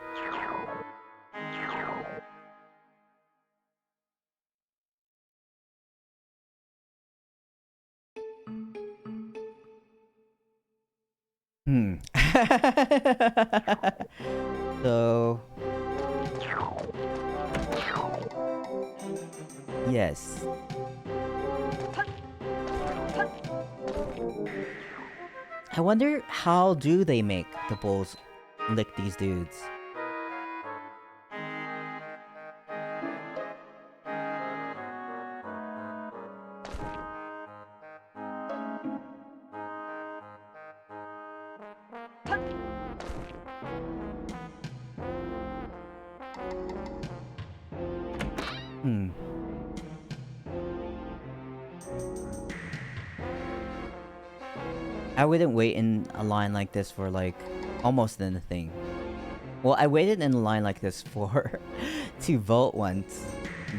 So... Yes. I wonder how do they make the bulls lick these dudes? I wouldn't wait in a line like this for like almost anything. Well, I waited in a line like this for to vote once,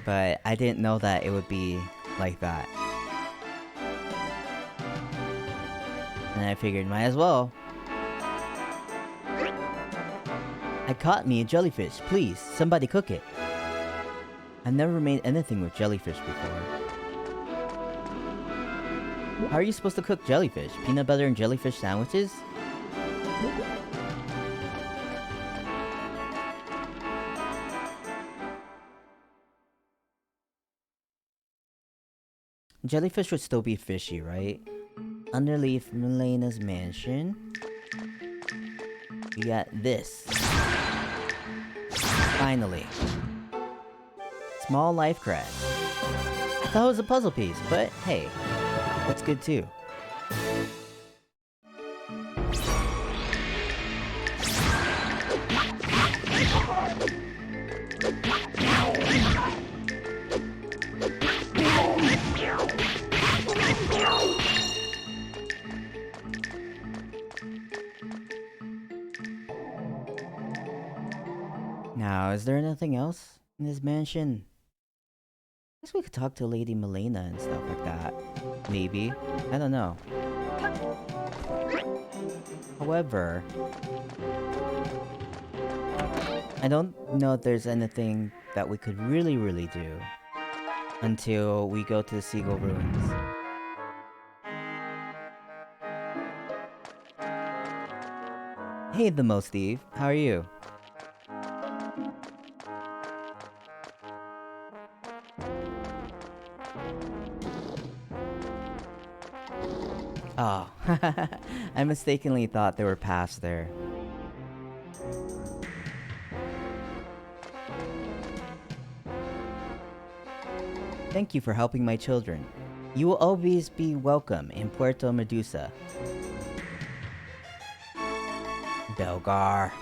but I didn't know that it would be like that. And I figured might as well. I caught me a jellyfish. Please, somebody cook it. I've never made anything with jellyfish before. How are you supposed to cook jellyfish? Peanut butter and jellyfish sandwiches? Jellyfish would still be fishy, right? Underneath Milena's mansion. You got this. Finally. Small life crab. I thought it was a puzzle piece, but hey, that's good too. Now, is there anything else in this mansion? I guess we could talk to Lady Milena and stuff like that. Maybe. I don't know. However, I don't know if there's anything that we could really do until we go to the Seagull Ruins. Hey, the Mo Steve. How are you? Oh, I mistakenly thought there were paths there. Thank you for helping my children. You will always be welcome in Puerto Medusa. Belgar.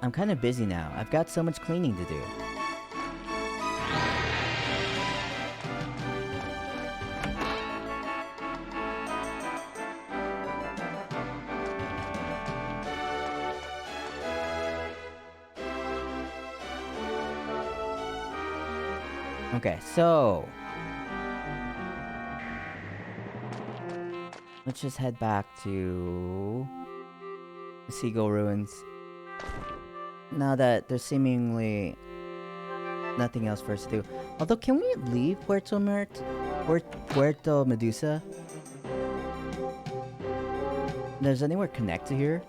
I'm kind of busy now. I've got so much cleaning to do. Okay, so let's just head back to the Seagull Ruins. Now that there's seemingly nothing else for us to do. Although, can we leave Puerto Medusa? Does anywhere connect to here?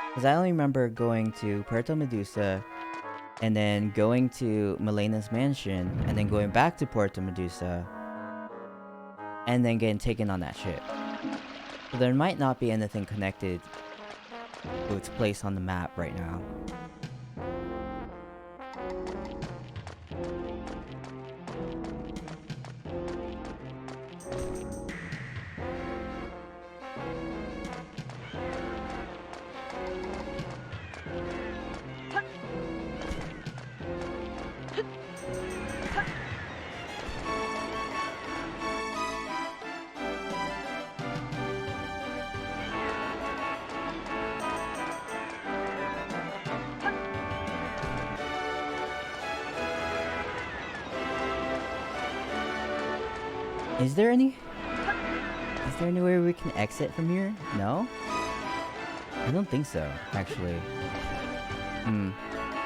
Because I only remember going to Puerto Medusa, and then going to Milena's mansion, and then going back to Puerto Medusa, and then getting taken on that ship. So there might not be anything connected to its place on the map right now. Is there anywhere we can exit from here? No? I don't think so, actually.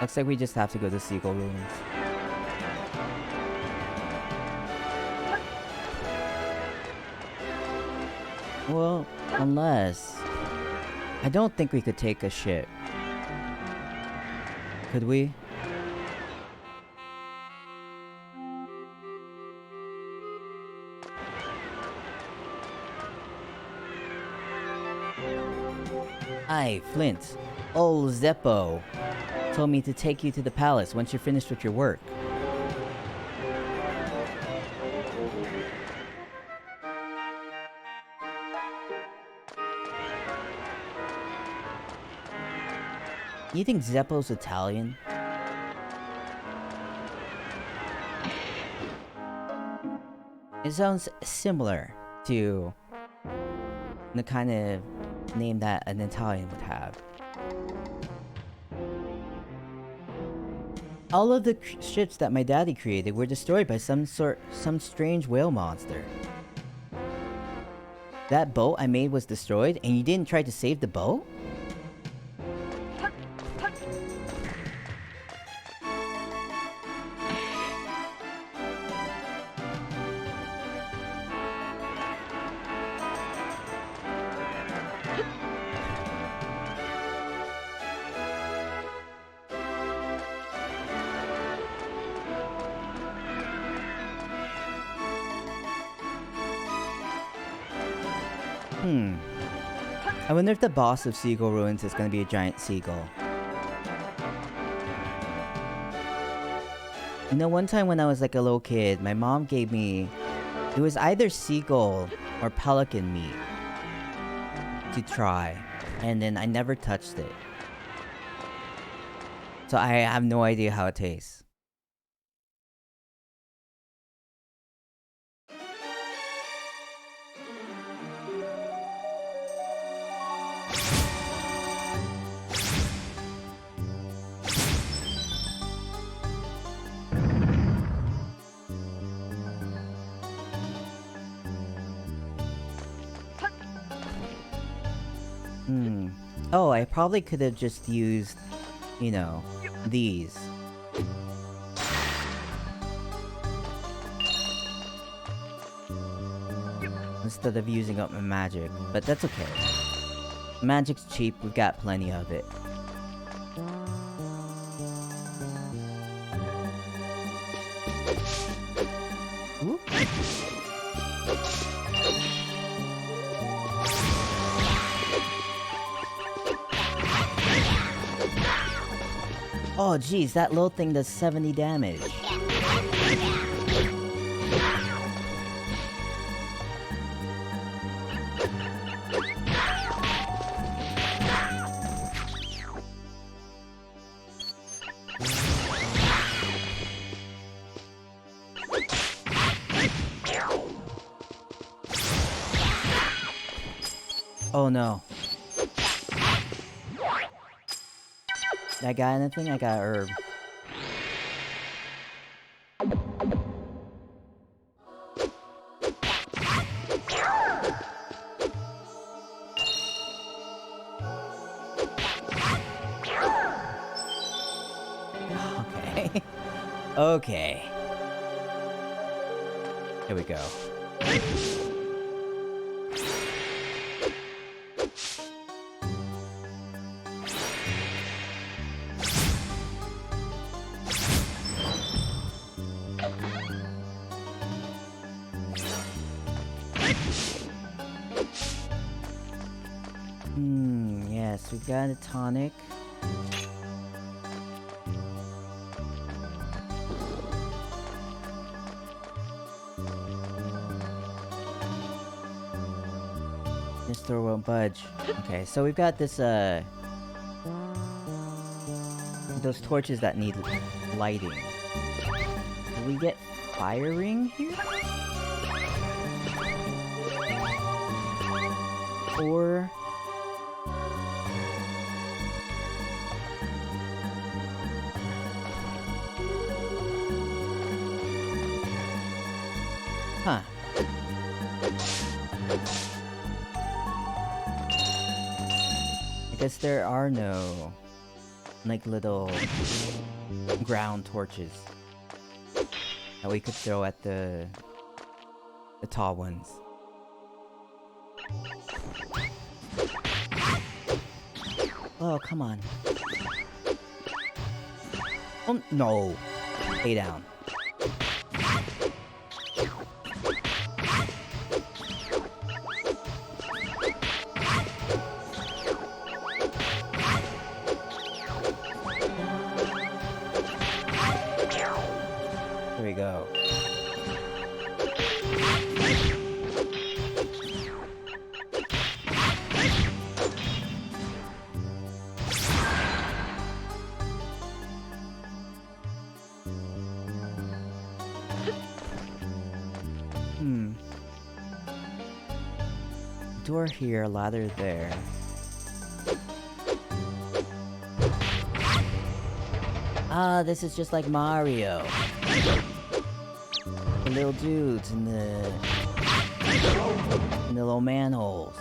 Looks like we just have to go to Seagull Ruins. Well, unless... I don't think we could take a ship. Could we? Hi, Flint. Old Zeppo told me to take you to the palace once you're finished with your work. You think Zeppo's Italian? It sounds similar to the kind of name that an Italian would have. All of the ships that my daddy created were destroyed by some strange whale monster. That boat I made was destroyed, and you didn't try to save the boat? I wonder if the boss of Seagull Ruins is gonna be a giant seagull. You know, one time when I was like a little kid, my mom gave me... It was either seagull or pelican meat to try. And then I never touched it. So I have no idea how it tastes. Oh, I probably could have just used, you know, these. Instead of using up my magic, but that's okay. Magic's cheap, we've got plenty of it. Ooh. Oh geez, that little thing does 70 damage. Oh no. I got anything? I got a herb. Okay. Okay. Here we go. Yes, we got a tonic. This door won't budge. Okay, so we've got this, those torches that need lighting. Do we get firing here? Or... Huh. I guess there are no, like, little ground torches that we could throw at the tall ones. Oh, come on. Oh, no. Lay down. There we go. Door here, ladder there. Ah, this is just like Mario. The little dudes in the little manholes.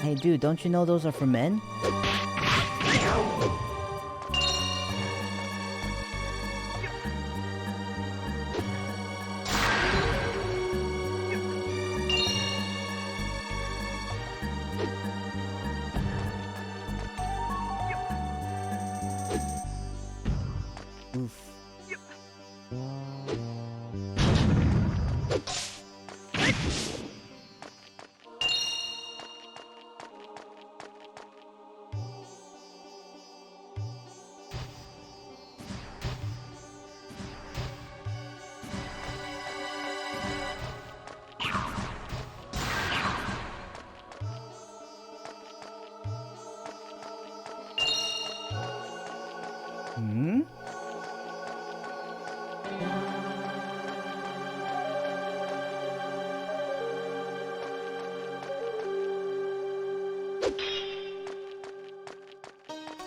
Hey dude, don't you know those are for men? Oof. Hmm?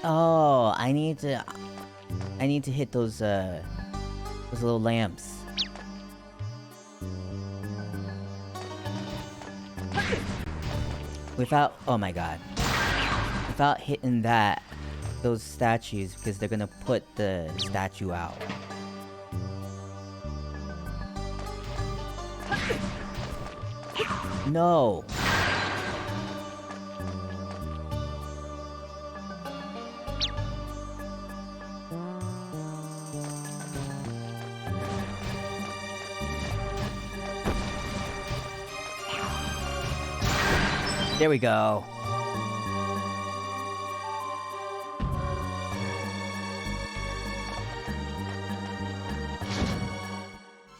Oh, I need to hit those little lamps. Without, oh my god. Without hitting those statues, because they're gonna put the statue out. No. There we go.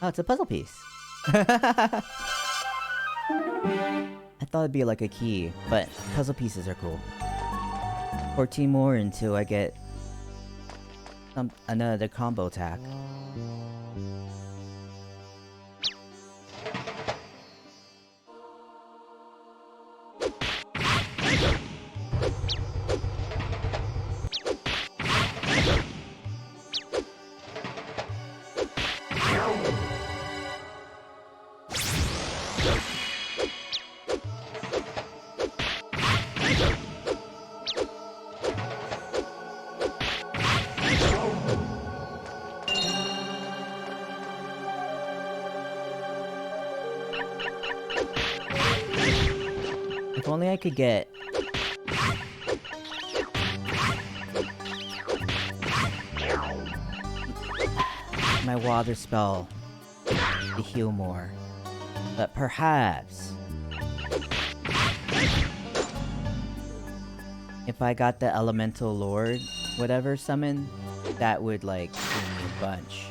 Oh, it's a puzzle piece. I thought it'd be like a key, but puzzle pieces are cool. 14 more until I get another combo attack. If only I could get my water spell to heal more. But perhaps if I got the elemental lord whatever summon, that would like heal me a bunch.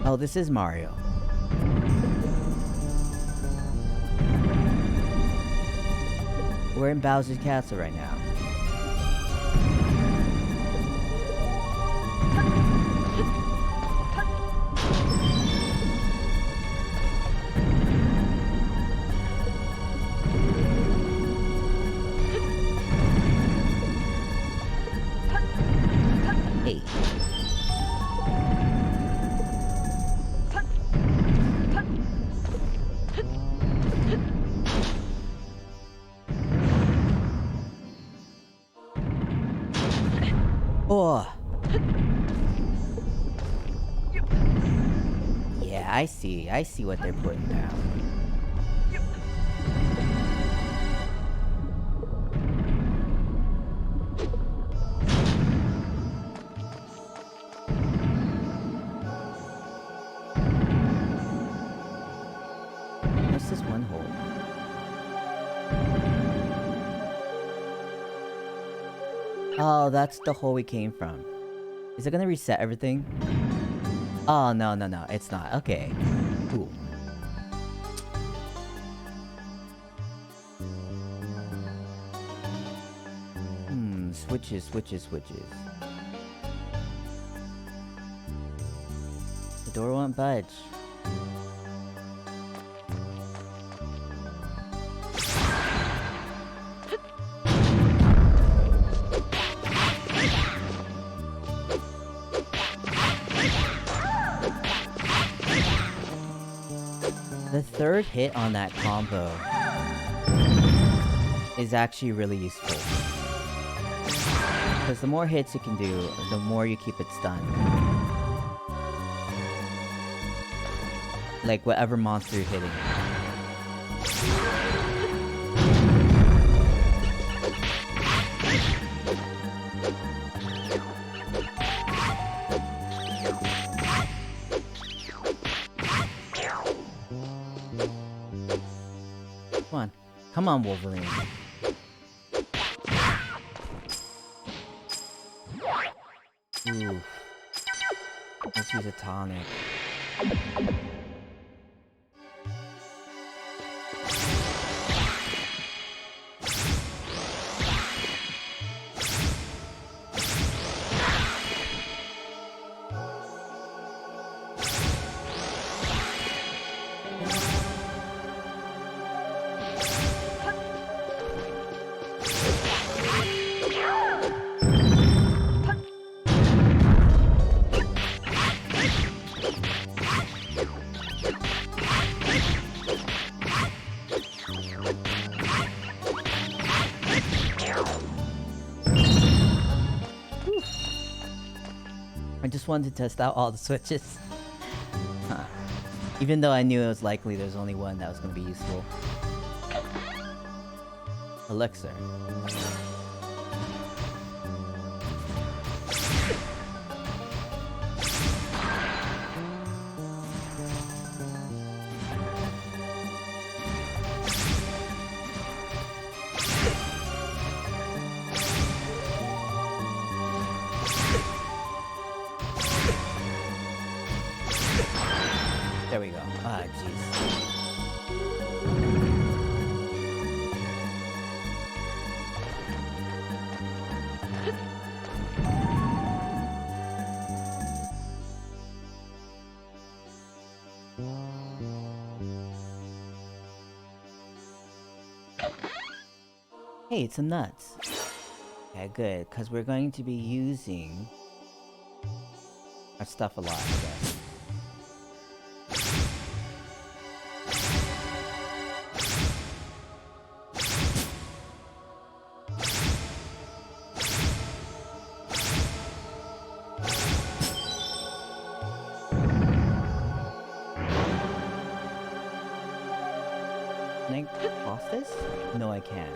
Oh, this is Mario. We're in Bowser's Castle right now. Hey. Oh. Yeah, I see what they're putting down. What's this one hole? Oh, that's the hole we came from. Is it gonna reset everything? Oh, no, it's not. Okay. Cool. Switches, switches, switches. The door won't budge. The third hit on that combo is actually really useful. Because the more hits you can do, the more you keep it stunned. Like whatever monster you're hitting. Come on. Come on, Wolverine. Ooh. Let's use a tonic. I just wanted to test out all the switches. Huh. Even though I knew it was likely there's only one that was going to be useful. Elixir. There we go. Ah, jeez. Hey, it's some nuts. Okay, good, because we're going to be using our stuff a lot, I guess. Can I cross this? No, I can't.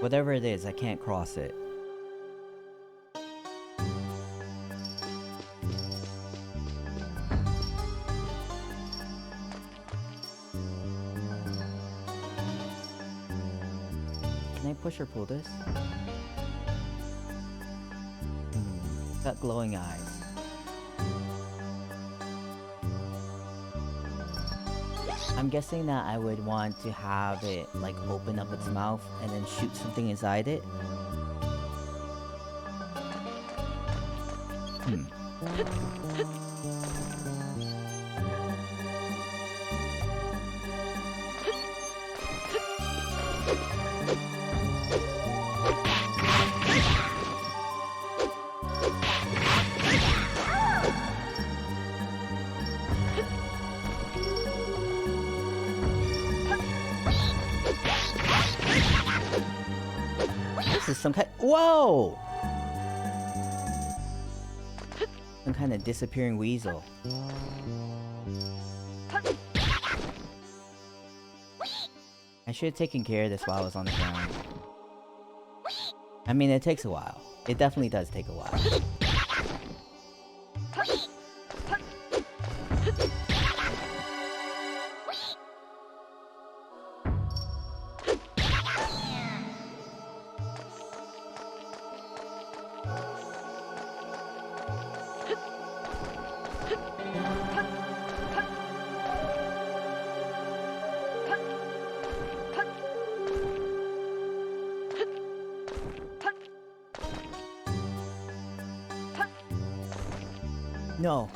Whatever it is, I can't cross it. Can I push or pull this? It's got glowing eyes. I'm guessing that I would want to have it, like, open up its mouth and then shoot something inside it. This is some kind— whoa! Some kind of disappearing weasel. I should have taken care of this while I was on the ground. I mean, it takes a while. It definitely does take a while. No.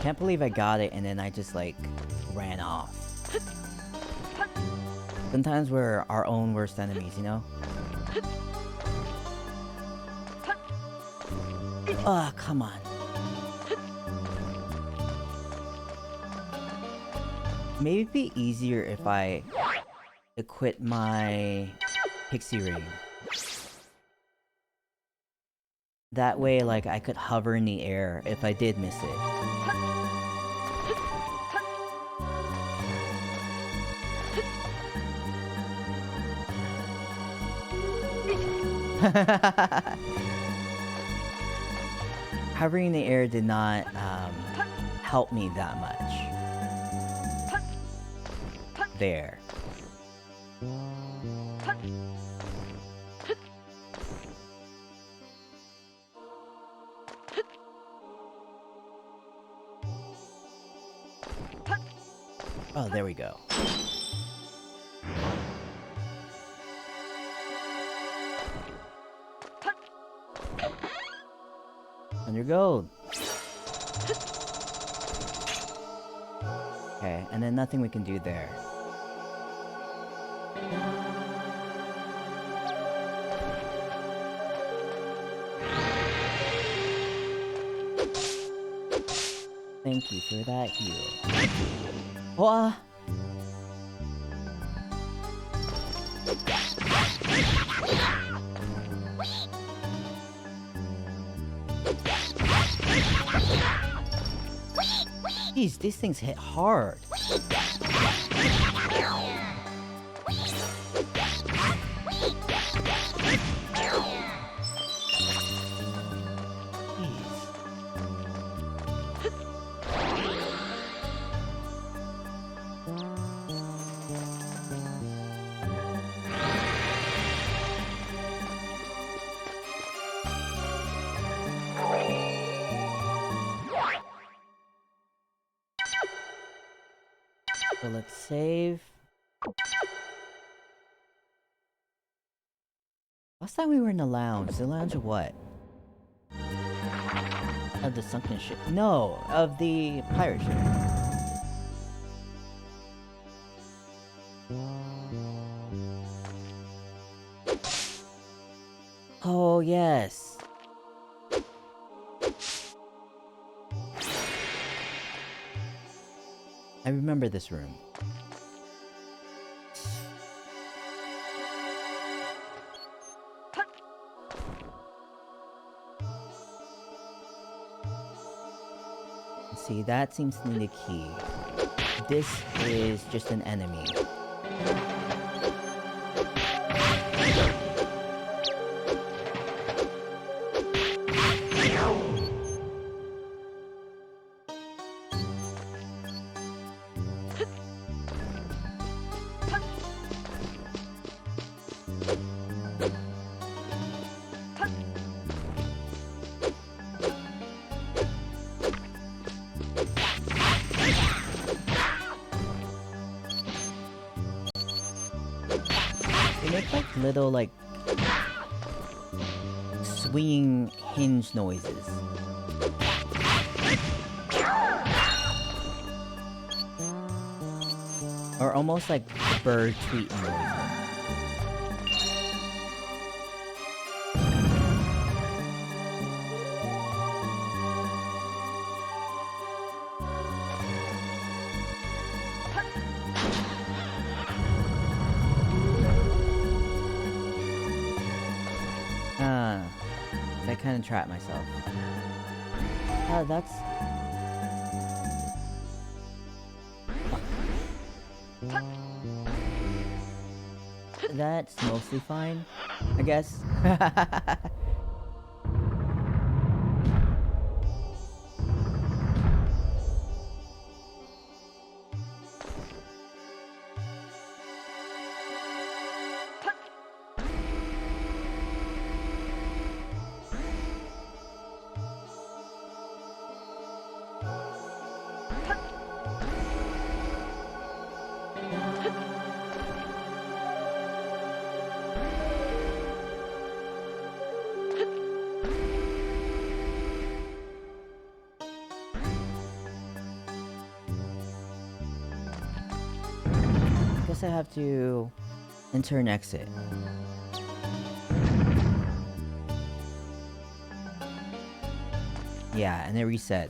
Can't believe I got it and then I just like ran off. Sometimes we're our own worst enemies, you know? Oh, come on. Maybe it'd be easier if I equip my pixie ring. That way, like, I could hover in the air if I did miss it. Hovering in the air did not help me that much. There. Oh, there we go. Under gold. Okay, and then nothing we can do there. Thank you for that heal. What? Jeez, these things hit hard. So let's save. Last time we were in the lounge. The lounge of what? Of the sunken ship. No, of the pirate ship. Oh, yes. I remember this room. See, that seems to need a key. This is just an enemy. They make like little like swinging hinge noises. Or almost like bird tweeting noises. I kind of trapped myself. Oh, that's... That's mostly fine, I guess. guess I have to enter and exit. Yeah, and it resets.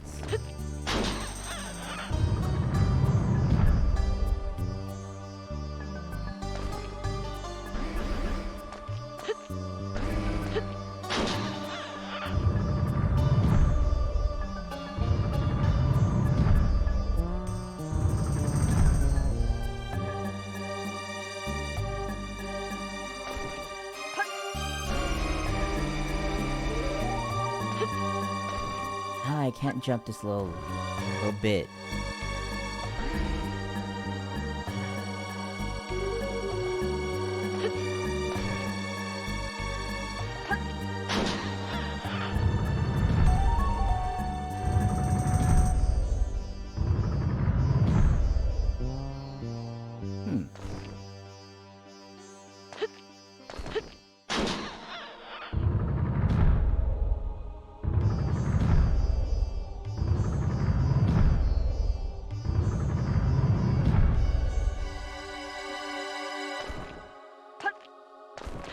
I can't jump this little bit.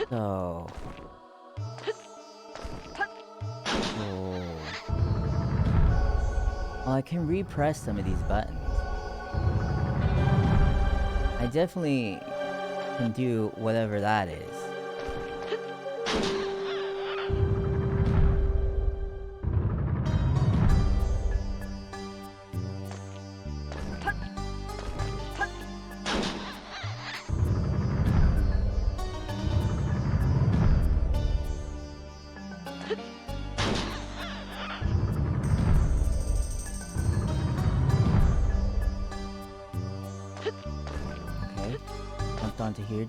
So... Oh. Well, I can repress some of these buttons. I definitely can do whatever that is.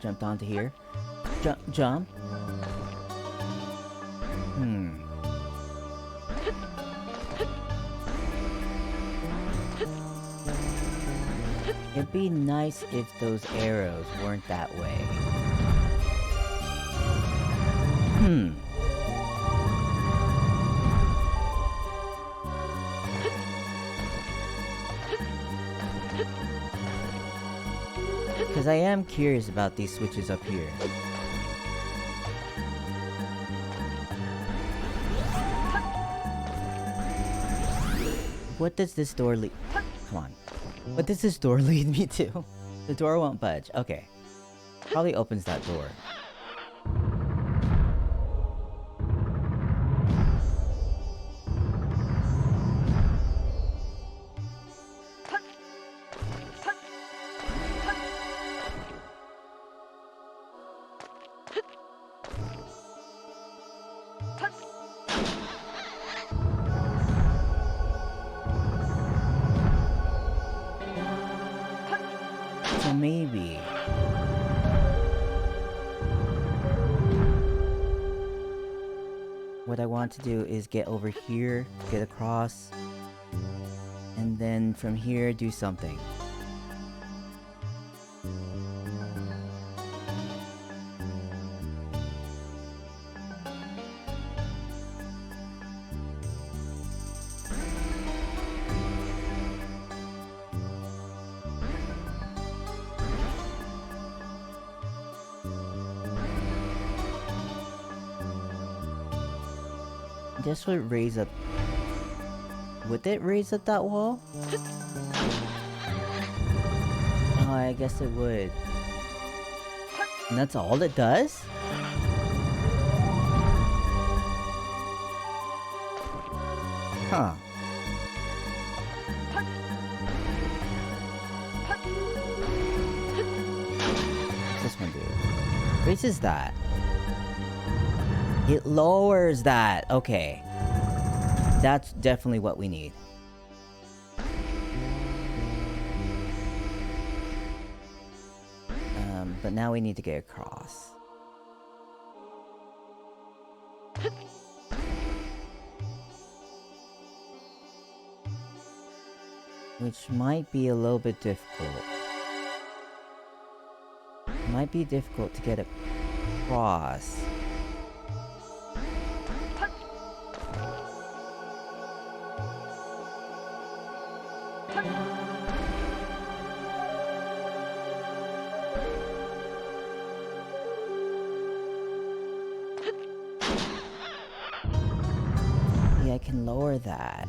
Jumped onto here. Jump. It'd be nice if those arrows weren't that way. Because I am curious about these switches up here. What does this door lead? Come on. What does this door lead me to? The door won't budge. Okay. Probably opens that door. So maybe... what I want to do is get over here, get across, and then from here do something. This would raise up... Would it raise up that wall? Oh, I guess it would. And that's all it does? Huh. What's this one do? Raises that. It lowers that. Okay. That's definitely what we need. But now we need to get across. Which might be a little bit difficult. It might be difficult to get across. I can lower that.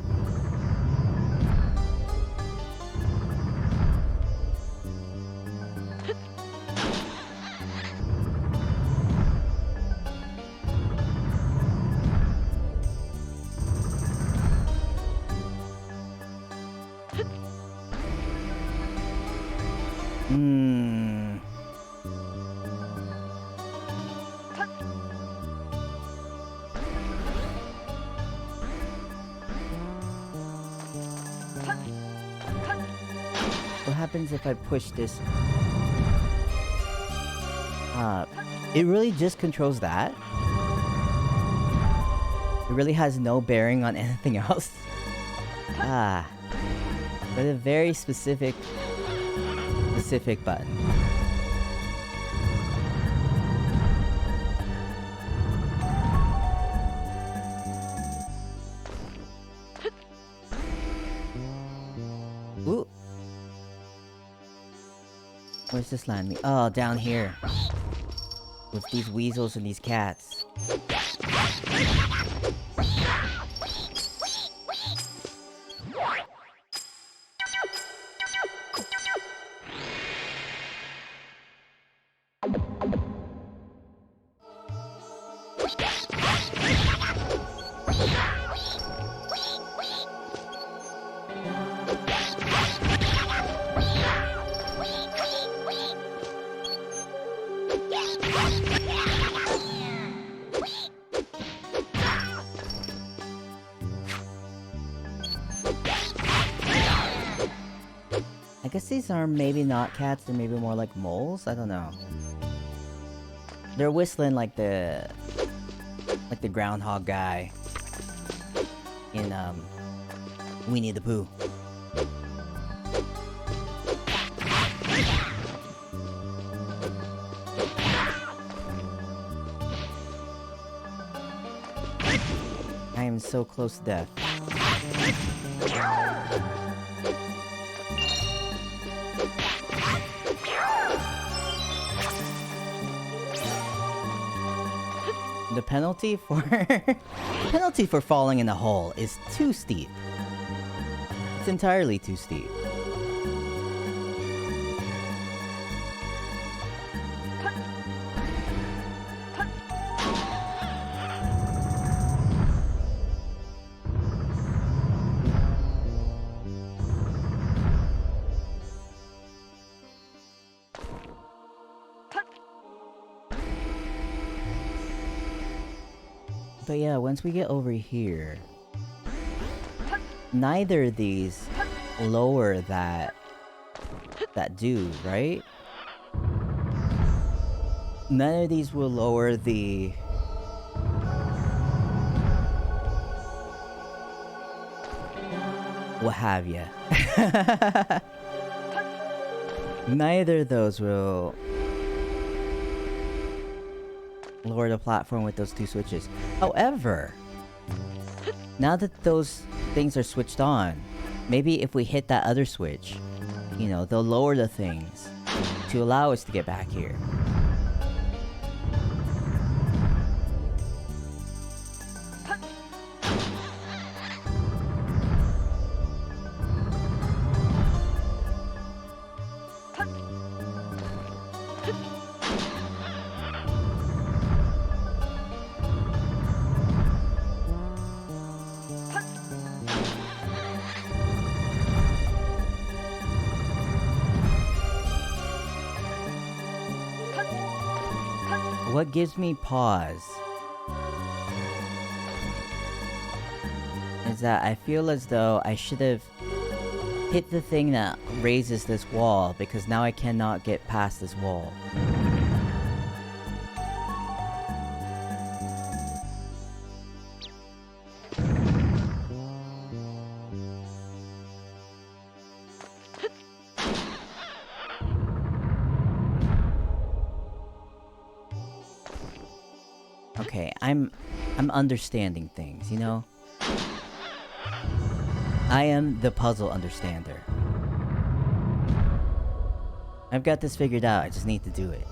Hmm. What happens if I push this? It really just controls that? It really has no bearing on anything else? Ah. But a very specific button. Ooh. Where's this land me? Oh, down here. With these weasels and these cats. I guess these are maybe not cats, they're maybe more like moles? I don't know. They're whistling like the groundhog guy in Winnie the Pooh. I am so close to death. The penalty for falling in a hole is too steep. It's entirely too steep. But yeah, once we get over here, neither of these lower that dude, right? None of these will lower the what have ya. Neither of those will lower the platform with those two switches. However, now that those things are switched on, maybe if we hit that other switch, you know, they'll lower the things to allow us to get back here. What gives me pause is that I feel as though I should have hit the thing that raises this wall, because now I cannot get past this wall. Okay, I'm understanding things, you know? I am the puzzle understander. I've got this figured out, I just need to do it.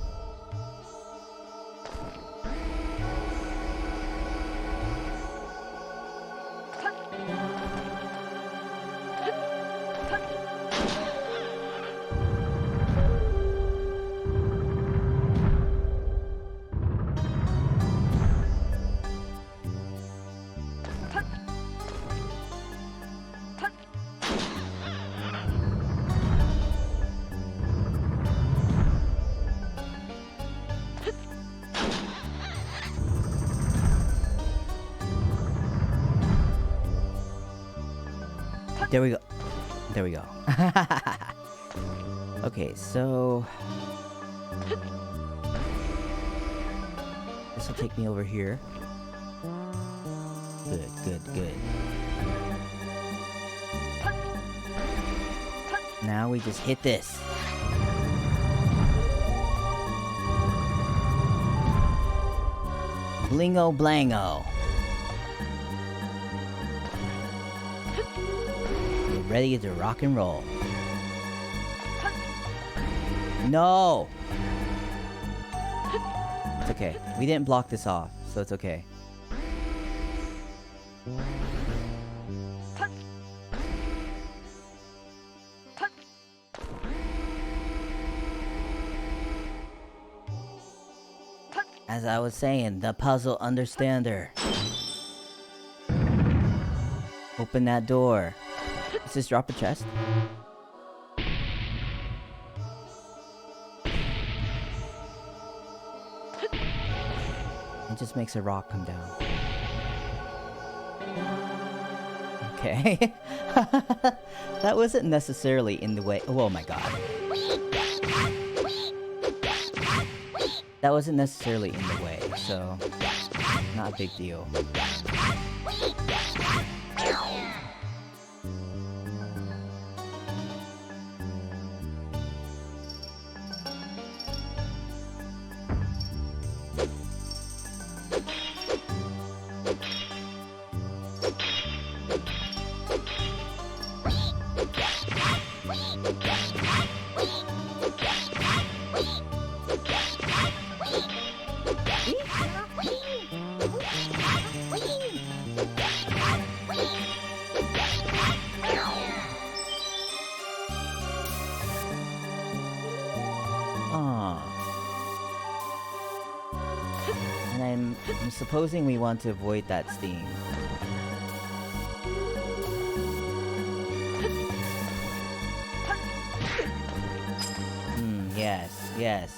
There we go. There we go. Okay, so this will take me over here. Good, good, good. Now we just hit this. Blingo blango. We're ready to rock and roll. No! It's okay. We didn't block this off, so it's okay. As I was saying, the puzzle understander. Open that door. Let's just drop a chest. It just makes a rock come down. Okay. That wasn't necessarily in the way. Oh my god. That wasn't necessarily in the way, so not a big deal. And I'm supposing we want to avoid that steam. Yes, yes.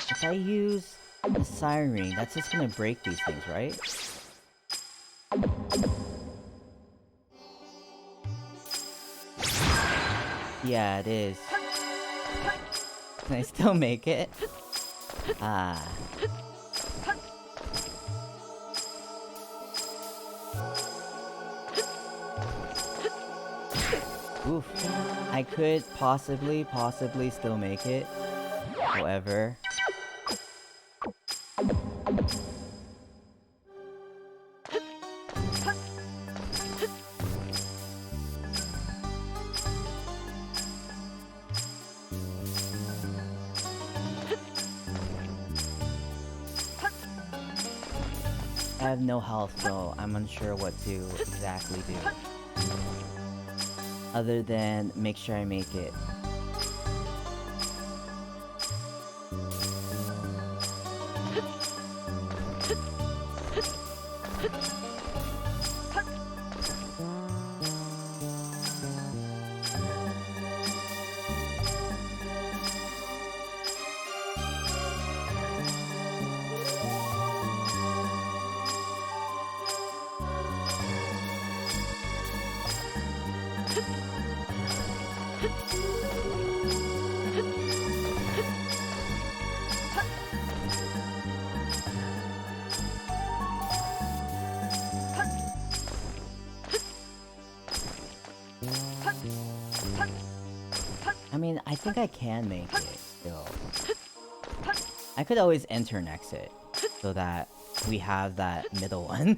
If I use a siren ring, that's just gonna break these things, right? Yeah, it is. Can I still make it? Ah. Oof. I could possibly still make it. However... I have no health, so I'm unsure what to exactly do. Other than make sure I make it. I mean, I think I can make it still. I could always enter an exit so that we have that middle one.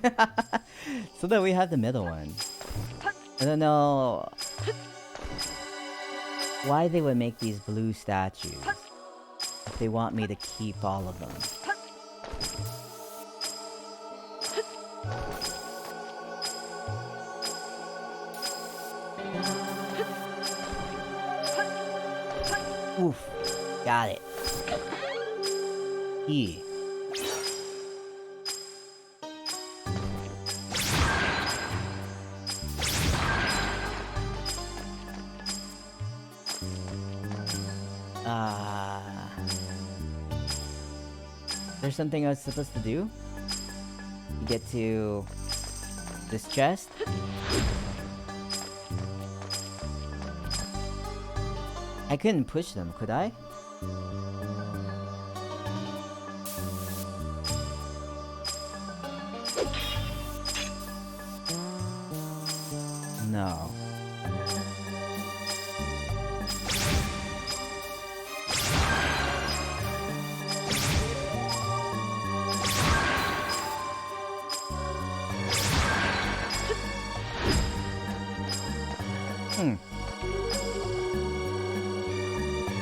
So that we have the middle one. I don't know why they would make these blue statues if they want me to keep all of them. Oof. Got it. E. There's something I was supposed to do? You get to this chest? I couldn't push them, could I? No.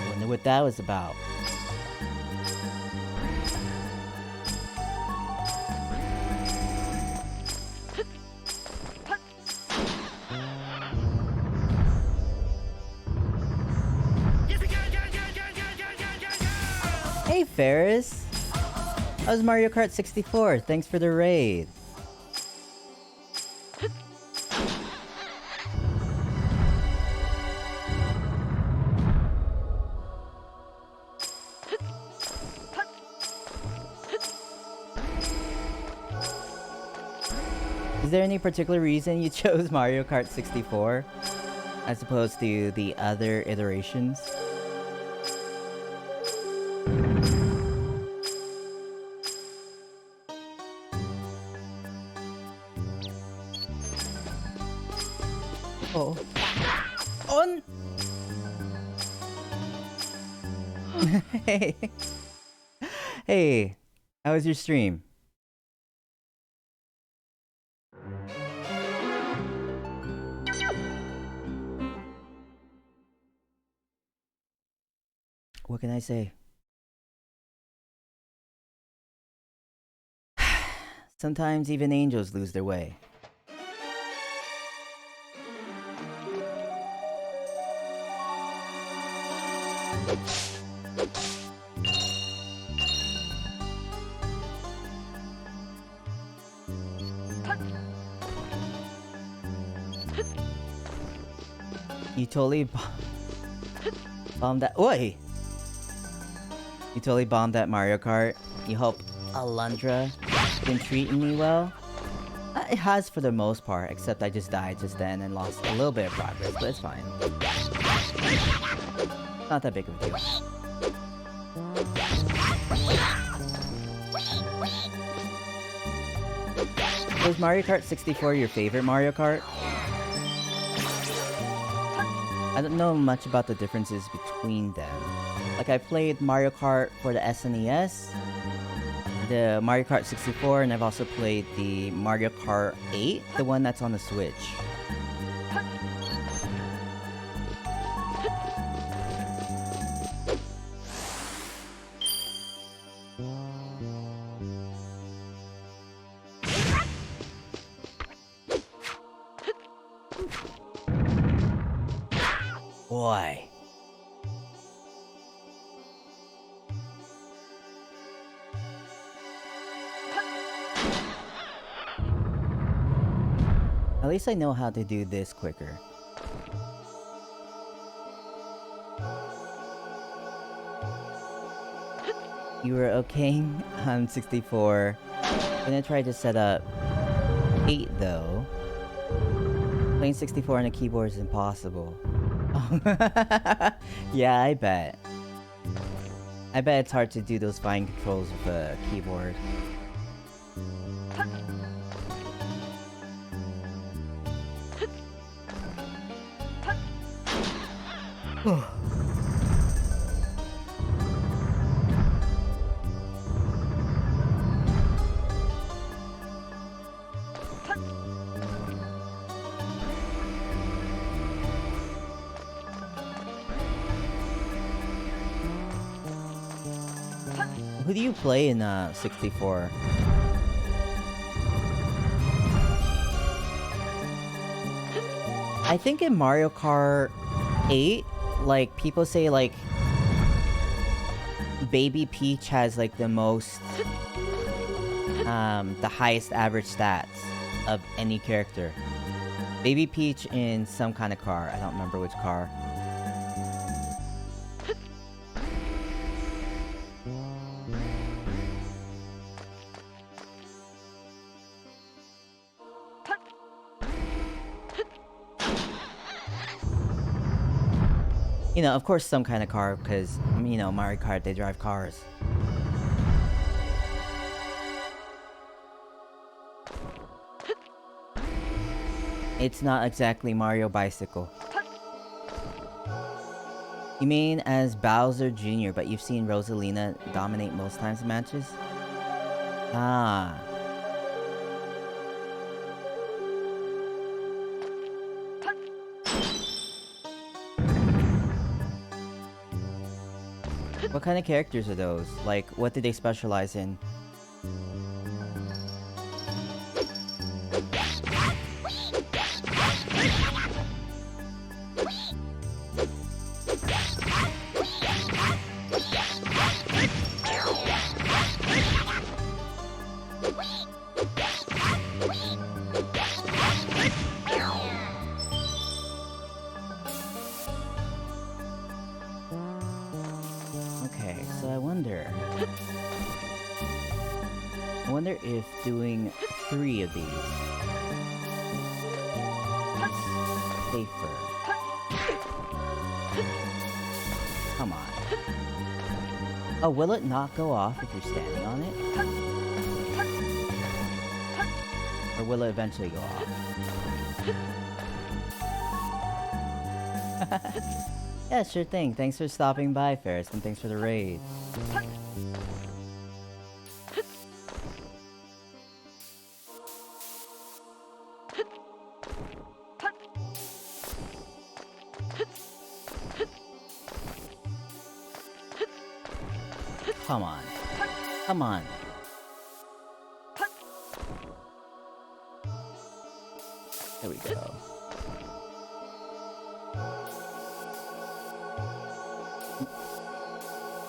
Wonder what that was about. Hey Ferris! How's Mario Kart 64? Thanks for the raid. Is there any particular reason you chose Mario Kart 64 as opposed to the other iterations? Oh. On! Hey. Hey. How was your stream? What can I say? Sometimes even angels lose their way. You totally bombed that. Oi! You totally bombed that Mario Kart. You hope Alundra been treating me well? It has for the most part, except I just died just then and lost a little bit of progress, but it's fine. Not that big of a deal. Was Mario Kart 64 your favorite Mario Kart? I don't know much about the differences between them. Like, I played Mario Kart for the SNES, the Mario Kart 64, and I've also played the Mario Kart 8, the one that's on the Switch. Boy. At least I know how to do this quicker. You were okay on 64. Gonna try to set up 8 though. Playing 64 on a keyboard is impossible. Yeah, I bet. I bet it's hard to do those fine controls with a keyboard. Who do you play in 64? I think in Mario Kart 8, like, people say, like, Baby Peach has, like, the most, the highest average stats of any character. Baby Peach in some kind of car. I don't remember which car. You know, of course some kind of car, because, you know, Mario Kart, they drive cars. It's not exactly Mario Bicycle. You mean as Bowser Jr., but you've seen Rosalina dominate most times in matches? Ah. What kind of characters are those? Like, what do they specialize in? Okay, so I wonder if doing 3 of these is safer. Come on. Oh, will it not go off if you're standing on it? Or will it eventually go off? Yeah, sure thing. Thanks for stopping by, Ferris, and thanks for the raid. Come on. Come on. There we go.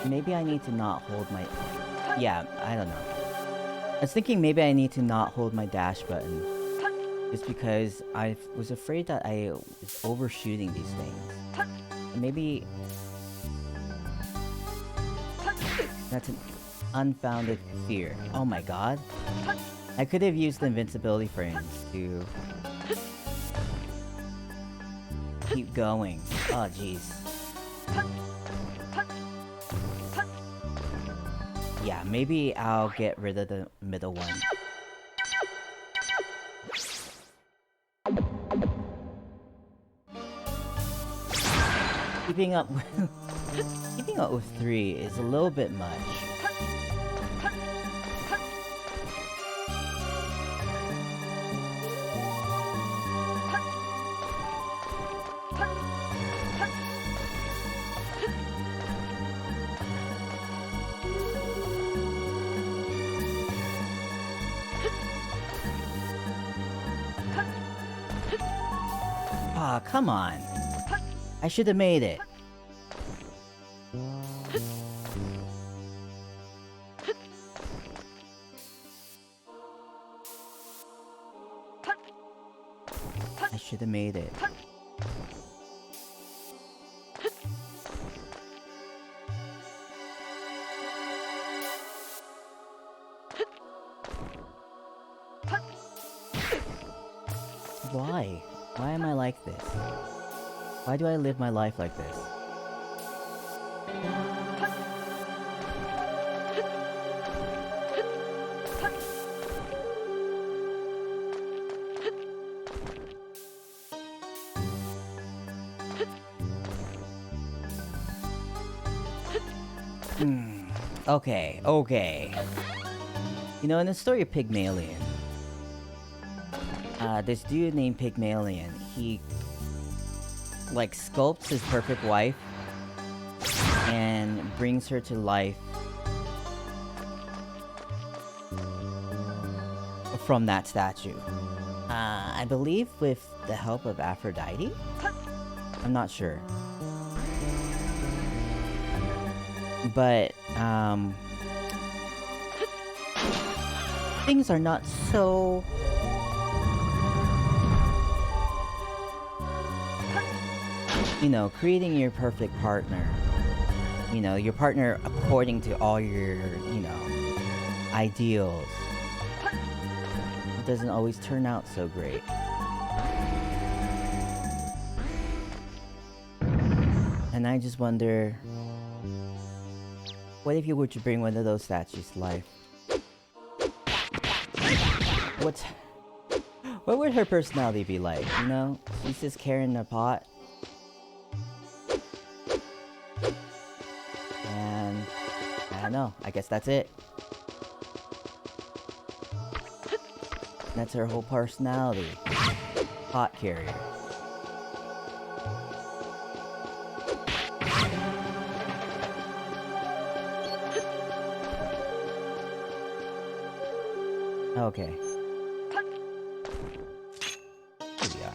Maybe I need to not hold my... Yeah, I don't know. I was thinking maybe I need to not hold my dash button. Just because I was afraid that I was overshooting these things. And maybe... That's an unfounded fear. Oh my god. I could have used the invincibility frames to... keep going. Oh jeez. Yeah, maybe I'll get rid of the middle one. Keeping up with 3 is a little bit much. Ah, come on. I should have made it. I should have made it. Why? Why am I like this? Why do I live my life like this? Okay, okay. You know, in the story of Pygmalion, this dude named Pygmalion, he like sculpts his perfect wife and brings her to life from that statue. I believe with the help of Aphrodite? I'm not sure. But, things are not so... You know, creating your perfect partner. You know, your partner according to all your, you know, ideals. It doesn't always turn out so great. And I just wonder, what if you were to bring one of those statues to life? What would her personality be like, you know? She's just carrying a pot. And I don't know, I guess that's it. That's her whole personality. Pot carrier. Okay. Here we are.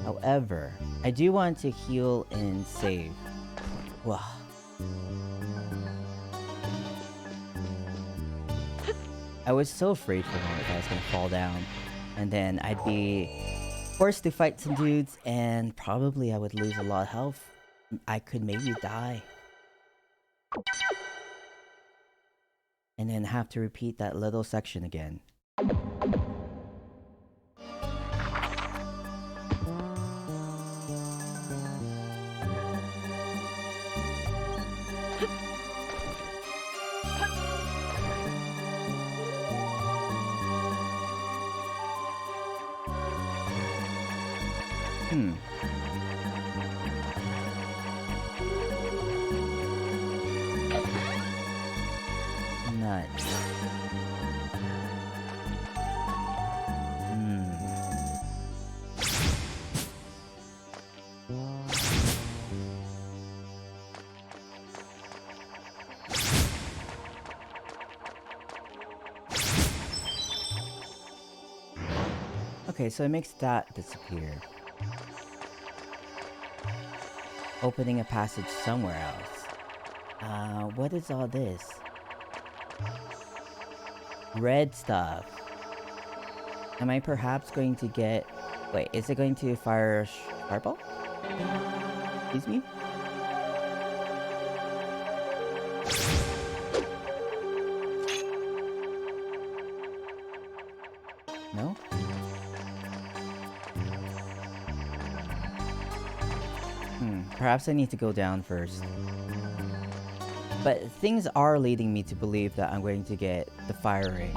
However, I do want to heal and save. Wow. I was so afraid for a moment that I was gonna fall down. And then I'd be forced to fight some dudes and probably I would lose a lot of health. I could maybe die. And then have to repeat that little section again. Nuts. Okay, so it makes that disappear. Opening a passage somewhere else. What is all this? Red stuff. Am I perhaps going to get... Wait, is it going to fire a fireball? Excuse me? No? Perhaps I need to go down first. But things are leading me to believe that I'm going to get the fire ring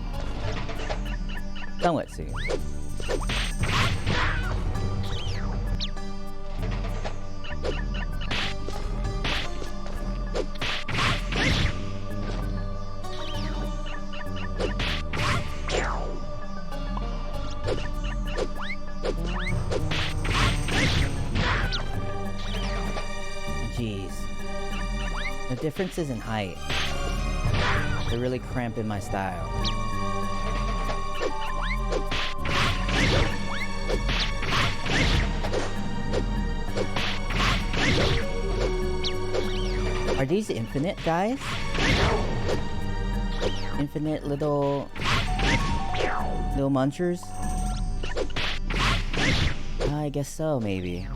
somewhat soon. Jeez. The differences in height, they're really cramping my style. Are these infinite, guys? Infinite little munchers? I guess so, maybe.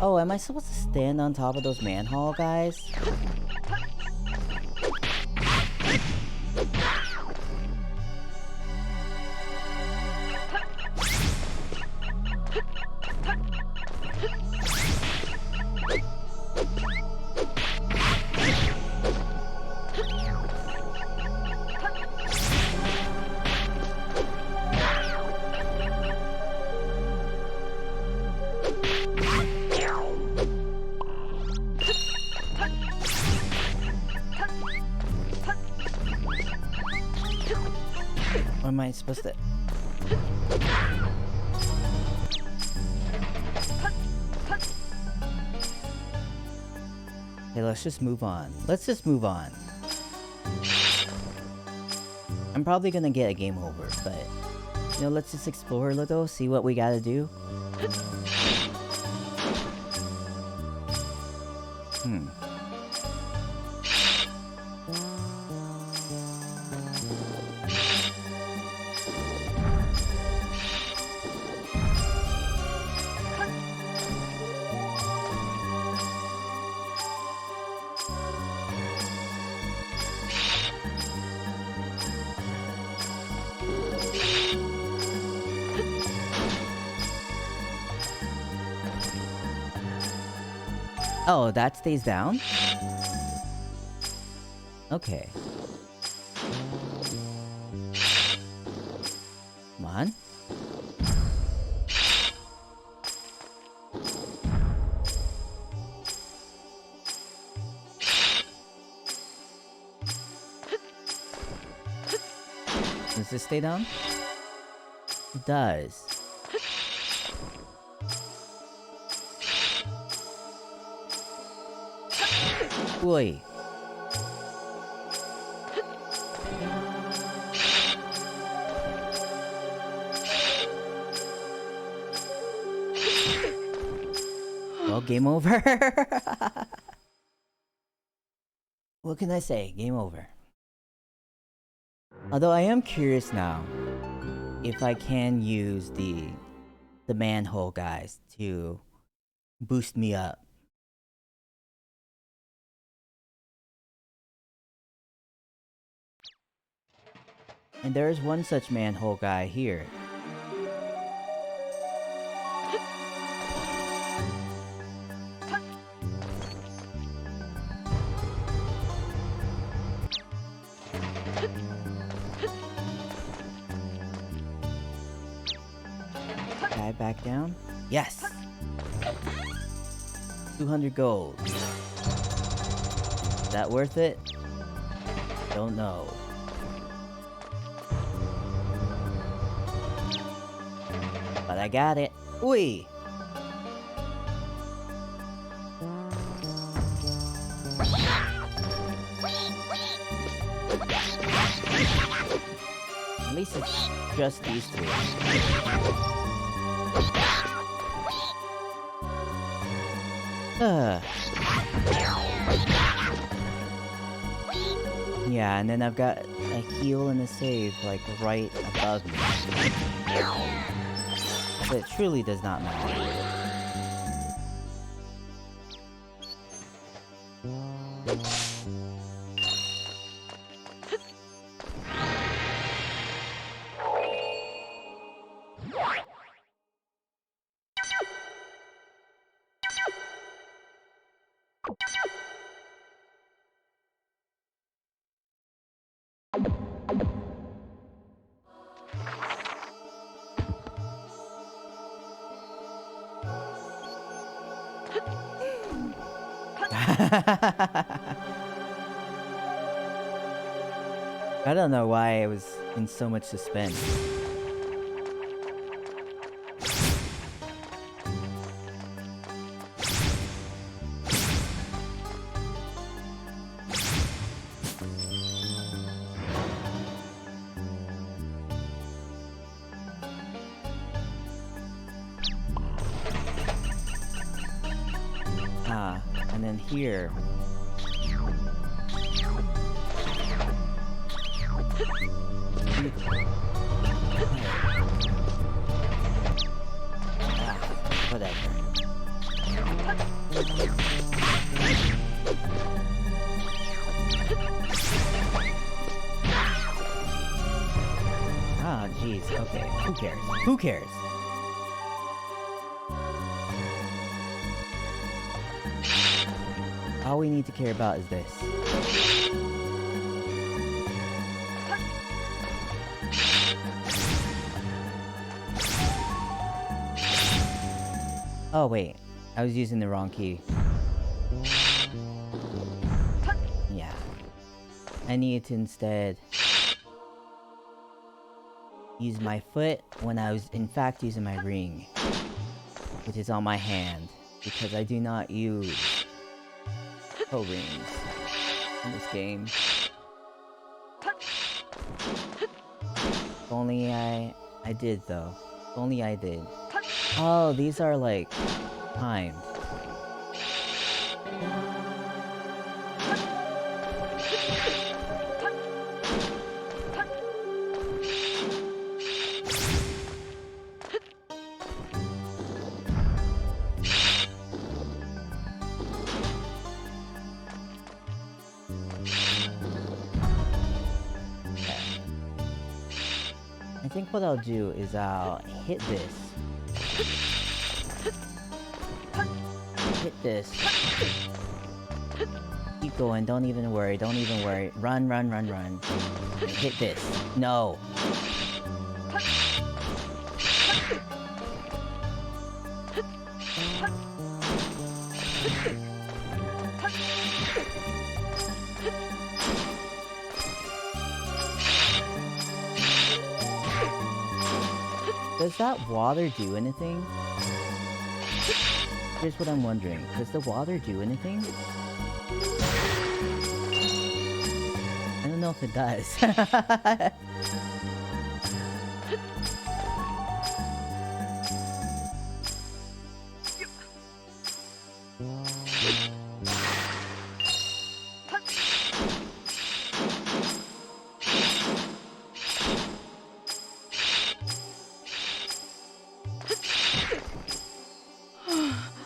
Oh, am I supposed to stand on top of those manhole guys? Or am I supposed to... Hey, let's just move on. Let's just move on. I'm probably gonna get a game over, but... You know, let's just explore a little, see what we gotta do. Oh, that stays down? Okay. Come on. Does this stay down? It does. Boy. Well, game over. What can I say? Game over. Although I am curious now if I can use the manhole guys to boost me up. And there is one such manhole guy here. Guy back down? Yes! 200 gold. Is that worth it? Don't know. But I got it. Oi! At least it's just these two. Yeah, and then I've got a heal and a save, like, right above me. But it truly does not matter. I don't know why I was in so much suspense. And then here. Whatever. Ah, jeez. Okay. Who cares? Who cares? All we need to care about is this. Oh wait, I was using the wrong key. Yeah. I needed to instead use my foot when I was in fact using my ring, which is on my hand, because I do not use toe rings in this game. If only I did though. If only I did. Oh, these are like timed. I think what I'll do is I'll hit this. Hit this. Keep going, don't even worry, don't even worry. Run, run, run, run. Hit this. No. Does that water do anything? Here's what I'm wondering. Does the water do anything? I don't know if it does.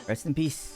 Rest in peace.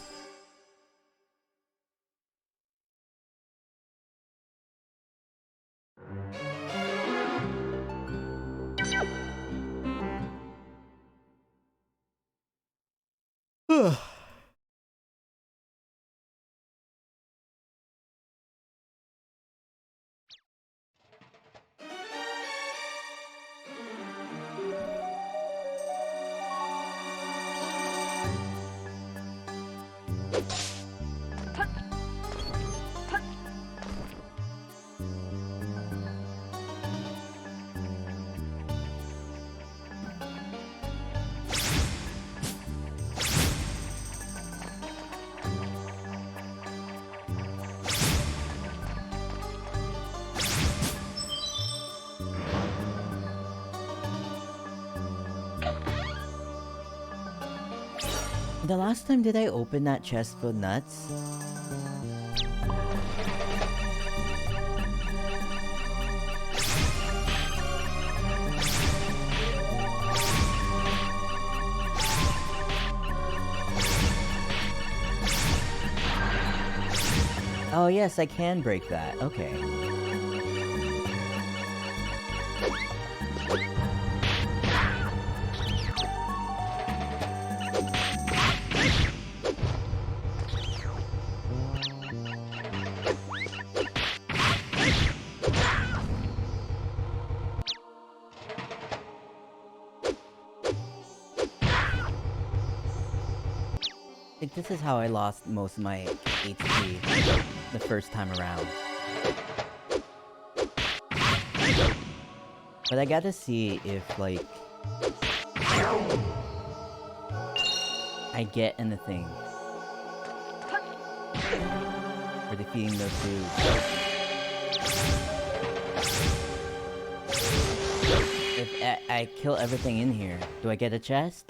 The last time did I open that chest full of nuts? Oh yes, I can break that. Okay. I think this is how I lost most of my HP the first time around. But I gotta see if, like, I get anything for defeating those dudes. If I kill everything in here, do I get a chest?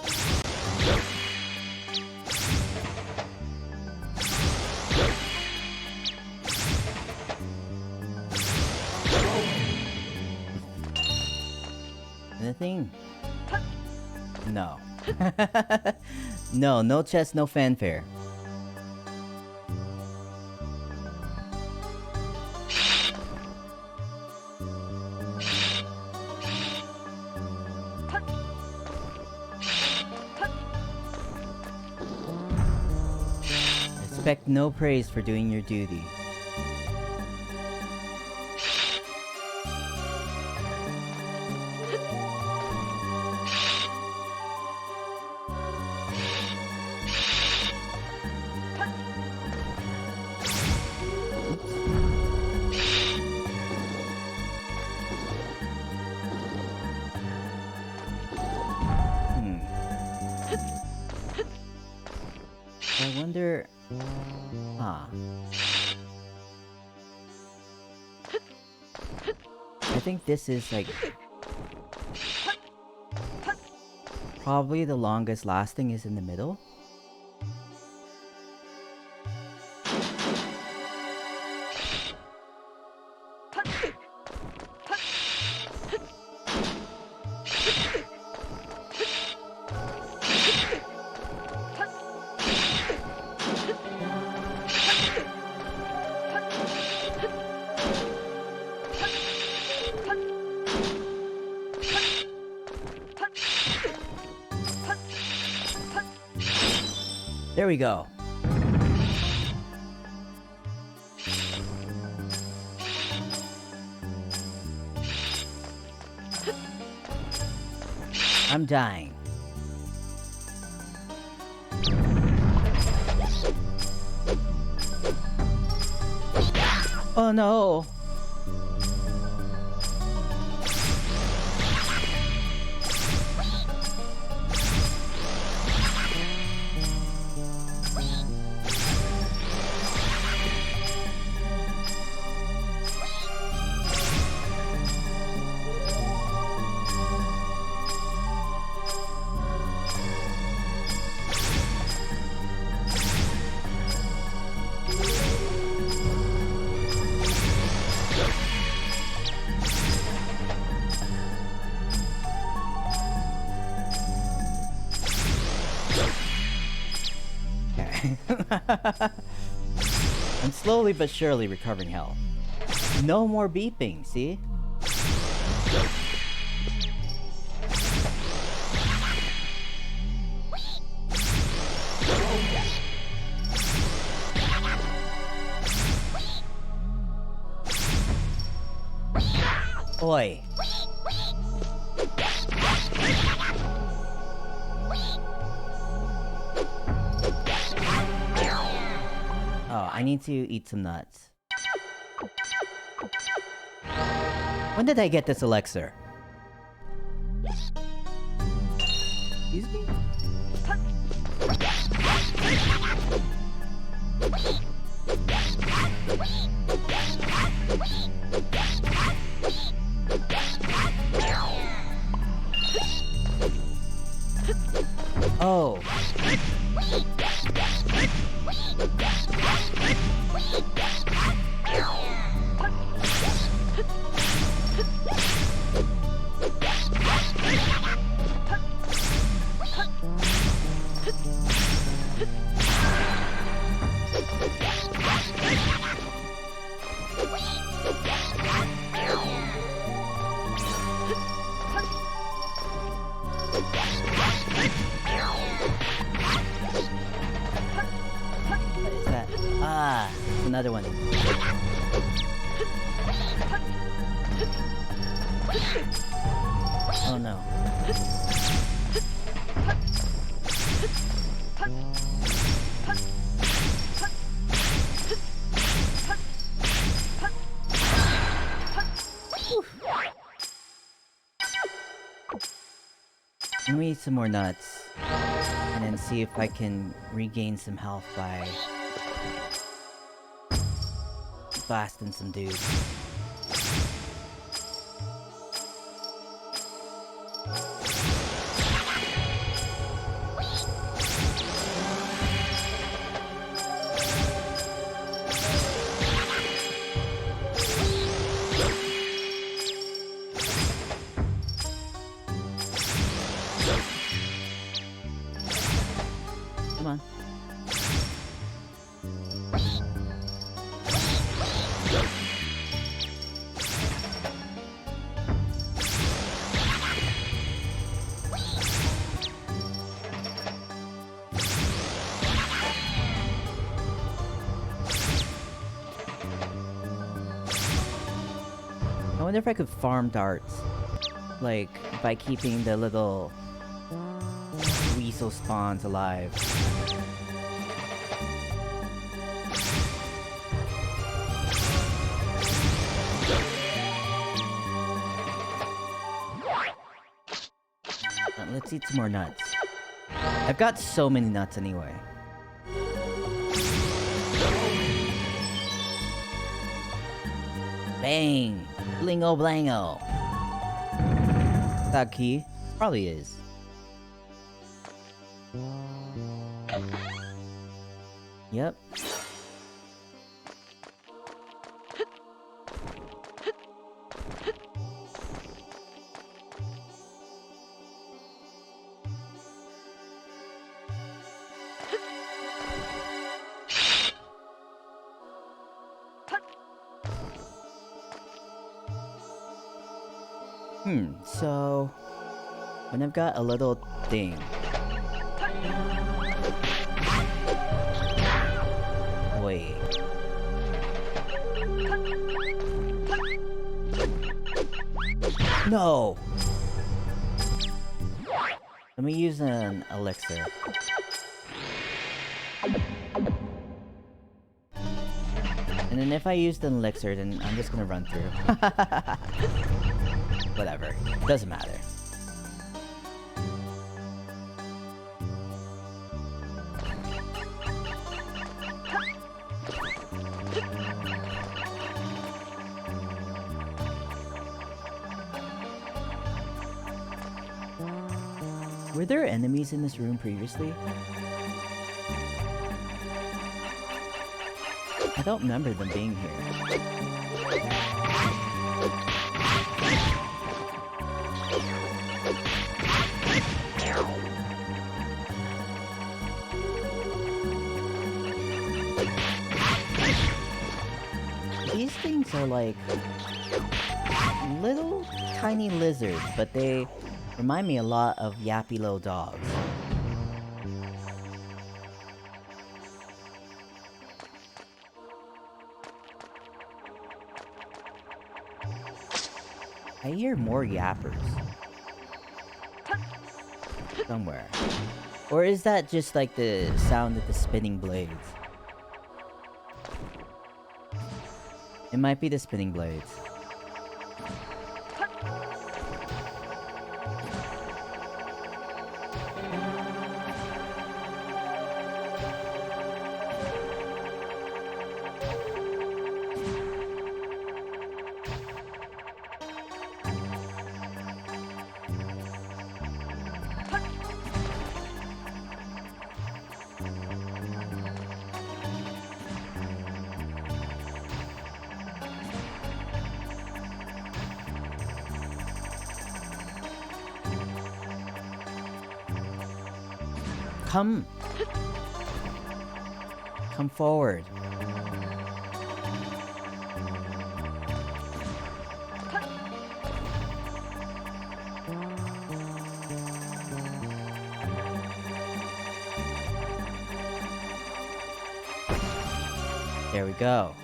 Anything? No. No chest, no fanfare. Expect no praise for doing your duty. I wonder... Huh. I think this is, like... probably the longest lasting is in the middle. There we go. I'm dying. Oh no! I'm slowly but surely recovering health. No more beeping, see? Oi. Oh, I need to eat some nuts. When did I get this elixir? Excuse me? Oh. What is that? Ah, another one. Oh no. Let me eat some more nuts, and then see if I can regain some health by blasting some dudes. Come on. I wonder if I could farm darts, like by keeping the little weasel spawns alive. Let's eat some more nuts. I've got so many nuts anyway. Bang! Blingo blango! Is that key? Probably is. Yep. So when I've got a little thing. Wait. No. Let me use an elixir. And then if I use the elixir, then I'm just gonna run through. Whatever. Doesn't matter. Were there enemies in this room previously? I don't remember them being here. These things are like little tiny lizards, but they remind me a lot of yappy little dogs. I hear more yappers. Somewhere. Or is that just like the sound of the spinning blades? It might be the spinning blades. Come forward. There we go.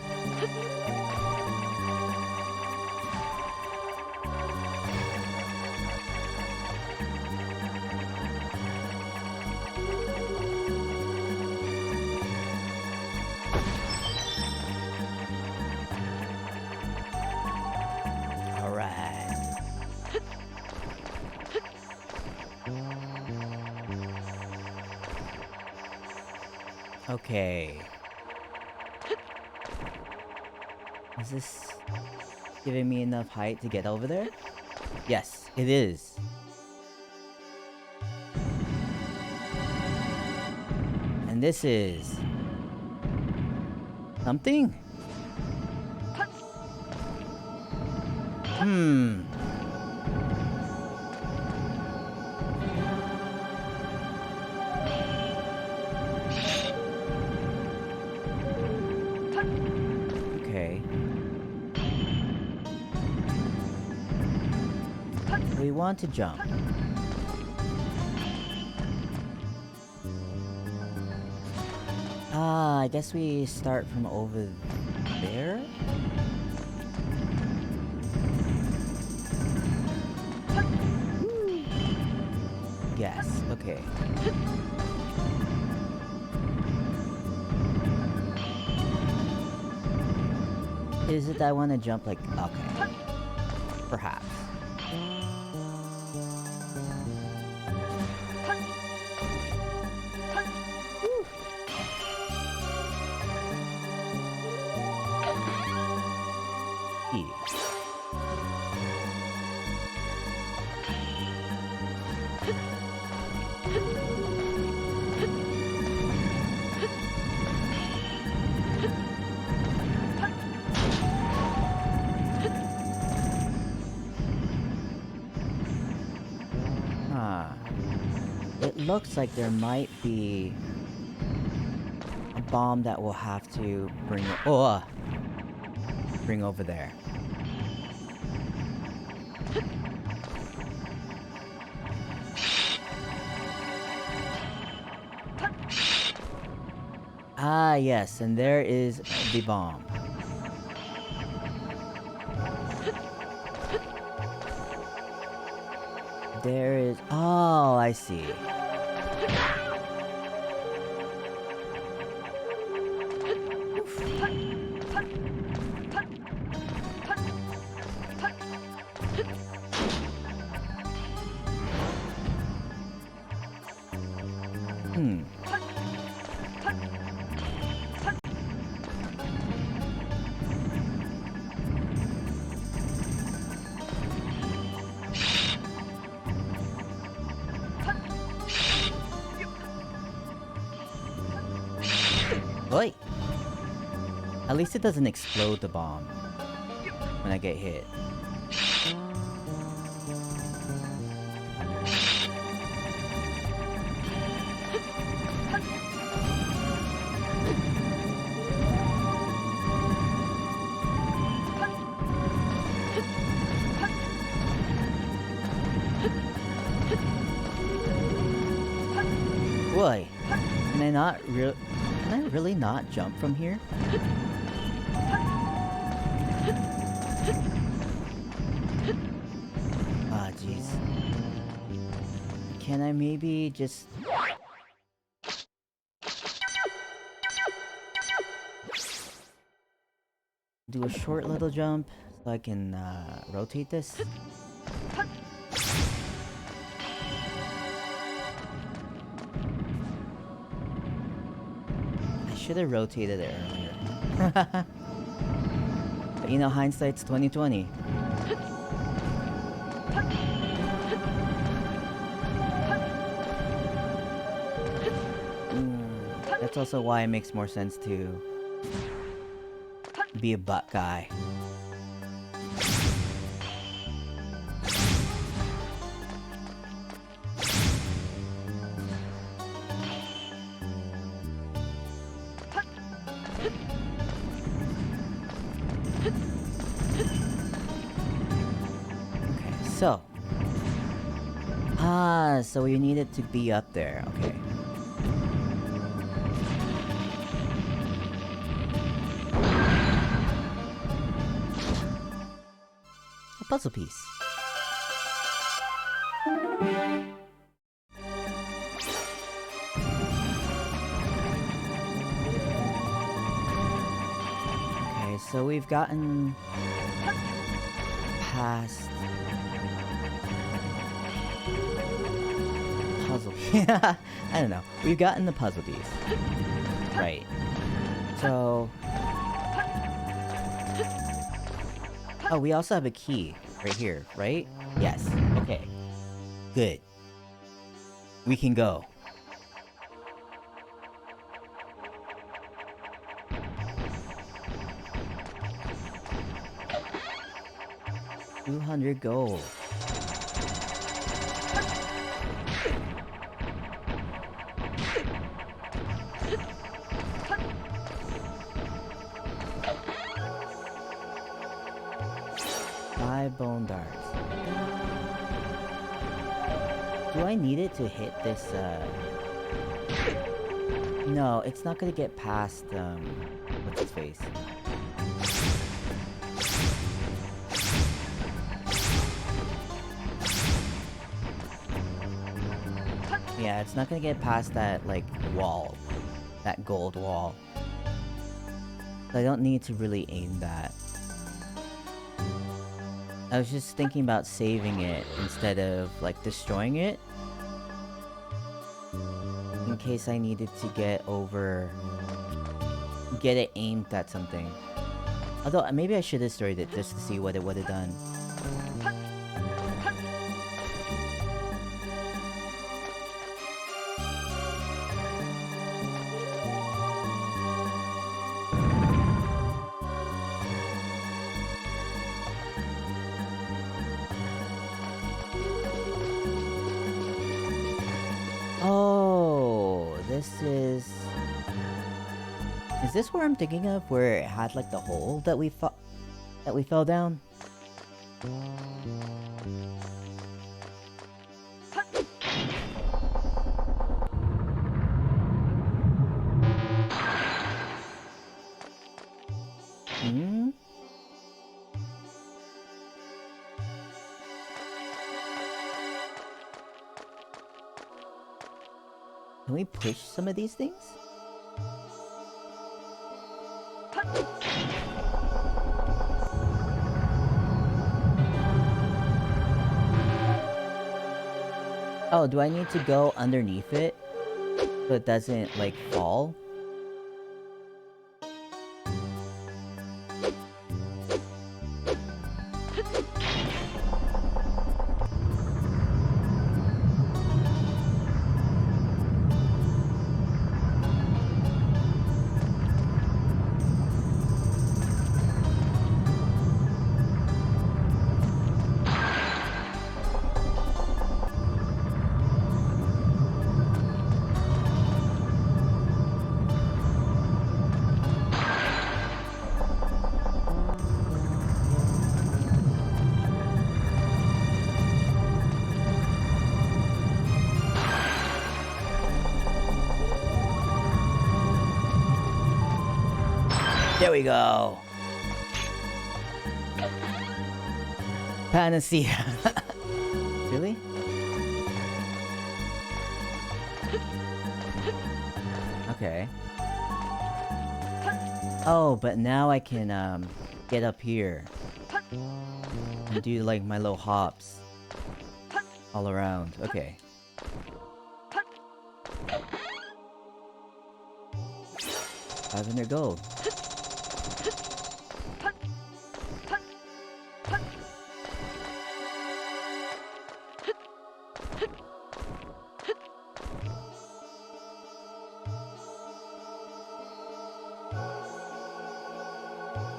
Okay. Is this giving me enough height to get over there? Yes, it is. And this is something? Okay. We want to jump. I guess we start from over there? Yes, okay. Is it that I want to jump like... Okay. Perhaps. It looks like there might be a bomb that we'll have to bring over there. Ah, yes, and there is the bomb. There is. Oh, I see. Hmm. Oi! At least it doesn't explode the bomb when I get hit. Boy, can I not real? Can I really not jump from here? Ah, jeez. Can I maybe just... do a short little jump so I can rotate this? I should have rotated it earlier. But you know, hindsight's 2020. That's also why it makes more sense to be a butt guy. Okay, so. Ah, so we needed to be up there, okay. Puzzle piece. Okay, so we've gotten past puzzle. I don't know. We've gotten the puzzle piece. Right. So oh, we also have a key right here, right? Yes. Okay. Good. We can go. $200 gold. Bone darts. Do I need it to hit this, No, it's not gonna get past, what's his face? Yeah, it's not gonna get past that, like, wall. That gold wall. So I don't need to really aim that. I was just thinking about saving it instead of, like, destroying it. In case I needed to get it aimed at something. Although, maybe I should have destroyed it just to see what it would have done. Is this where I'm thinking of, where it had like the hole that we fell down? Hmm? Can we push some of these things? Oh, do I need to go underneath it so it doesn't, like, fall? There we go. Panacea. Really? Okay. Oh, but now I can get up here and do like my little hops all around. Okay. 500 gold.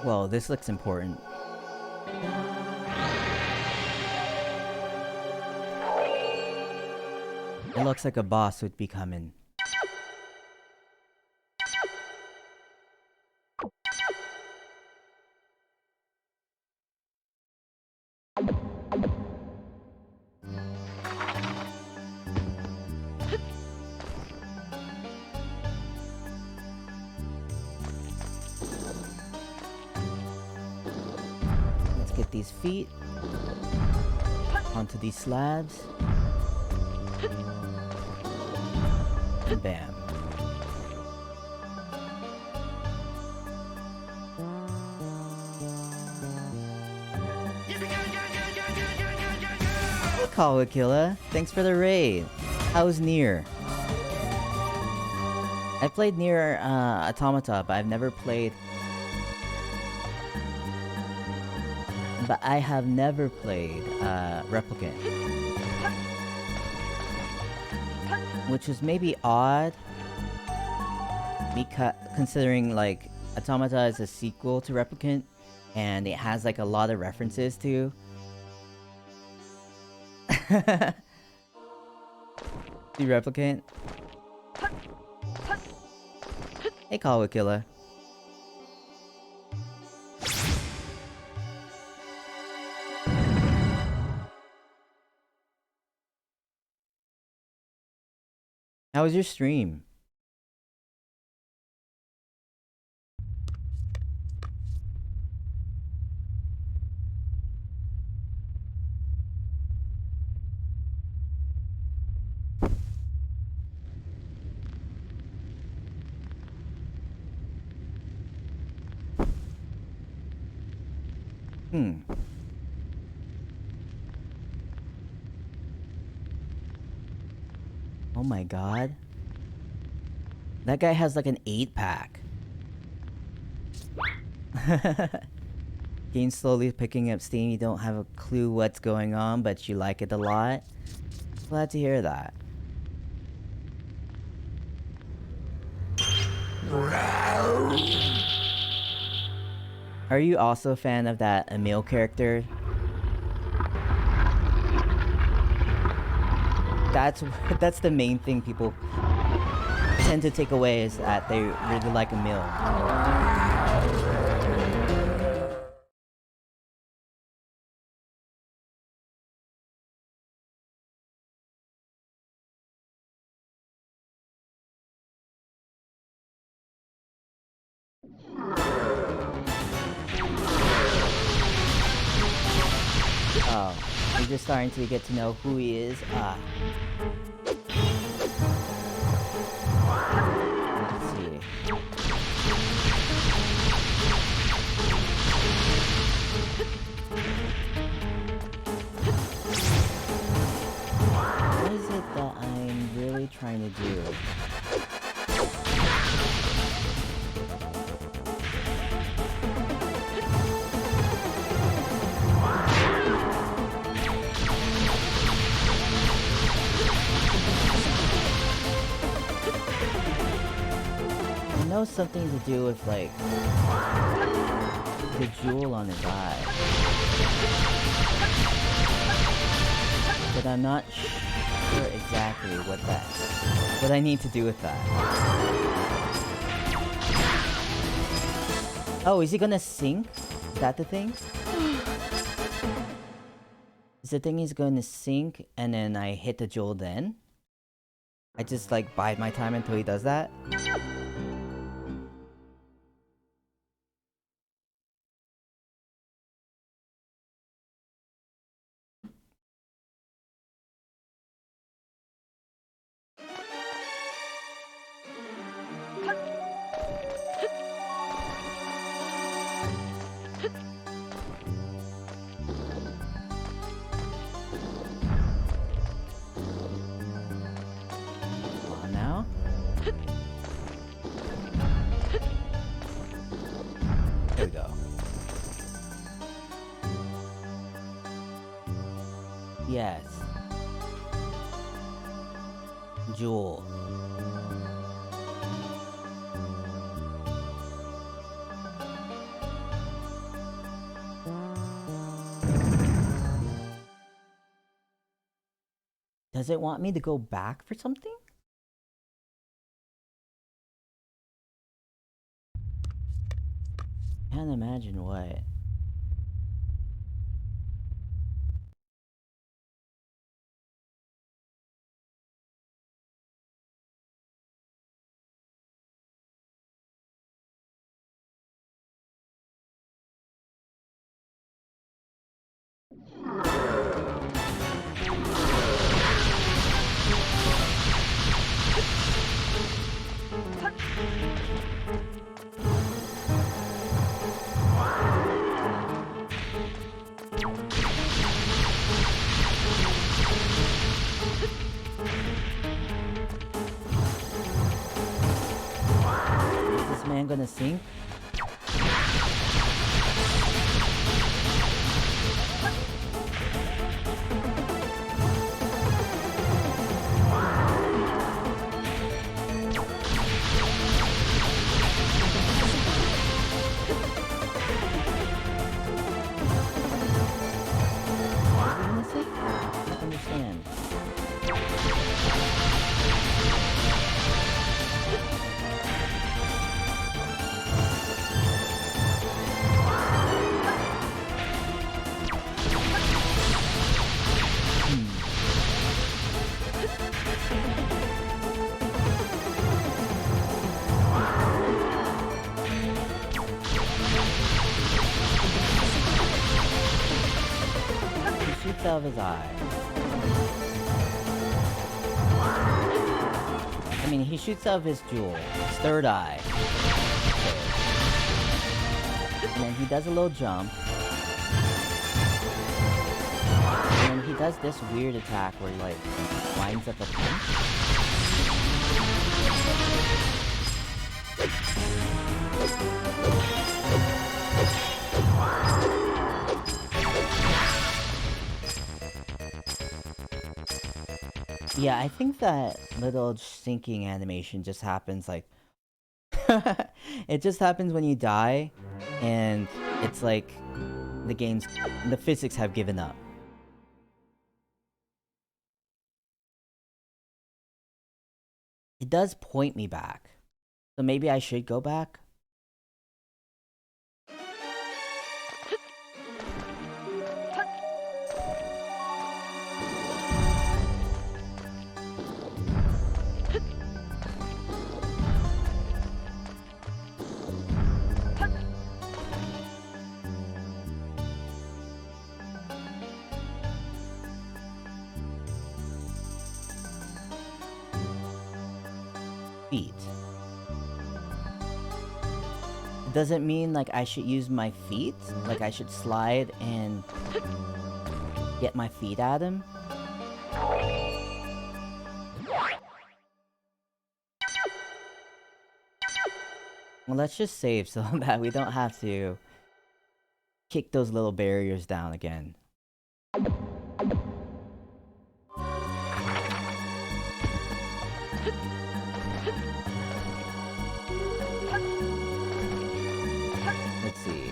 Whoa, this looks important. It looks like a boss would be coming. Get these feet onto these slabs. And bam. Hey, Kawakilla. Thanks for the raid. How's Nier? I played Nier Automata, but I've never played... But I have never played Replicant. Which is maybe odd, because considering like Automata is a sequel to Replicant, and it has like a lot of references to Replicant. Hey, Kawakilla. How was your stream? Oh my god. That guy has like an 8-pack. Game slowly picking up steam. You don't have a clue what's going on, but you like it a lot. Glad to hear that. Are you also a fan of that Emil character? That's the main thing people tend to take away, is that they really like Emil. Oh, you're just starting to get to know who he is? Ah. know it's something to do with, like, the jewel on his eye. But I'm not sure exactly what I need to do with that. Oh, is he gonna sink? Is that the thing? Is the thing he's going to sink and then I hit the jewel then? I just like bide my time until he does that? There we go. Yes. Jewel. Does it want me to go back for something? Can't imagine what. Is this man gonna sink? Out of his eye. I mean, he shoots out of his jewel, his third eye. And then he does a little jump. And then he does this weird attack where he, like, winds up a punch. Yeah, I think that little sinking animation just happens like... it just happens when you die, and it's like the physics have given up. It does point me back, so maybe I should go back? Feet. Does it mean like I should use my feet? Like I should slide and get my feet at him? Well, let's just save so that we don't have to kick those little barriers down again. see.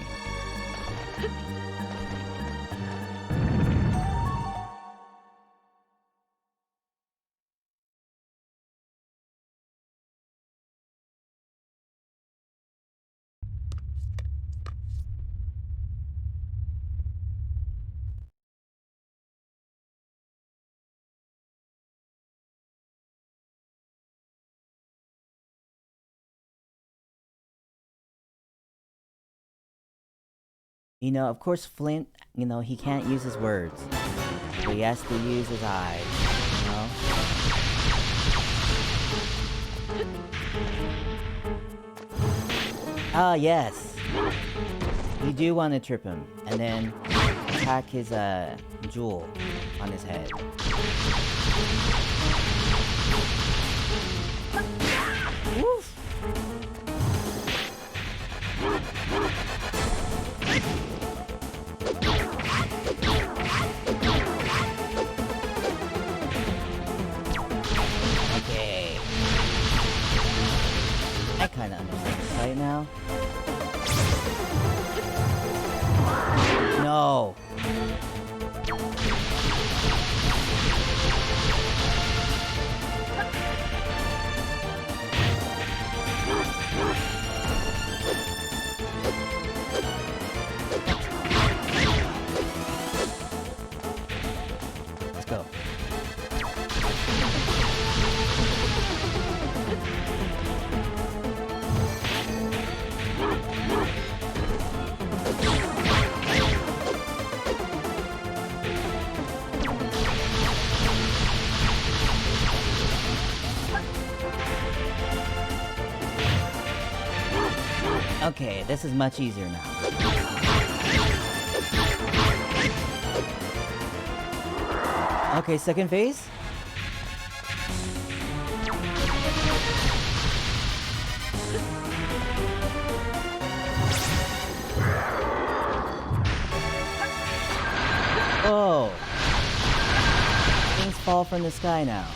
You know, of course, Flint, you know, he can't use his words. So he has to use his eyes, you know? Ah, yes. You do want to trip him, and then attack his, jewel on his head. Woof! Okay. I kinda understand this right now. No! Let's go. Okay, this is much easier now. Okay, second phase. Oh. Things fall from the sky now.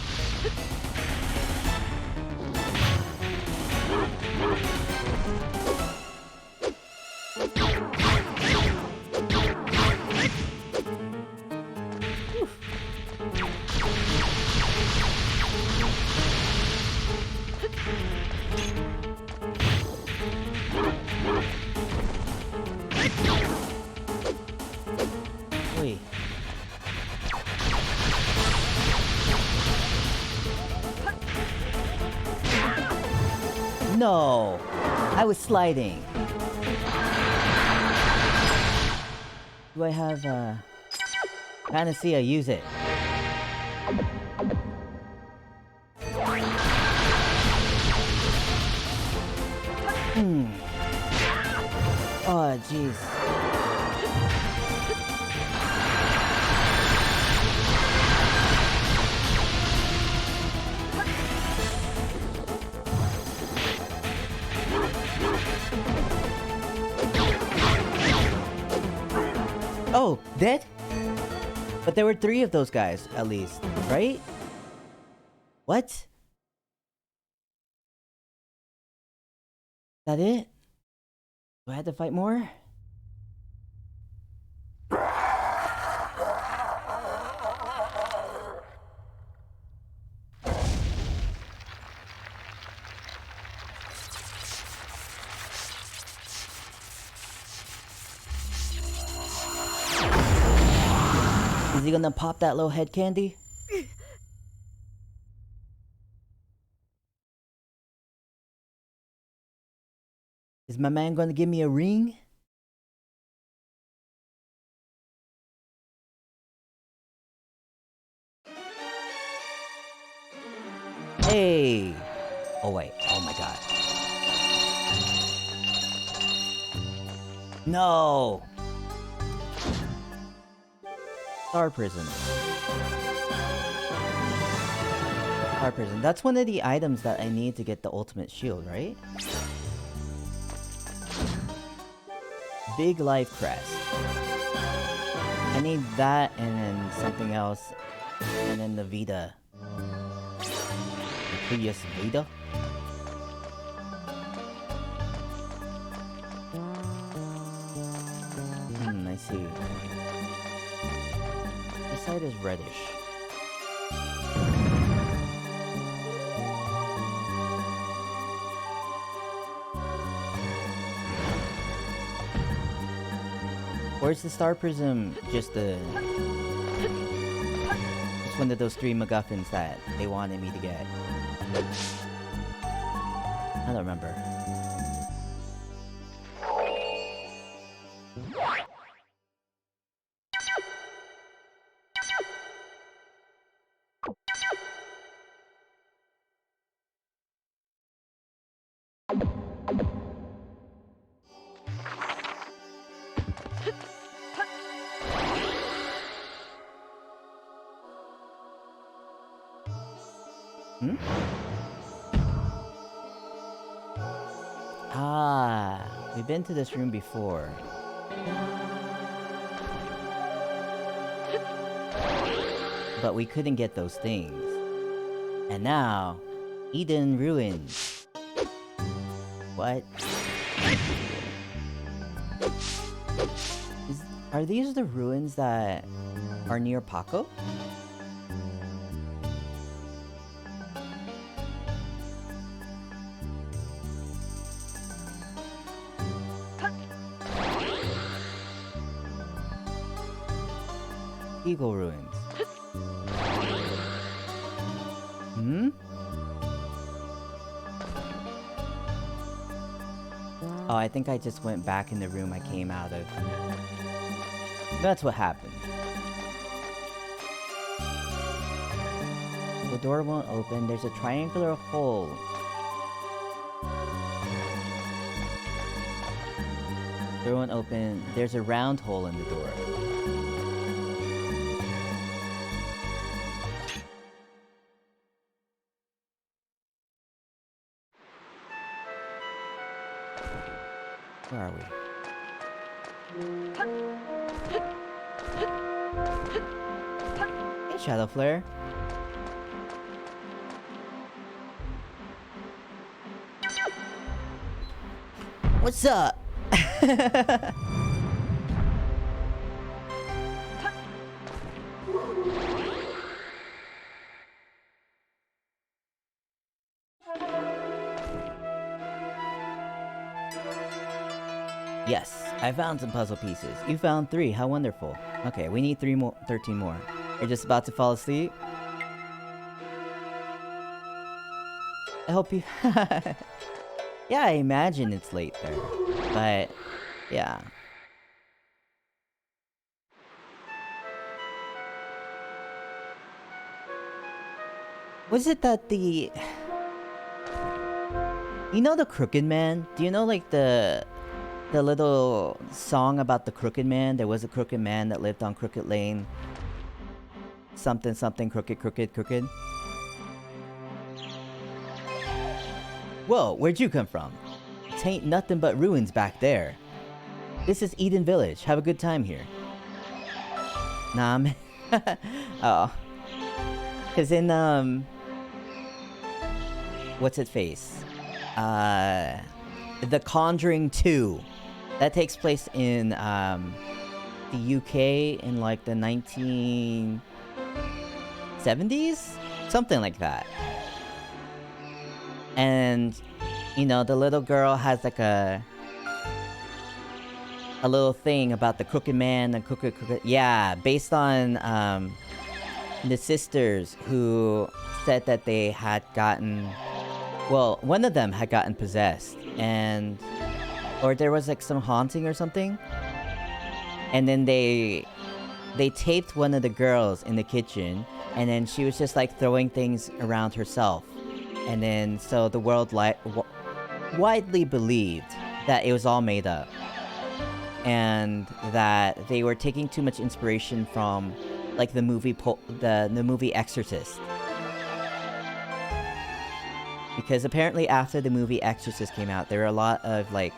Wait. No! I was sliding. Do I have, Panacea? Use it. Oh, jeez. Oh, dead? But there were 3 of those guys, at least, right? What? That it? Do I have to fight more? Is he gonna pop that little head candy? Is my man gonna give me a ring? Hey! Oh wait, oh my god. No! Star Prison. Star Prison. That's one of the items that I need to get the ultimate shield, right? Big Life Crest. I need that and then something else. And then the Vita. The Prius Vita? see. This side is reddish. Or is the star prism just the... It's one of those 3 MacGuffins that they wanted me to get. I don't remember. Hmm? Ah, we've been to this room before. But we couldn't get those things. And now, Eden Ruins. What? Are these the ruins that are near Paco? Eagle Ruins. Hmm? Oh, I think I just went back in the room I came out of. That's what happened. The door won't open. There's a triangular hole. Door won't open. There's a round hole in the door. Where are we? Hey, Shadow Flare. What's up? Yes, I found some puzzle pieces. You found 3. How wonderful. Okay, we need 13 more. You're just about to fall asleep? I hope you... Yeah, I imagine it's late there. But, yeah. Was it that the... You know the Crooked Man? Do you know, like, the little song about the Crooked Man? There was a Crooked Man that lived on Crooked Lane. Something, something, crooked, crooked, crooked. Whoa, where'd you come from? Tain't nothing but ruins back there. This is Eden Village. Have a good time here. Nah, man. Oh. Cause in, what's it face? The Conjuring 2. That takes place in, the UK in, like, the 1970s? Something like that. And, you know, the little girl has, like, a little thing about the Crooked Man, the crooked... Yeah, based on, the sisters who said that they had gotten... Well, one of them had gotten possessed, and... Or there was, like, some haunting or something. And then they taped one of the girls in the kitchen, and then she was just, like, throwing things around herself. And then, so the world widely believed that it was all made up. And that they were taking too much inspiration from, like, the movie the movie Exorcist. Because apparently after the movie Exorcist came out, there were a lot of, like,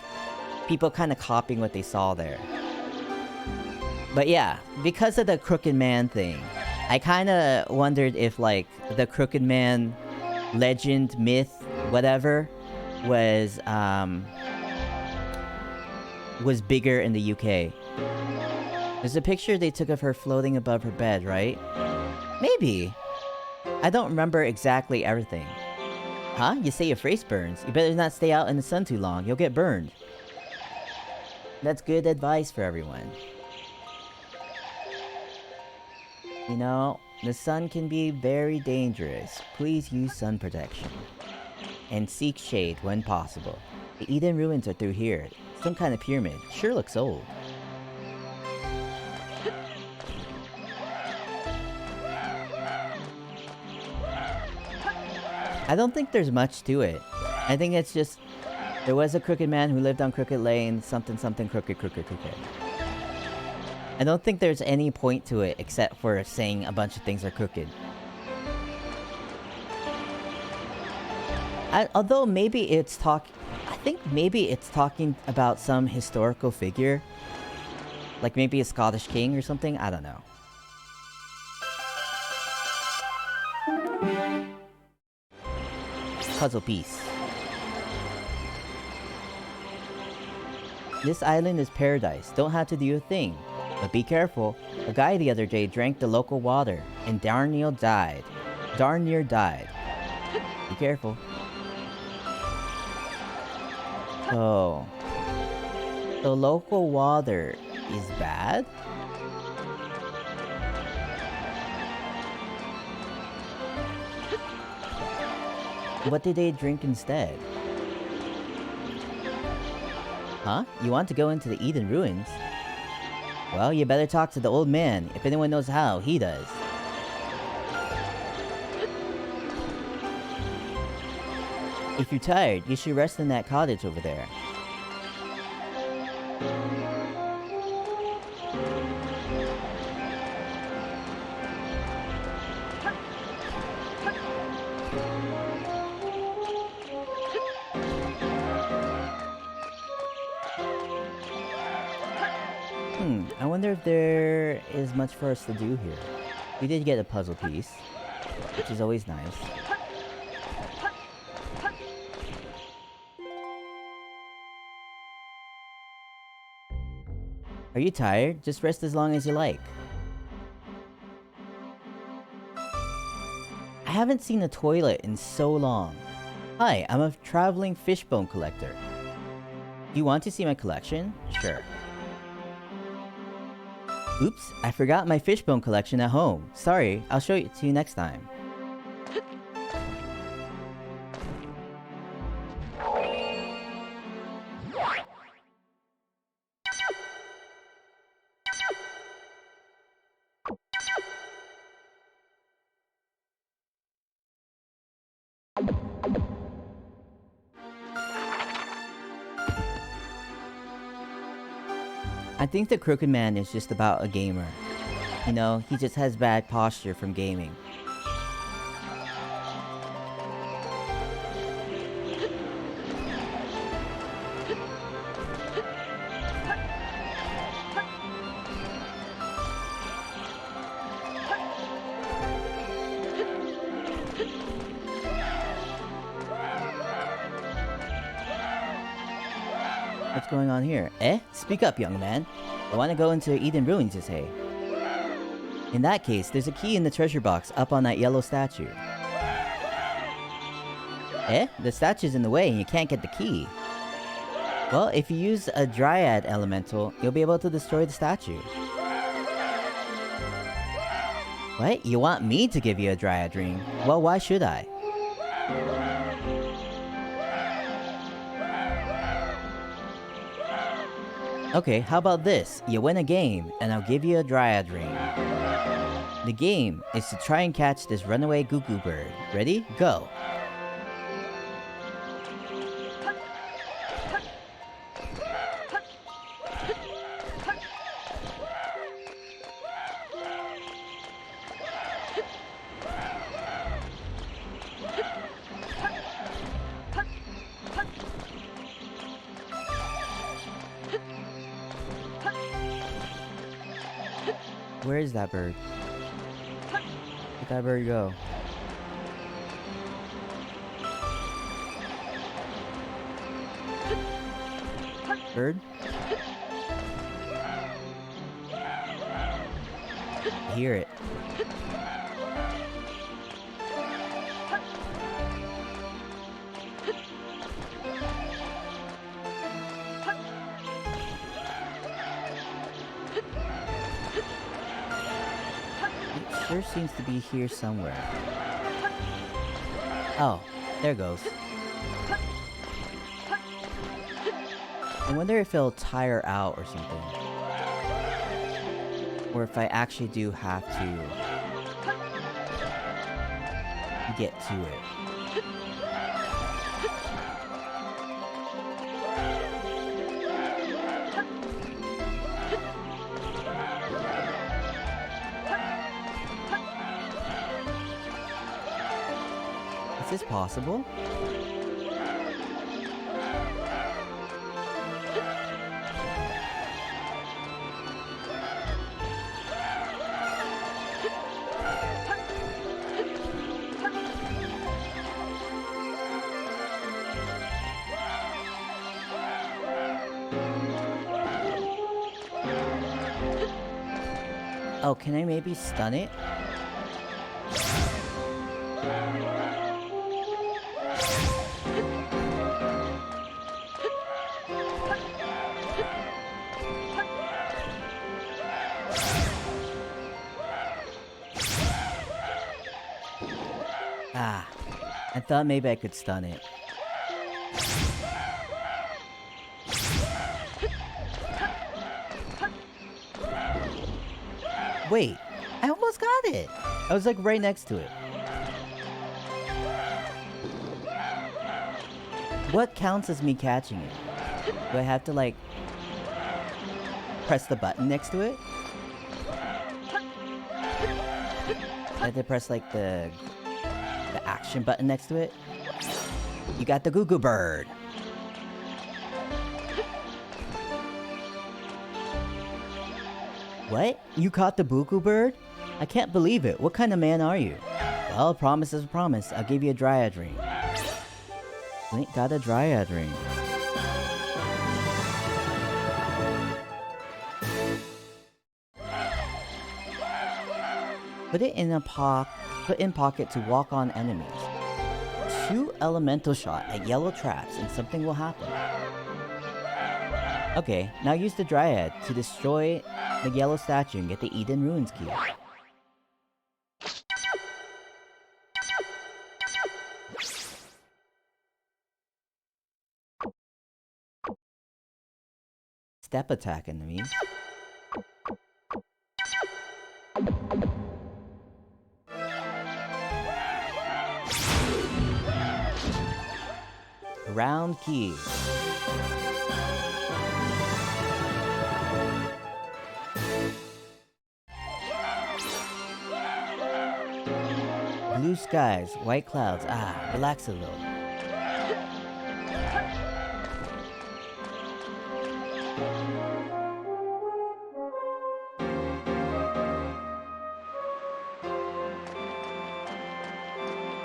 people kind of copying what they saw there. But yeah, because of the Crooked Man thing, I kind of wondered if, like, the Crooked Man legend, myth, whatever, was bigger in the UK. There's a picture they took of her floating above her bed, right? Maybe. I don't remember exactly everything. Huh? You say your face burns. You better not stay out in the sun too long. You'll get burned. That's good advice for everyone. You know, the sun can be very dangerous. Please use sun protection. And seek shade when possible. The Eden ruins are through here. Some kind of pyramid. Sure looks old. I don't think there's much to it. I think it's just... There was a crooked man who lived on Crooked Lane, something something crooked. I don't think there's any point to it except for saying a bunch of things are crooked. Although maybe it's I think maybe it's talking about some historical figure. Like maybe a Scottish king or something, I don't know. Puzzle piece. This island is paradise, don't have to do a thing. But be careful, a guy the other day drank the local water, and darn near died. Be careful. Oh. The local water is bad? What did they drink instead? Huh? You want to go into the Eden ruins? Well, you better talk to the old man. If anyone knows how, he does. If you're tired, you should rest in that cottage over there. I wonder if there is much for us to do here. We did get a puzzle piece, which is always nice. Are you tired? Just rest as long as you like. I haven't seen a toilet in so long. Hi, I'm a traveling fishbone collector. Do you want to see my collection? Sure. Oops, I forgot my fishbone collection at home. Sorry, I'll show it to you next time. I think the Crooked Man is just about a gamer. You know, he just has bad posture from gaming. What's going on here? Eh? Speak up, young man. I want to go into Eden Ruins, you say? In that case, there's a key in the treasure box up on that yellow statue. Eh? The statue's in the way and you can't get the key. Well, if you use a Dryad Elemental, you'll be able to destroy the statue. What? You want me to give you a Dryad ring? Well, why should I? Okay, how about this? You win a game, and I'll give you a Dryad ring. The game is to try and catch this runaway Goo Goo bird. Ready? Go! Where is that bird? Where'd that bird go? Bird? I hear it. It sure seems to be here somewhere. Oh, there it goes. I wonder if it'll tire out or something. Or if I actually do have to get to it. Is this possible? Oh, can I maybe stun it? Ah, I thought maybe I could stun it. Wait, I almost got it! I was like right next to it. What counts as me catching it? Do I have to like press the button next to it? I have to press like the action button next to it? You got the Goo Goo Bird! What? You caught the Boo Goo Bird? I can't believe it. What kind of man are you? Well, a promise is a promise. I'll give you a Dryad ring. Link got a Dryad ring. Put it in pocket to walk on enemies. Shoot elemental shot at yellow traps and something will happen. Okay, now use the Dryad to destroy the yellow statue and get the Eden Ruins key. Step attack enemies. Round key. Blue skies, white clouds. Ah, relax a little.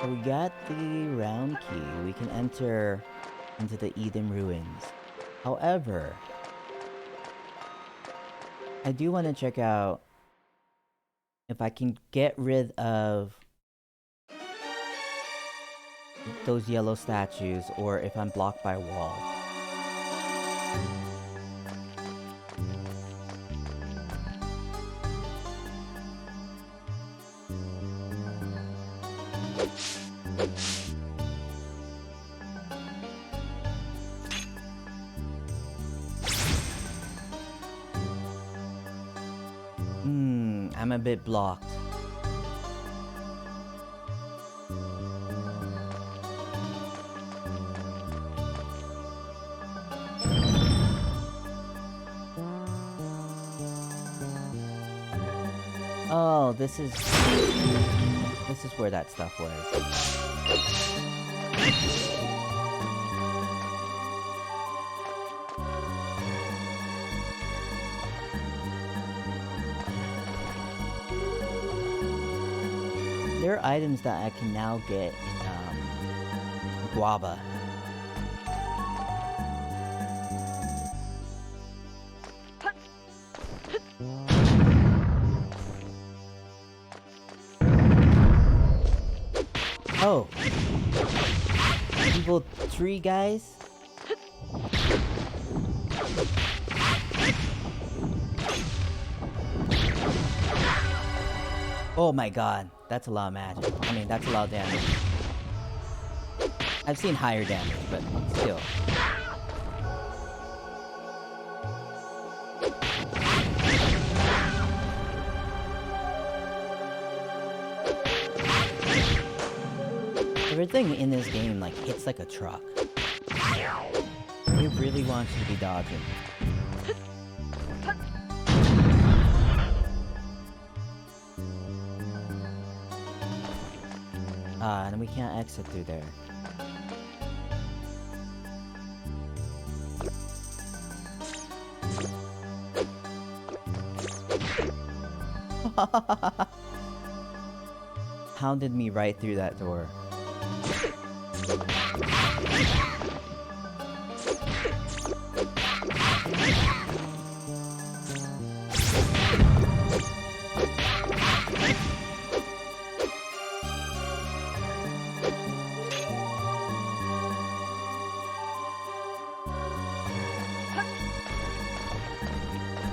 So we got the round key. We can enter into the Eden Ruins. However, I do want to check out if I can get rid of those yellow statues or if I'm blocked by a wall. I'm a bit blocked. Oh, this is where that stuff was. There are items that I can now get in Guava. Oh. Evil tree guys? Oh my god. That's a lot of magic. I mean, that's a lot of damage. I've seen higher damage, but still. Everything in this game, like, hits like a truck. It really wants you to be dodging. And we can't exit through there. Pounded me right through that door.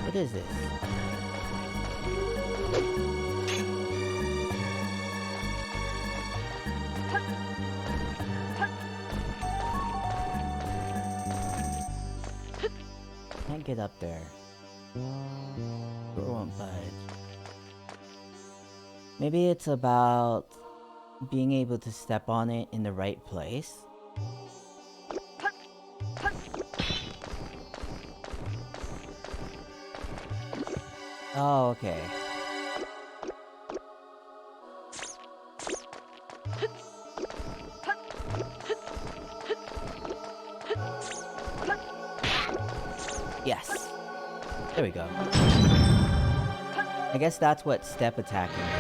What is this? Can't get up there. Door won't budge. Maybe it's about being able to step on it in the right place? Oh, okay. Yes. There we go. I guess that's what step attacking is.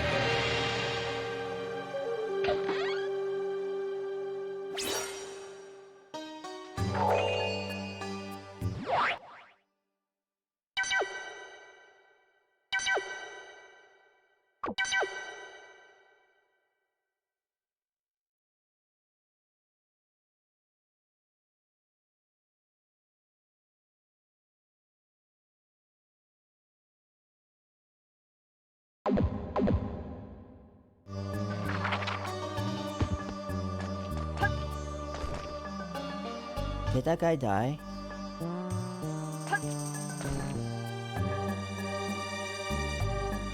Did that guy die?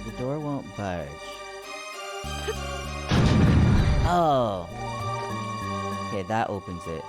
The door won't budge. Oh! Okay, that opens it.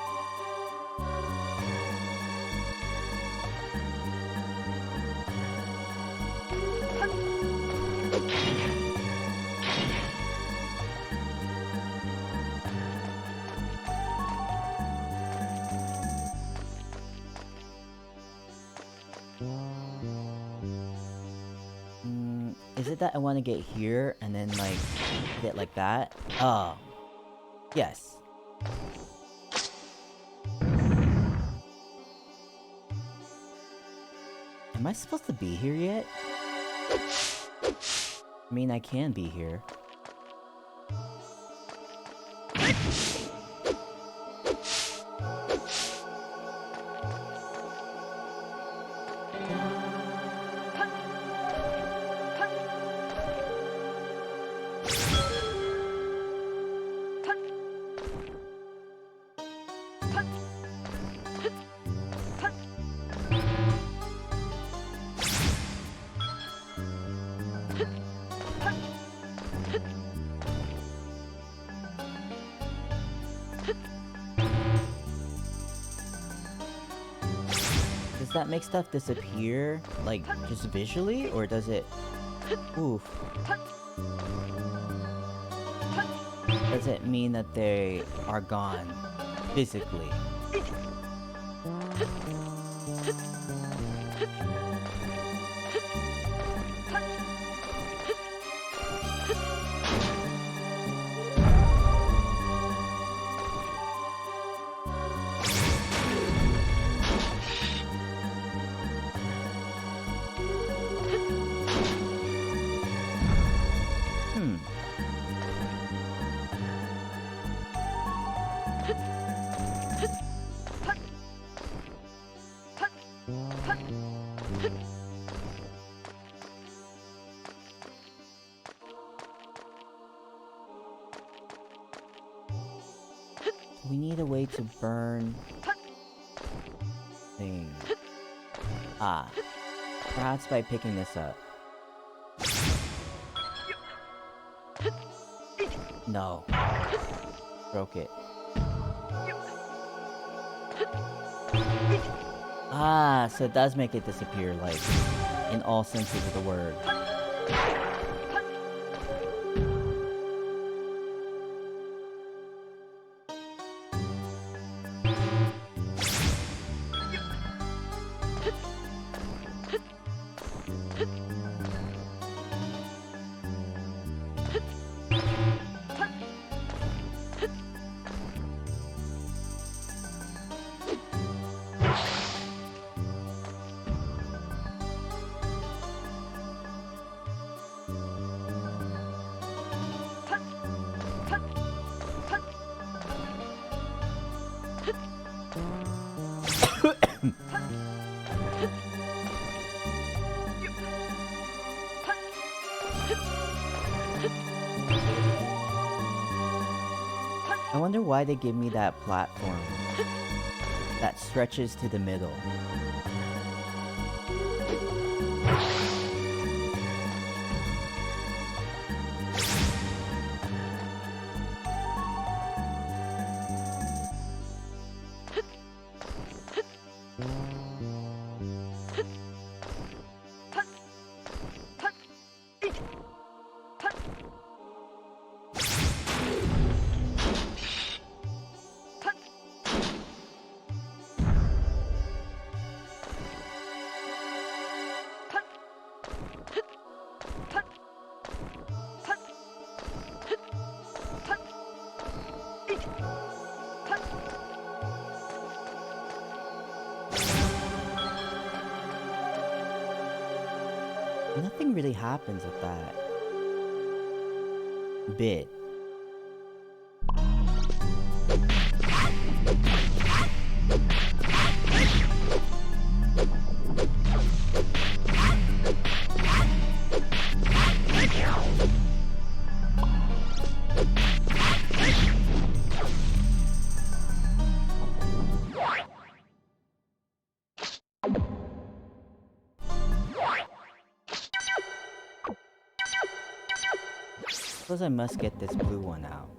Is it that I want to get here and then like get like that? Oh. Yes. Am I supposed to be here yet? I mean, I can be here. Does that make stuff disappear, like, just visually, or does it... Oof. Does it mean that they are gone, physically? We need a way to burn things. Ah. Perhaps by picking this up. No. Broke it. Ah, so it does make it disappear, like, in all senses of the word. I wonder why they give me that platform that stretches to the middle. Nothing really happens with that bit. Suppose I must get this blue one out.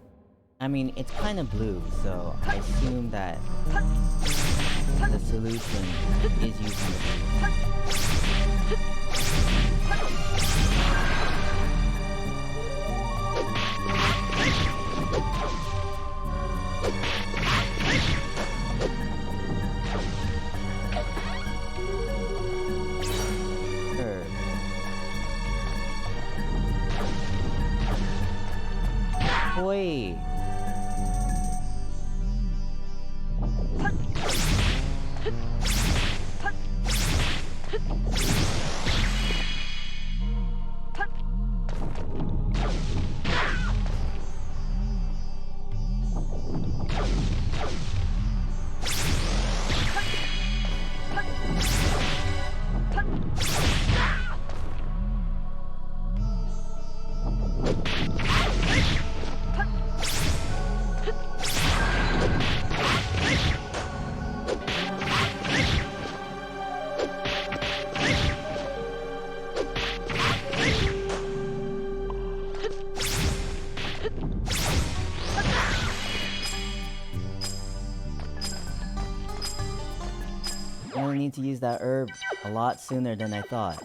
I mean, it's kind of blue, so I assume that the solution is using the blue. Sure. Boy. I only need to use that herb a lot sooner than I thought.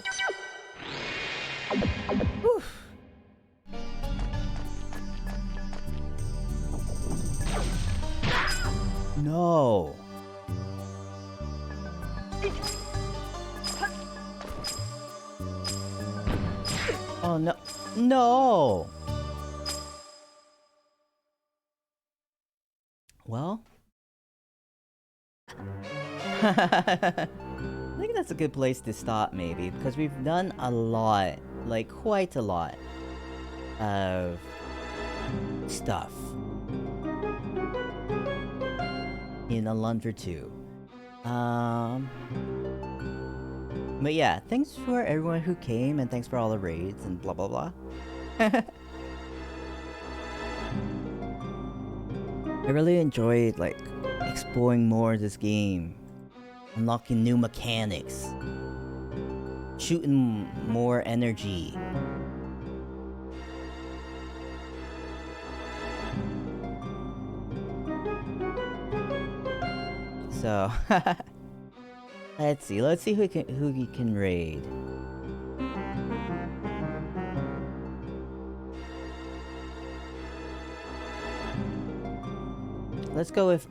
Whew. No. Oh no. No. Well, I think that's a good place to stop, maybe, because we've done a lot, like quite a lot of stuff in Alundra 2. But yeah, thanks for everyone who came, and thanks for all the raids and blah blah blah. I really enjoyed like exploring more of this game, unlocking new mechanics, shooting more energy. So let's see who we can raid. Let's go with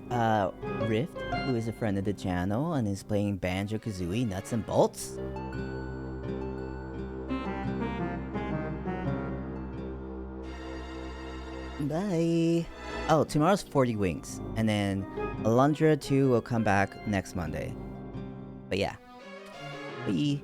Rift, who is a friend of the channel and is playing Banjo-Kazooie Nuts and Bolts. Bye. Oh, tomorrow's 40 Winks, and then Alundra 2 will come back next Monday. But yeah. Bye.